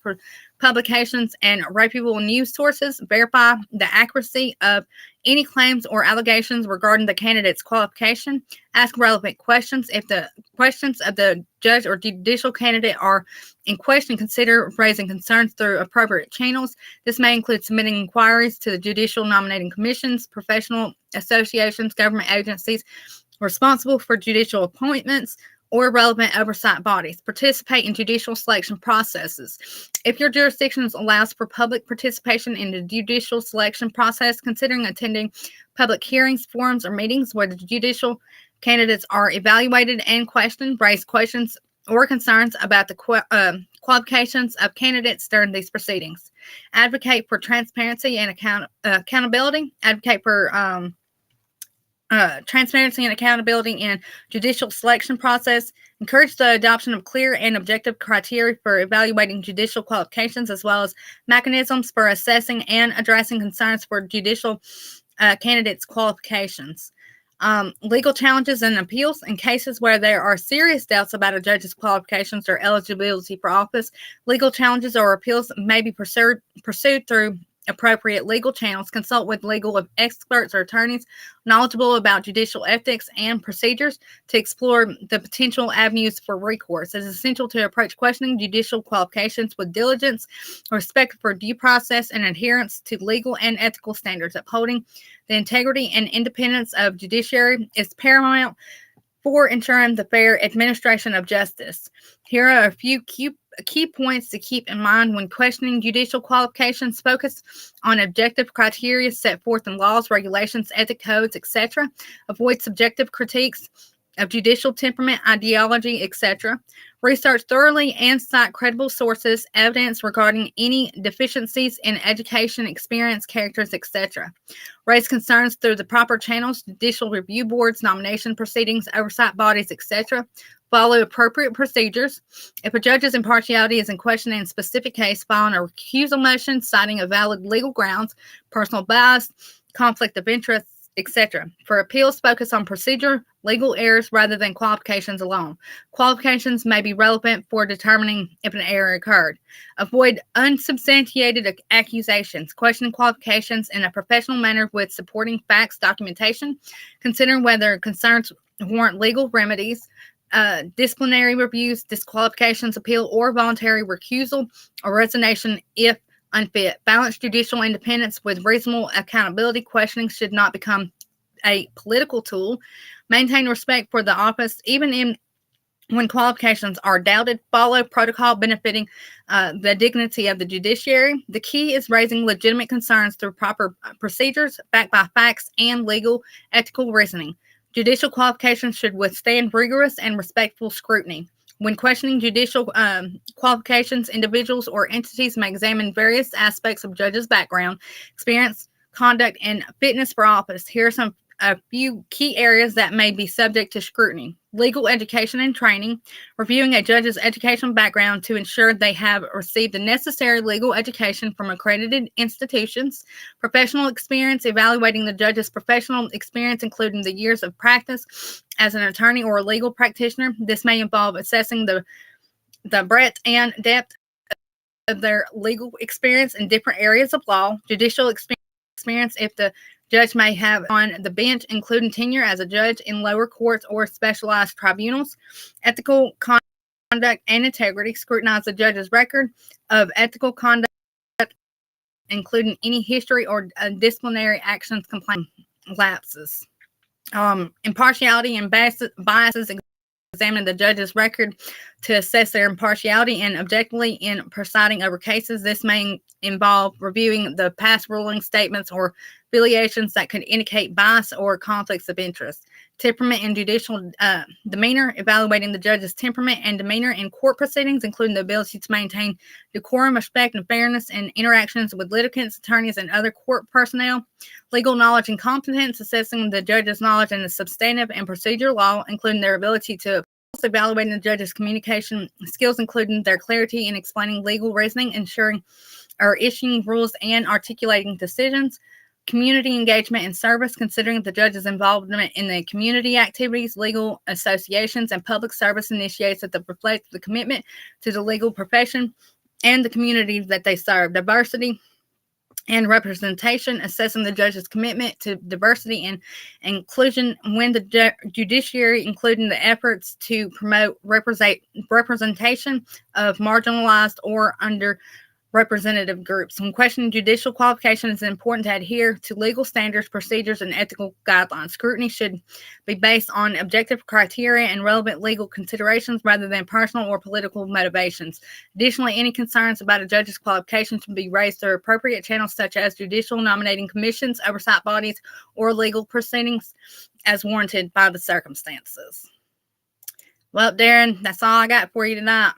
publications, and reputable news sources. Verify the accuracy of any claims or allegations regarding the candidate's qualification. Ask relevant questions. If the questions of the judge or judicial candidate are in question, consider raising concerns through appropriate channels. This may include submitting inquiries to the judicial nominating commissions, professional associations, government agencies responsible for judicial appointments, or relevant oversight bodies. Participate in judicial selection processes. If your jurisdiction allows for public participation in the judicial selection process, considering attending public hearings, forums, or meetings where the judicial candidates are evaluated and questioned. Raise questions or concerns about the qualifications of candidates during these proceedings. Advocate for transparency and accountability. Advocate for transparency and accountability in judicial selection process. Encourage the adoption of clear and objective criteria for evaluating judicial qualifications, as well as mechanisms for assessing and addressing concerns for judicial candidates' qualifications. Legal challenges and appeals. In cases where there are serious doubts about a judge's qualifications or eligibility for office, legal challenges or appeals may be pursued through appropriate legal channels. Consult with legal experts or attorneys knowledgeable about judicial ethics and procedures to explore the potential avenues for recourse. It is essential to approach questioning judicial qualifications with diligence, respect for due process, and adherence to legal and ethical standards. Upholding the integrity and independence of judiciary is paramount for ensuring the fair administration of justice. Here are a few key points to keep in mind when questioning judicial qualifications. Focus on objective criteria set forth in laws, regulations, ethic codes, etc. Avoid subjective critiques of judicial temperament, ideology, etc. Research thoroughly and cite credible sources, evidence regarding any deficiencies in education, experience, characters, etc. Raise concerns through the proper channels, judicial review boards, nomination proceedings, oversight bodies, etc. Follow appropriate procedures. If a judge's impartiality is in question in a specific case, file a recusal motion citing a valid legal grounds, personal bias, conflict of interest, etc. For appeals, focus on procedure, legal errors rather than qualifications alone. Qualifications may be relevant for determining if an error occurred. Avoid unsubstantiated accusations. Question qualifications in a professional manner with supporting facts, documentation. Consider whether concerns warrant legal remedies, disciplinary reviews, disqualifications, appeal, or voluntary recusal or resignation if unfit. Balance judicial independence with reasonable accountability. Questioning should not become a political tool. Maintain respect for the office, even when qualifications are doubted. Follow protocol benefiting the dignity of the judiciary. The key is raising legitimate concerns through proper procedures, backed by facts and legal, ethical reasoning. Judicial qualifications should withstand rigorous and respectful scrutiny. When questioning judicial qualifications, individuals or entities may examine various aspects of judges' background, experience, conduct, and fitness for office. Here are a few key areas that may be subject to scrutiny. Legal education and training. Reviewing a judge's educational background to ensure they have received the necessary legal education from accredited institutions. Professional experience. Evaluating the judge's professional experience, including the years of practice as an attorney or a legal practitioner. This may involve assessing the breadth and depth of their legal experience in different areas of law. Judicial experience, if the judge may have on the bench, including tenure as a judge in lower courts or specialized tribunals. Ethical conduct and integrity. Scrutinize the judge's record of ethical conduct including any history or disciplinary actions, complaint lapses. Impartiality and biases. Examine the judge's record to assess their impartiality and objectively in presiding over cases. This may involve reviewing the past ruling statements or affiliations that could indicate bias or conflicts of interest. Temperament and judicial demeanor. Evaluating the judge's temperament and demeanor in court proceedings, including the ability to maintain decorum, respect, and fairness in interactions with litigants, attorneys, and other court personnel. Legal knowledge and competence. Assessing the judge's knowledge in the substantive and procedure law, including their ability to evaluating the judge's communication skills, including their clarity in explaining legal reasoning, ensuring or issuing rules, and articulating decisions. Community engagement and service, considering the judge's involvement in the community activities, legal associations, and public service initiatives that reflect the commitment to the legal profession and the community that they serve. Diversity and representation, assessing the judge's commitment to diversity and inclusion when the judiciary, including the efforts to promote representation of marginalized or underrepresented groups. When questioning judicial qualification, it's important to adhere to legal standards, procedures, and ethical guidelines. Scrutiny should be based on objective criteria and relevant legal considerations rather than personal or political motivations. Additionally, any concerns about a judge's qualifications should be raised through appropriate channels such as judicial nominating commissions, oversight bodies, or legal proceedings as warranted by the circumstances. Well, Darren, that's all I got for you tonight.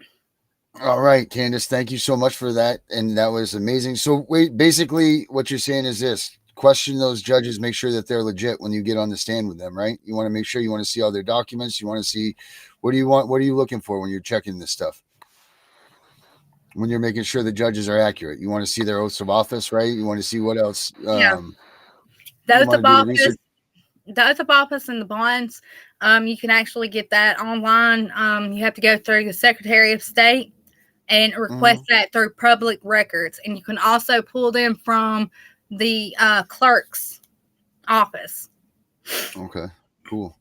All right, Candace, thank you so much for that. And that was amazing. So wait, basically what you're saying is this: question those judges, make sure that they're legit when you get on the stand with them, right? You want to make sure you want to see all their documents. You want to see, what do you want? What are you looking for when you're checking this stuff? When you're making sure the judges are accurate, you want to see their oaths of office, right? You want to see what else? Yeah. Those of office and the bonds, you can actually get that online. You have to go through the Secretary of State and request that through public records. And you can also pull them from the clerk's office. Okay, cool.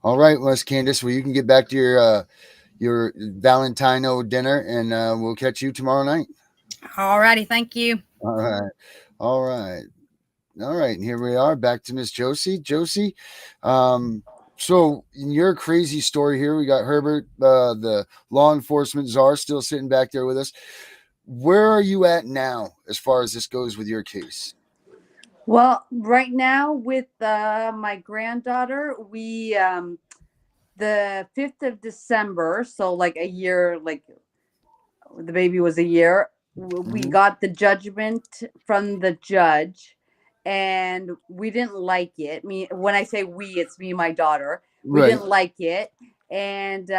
All right, well, Candace, well, you can get back to your Valentino dinner, and we'll catch you tomorrow night. All righty, thank you. All right. All right. All right, and here we are, back to Miss Josie. Josie, so in your crazy story here, we got Herbert, the law enforcement czar, still sitting back there with us. Where are you at now as far as this goes with your case? Well, right now with my granddaughter, we the 5th of December, so like a year, like the baby was a year, we got the judgment from the judge. And we didn't like it. When I say we, it's me and my daughter. We didn't like it. And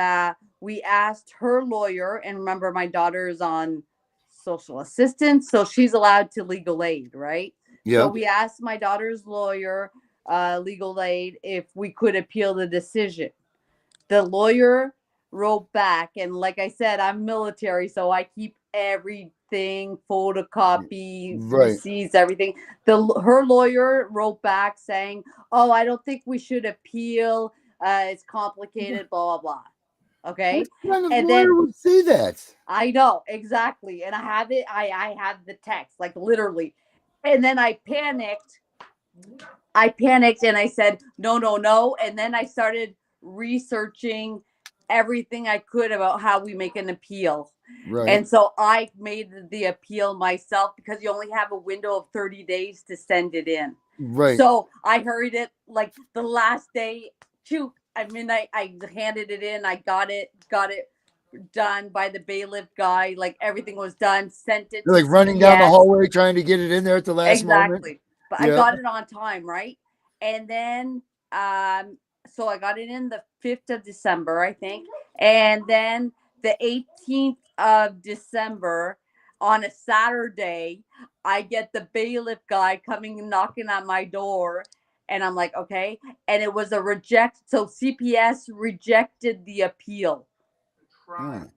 we asked her lawyer, and remember, my daughter is on social assistance, so she's allowed to legal aid, right? Yeah. So we asked my daughter's lawyer, legal aid, if we could appeal the decision. The lawyer wrote back, and like I said, I'm military, so I keep everything, photocopy, receipts, everything. Her lawyer wrote back saying, "Oh, I don't think we should appeal. It's complicated, blah blah blah." Okay, what kind of lawyer would say that? I know exactly, and I have it. I have the text, like literally, and then I panicked. And I said, no, and then I started researching everything I could about how we make an appeal. Right. And so I made the appeal myself because you only have a window of 30 days to send it in. Right. So I hurried it like the last day. At midnight, I handed it in. I got it done by the bailiff guy. Like everything was done, sent it. You're like running down the hallway trying to get it in there at the last moment. Exactly. But I got it on time, right? And then so I got it in the 5th of December, I think. And then the 18th of December, on a Saturday, I get the bailiff guy coming and knocking at my door. And I'm like, okay. And it was a reject. So CPS rejected the appeal.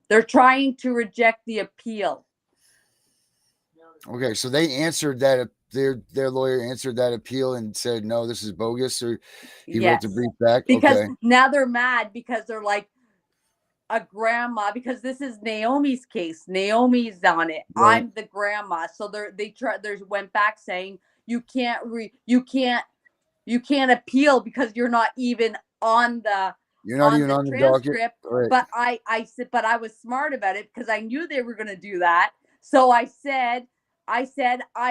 They're trying to reject the appeal. Okay, so they answered that. Their lawyer answered that appeal and said, no, this is bogus, or he wrote the brief back. Because now they're mad because they're like, a grandma, because this is Naomi's case. Naomi's on it. Right. I'm the grandma. So they went back saying you can't appeal because you're not even on the You're not even on the docket. transcript. Right. But I said, but I was smart about it because I knew they were going to do that. So I said I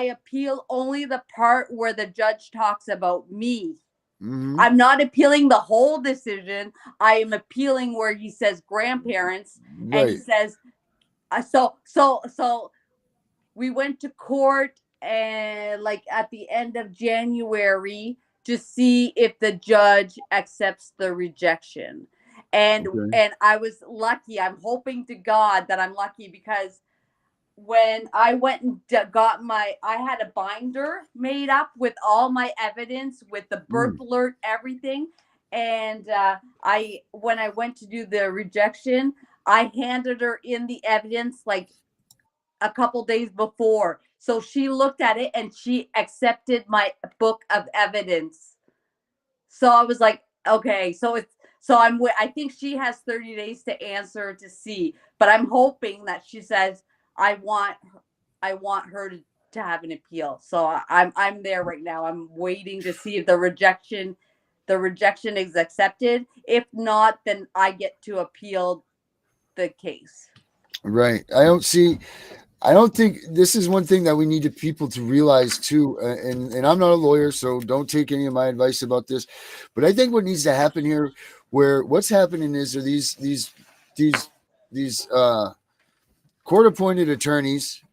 appeal only the part where the judge talks about me. Mhm. I'm not appealing the whole decision. I am appealing where he says grandparents, and he Right. says so we went to court and like at the end of January to see if the judge accepts the rejection. And I was lucky. I'm hoping to God that I'm lucky, because when I went and I had a binder made up with all my evidence, with the birth alert, everything. And when I went to do the rejection, I handed her in the evidence like a couple days before. So she looked at it and she accepted my book of evidence. So I was like, okay, I think she has 30 days to answer to see, but I'm hoping that she says, I want her to have an appeal. So I'm there right now. I'm waiting to see if the rejection is accepted. If not, then I get to appeal the case. Right. I don't think this is one thing that we need people to realize too. And I'm not a lawyer, so don't take any of my advice about this. But I think what needs to happen here, where what's happening is, are these court-appointed attorneys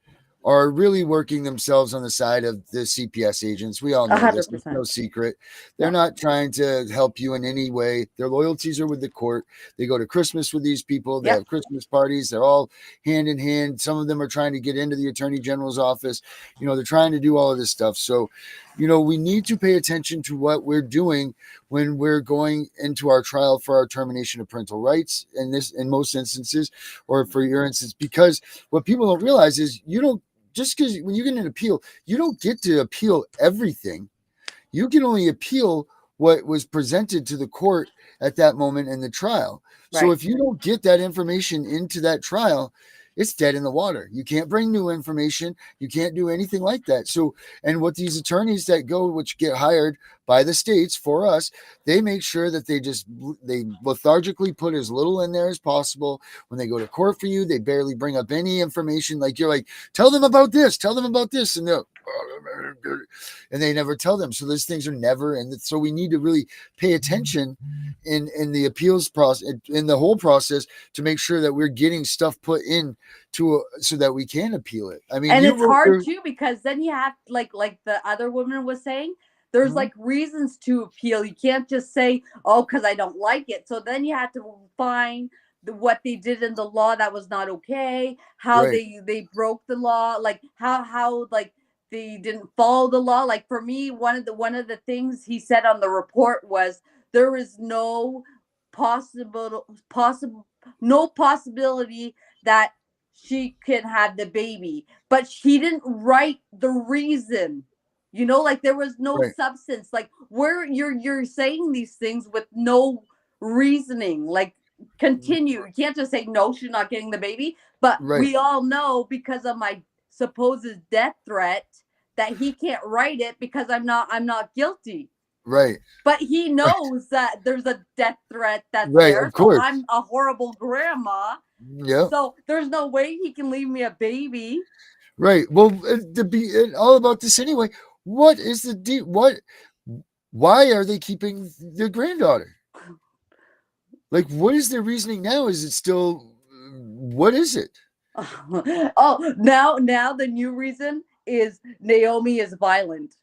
are really working themselves on the side of the CPS agents. We all know 100%. This. It's no secret. They're not trying to help you in any way. Their loyalties are with the court. They go to Christmas with these people. They have Christmas parties. They're all hand in hand. Some of them are trying to get into the Attorney General's office. They're trying to do all of this stuff. So, we need to pay attention to what we're doing when we're going into our trial for our termination of parental rights, in most instances, or for your instance, because what people don't realize is just because when you get an appeal, you don't get to appeal everything. You can only appeal what was presented to the court at that moment in the trial. Right. So if you don't get that information into that trial, it's dead in the water. You can't bring new information. You can't do anything like that. So, and what these attorneys which get hired by the states for us, they make sure that they lethargically put as little in there as possible. When they go to court for you, they barely bring up any information. Like, you're like, tell them about this, and they never tell them. So those things are never. And so we need to really pay attention in the appeals process, in the whole process, to make sure that we're getting stuff put in so that we can appeal it. I mean, and it's hard too, because then you have like the other woman was saying, there's like reasons to appeal. You can't just say, oh, because I don't like it. So then you have to find what they did in the law that was not okay, how they broke the law, like how like they didn't follow the law. Like for me, one of the things he said on the report was there is no possibility that she can have the baby, but he didn't write the reason. Like there was no substance. Like where you're saying these things with no reasoning. Like continue. You can't just say no, she's not getting the baby. But we all know, because of my supposed death threat, that he can't write it because I'm not guilty. Right. But he knows that there's a death threat that's there. Of course. So I'm a horrible grandma. Yeah. So there's no way he can leave me a baby. Right. Well, to be all about this anyway, what is the deal? Why are they keeping their granddaughter? Like, what is their reasoning now? Is it still, what is it? Oh, now the new reason is Naomi is violent.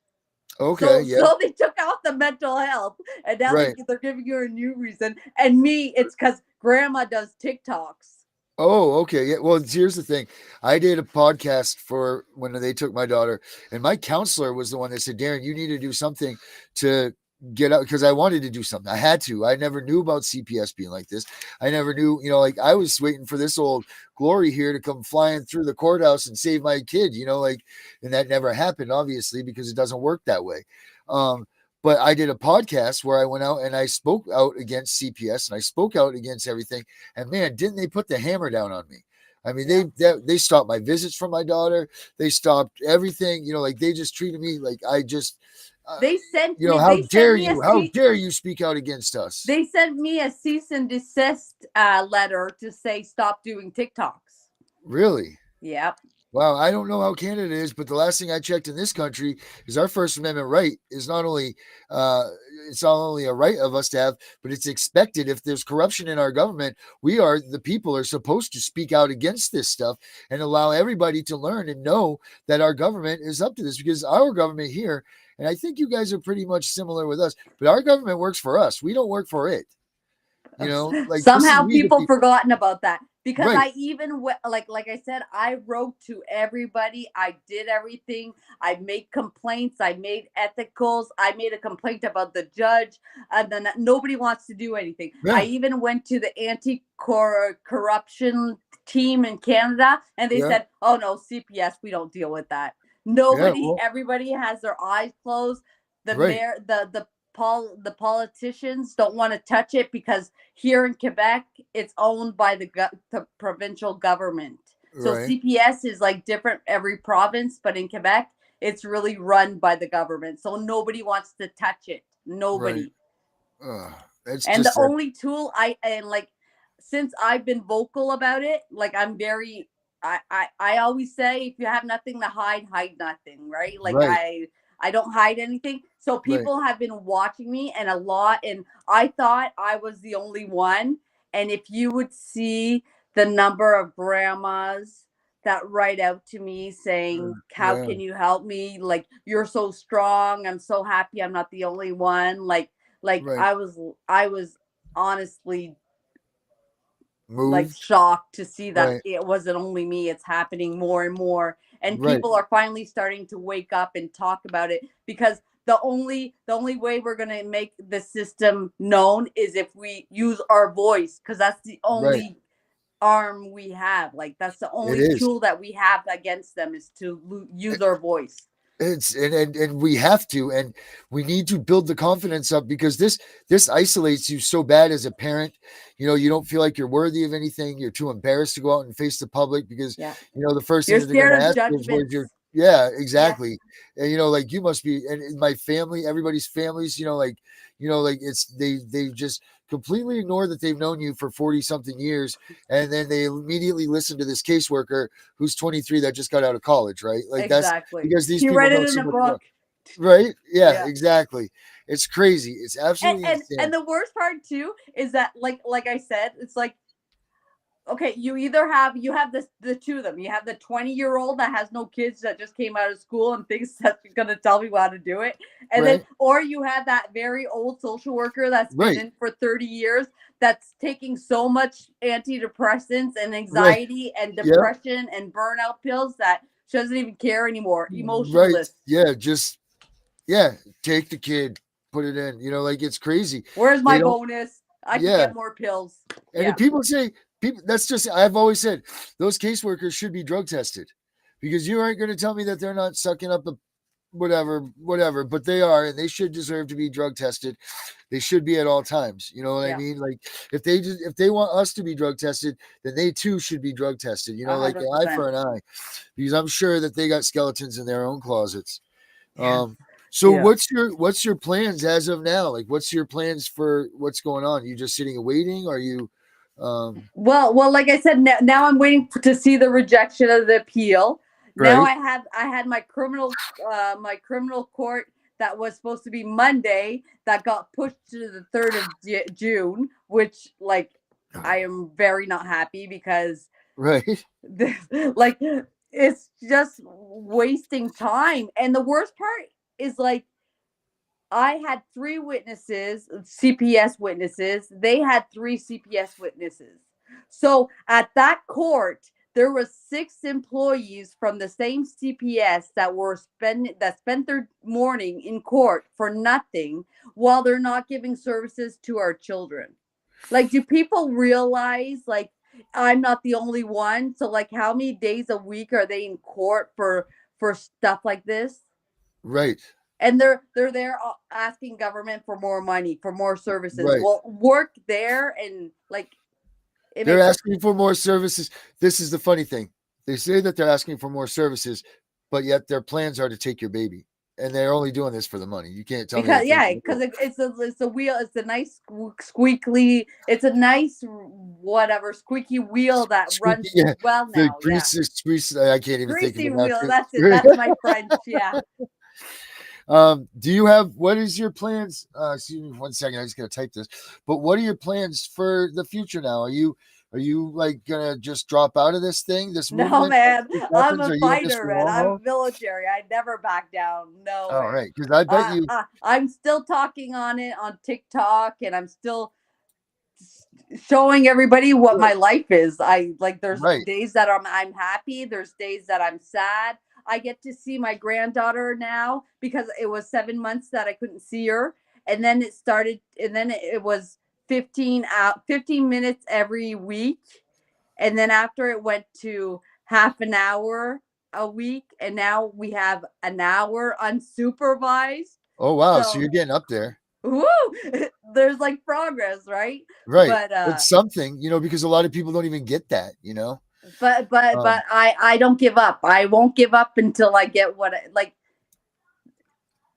Okay. So they took out the mental health, and now they're giving you a new reason. And me, it's because grandma does TikToks. Oh, okay. Yeah. Well, here's the thing. I did a podcast for when they took my daughter, and my counselor was the one that said, Darren, you need to do something to get out, because I wanted to do something. I had to. I never knew about CPS being like this. I never knew, like I was waiting for this old glory here to come flying through the courthouse and save my kid, and that never happened, obviously, because it doesn't work that way. But I did a podcast where I went out and I spoke out against CPS and I spoke out against everything. And man, didn't they put the hammer down on me? I mean, they stopped my visits from my daughter. They stopped everything. You know, like they just treated me like I just. They sent you know, me. how They dare sent me you? a How dare you speak out against us? They sent me a cease and desist letter to say stop doing TikToks. Really? Yep. Wow, I don't know how Canada is, but the last thing I checked in this country is our First Amendment right is not only it's not only a right of us to have, but it's expected. If there's corruption in our government, the people are supposed to speak out against this stuff and allow everybody to learn and know that our government is up to this, because our government here, and I think you guys are pretty much similar with us, but our government works for us. We don't work for it. You know, like somehow people forgotten about that, because right. I even like I said, I wrote to everybody. I did everything. I made complaints. I made ethicals. I made a complaint about the judge, and then nobody wants to do anything. Yeah. I even went to the anti-corruption team in Canada, and they said, "Oh no, CPS, we don't deal with that." Nobody, everybody has their eyes closed. The mayor, the politicians don't want to touch it, because here in Quebec, it's owned by the provincial government. So CPS is like different every province, but in Quebec, it's really run by the government. So nobody wants to touch it. Nobody. And the only tool since I've been vocal about it, like I'm very, I always say, if you have nothing to hide, hide nothing, right? Like I don't hide anything. So people have been watching me and a lot, and I thought I was the only one. And if you would see the number of grandmas that write out to me saying, how can you help me? Like, you're so strong. I'm so happy I'm not the only one. Like I was honestly like shocked to see that it wasn't only me. It's happening more and more, and people are finally starting to wake up and talk about it, because the only way we're going to make the system known is if we use our voice, because that's the only arm we have. Like, that's the only tool that we have against them, is to use our voice. It's and we have to, and we need to build the confidence up, because this isolates you so bad as a parent. You know, you don't feel like you're worthy of anything. You're too embarrassed to go out and face the public, because you know the first thing that they're going to ask is, "Where's your?" Yeah, exactly. And you know, like, you must be, and in my family, everybody's families, you know, like it's they just completely ignore that they've known you for 40 something years, and then they immediately listen to this caseworker who's 23 that just got out of college, right? Like, that's because these people know so much more. Right? Yeah, exactly. It's crazy. It's absolutely insane. And the worst part too is that, like I said, it's like, okay, you have the two of them. You have the 20-year-old that has no kids, that just came out of school and thinks that she's gonna tell me how to do it. And then, or you have that very old social worker that's been in for 30 years, that's taking so much antidepressants and anxiety and depression and burnout pills that she doesn't even care anymore. Emotionless. Yeah, just take the kid, put it in. You know, like, it's crazy. Where's my bonus? I can get more pills. And if people say, that's just, I've always said, those caseworkers should be drug tested, because you aren't going to tell me that they're not sucking up the whatever, but they are, and they should deserve to be drug tested. They should be at all times. You know what I mean? Like, if they want us to be drug tested, then they too should be drug tested. You know, 100%. Like an eye for an eye, because I'm sure that they got skeletons in their own closets. So what's your plans as of now? Like, what's your plans for what's going on? You just sitting and waiting? Are you well, like I said, now I'm waiting to see the rejection of the appeal. Now I had my criminal court that was supposed to be Monday, that got pushed to the 3rd of June, which, like, I am very not happy, because like, it's just wasting time. And the worst part is, like, I had 3 witnesses, CPS witnesses. They had 3 CPS witnesses. So at that court, there were 6 employees from the same CPS that spent their morning in court for nothing, while they're not giving services to our children. Like, do people realize, like, I'm not the only one? So, like, how many days a week are they in court for stuff like this? Right. and they're there asking government for more money, for more services. Right. Well, work there and like they're asking for more services. This is the funny thing. They say that they're asking for more services, but yet their plans are to take your baby, and they're only doing this for the money. You can't tell me because that because it's a wheel. It's a nice squeakly. It's a nice whatever squeaky wheel that runs well the now. grease. I can't even think of Greasy it. wheel. That's it. That's my French. Yeah. Do you have, what is your plans? Excuse me 1 second. I just gotta type this. But what are your plans for the future now? Are you like gonna just drop out of this thing? This No, movement? man. I'm Are a you in this fighter, for man. long I'm haul? military. I never back down. No All way. right, because I bet you. I'm still talking on it on TikTok, and I'm still showing everybody what my life is. There's days that I'm happy, there's days that I'm sad. I get to see my granddaughter now because it was 7 months that I couldn't see her, and then it was 15 minutes every week, and then after it went to half an hour a week, and now we have an hour unsupervised. Oh wow, so you're getting up there. Woo! There's like progress, right? Right. But it's something, because a lot of people don't even get that, But I don't give up. I won't give up until I get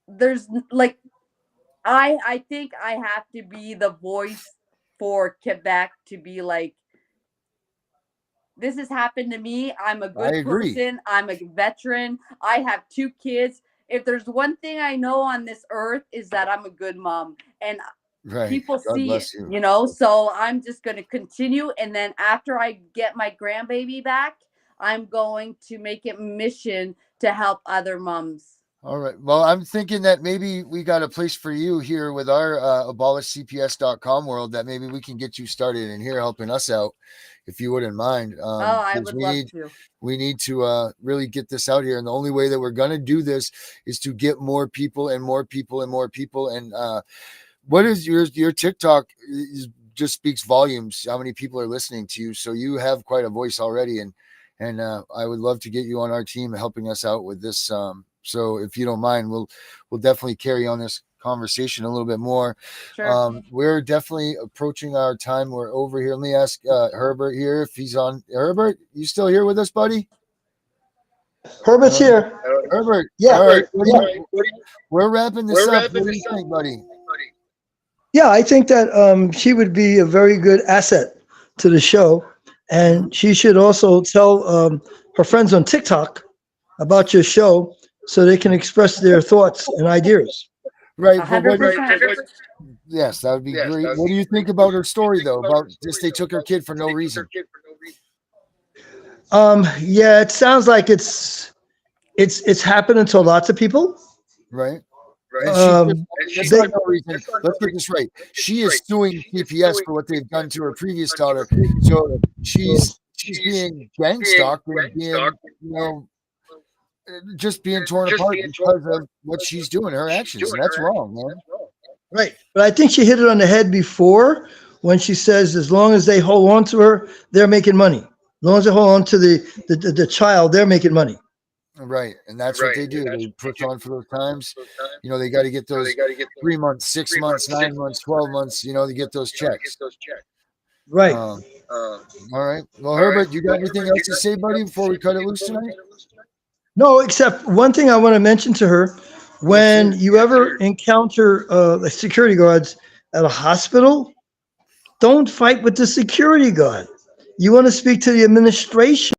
there's like I think I have to be the voice for Quebec to be like, this has happened to me. I'm a good person. I'm a veteran. I have 2 kids. If there's one thing I know on this earth is that I'm a good mom, and people God see bless it, you. So I'm just going to continue, and then after I get my grandbaby back, I'm going to make it mission to help other moms. All right. Well, I'm thinking that maybe we got a place for you here with our abolishcps.com world, that maybe we can get you started in here helping us out, if you wouldn't mind. I would love to. We need to really get this out here. And the only way that we're going to do this is to get more people and more people and more people. And what is your TikTok just speaks volumes, how many people are listening to you. So you have quite a voice already. And I would love to get you on our team helping us out with this. So if you don't mind, we'll definitely carry on this conversation a little bit more. Sure. We're definitely approaching our time. We're over here. Let me ask Herbert here if he's on. Herbert, you still here with us, buddy? Herbert's here. Herbert. Yeah. All right. We're wrapping this up. What do you think, buddy? Yeah, I think that she would be a very good asset to the show. And she should also tell her friends on TikTok about your show so they can express their thoughts and ideas. Right. 100%. Yes, that would be great. What do you think about her story, though? About just they took her kid for no reason. Yeah, it sounds like it's happening to lots of people. Right. And let's get this right. She is suing CPS for what they've done to her previous daughter. So she's being gang stalked and being, just being torn apart because of what she's doing, her actions. And that's wrong, man. Right. But I think she hit it on the head before when she says, as long as they hold on to her, they're making money. As long as they hold on to the child, they're making money. Right. And that's what they do. They push on for those times. They got to get those 3 months, 6 months, 9 months, 12 months, to get those checks. Right. All right. Well, Herbert, you got anything else to say, buddy, before we cut it loose tonight? No, except one thing I want to mention to her. When you ever encounter the security guards at a hospital, don't fight with the security guard. You want to speak to the administration.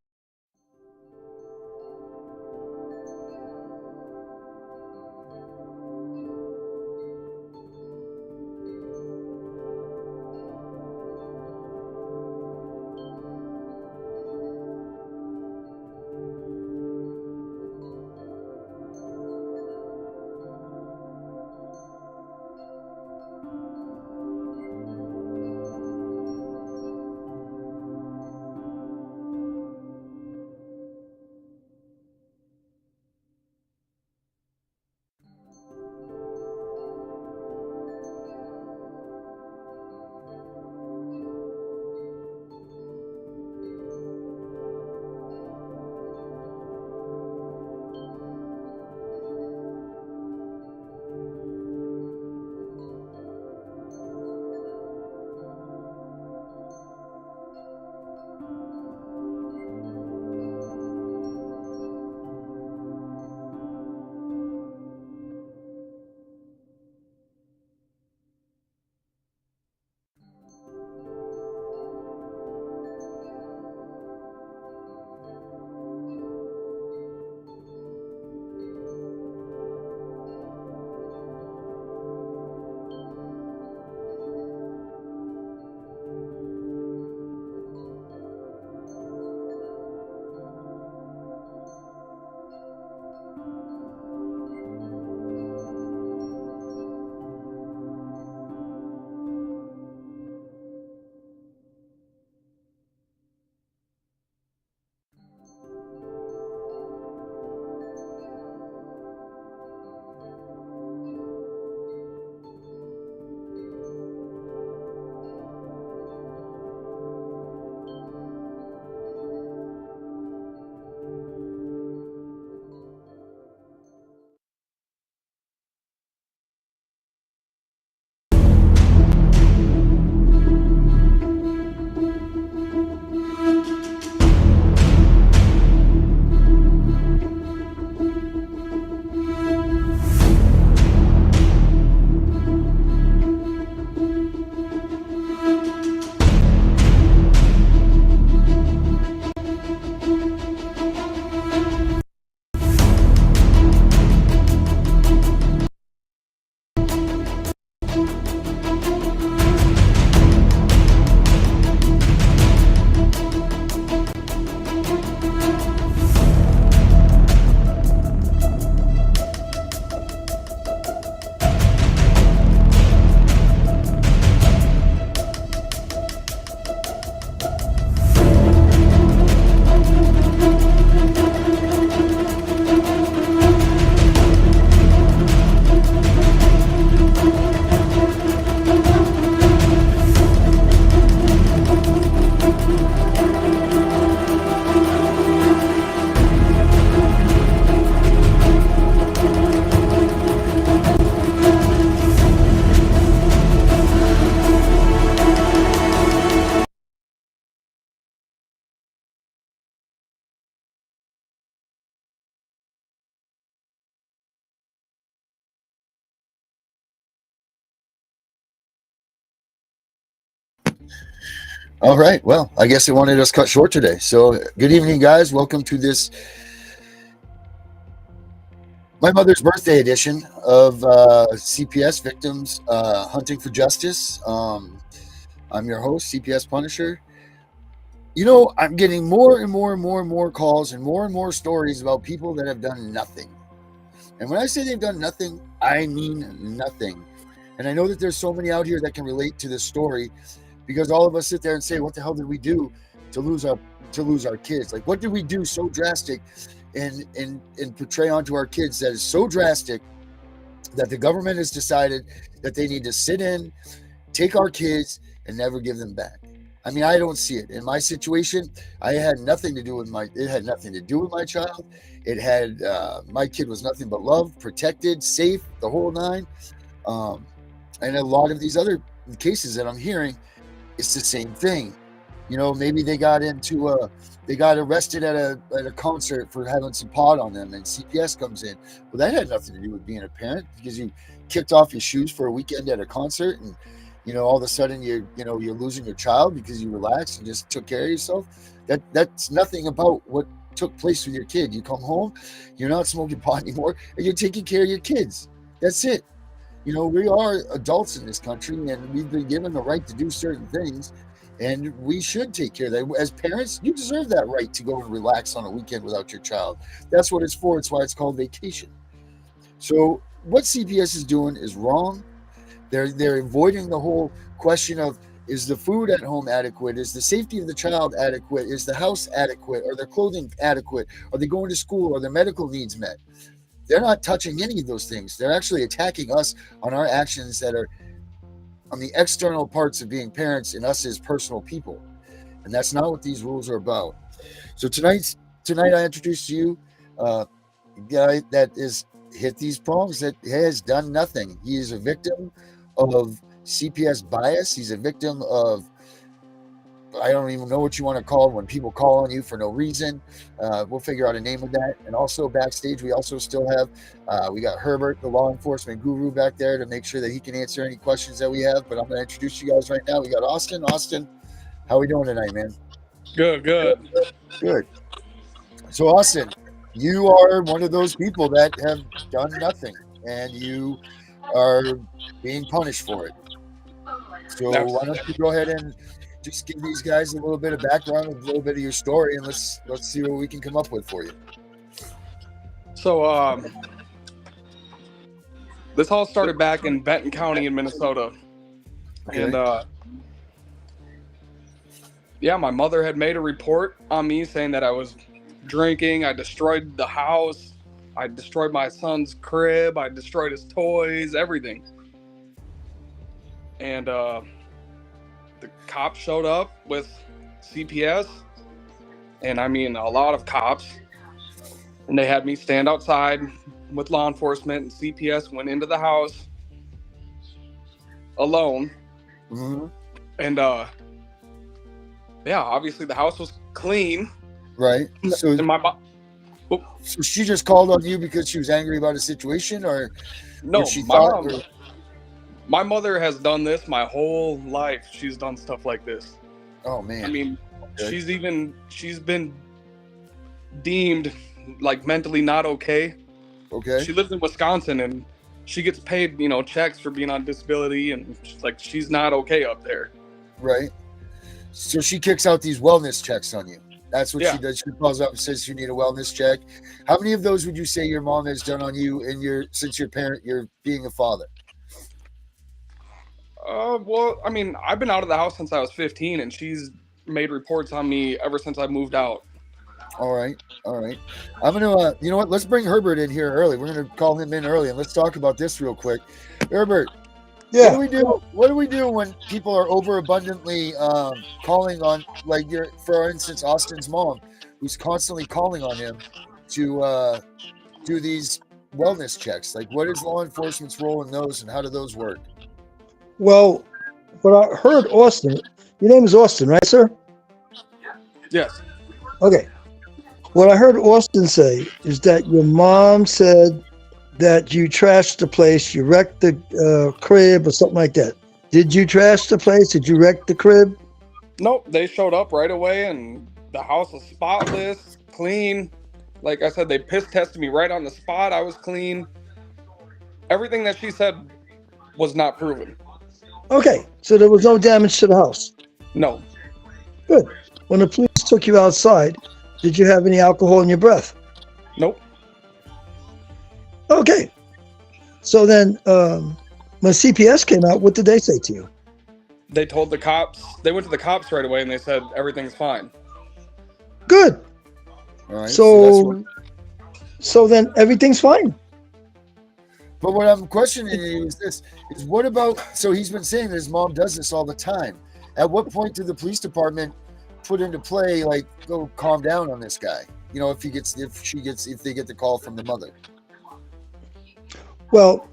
All right. Well, I guess they wanted us cut short today. So good evening, guys. Welcome to this my mother's birthday edition of CPS Victims Hunting for Justice. I'm your host, CPS Punisher. You know, I'm getting more and more calls and more stories about people that have done nothing. And when I say they've done nothing, I mean nothing. And I know that there's so many out here that can relate to this story, because all of us sit there and say, what the hell did we do to lose our kids? Like, what did we do so drastic and portray onto our kids that is so drastic that the government has decided that they need to sit in, take our kids, and never give them back? I mean, I don't see it. In my situation, it had nothing to do with my child. It had, my kid was nothing but loved, protected, safe, the whole nine. And a lot of these other cases that I'm hearing, it's the same thing. You know, maybe they got arrested at a concert for having some pot on them, and CPS comes in. Well, that had nothing to do with being a parent, because you kicked off your shoes for a weekend at a concert, and you know, all of a sudden you're losing your child because you relaxed and just took care of yourself. That's nothing about what took place with your kid. You come home, you're not smoking pot anymore, and you're taking care of your kids. That's it. You know, we are adults in this country, and we've been given the right to do certain things, and we should take care of that. As parents, you deserve that right to go and relax on a weekend without your child. That's what it's for. It's why it's called vacation. So what CPS is doing is wrong. They're avoiding the whole question of, is the food at home adequate? Is the safety of the child adequate? Is the house adequate? Are their clothing adequate? Are they going to school? Are their medical needs met? They're not touching any of those things. They're actually attacking us on our actions that are on the external parts of being parents and us as personal people. And that's not what these rules are about. So tonight I introduce to you a guy that is hit these prongs, that has done nothing. He is a victim of CPS bias. He's a victim of, I don't even know what you want to call it, when people call on you for no reason. We'll figure out a name of that. And also backstage, we also still have, we got Herbert, the law enforcement guru, back there to make sure that he can answer any questions that we have. But I'm going to introduce you guys right now. We got Austin. Austin, how are we doing tonight, man? Good. So Austin, you are one of those people that have done nothing, and you are being punished for it. So why don't you go ahead and just give these guys a little bit of background, a little bit of your story, and let's see what we can come up with for you. So this all started back in Benton County in Minnesota. Okay. And my mother had made a report on me saying that I was drinking. I destroyed the house. I destroyed my son's crib. I destroyed his toys, everything. And the cops showed up with CPS, and I mean a lot of cops, and they had me stand outside with law enforcement, and CPS went into the house alone. Mm-hmm. And obviously the house was clean, right? So and so she just called on you because she was angry about a situation, or no? She thought, my mother has done this my whole life. She's done stuff like this. Oh man. I mean, she's been deemed like mentally not okay. Okay. She lives in Wisconsin, and she gets paid, checks for being on disability, and she's not okay up there. Right. So she kicks out these wellness checks on you. That's what she does. She calls up and says you need a wellness check. How many of those would you say your mom has done on you since you're being a father? Well, I mean, I've been out of the house since I was 15, and she's made reports on me ever since I moved out. All right. I'm gonna, you know what? Let's bring Herbert in here early. We're gonna call him in early, and let's talk about this real quick. Herbert, yeah. What do we do when people are overabundantly calling on, like for instance, Austin's mom, who's constantly calling on him to do these wellness checks? Like, what is law enforcement's role in those, and how do those work? Well, what I heard, Austin, your name is Austin, right, sir? Yes. Okay. What I heard Austin say is that your mom said that you trashed the place, you wrecked the crib or something like that. Did you trash the place? Did you wreck the crib? Nope, they showed up right away, and the house was spotless, clean. Like I said, they piss tested me right on the spot. I was clean. Everything that she said was not proven. Okay, so there was no damage to the house? No. Good. When the police took you outside, did you have any alcohol in your breath? Nope. Okay. So then, when CPS came out, what did they say to you? They told the cops, they went to the cops right away and they said everything's fine. Good. All right. So then everything's fine. But what I'm questioning is this: is what about? So he's been saying that his mom does this all the time. At what point did the police department put into play, like, go calm down on this guy? You know, if they get the call from the mother. Well,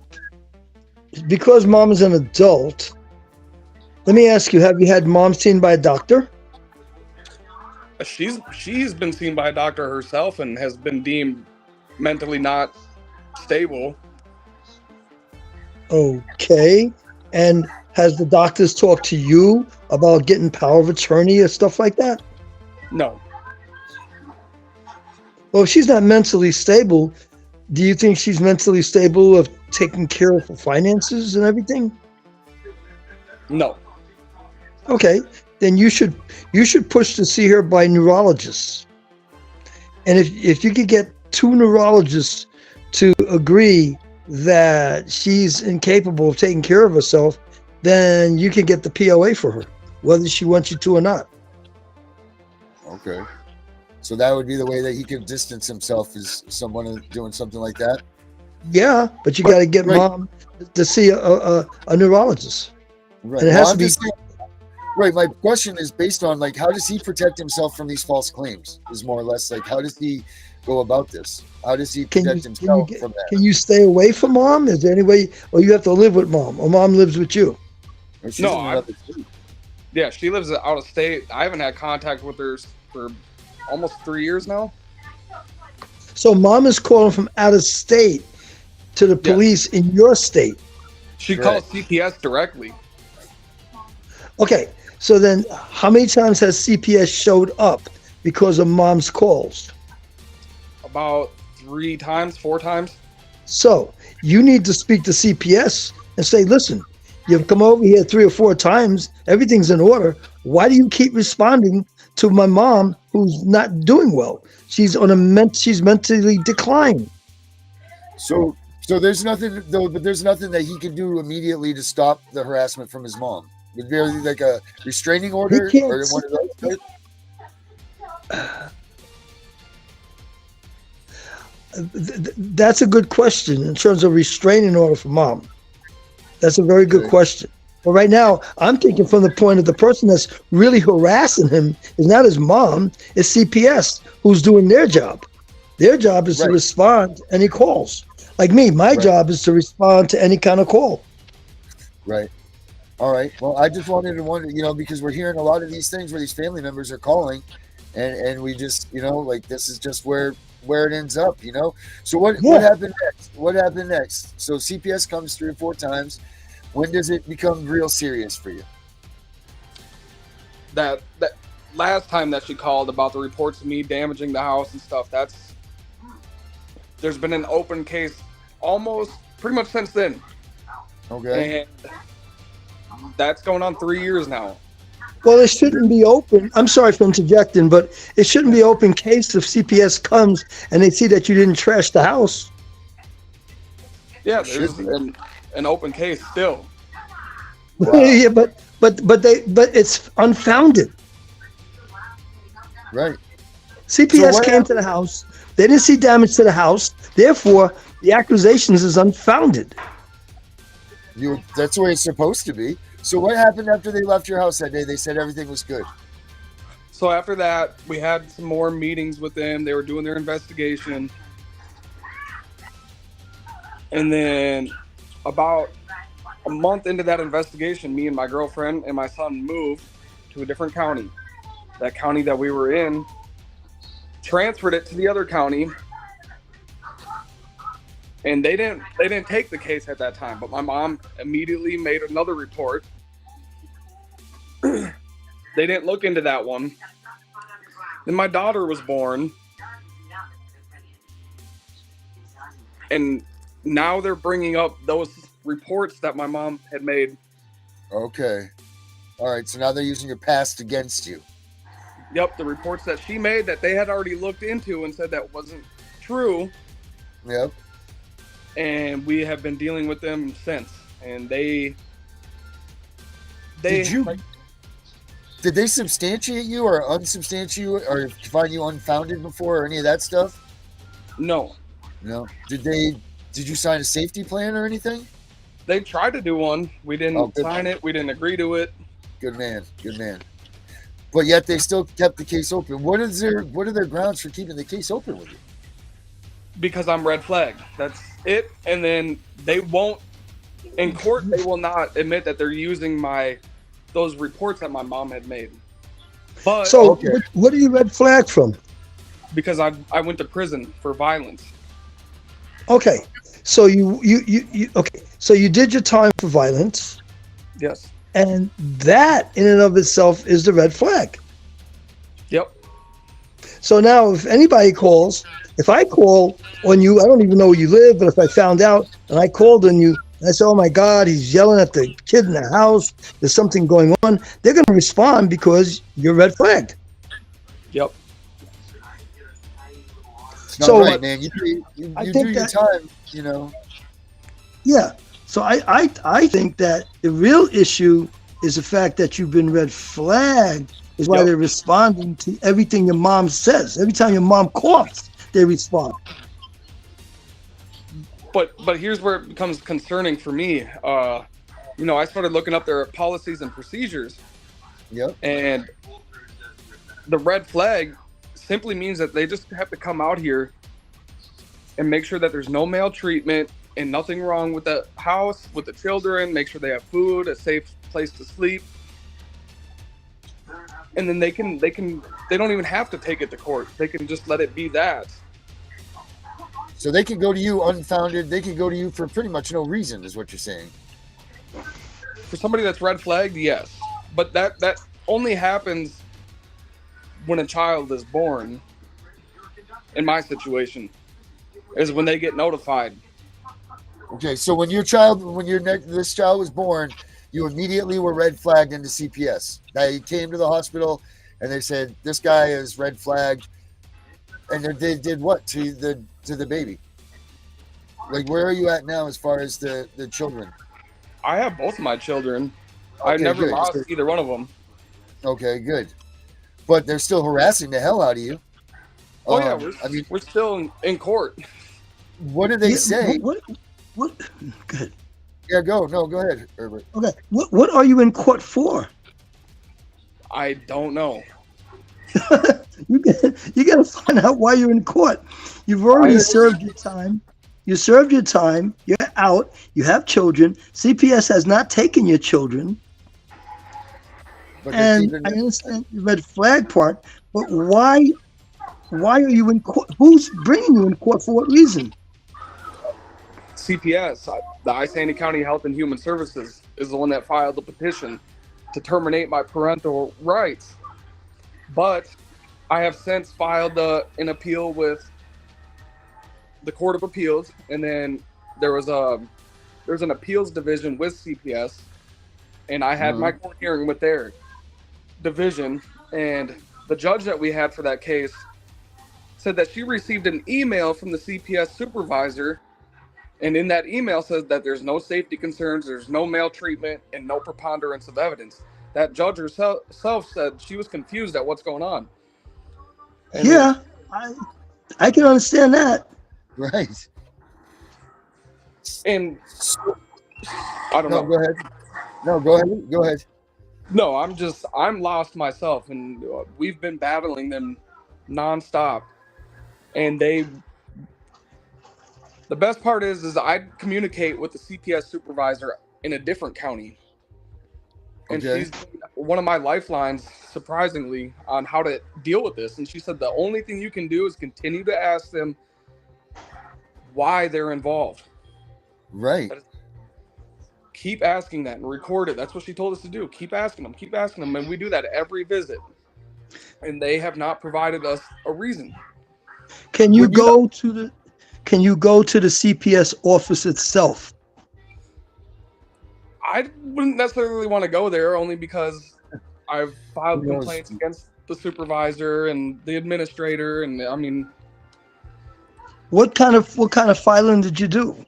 because mom is an adult, let me ask you: have you had mom seen by a doctor? She's been seen by a doctor herself and has been deemed mentally not stable. Okay. And has the doctors talked to you about getting power of attorney or stuff like that? No. Well, if she's not mentally stable, do you think she's mentally stable of taking care of her finances and everything? No. Okay, then you should push to see her by neurologists. And if you could get 2 neurologists to agree that she's incapable of taking care of herself, then you can get the POA for her, whether she wants you to or not. Okay. So that would be the way that he could distance himself, is someone doing something like that? Yeah, but you got to get mom to see a neurologist. Right. And it has to be. Right. My question is based on, like, how does he protect himself from these false claims? Is more or less like, how does he go about this? How does he protect himself from that? Can you stay away from mom? Is there any way, or you have to live with mom, or mom lives with you? Yeah, she lives out of state. I haven't had contact with her for almost 3 years now. So mom is calling from out of state to the police in your state. She calls CPS directly. Okay, so then how many times has CPS showed up because of mom's calls? About 3 times, 4 times. So you need to speak to CPS and say, listen, you've come over here 3 or 4 times, everything's in order. Why do you keep responding to my mom who's not doing well? She's mentally declined. So there's nothing though, but there's nothing that he can do immediately to stop the harassment from his mom. Would there be like a restraining order or one of those? That's a good question in terms of restraining order for mom. That's a very good question. But right now, I'm thinking from the point of the person that's really harassing him is not his mom, it's CPS who's doing their job. Their job is to respond to any calls. Like me, my job is to respond to any kind of call. Right. All right. Well, I just wanted to wonder, because we're hearing a lot of these things where these family members are calling, and we just, like, this is just where it ends up, So what happened next? What happened next? So CPS comes 3 or 4 times. When does it become real serious for you? That last time that she called about the reports of me damaging the house and stuff, there's been an open case almost pretty much since then. Okay. And that's going on 3 years now. Well, it shouldn't be open. I'm sorry for interjecting, but it shouldn't be open case if CPS comes and they see that you didn't trash the house. Yeah, there's an open case still. Wow. Yeah, but it's unfounded. Right. CPS came to the house. They didn't see damage to the house. Therefore, the accusations is unfounded. That's the way it's supposed to be. So what happened after they left your house that day? They said everything was good. So after that, we had some more meetings with them. They were doing their investigation. And then about a month into that investigation, me and my girlfriend and my son moved to a different county. That county that we were in, transferred it to the other county. And they didn't take the case at that time, but my mom immediately made another report they didn't look into that one. Then my daughter was born, and now they're bringing up those reports that my mom had made. Okay. All right. So now they're using your past against you. Yep, the reports that she made that they had already looked into and said that wasn't true. Yep. And we have been dealing with them since. And they did they substantiate you or unsubstantiate you or find you unfounded before or any of that stuff? No. Did you sign a safety plan or anything? They tried to do one. We didn't sign it. We didn't agree to it. Good man. But yet they still kept the case open. What are their grounds for keeping the case open with you? Because I'm red flagged. That's it. And then they won't, in court, they will not admit that they're using those reports that my mom had made. But so what are you red flagged from? Because I went to prison for violence. Okay. So you okay. So you did your time for violence. Yes. And that in and of itself is the red flag. Yep. So now if anybody calls, if I call on you, I don't even know where you live, but if I found out and I called on you, and I said, oh my God, he's yelling at the kid in the house, there's something going on, they're going to respond because you're red flagged. Yep. It's not right, man. You do your time, you know. Yeah. So I think that the real issue is the fact that you've been red flagged is why they're responding to everything your mom says. Every time your mom coughs, they respond. But here's where it becomes concerning for me. I started looking up their policies and procedures. Yep. And the red flag simply means that they just have to come out here and make sure that there's no maltreatment and nothing wrong with the house, with the children, make sure they have food, a safe place to sleep. And then they don't even have to take it to court. They can just let it be that. So they can go to you unfounded. They can go to you for pretty much no reason, is what you're saying. For somebody that's red flagged, yes. But that only happens when a child is born. In my situation, is when they get notified. Okay, so when this child was born, you immediately were red flagged into CPS. They came to the hospital and they said, this guy is red flagged. And they did what to the baby? Like, where are you at now as far as the children? I have both of my children. Okay, I never good. lost either one of them. Okay, good. But they're still harassing the hell out of you. Oh yeah, we're still in court. What do they say? What? Good. Yeah, go ahead, Herbert. Okay. What are you in court for? I don't know. You got to find out why you're in court. You've already served your time. You served your time. You're out. You have children. CPS has not taken your children. And I understand the red flag part, but why are you in court? Who's bringing you in court for what reason? CPS, the Isanti County Health and Human Services, is the one that filed the petition to terminate my parental rights. But I have since filed an appeal with the Court of Appeals, and then there's an appeals division with CPS, and I had my court hearing with their division, and the judge that we had for that case said that she received an email from the CPS supervisor, and in that email says that there's no safety concerns, there's no maltreatment, and no preponderance of evidence. That judge herself said she was confused at what's going on. And yeah, I can understand that. Right. And I don't know. Go ahead. No, go ahead. No, I'm lost myself, and we've been battling them nonstop. And the best part is I communicate with the CPS supervisor in a different county. And she's one of my lifelines, surprisingly, on how to deal with this. And she said the only thing you can do is continue to ask them why they're involved. Right. keep asking that and record it. That's what she told us to do. Keep asking them. And we do that every visit. And they have not provided us a reason. Can you go to the CPS office itself? I wouldn't necessarily want to go there, only because I've filed complaints against the supervisor and the administrator, and I mean, what kind of filing did you do?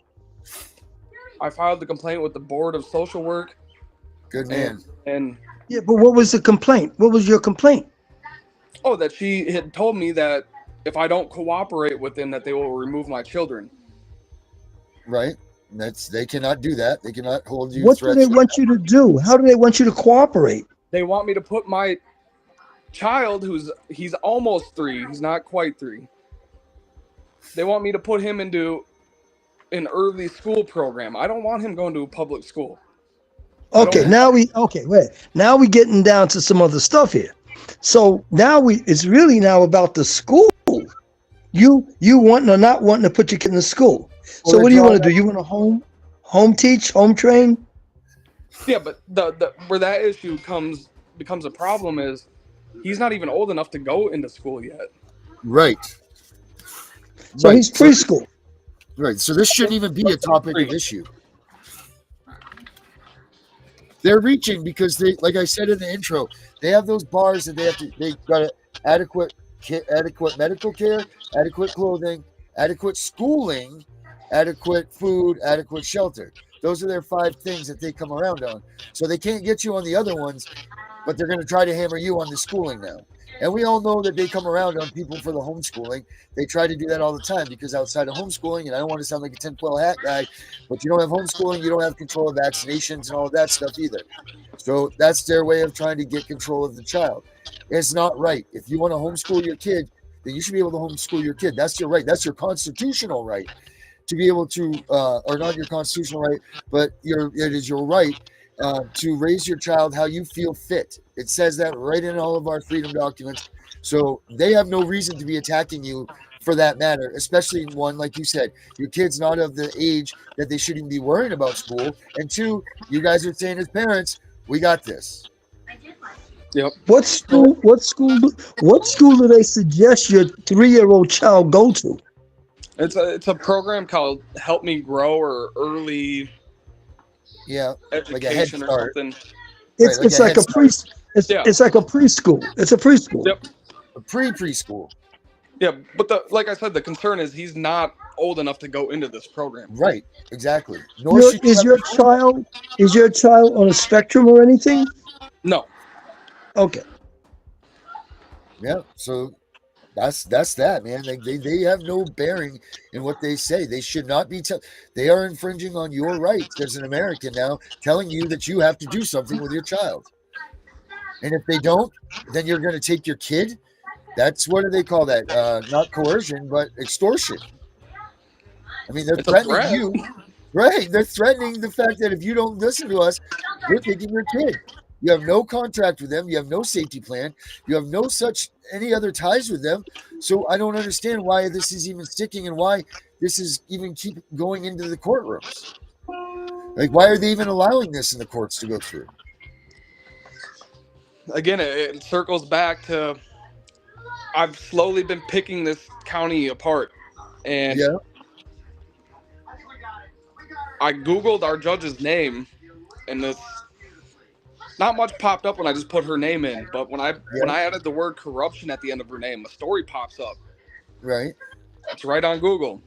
I filed the complaint with the Board of Social Work. Good man. And yeah, but what was the complaint? What was your complaint? Oh, that she had told me that if I don't cooperate with them, that they will remove my children. Right. They cannot do that. They cannot hold you. What do they want you to do? How do they want you to cooperate? They want me to put my child, he's almost 3, he's not quite 3. They want me to put him into an early school program. I don't want him going to a public school. Okay, now we getting down to some other stuff here. So now it's really now about the school. You wanting or not wanting to put your kid in the school. So what do you want to do? You want to home teach, home train? Yeah, but the where that issue becomes a problem is he's not even old enough to go into school yet. Right. So he's preschool. Right. So this shouldn't even be a topic of issue. They're reaching because they, like I said in the intro, they have those bars and they got adequate medical care, adequate clothing, adequate schooling, adequate food, adequate shelter. Those are their 5 things that they come around on. So they can't get you on the other ones, but they're going to try to hammer you on the schooling now. And we all know that they come around on people for the homeschooling. They try to do that all the time because outside of homeschooling, and I don't want to sound like a tinfoil hat guy, but you don't have homeschooling, you don't have control of vaccinations and all of that stuff either. So that's their way of trying to get control of the child. It's not right. If you want to homeschool your kid, then you should be able to homeschool your kid. That's your right. That's your constitutional right to be able to, or not your constitutional right, but it is your right to raise your child how you feel fit. It says that right in all of our freedom documents. So they have no reason to be attacking you for that matter, especially one, like you said, your kid's not of the age that they shouldn't be worrying about school. And 2, you guys are saying as parents, we got this. Yep. What school do they suggest your 3-year-old child go to? It's a program called Help Me Grow or Early Education like a head start. Or something. It's like a preschool. It's like a preschool. It's a preschool. Yep. A preschool. Yeah, but like I said, the concern is he's not old enough to go into this program. Right. Exactly. Is your child on a spectrum or anything? No. Okay. Yeah. So that's that, man. They have no bearing in what they say. They should not be. They are infringing on your rights as an American now, telling you that you have to do something with your child. And if they don't, then you're going to take your kid. That's what do they call that? Not coercion, but extortion. I mean, they're threatening you. Right. They're threatening the fact that if you don't listen to us, we're taking your kid. You have no contract with them. You have no safety plan. You have no any other ties with them. So I don't understand why this is even sticking and why this is even keep going into the courtrooms. Like, why are they even allowing this in the courts to go through? Again, it circles back to I've slowly been picking this county apart. And I Googled our judge's name, and this not much popped up when I just put her name in, but when I added the word corruption at the end of her name, a story pops up. Right. It's right on Google.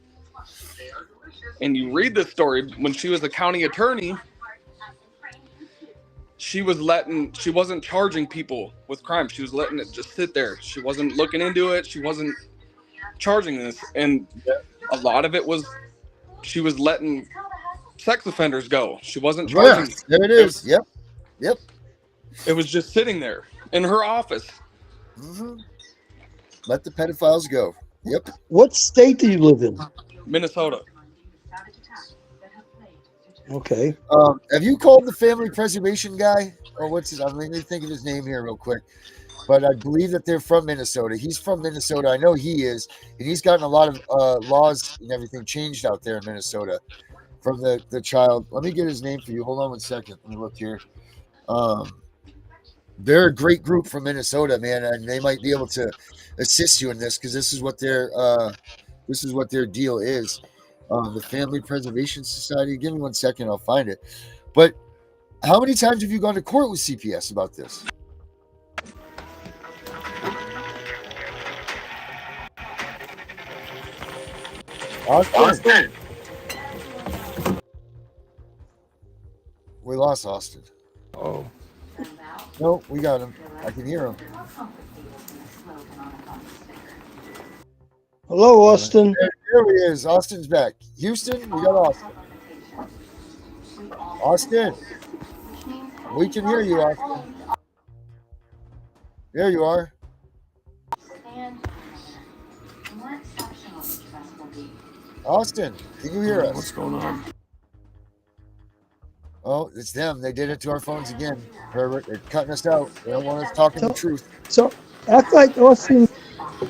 And you read this story, when she was a county attorney, she wasn't charging people with crime. She was letting it just sit there. She wasn't looking into it. She wasn't charging this. And a lot of it was she was letting sex offenders go. She wasn't charging. Yes, there it is. Yep. It was just sitting there in her office. Mm-hmm. Let the pedophiles go. Yep. What state do you live in? Minnesota. Okay. Have you called the family preservation guy? Or what's his? I'm going to think of his name here real quick. But I believe that they're from Minnesota. He's from Minnesota. I know he is. And he's gotten a lot of laws and everything changed out there in Minnesota from the child. Let me get his name for you. Hold on 1 second. Let me look here. They're a great group from Minnesota, man, and they might be able to assist you in this because this is what their deal is. The Family Preservation Society. Give me 1 second, I'll find it. But how many times have you gone to court with CPS about this? Austin. We lost Austin. Oh. No, we got him. I can hear him. Hello, Austin. There he is. Austin's back. Houston, we got Austin. Austin, we can hear you, Austin. There you are. Austin, can you hear us? What's going on? Oh, it's them. They did it to our phones again, Herbert. They're cutting us out. They don't want us talking the truth. So act like Austin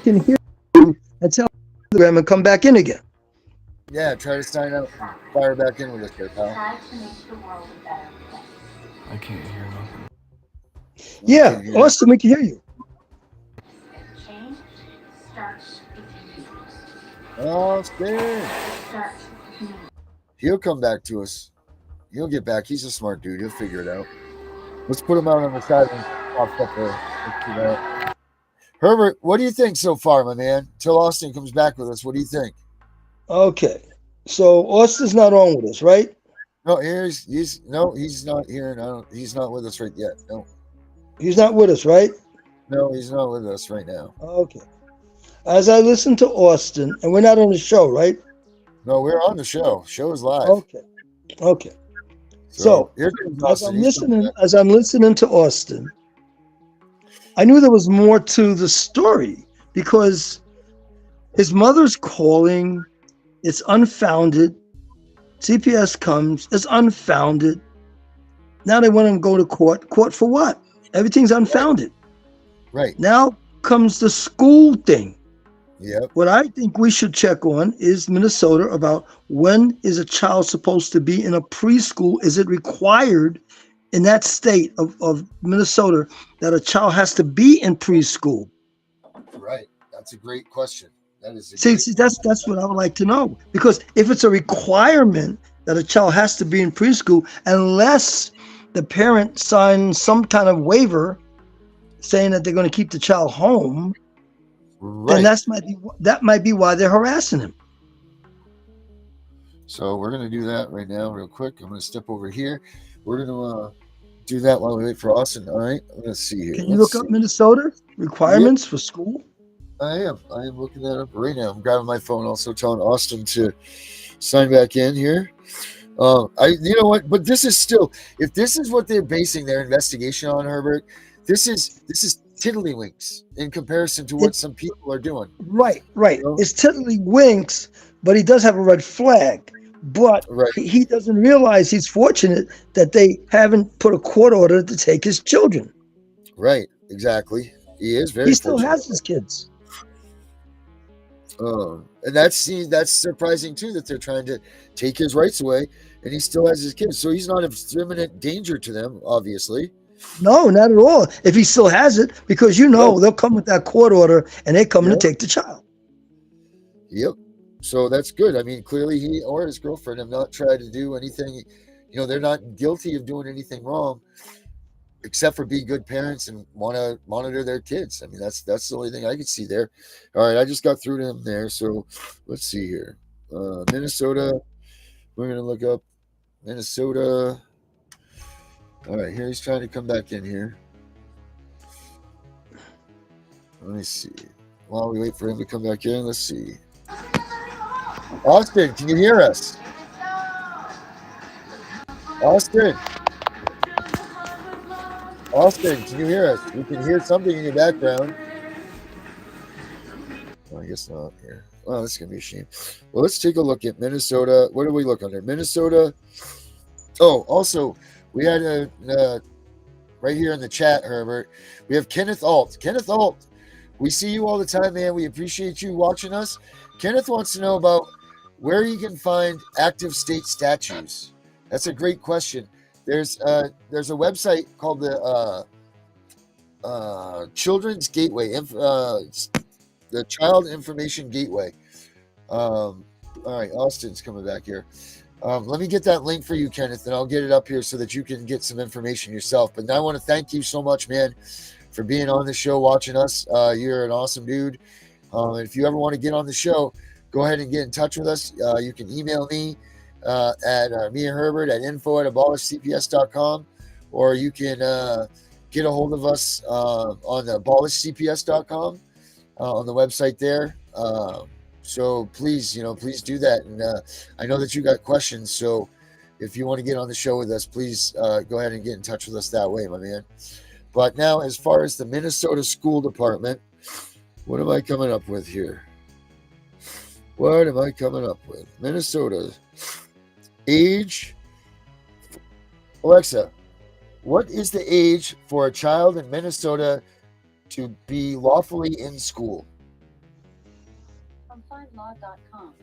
can hear you and tell Telegram and come back in again. Yeah, try to sign up and fire back in with us there, pal. I can't hear nothing. Yeah, Austin, we can hear you. Austin. He'll come back to us. He'll get back. He's a smart dude. He'll figure it out. Let's put him out on the side and pops up there. Let's do that. Herbert, what do you think so far, my man? Till Austin comes back with us, what do you think? Okay. So Austin's not on with us, right? No, he's not here. No, he's not with us right yet. No. He's not with us, right? No, he's not with us right now. Okay. As I listen to Austin, and we're not on the show, right? No, we're on the show. Show is live. Okay. So So as I'm listening to Austin, I knew there was more to the story because his mother's calling. It's unfounded. CPS comes. It's unfounded. Now they want him to go to court. Court for what? Everything's unfounded. Right. Now comes the school thing. Yep. What I think we should check on is Minnesota about when is a child supposed to be in a preschool? Is it required in that state of Minnesota that a child has to be in preschool? Right. That's a great question. That is See, that's what I would like to know. Because if it's a requirement that a child has to be in preschool, unless the parent signs some kind of waiver saying that they're going to keep the child home, then that might be why they're harassing him. So we're going to do that right now real quick. I'm going to step over here. We're going to do that while we wait for Austin. All right. Let's see here. Can you look up Minnesota requirements for school? I am looking that up right now. I'm grabbing my phone, also telling Austin to sign back in here. You know what? But this is still, if this is what they're basing their investigation on, Herbert, this is tiddlywinks in comparison to what some people are doing. Right. It's tiddlywinks, but he does have a red flag. But he doesn't realize he's fortunate that they haven't put a court order to take his children. Right, exactly. He is very. He still has his kids. And that's surprising too, that they're trying to take his rights away, and he still has his kids. So he's not of imminent danger to them, obviously. No, not at all. If he still has it, because they'll come with that court order, and they're coming to take the child. Yep. So that's good. I mean, clearly he or his girlfriend have not tried to do anything. They're not guilty of doing anything wrong, except for be good parents and want to monitor their kids. I mean, that's the only thing I could see there. All right, I just got through to him there. So let's see here. Minnesota. We're going to look up Minnesota. All right, here he's trying to come back in here. Let me see. While we wait for him to come back in, let's see. Austin, can you hear us? Austin, can you hear us? We can hear something in your background. Well, I guess not here. Oh, this is going to be a shame. Well, let's take a look at Minnesota. What do we look under? Minnesota. Oh, also, we had right here in the chat, Herbert, we have Kenneth Alt. Kenneth Alt, we see you all the time, man. We appreciate you watching us. Kenneth wants to know about where you can find active state statutes. That's a great question. There's a website called the Children's Gateway, the Child Information Gateway. All right, Austin's coming back here. Let me get that link for you, Kenneth, and I'll get it up here so that you can get some information yourself. But now I want to thank you so much, man, for being on the show, watching us. You're an awesome dude. And if you ever want to get on the show, go ahead and get in touch with us. You can email me at me and Herbert at info@abolishcps.com, or you can get a hold of us on abolishcps.com on the website there. So please, please do that. And I know that you got questions, so if you want to get on the show with us, please go ahead and get in touch with us that way, my man. But now, as far as the Minnesota School Department, what am I coming up with here? What am I coming up with? Minnesota age. Alexa, what is the age for a child in Minnesota to be lawfully in school? From findlaw.com.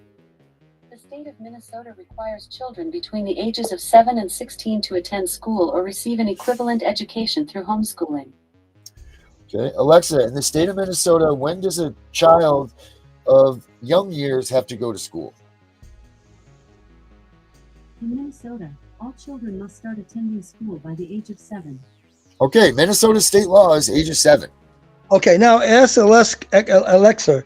The state of Minnesota requires children between the ages of 7 and 16 to attend school or receive an equivalent education through homeschooling. Okay, Alexa, in the state of Minnesota, when does a child of young years have to go to school? In Minnesota, all children must start attending school by the age of 7. Okay, Minnesota state law is age of 7. Okay, now ask Alexa,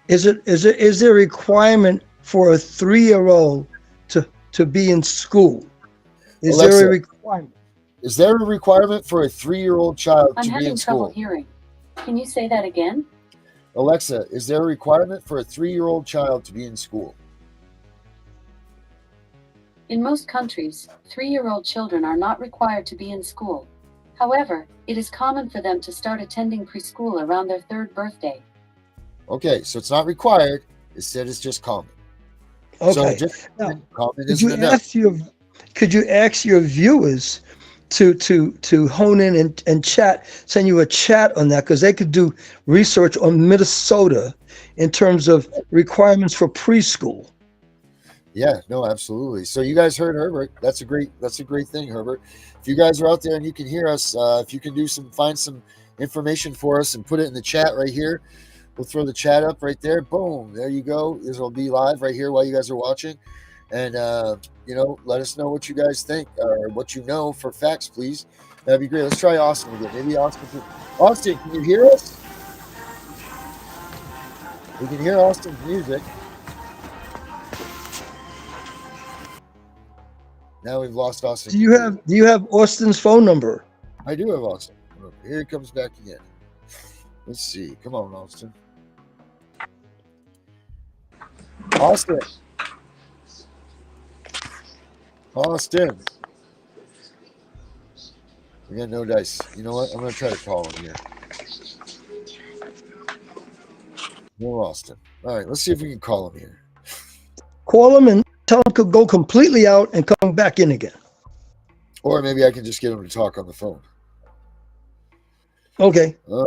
is there a requirement for a 3-year-old to be in school? Is Alexa, there a requirement? Is there a requirement for a 3-year-old child I'm to be having in trouble school? hearing. Can you say that again? Alexa, is there a requirement for a 3-year-old child to be in school? In most countries, 3-year-old children are not required to be in school. However, it is common for them to start attending preschool around their 3rd birthday. Okay, so it's not required. Instead, it's just common. Okay. So just Now, common could isn't you enough. ask your viewers to hone in and chat, send you a chat on that, because they could do research on Minnesota in terms of requirements for preschool. Yeah, no, absolutely. So you guys heard Herbert. That's a great thing, Herbert. If you guys are out there and you can hear us, if you can find some information for us and put it in the chat right here, we'll throw the chat up right there. Boom, there you go. This will be live right here while you guys are watching. And let us know what you guys think or what you know for facts, please. That'd be great. Let's try Austin again. Maybe Austin, can you hear us? We can hear Austin's music. Now we've lost Austin. Do you have Austin's phone number? I do have Austin. Here he comes back again. Let's see. Come on, Austin. Austin. We got no dice. You know what? I'm going to try to call him here. No Austin. All right, let's see if we can call him here. Call him and tell him to go completely out and come back in again. Or maybe I can just get him to talk on the phone. Okay. All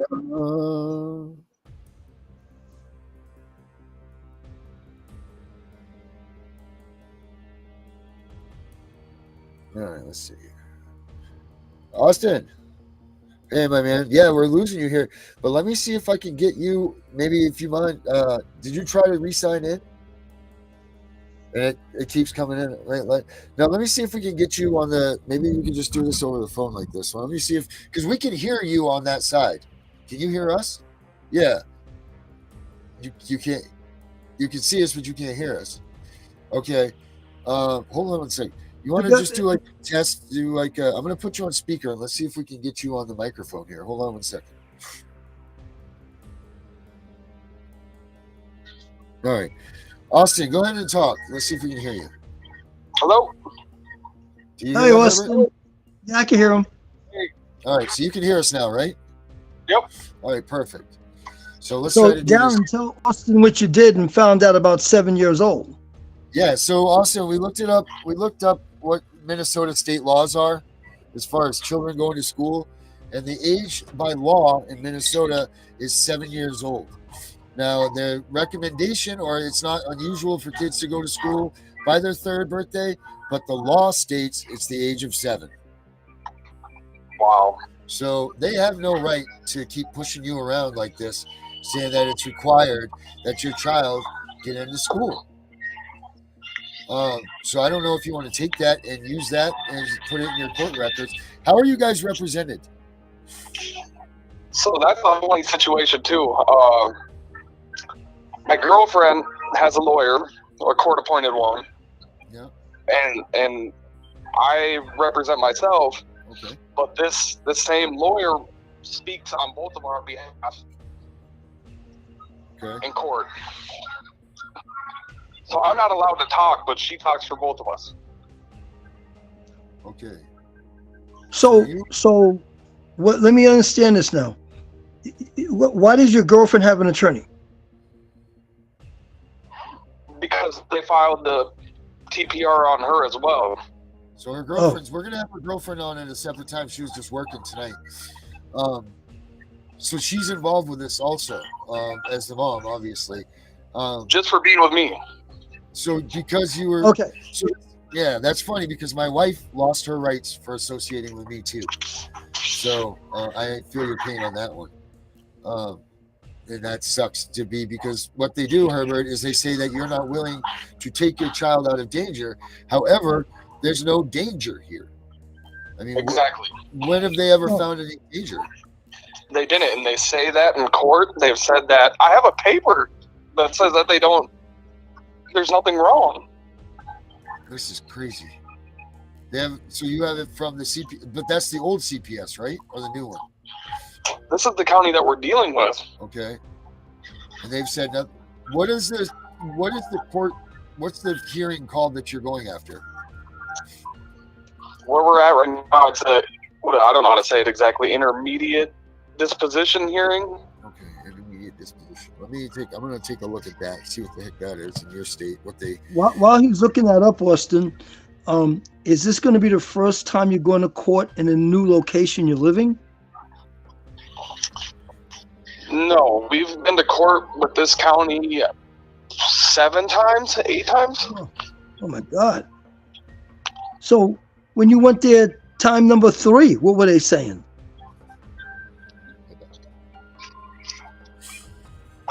right, let's see. Austin. Hey, my man. Yeah, we're losing you here. But let me see if I can get you, maybe if you mind. Did you try to re-sign in? And it keeps coming in. Now, let me see if we can get you on maybe we can just do this over the phone like this. So let me see because we can hear you on that side. Can you hear us? Yeah. You can't, you can see us, but you can't hear us. Okay. Hold on one second. You want to just do a test? I'm going to put you on speaker and let's see if we can get you on the microphone here. Hold on one second. All right. Austin, go ahead and talk. Let's see if we can hear you. Hello? Hi, Austin. Yeah, I can hear him. All right, so you can hear us now, right? Yep. All right, perfect. So let's try to do Darren, this. tell Austin what you did and found out about 7 years old. Yeah, so Austin, we looked it up. We looked up what Minnesota state laws are as far as children going to school, and the age by law in Minnesota is 7 years old. Now, the recommendation, or it's not unusual for kids to go to school by their 3rd birthday, but the law states it's the age of 7. Wow. So they have no right to keep pushing you around like this, saying that it's required that your child get into school. So I don't know if you want to take that and use that and put it in your court records. How are you guys represented? So that's a funny situation too. My girlfriend has a lawyer, a court-appointed one. Yeah. And I represent myself. Okay. But this same lawyer speaks on both of our behalf in court. So I'm not allowed to talk, but she talks for both of us. Okay. So what? Let me understand this now. Why does your girlfriend have an attorney? Because they filed the TPR on her as well. So her girlfriend's, we're going to have her girlfriend on at a separate time. She was just working tonight. So she's involved with this also, as the mom, obviously. Just for being with me. So because you were... Okay. So, yeah, that's funny because my wife lost her rights for associating with me too. So I feel your pain on that one. And that sucks to be, because what they do, Herbert, is they say that you're not willing to take your child out of danger. However, there's no danger here. I mean, exactly. When have they ever found any danger? They didn't, and they say that in court. They've said that. I have a paper that says that there's nothing wrong. This is crazy. So you have it from the CPS, but that's the old CPS, right? Or the new one? This is the county that we're dealing with. Okay. And they've said that. What is the court, what's the hearing called that you're going after? Where we're at right now, it's I don't know how to say it exactly, intermediate disposition hearing. Okay, intermediate disposition. I'm going to take a look at that, see what the heck that is in your state, what they... While he's looking that up, Austin, is this going to be the first time you're going to court in a new location you're living? No, we've been to court with this county 7 times, 8 times. Oh my God. So when you went there time number 3, what were they saying?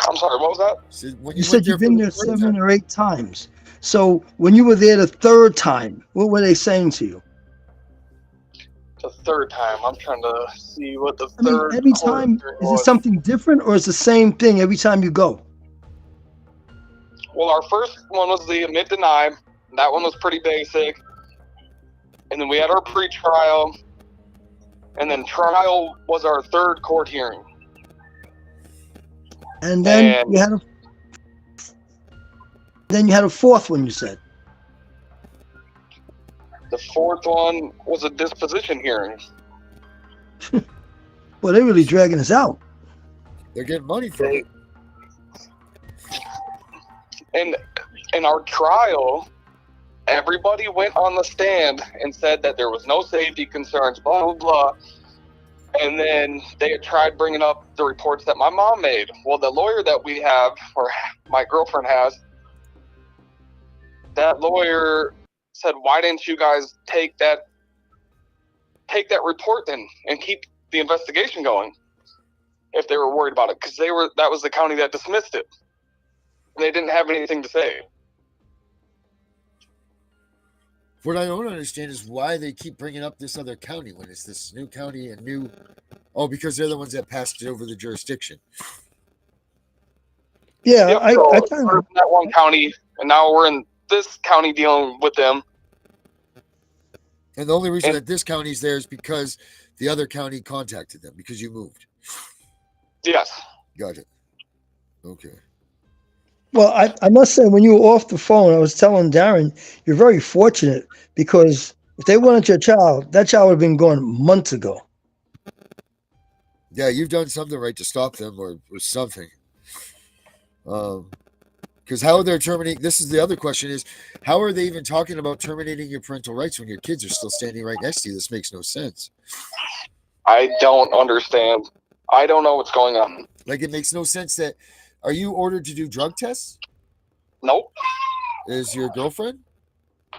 I'm sorry, what was that? So you said you've been there 7 or 8 times. So when you were there the 3rd time, what were they saying to you? The 3rd time. I'm trying to see what the third. Every time, is it something different or is the same thing every time you go? Well, our first one was the admit deny. That one was pretty basic. And then we had our pre-trial. And then trial was our 3rd court hearing. And then you had a 4th one, you said. The 4th one was a disposition hearing. Well, they're really dragging us out. They're getting money from it. And in our trial, everybody went on the stand and said that there was no safety concerns, blah, blah, blah. And then they had tried bringing up the reports that my mom made. Well, the lawyer that we have, or my girlfriend has, that lawyer said, why didn't you guys take that report then and keep the investigation going if they were worried about it? Because that was the county that dismissed it. And they didn't have anything to say. What I don't understand is why they keep bringing up this other county when it's this new county and new... Oh, because they're the ones that passed it over the jurisdiction. Yeah, yep, I we're kind in that one county, and now we're in this county dealing with them. And the only reason that this county's there is because the other county contacted them, because you moved. Yes. Got it. Okay. Well, I must say, when you were off the phone, I was telling Darren, you're very fortunate, because if they wanted your child, that child would have been gone months ago. Yeah, you've done something right to stop them or something. Because how they're terminating, this is the other question is, how are they even talking about terminating your parental rights when your kids are still standing right next to you? This makes no sense. I don't understand. I don't know what's going on. Like, it makes no sense that Are you ordered to do drug tests? Nope. Is your girlfriend?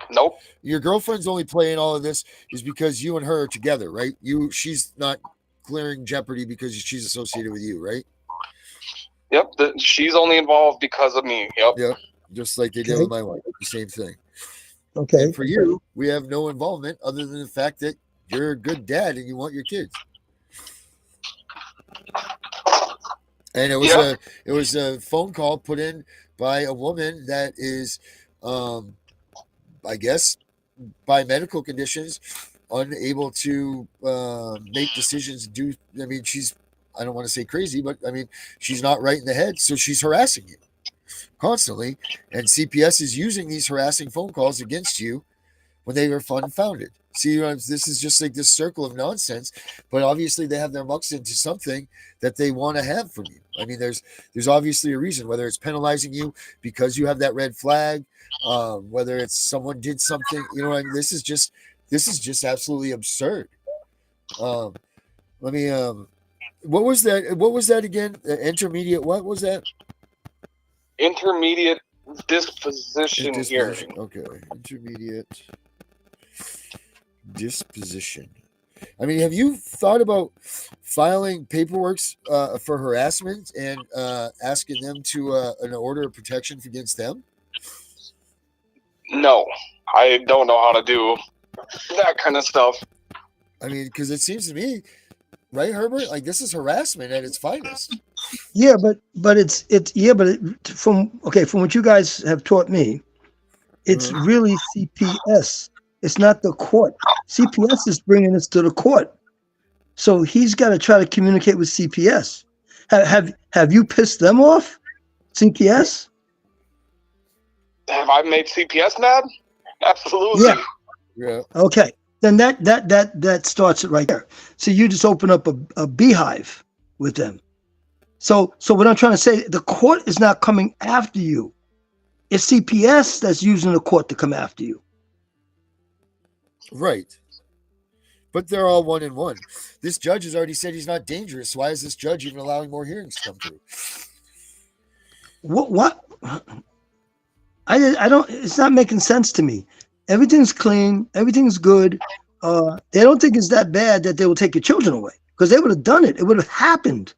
Nope. Your girlfriend's only playing all of this is because you and her are together, right? She's not clearing jeopardy because she's associated with you, right? Yep. She's only involved because of me. Yep. Yep. Just like they did with my wife. The same thing. Okay. And for you, we have no involvement other than the fact that you're a good dad and you want your kids. And it was a phone call put in by a woman that is, I guess, by medical conditions, unable to make decisions. She's, I don't want to say crazy, but I mean, she's not right in the head, so she's harassing you constantly. And CPS is using these harassing phone calls against you when they were founded. See, this is just like this circle of nonsense, but obviously they have their mucks into something that they want to have from you. I mean, there's obviously a reason, whether it's penalizing you because you have that red flag, whether it's someone did something, I mean, this is just absolutely absurd. What was that again? Intermediate, what was that? Intermediate disposition hearing. Okay, intermediate disposition. I mean, have you thought about filing paperwork for harassment and asking them to an order of protection against them? No, I don't know how to do that kind of stuff. I mean, because it seems to me, right, Herbert? Like, this is harassment at its finest. Yeah, but from what you guys have taught me, it's really CPS. It's not the court. CPS is bringing this to the court, so he's got to try to communicate with CPS. Have you pissed them off, CPS? Have I made CPS mad? Absolutely. Yeah. Okay, then that starts it right there. So you just open up a beehive with them. So what I'm trying to say, the court is not coming after you. It's CPS that's using the court to come after you. Right. But they're all one and one. This judge has already said he's not dangerous. Why is this judge even allowing more hearings to come through? What? I don't. It's not making sense to me. Everything's clean. Everything's good. They don't think it's that bad that they will take your children away, because they would have done it. It would have happened.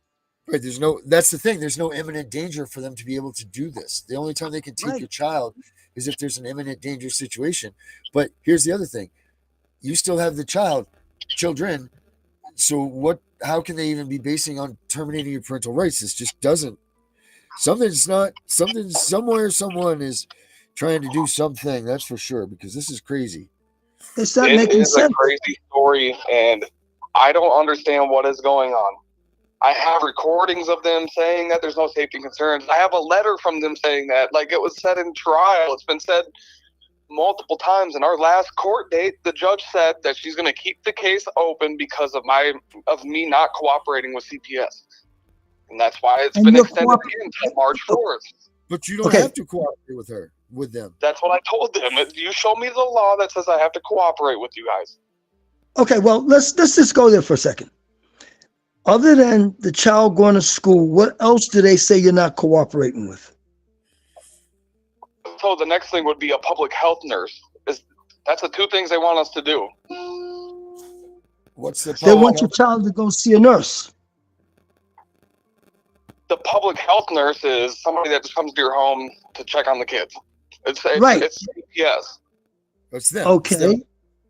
Right. That's the thing. There's no imminent danger for them to be able to do this. The only time they can take your child is if there's an imminent danger situation. But here's the other thing. You still have the children. So how can they even be basing on terminating your parental rights? This just doesn't. Somewhere someone is trying to do something. That's for sure, because this is crazy. It's not making sense. It is a crazy story, and I don't understand what is going on. I have recordings of them saying that there's no safety concerns. I have a letter from them saying that, like it was said in trial. It's been said multiple times. In our last court date, the judge said that she's going to keep the case open because of me not cooperating with CPS, and that's why it's been extended until March 4th. But you don't have to cooperate with them. That's what I told them. You show me the law that says I have to cooperate with you guys. Okay, well, let's just go there for a second. Other than the child going to school, what else do they say you're not cooperating with? So the next thing would be a public health nurse. That's the two things they want us to do. What's the? They want your child to go see a nurse. The public health nurse is somebody that just comes to your home to check on the kids. It's CPS. It's them. Okay.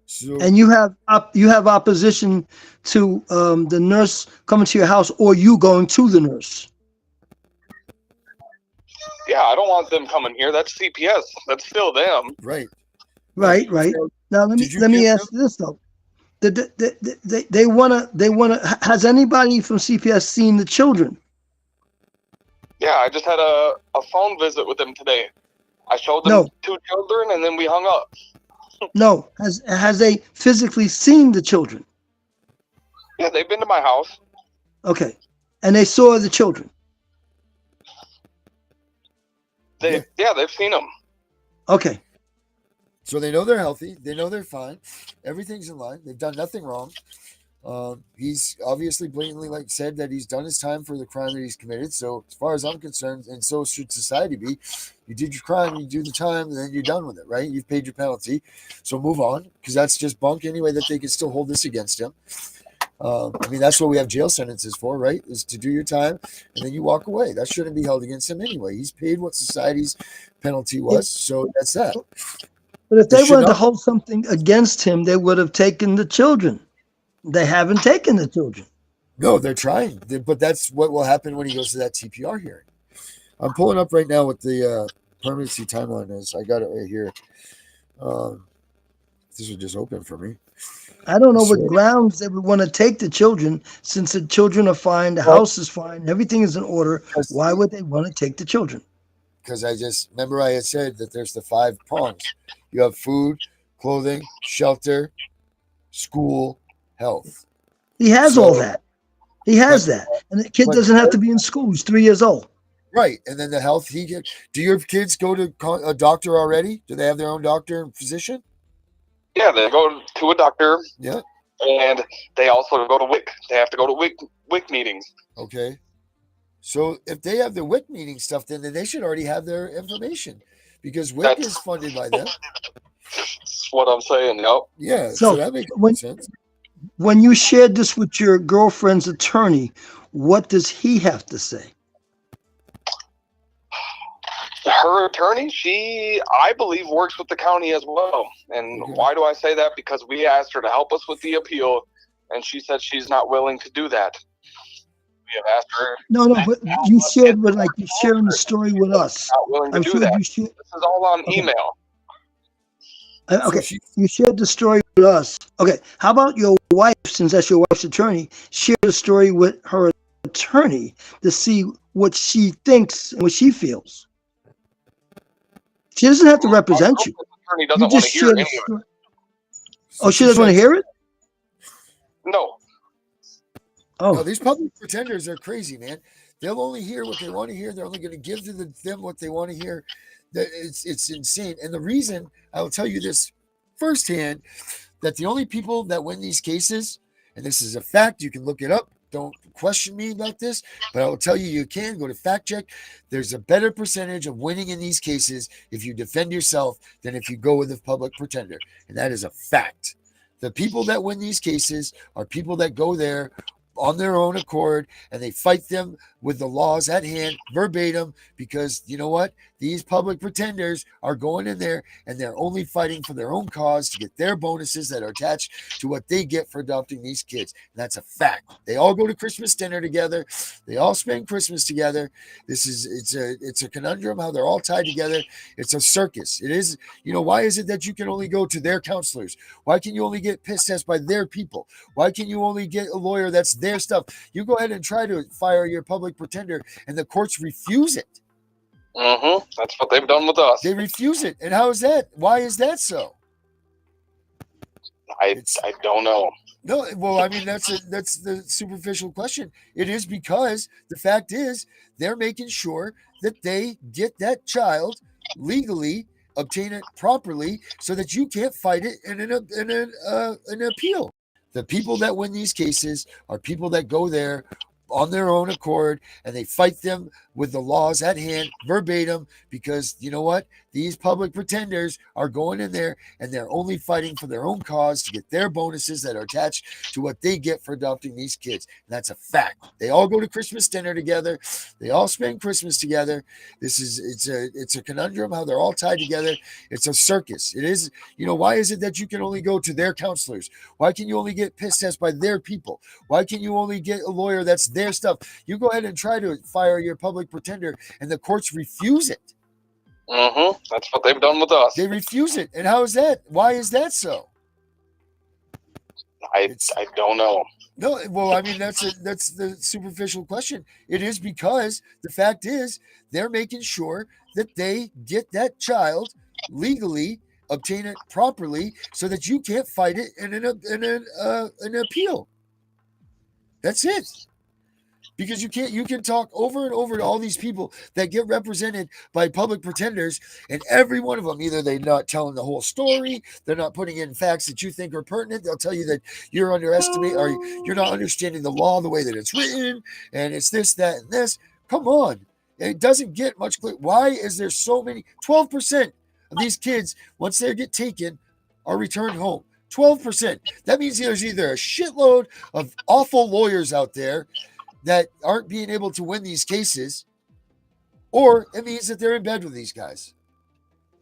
So, and you have opposition to the nurse coming to your house, or you going to the nurse. Yeah, I don't want them coming here. That's CPS. That's still them. Right. Right. Now let me ask you this though. They wanna. Has anybody from CPS seen the children? Yeah, I just had a phone visit with them today. I showed them 2 children, and then we hung up. No. Has they physically seen the children? Yeah, they've been to my house. Okay. And they saw the children? They've seen them. Okay. So they know they're healthy. They know they're fine. Everything's in line. They've done nothing wrong. He's obviously blatantly said that he's done his time for the crime that he's committed. So as far as I'm concerned, and so should society be, you did your crime, you do the time, and then you're done with it, right? You've paid your penalty, so move on, because that's just bunk anyway. That they can still hold this against him. I mean, that's what we have jail sentences for, right? Is to do your time and then you walk away. That shouldn't be held against him anyway. He's paid what society's penalty was, so that's that. But if they wanted to hold something against him, they would have taken the children. They haven't taken the children. No, they're trying. But that's what will happen when he goes to that TPR hearing. I'm pulling up right now what the permanency timeline is. I got it right here. This will just open for me. I don't know what grounds they would want to take the children, since the children are fine, the house is fine, everything is in order. Why would they want to take the children? Because I had said that there's the 5 prongs. You have food, clothing, shelter, school, health. He has all that. He has that. And the kid doesn't have to be in school. He's 3 years old. Right. And then the health do your kids go to a doctor already? Do they have their own doctor and physician? Yeah, they go to a doctor. Yeah. And they also go to WIC. They have to go to WIC meetings. Okay. So if they have the WIC meeting stuff, then they should already have their information, because WIC is funded by them. That's what I'm saying. Yep. Yeah. So that makes sense. When you shared this with your girlfriend's attorney, what does he have to say? Her attorney, I believe, works with the county as well. And why do I say that? Because we asked her to help us with the appeal, and she said she's not willing to do that. We have asked her. No, but you shared with, like, you're sharing the story with us. Not willing to do that. This is all on email. Okay, you shared the story with us. Okay, how about your wife, since that's your wife's attorney, share the story with her attorney to see what she thinks and what she feels. She doesn't have to represent you. Attorney doesn't want to hear any of it. Oh, she doesn't want to hear it? No. Oh, no, these public pretenders are crazy, man. They'll only hear what they want to hear. They're only going to give to them what they want to hear. It's insane. And the reason, I will tell you this firsthand, that the only people that win these cases, and this is a fact, you can look it up. Don't question me about this, but I will tell you, you can go to fact check. There's a better percentage of winning in these cases if you defend yourself than if you go with a public pretender. And that is a fact. The people that win these cases are people that go there on their own accord, and they fight them with the laws at hand verbatim, because you know what? These public pretenders are going in there and they're only fighting for their own cause to get their bonuses that are attached to what they get for adopting these kids. And that's a fact. They all go to Christmas dinner together. They all spend Christmas together. It's a conundrum how they're all tied together. It's a circus. It is, why is it that you can only go to their counselors? Why can you only get pissed at by their people? Why can you only get a lawyer that's their stuff? You go ahead and try to fire your public pretender and the courts refuse it. That's what they've done with us. They refuse it. And how is that? Why is that so? I don't know. No, well, I mean, that's the superficial question. It is because the fact is they're making sure that they get that child legally, obtain it properly, so that you can't fight it in an appeal. The people that win these cases are people that go there on their own accord, and they fight them with the laws at hand verbatim, because you know what? These public pretenders are going in there and they're only fighting for their own cause to get their bonuses that are attached to what they get for adopting these kids. And that's a fact. They all go to Christmas dinner together. They all spend Christmas together. It's a conundrum how they're all tied together. It's a circus. It is, why is it that you can only go to their counselors? Why can you only get pissed at by their people? Why can you only get a lawyer that's their stuff? You go ahead and try to fire your public pretender and the courts refuse it. That's what they've done with us. They refuse it. And how is that? Why is that so? I don't know. No, well, I mean, that's the superficial question. It is because the fact is they're making sure that they get that child legally, obtain it properly, so that you can't fight it in an appeal. That's it. Because you can talk over and over to all these people that get represented by public pretenders, and every one of them, either they're not telling the whole story, they're not putting in facts that you think are pertinent. They'll tell you that you're underestimating or you're not understanding the law the way that it's written, and it's this, that, and this. Come on. It doesn't get much clear. Why is there so many? 12% of these kids, once they get taken, are returned home. 12%. That means there's either a shitload of awful lawyers out there that aren't being able to win these cases, or it means that they're in bed with these guys.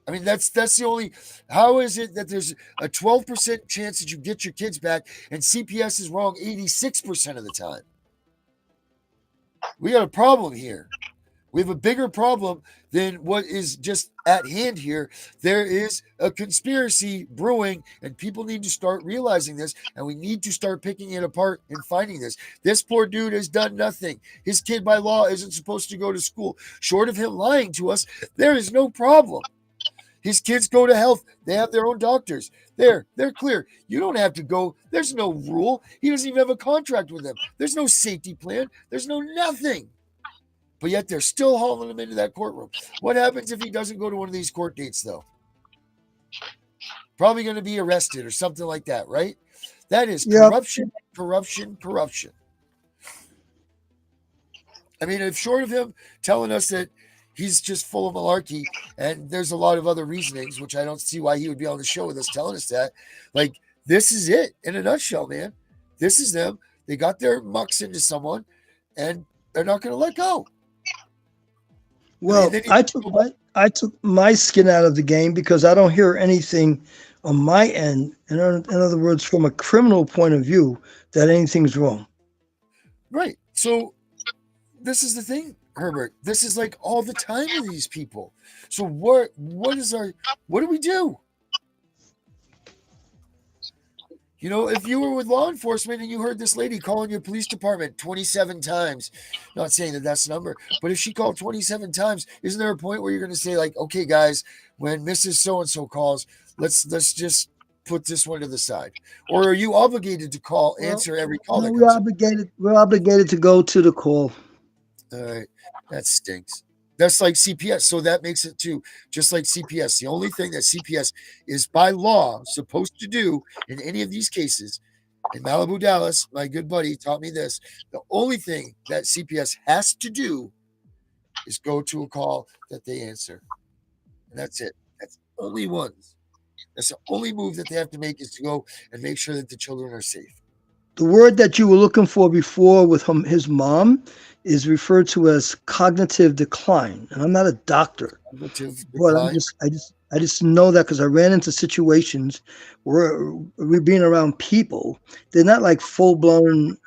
I mean, that's the only. How is it that there's a 12% chance that you get your kids back, and CPS is wrong 86% of the time? We got a problem here. We have a bigger problem than what is just at hand here. There is a conspiracy brewing, and people need to start realizing this, and we need to start picking it apart and finding this. This poor dude has done nothing. His kid by law isn't supposed to go to school. Short of him lying to us, there is no problem. His kids go to health. They have their own doctors. They're clear. You don't have to go. There's no rule. He doesn't even have a contract with them. There's no safety plan. There's no nothing. But yet they're still hauling him into that courtroom. What happens if he doesn't go to one of these court dates, though? Probably going to be arrested or something like that, right? That is corruption, corruption, corruption. I mean, if short of him telling us that he's just full of malarkey, and there's a lot of other reasonings, which I don't see why he would be on the show with us telling us that. Like, this is it in a nutshell, man. This is them. They got their mucks into someone, and they're not going to let go. Well, I took my skin out of the game because I don't hear anything on my end. In other words, from a criminal point of view, that anything's wrong. Right. So this is the thing, Herbert. This is like all the time with these people. So what do we do? You know, if you were with law enforcement and you heard this lady calling your police department 27 times, not saying that that's the number, but if she called 27 times, isn't there a point where you're going to say, like, okay, guys, when Mrs. So-and-so calls, let's just put this one to the side? Or are you obligated to answer every call that comes? We're obligated to go to the call. All right. That stinks. That's like CPS. So that makes it too, just like CPS. The only thing that CPS is by law supposed to do in any of these cases, in Malibu, Dallas, my good buddy taught me this. The only thing that CPS has to do is go to a call that they answer. And that's it. That's the only ones. That's the only move that they have to make, is to go and make sure that the children are safe. The word that you were looking for before with his mom is referred to as cognitive decline. And I'm not a doctor, but I just know that because I ran into situations where we're being around people. They're not like full-blown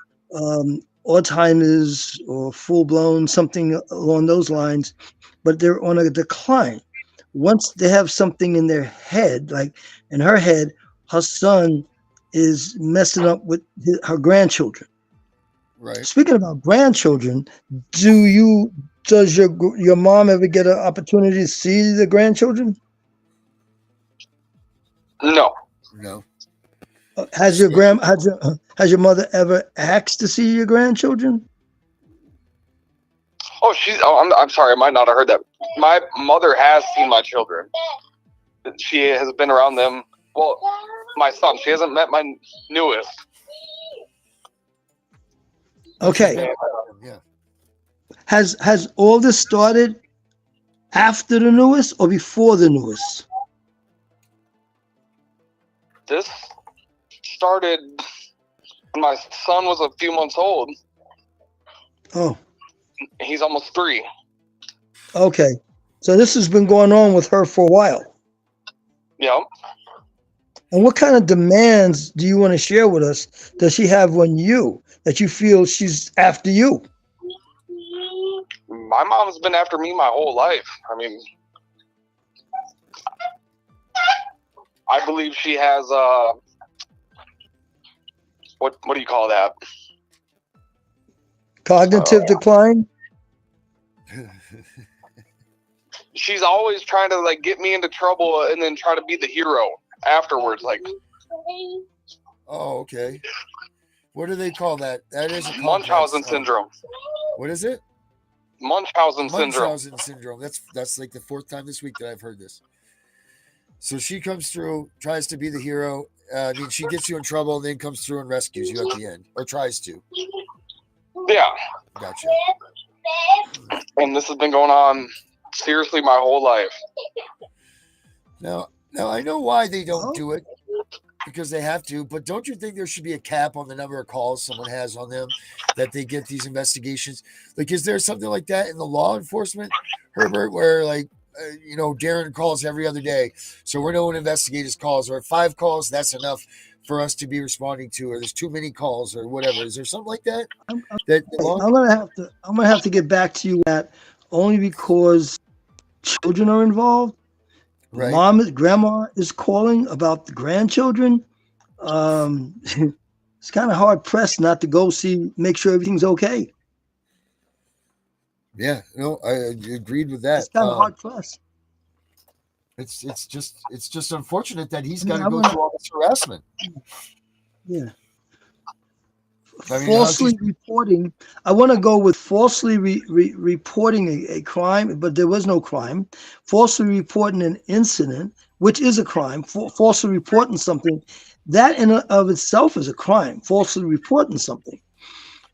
Alzheimer's or full-blown something along those lines, but they're on a decline. Once they have something in their head, like in her head, her son is messing up with her grandchildren. Right. Speaking about grandchildren, does your mom ever get an opportunity to see the grandchildren? No. Has your mother ever asked to see your grandchildren? I'm sorry, I might not have heard that. My mother has seen my children. She has been around them. Well, my son. She hasn't met my newest. Okay. Yeah. Has all this started after the newest or before the newest? This started when my son was a few months old. Oh. He's almost 3. Okay. So this has been going on with her for a while. Yep. And what kind of demands do you want to share with us does she have on you that you feel she's after you? My mom's been after me my whole life. I mean, I believe she has what do you call that? Cognitive decline? She's always trying to like get me into trouble and then try to be the hero afterwards. Like, oh, okay. What do they call that? That is Munchausen syndrome. What is it? Munchausen syndrome. Munchausen syndrome. That's like the 4th time this week that I've heard this. So she comes through, tries to be the hero. I mean, she gets you in trouble, and then comes through and rescues you at the end, or tries to. Yeah. Gotcha. And this has been going on seriously my whole life. Now I know why they don't do it, because they have to, but don't you think there should be a cap on the number of calls someone has on them that they get these investigations? Like, is there something like that in the law enforcement, Herbert, where like, Darren calls every other day, so we're going to investigate his calls, or 5 calls, that's enough for us to be responding to, or there's too many calls, or whatever. Is there something like that? I'm gonna have to get back to you at only because children are involved. Right. Grandma is calling about the grandchildren. It's kind of hard pressed not to go make sure everything's okay. Yeah, no, I agreed with that. It's kind of hard pressed. It's just unfortunate that he's got to go through all this harassment. Yeah. I mean, falsely reporting. I want to go with falsely reporting a crime, but there was no crime. Falsely reporting an incident, which is a crime. Falsely reporting something, that in and of itself is a crime. Falsely reporting something,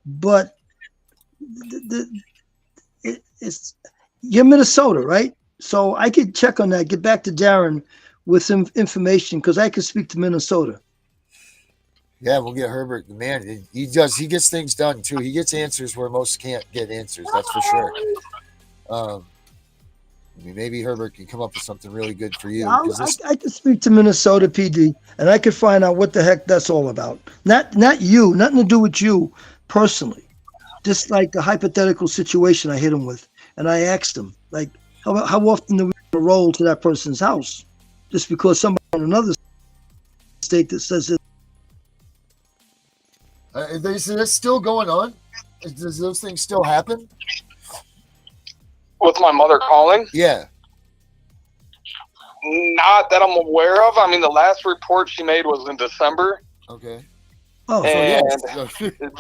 but it's you're Minnesota, right? So I could check on that. Get back to Darren with some information because I could speak to Minnesota. Yeah, we'll get Herbert. The man, he does. He gets things done too. He gets answers where most can't get answers. That's for sure. I mean, maybe Herbert can come up with something really good for you. I could speak to Minnesota PD, and I could find out what the heck that's all about. Not you, nothing to do with you personally. Just like a hypothetical situation I hit him with, and I asked him, like, how often do we roll to that person's house? Just because somebody in another state that says it. Is this still going on? Does those things still happen? With my mother calling? Yeah. Not that I'm aware of. I mean, the last report she made was in December. Okay. Oh, and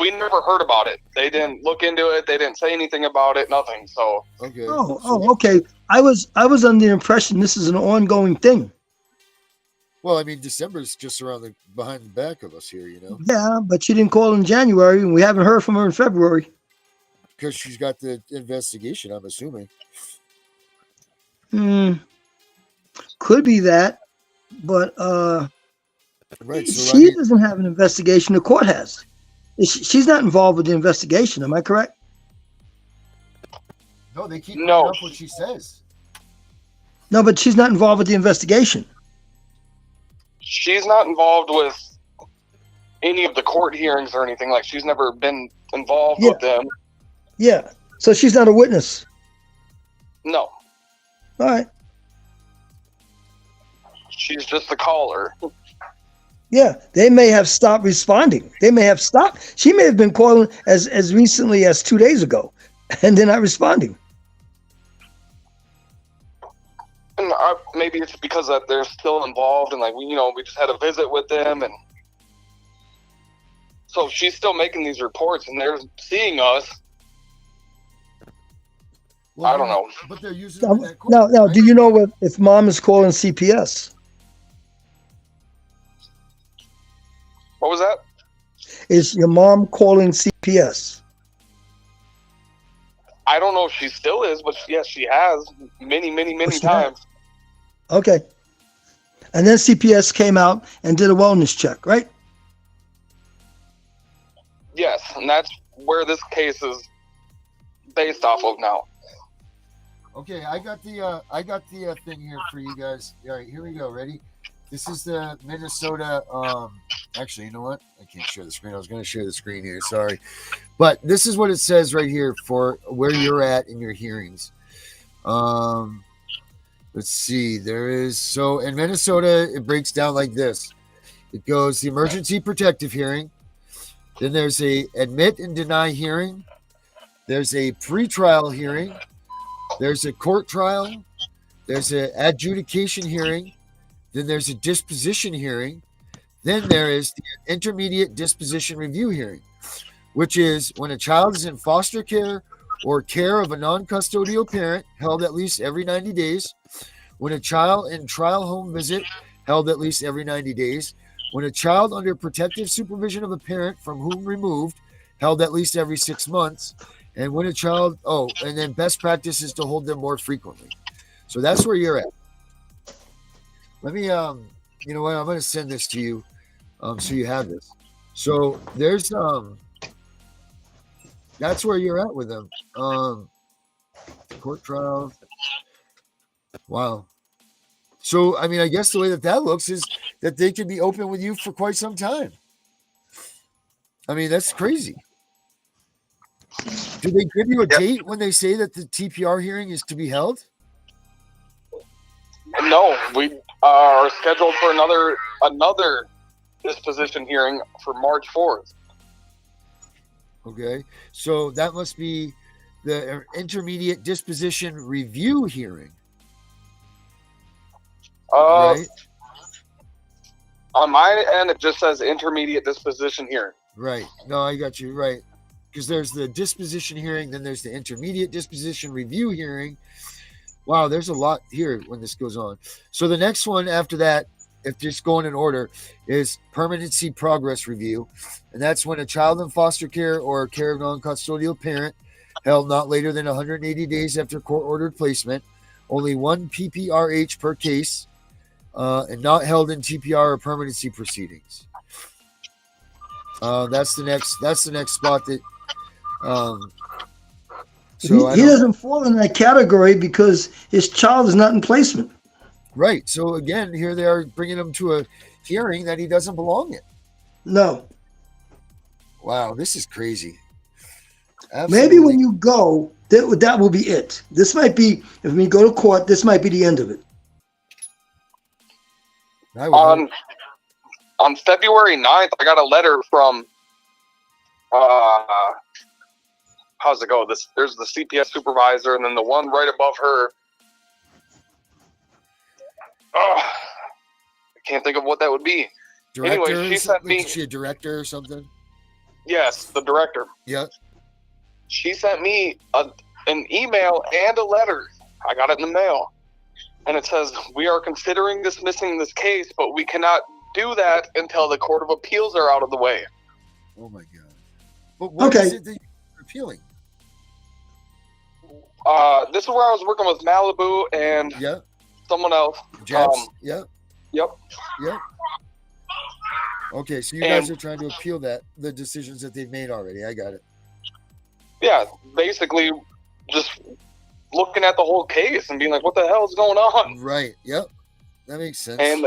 we never heard about it. They didn't look into it. They didn't say anything about it. Nothing. So. Okay. Okay. I was under the impression this is an ongoing thing. Well, I mean, December's just behind the back of us here, Yeah, but she didn't call in January, and we haven't heard from her in February. Because she's got the investigation, I'm assuming. Could be that, but right. So she doesn't have an investigation. The court has. She's not involved with the investigation. Am I correct? No, they keep bringing up what she says. No, but she's not involved with the investigation. She's not involved with any of the court hearings or anything. Like, she's never been involved with them. Yeah. So she's not a witness. No. All right. She's just the caller. Yeah. They may have stopped responding. They may have stopped. She may have been calling as recently as 2 days ago, and they're not responding. And maybe it's because that they're still involved, and like we just had a visit with them, and so she's still making these reports, and they're seeing us. Well, I don't know. But they're using Now, do you know if mom is calling CPS? What was that? Is your mom calling CPS? I don't know if she still is, but yes, she has many times. Okay. And then CPS came out and did a wellness check, right? Yes, and that's where this case is based off of now. Okay, I got the thing here for you guys. All right, here we go. Ready? This is the Minnesota. Actually, you know what? I can't share the screen. I was going to share the screen here. Sorry, but this is what it says right here for where you're at in your hearings. Let's see. So in Minnesota, it breaks down like this. It goes the emergency protective hearing. Then there's a admit and deny hearing. There's a pretrial hearing. There's a court trial. There's an adjudication hearing. Then there's a disposition hearing. Then there is the intermediate disposition review hearing, which is when a child is in foster care or care of a non-custodial parent held at least every 90 days, when a child in trial home visit held at least every 90 days, when a child under protective supervision of a parent from whom removed held at least every 6 months, and when a child, and then best practice is to hold them more frequently. So that's where you're at. Let me, you know what, I'm going to send this to you so you have this. So there's, that's where you're at with them. Court trial. Wow. So, I mean, I guess the way that looks is that they could be open with you for quite some time. I mean, that's crazy. Do they give you a date when they say that the TPR hearing is to be held? No, we are scheduled for another disposition hearing for March 4th. Okay, so that must be the intermediate disposition review hearing. Right. On my end, it just says intermediate disposition hearing. Right. No, I got you. Right. Because there's the disposition hearing, then there's the intermediate disposition review hearing. Wow, there's a lot here when this goes on. So the next one after that, if just going in order, is permanency progress review. And that's when a child in foster care or care of non-custodial parent held not later than 180 days after court-ordered placement, only one PPRH per case, and not held in TPR or permanency proceedings. That's the next spot that. So he doesn't fall in that category because his child is not in placement. Right. So again, here they are bringing him to a hearing that he doesn't belong in. No. Wow, this is crazy. Absolutely. Maybe when you go, that will be it. This might be, if we go to court, this might be the end of it. On February 9th, I got a letter from, how's it go? There's the CPS supervisor, and then the one right above her. I can't think of what that would be. Director, anyway, she sent me. Is she a director or something? Yes, the director. Yeah. She sent me an email and a letter. I got it in the mail. And it says, we are considering dismissing this case, but we cannot do that until the Court of Appeals are out of the way. Oh, my God. But what is it that you're appealing? This is where I was working with Malibu and someone else. Jets? Yep. Yep. Okay, so you guys are trying to appeal the decisions that they've made already. I got it. Yeah, basically just looking at the whole case and being like, what the hell is going on? Right, yep. That makes sense. And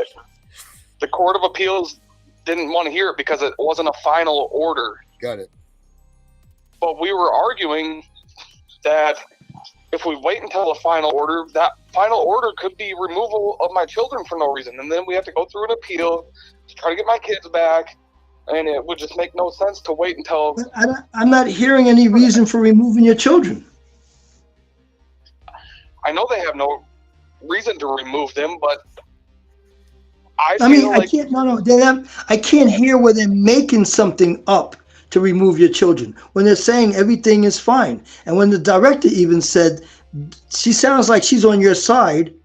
the Court of Appeals didn't want to hear it because it wasn't a final order. Got it. But we were arguing that if we wait until the final order, that final order could be removal of my children for no reason. And then we have to go through an appeal to try to get my kids back. And it would just make no sense to wait until... I'm not hearing any reason for removing your children. I know they have no reason to remove them, but I can't. No. I can't hear where they're making something up to remove your children when they're saying everything is fine. And when the director even said, she sounds like she's on your side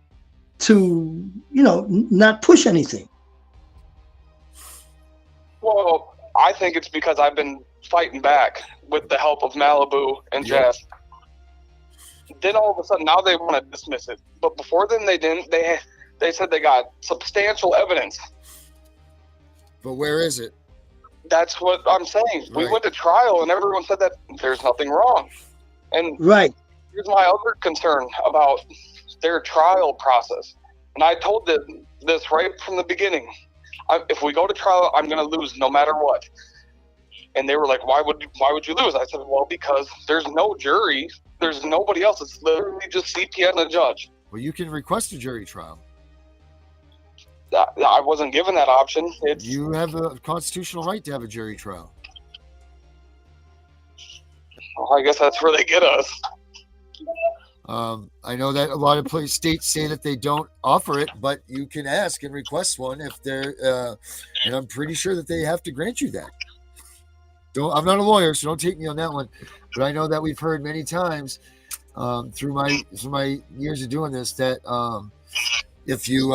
to, not push anything. Well, I think it's because I've been fighting back with the help of Malibu and Jess. Then all of a sudden, now they want to dismiss it. But before then, they didn't. They said they got substantial evidence. But where is it? That's what I'm saying. Right. We went to trial, and everyone said that there's nothing wrong. And here's my other concern about their trial process. And I told them this right from the beginning. If we go to trial, I'm going to lose no matter what. And they were like, why would you lose? I said, well, because there's no jury. There's nobody else. It's literally just CPS and a judge. Well, you can request a jury trial. I wasn't given that option. You have a constitutional right to have a jury trial. Well, I guess that's where they get us. I know that a lot of states say that they don't offer it, but you can ask and request one if they're, and I'm pretty sure that they have to grant you that. I'm not a lawyer, so don't take me on that one. But I know that we've heard many times through my years of doing this that if you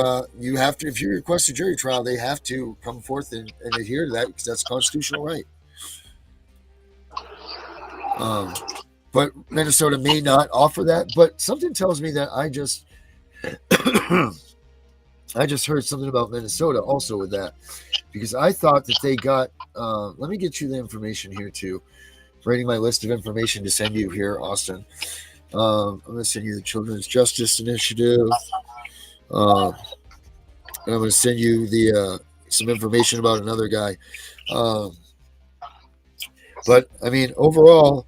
request a jury trial, they have to come forth and adhere to that because that's a constitutional right. But Minnesota may not offer that. But something tells me that I just heard something about Minnesota also with that, because I thought that they got. Let me get you the information here too. Writing my list of information to send you here, Austin. I'm going to send you the Children's Justice Initiative. And I'm going to send you the some information about another guy. But I mean, overall,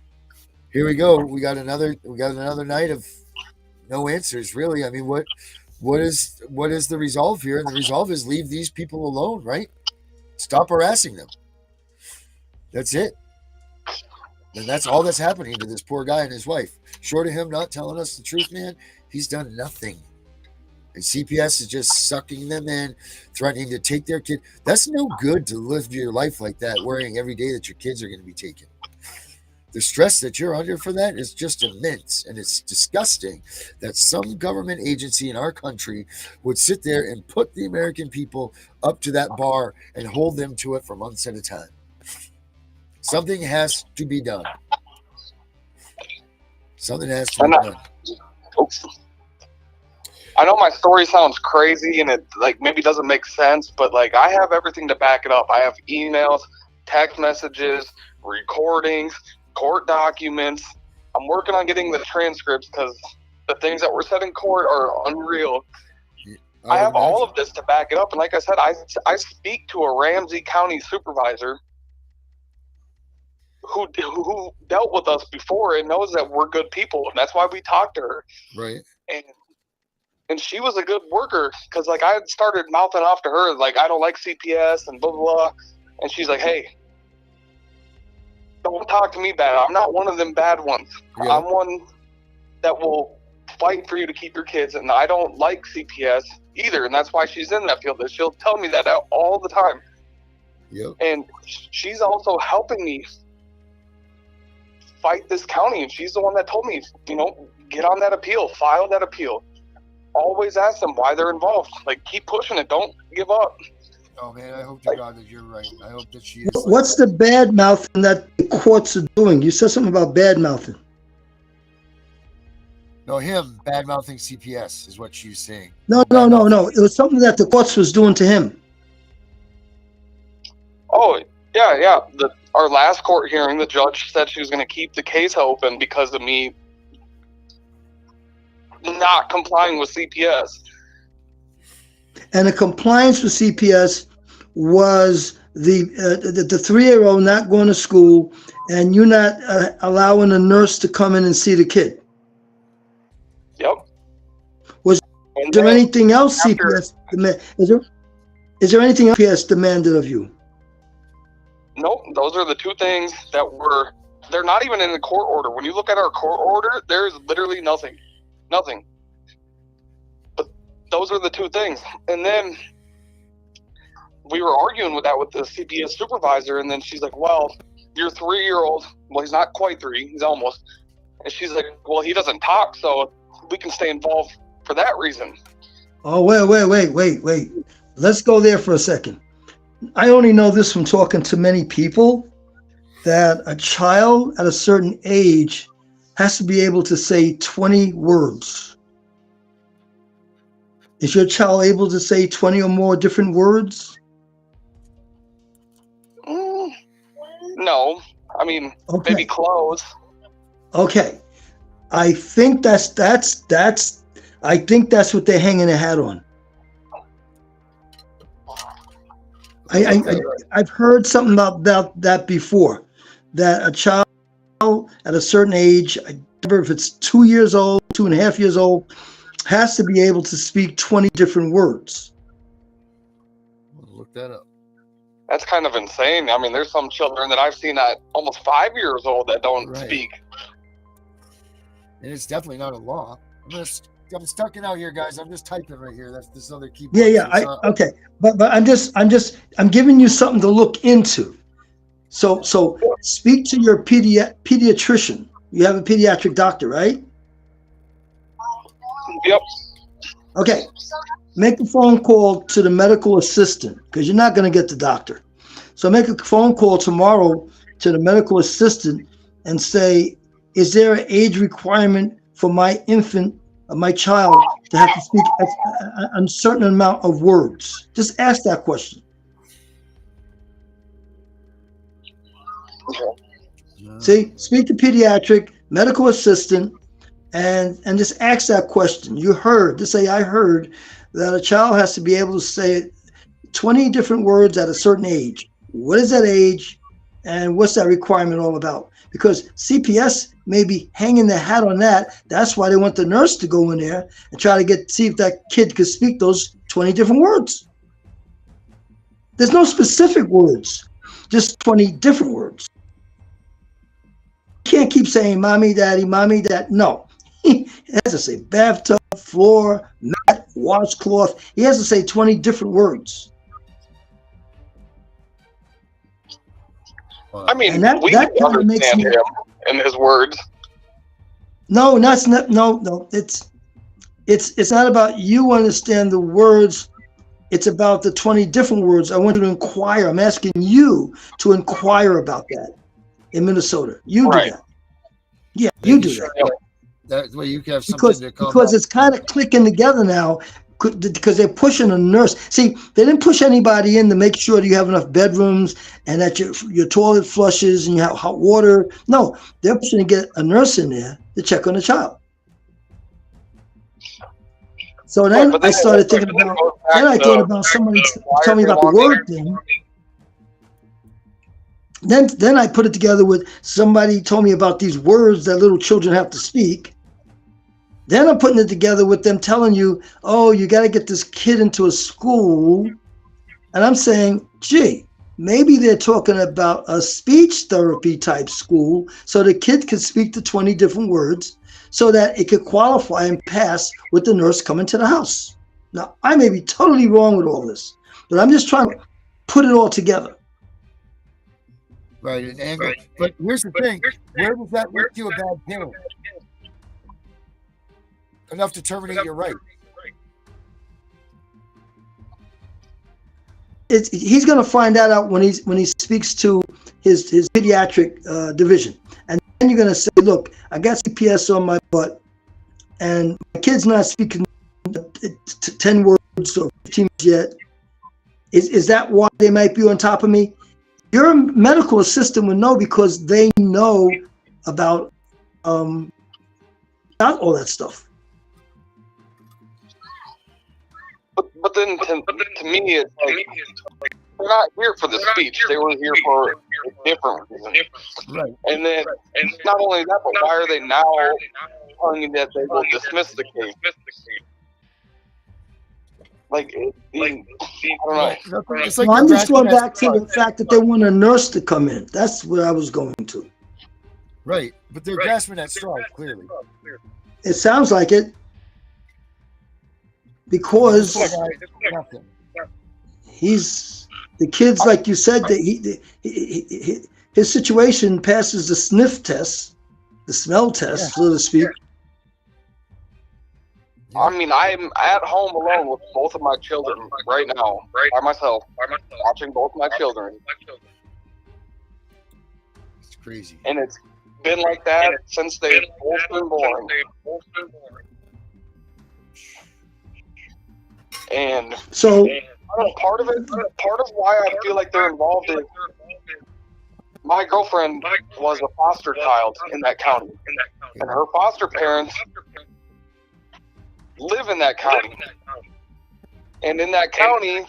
here we go. We got another night of no answers, really. I mean, what is the resolve here? And the resolve is leave these people alone, right? Stop harassing them. That's it. And that's all that's happening to this poor guy and his wife. Short of him not telling us the truth, man, he's done nothing. And CPS is just sucking them in, threatening to take their kid. That's no good to live your life like that, worrying every day that your kids are going to be taken. The stress that you're under for that is just immense, and it's disgusting that some government agency in our country would sit there and put the American people up to that bar and hold them to it for months at a time. Something has to be done. Something has to be done. I know my story sounds crazy and it like maybe doesn't make sense, but like I have everything to back it up. I have emails, text messages, recordings, court documents. I'm working on getting the transcripts because the things that were said in court are unreal. I have all of this to back it up, and like I said, I speak to a Ramsey County supervisor who dealt with us before and knows that we're good people, and that's why we talked to her. Right. And she was a good worker because like I had started mouthing off to her like I don't like CPS and blah blah blah, and she's like, hey, don't talk to me bad. I'm not one of them bad ones. Yeah. I'm one that will fight for you to keep your kids, and I don't like CPS either, and that's why she's in that field. She'll tell me that all the time. Yep. And she's also helping me fight this county, and she's the one that told me, get on that appeal, file that appeal. Always ask them why they're involved. Like, keep pushing it. Don't give up. Oh, man, I hope to God that you're right. I hope that she is. What's the bad mouthing that the courts are doing? You said something about bad mouthing. No, him bad mouthing CPS is what she's saying. No. It was something that the courts was doing to him. Oh, yeah. Our last court hearing, the judge said she was going to keep the case open because of me not complying with CPS. And the compliance with CPS was the 3-year-old not going to school and you not allowing a nurse to come in and see the kid. Yep. Was there anything else CPS demanded? Is there anything else CPS demanded of you? Nope. Those are the two things that they're not even in the court order. When you look at our court order, there's literally nothing. Nothing. But those are the two things. And then we were arguing with the CPS supervisor, and then she's like, well, your 3-year-old, well, he's not quite 3, he's almost. And she's like, well, he doesn't talk, so we can stay involved for that reason. Oh, wait. Let's go there for a second. I only know this from talking to many people, that a child at a certain age has to be able to say 20 words. Is your child able to say 20 or more different words? No. I mean, okay. Maybe close. Okay. I think that's what they're hanging their hat on. I've heard something about that before, that a child at a certain age, I remember if it's 2 years old, 2.5 years old, has to be able to speak 20 different words. Look that up. That's kind of insane. I mean, there's some children that I've seen at almost 5 years old that don't speak. And it's definitely not a law. I'm stuck it out here, guys. I'm just typing right here. That's this other keyboard. Yeah. Okay. But I'm giving you something to look into. So speak to your pediatrician. You have a pediatric doctor, right? Yep. Okay. Make a phone call to the medical assistant because you're not going to get the doctor. So make a phone call tomorrow to the medical assistant and say, is there an age requirement for my infant, my child, to have to speak a certain amount of words? Just ask that question. See, speak to pediatric, medical assistant, and just ask that question. You heard, just say, I heard that a child has to be able to say 20 different words at a certain age. What is that age? And what's that requirement all about? Because CPS may be hanging their hat on that. That's why they want the nurse to go in there and try to see if that kid could speak those 20 different words. There's no specific words, just 20 different words. You can't keep saying mommy, daddy, mommy, dad. No. He has to say bathtub, floor, mat, washcloth. He has to say 20 different words. I mean, and that we kind of makes me him and his words. No, that's not. No. It's not about you understand the words. It's about the 20 different words. I want you to inquire. I'm asking you to inquire about that in Minnesota. You do that. Yeah, you do that. That way you can have something because it's kind of clicking together now because they're pushing a nurse. See, they didn't push anybody in to make sure that you have enough bedrooms and that your toilet flushes and you have hot water. No, they're pushing to get a nurse in there to check on the child. So then I started thinking about. Then I thought about somebody telling me about the word thing. Then I put it together with somebody told me about these words that little children have to speak. Then I'm putting it together with them telling you, oh, you got to get this kid into a school. And I'm saying, gee, maybe they're talking about a speech therapy type school so the kid can speak the 20 different words so that it could qualify and pass with the nurse coming to the house. Now, I may be totally wrong with all this, but I'm just trying to put it all together. Right, an angle. But here's the thing. Where does that make you a bad parent? Enough to terminate your right. He's going to find that out when he speaks to his pediatric division, and then you're going to say, "Look, I got CPS on my butt, and my kid's not speaking 10 words or 15 words yet. Is that why they might be on top of me?" Your medical assistant would know because they know about all that stuff. But then to me, it's like they're not here for the speech. They were here for a different reason. Right. And then not only that, but why are they now telling you that they will dismiss the case? Like, I don't know. Well, I'm just going back to the fact that they want a nurse to come in. That's what I was going to. Right, but they're grasping at straws, clearly. It sounds like it. Because the kids, like you said, that his situation passes the sniff test, the smell test, so to speak. I mean, I'm at home alone with both of my children right now, by myself, watching both my children. It's crazy. And it's been like that since they've both been born. And so part of why I feel like they're involved is my girlfriend was a foster child in that county, and her foster parents live in that county. And in that county,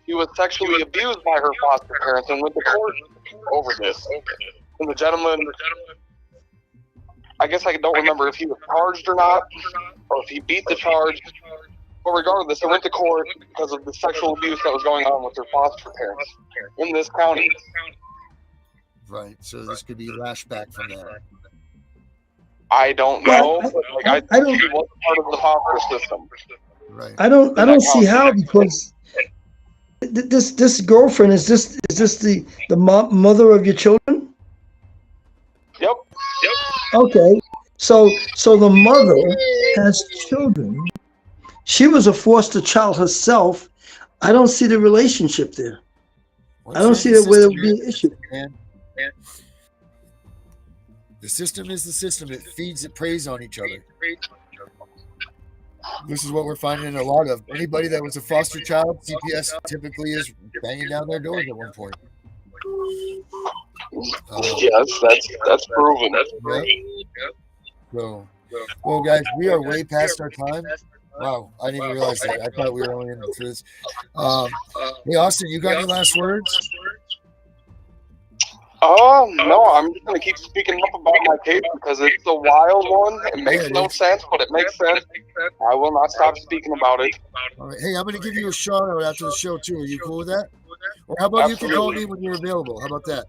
she was sexually abused by her foster parents and went to court over this. And the gentleman, I guess I don't remember if he was charged or not, or if he beat the charge. But regardless, they went to court because of the sexual abuse that was going on with their foster parents in this county. Right, so this could be lashed back from that. I don't know. I don't. She was part of the foster system. Right. I don't see how, because this girlfriend, is this the mother of your children? Yep. Okay. So the mother has children. She was a foster child herself. I don't see the relationship there. I don't see that where there would be an issue. Man. The system is the system. It feeds, it preys on each other. This is what we're finding a lot of. Anybody that was a foster child, CPS typically is banging down their doors at one point. Yes, that's proven. So, well, guys, we are way past our time. Wow, I didn't even realize that. I thought we were only in for this. Hey, Austin, you got any last words? No, I'm just gonna keep speaking up about my case because it's a wild one. It makes no sense, but it makes sense. I will not stop speaking about it. All right. Hey, I'm gonna give you a shout out after the show too. Are you cool with that? Or how about you can call me when you're available? How about that?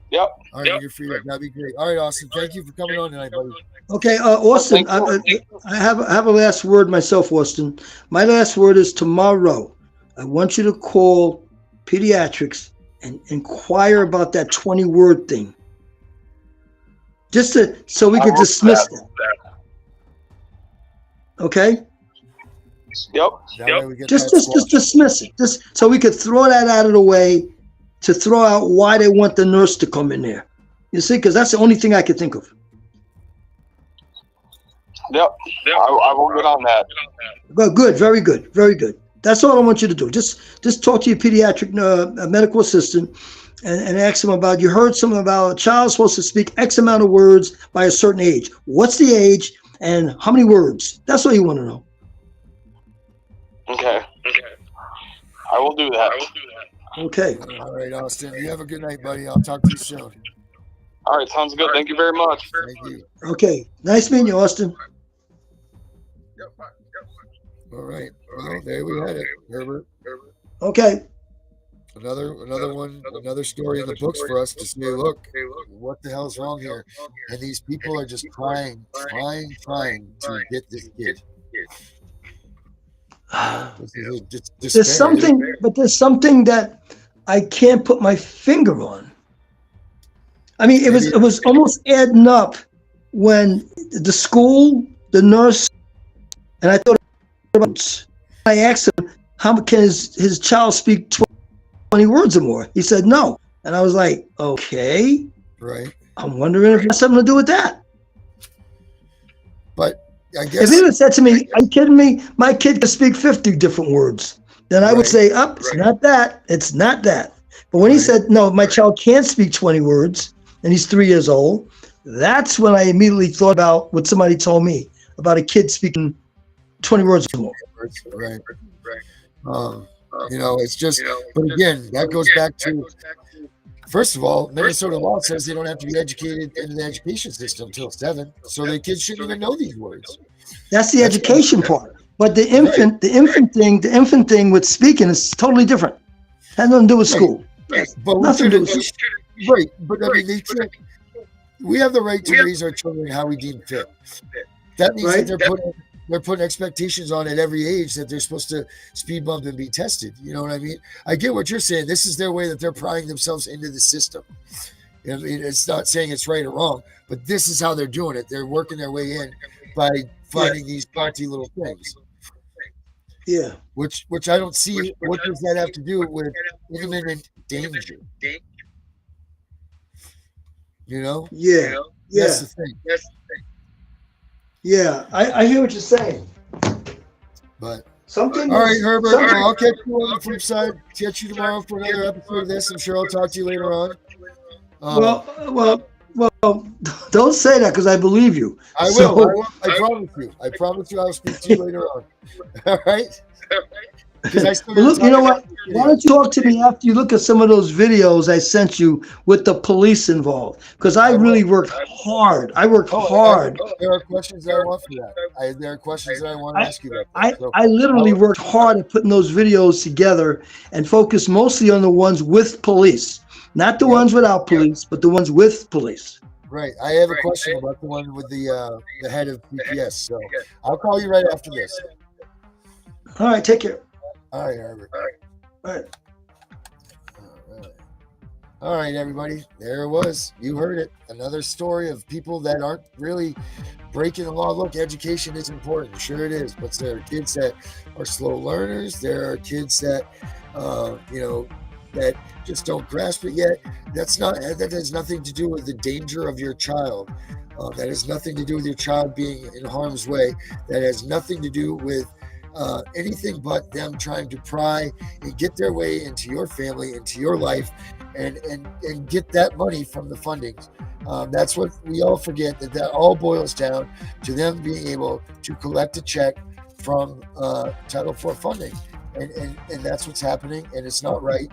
Yep. All right, when you're free. That'd be great. All right, Austin. Thank you for coming on tonight, buddy. Okay, Austin, I have a last word myself, Austin. My last word is tomorrow. I want you to call pediatrics and inquire about that 20-word thing. Just so we could dismiss that. Okay? Yep. Just dismiss it. Just so we could throw that out of the way to throw out why they want the nurse to come in there. You see, because that's the only thing I could think of. Yep. I will get on that. Good. Very good. Very good. That's all I want you to do. Just talk to your pediatric medical assistant and ask them about, you heard something about a child supposed to speak X amount of words by a certain age. What's the age and how many words? That's all you want to know. Okay. I will do that. Okay. All right, Austin. You have a good night, buddy. I'll talk to you soon. All right, sounds good. Thank you very much. Thank you. Okay. Nice meeting you, Austin. All right. Well, there we had it, Herbert. Okay. Another one, another story in the books for us to say, look, what the hell's wrong here? And these people are just trying to get this kid. There's something that I can't put my finger on. I mean, it was almost adding up when the school, the nurse, and I thought, I asked him, how can his child speak 20 words or more? He said no. And I was like, okay. Right. I'm wondering if it has something to do with that. But I guess if he had said to me, are you kidding me? My kid can speak 50 different words. Then I would say, it's not that. It's not that. But when he said, no, my child can't speak 20 words and he's 3 years old, that's when I immediately thought about what somebody told me about a kid speaking 20 words or more. Right. It's just, but again, that goes back to, first of all, Minnesota law says they don't have to be educated in the education system until 7, so the kids shouldn't even know these words. That's the education part. But the infant thing with speaking is totally different. Has nothing to do with school. But nothing to do with school. Right. But I mean, we have the right to raise our children how we deem fit. That means that they're putting expectations on at every age that they're supposed to speed bump and be tested. You know what I mean? I get what you're saying. This is their way that they're prying themselves into the system. I mean, it's not saying it's right or wrong, but this is how they're doing it. They're working their way in by finding these party little things. Yeah. Which I don't see. What does that have to do with imminent danger? You know? Yeah. That's the thing. Yeah, I hear what you're saying. But something. All right, Herbert. I'll catch you on the flip side. Catch you tomorrow for another episode of this. I'm sure I'll talk to you later on. Well, don't say that because I believe you. I will. I promise you. I promise you I'll speak to you later on. All right? Look, you know what? Why don't you talk to me after you look at some of those videos I sent you with the police involved? Because I really worked hard. I worked hard. There are questions that I want for that. There are questions that I want to ask you about that. I literally worked hard at putting those videos together and focused mostly on the ones with police. Not the ones without police, but the ones with police. Right. I have a question about the one with the head of CPS. So I'll call you right after this. All right. Take care. All right, Herbert. All right. All right, everybody. There it was. You heard it. Another story of people that aren't really breaking the law. Look, education is important. Sure it is. But there are kids that are slow learners. There are kids that, that just don't grasp it yet. That has nothing to do with the danger of your child. That has nothing to do with your child being in harm's way. That has nothing to do with anything but them trying to pry and get their way into your family, into your life, and get that money from the fundings. That's what we all forget, that all boils down to them being able to collect a check from Title IV funding. And that's what's happening, and it's not right.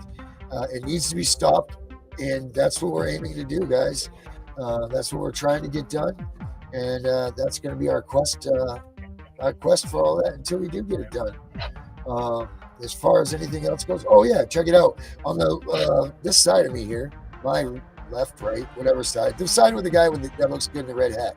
It needs to be stopped, and that's what we're aiming to do, guys. That's what we're trying to get done, and that's going to be our quest for all that until we do get it done. As far as anything else goes, oh yeah, check it out on the this side of me here, my left, right, whatever side, the side with the guy that looks good in the red hat.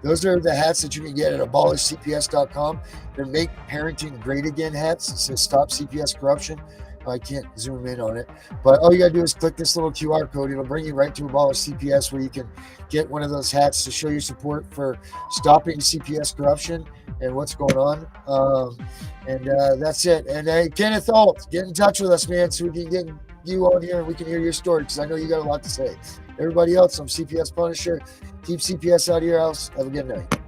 Those are the hats that you can get at abolishcps.com. They're Make Parenting Great Again hats. It says Stop CPS Corruption. I can't zoom in on it, but all you gotta do is click this little QR code. It'll bring you right to Abolish CPS, where you can get one of those hats to show your support for stopping CPS corruption and what's going on. And that's it. And Kenneth Alt, get in touch with us, man, so we can get you on here and we can hear your story, because I know you got a lot to say. Everybody else, I'm CPS Punisher. Keep CPS out of your house. Have a good night.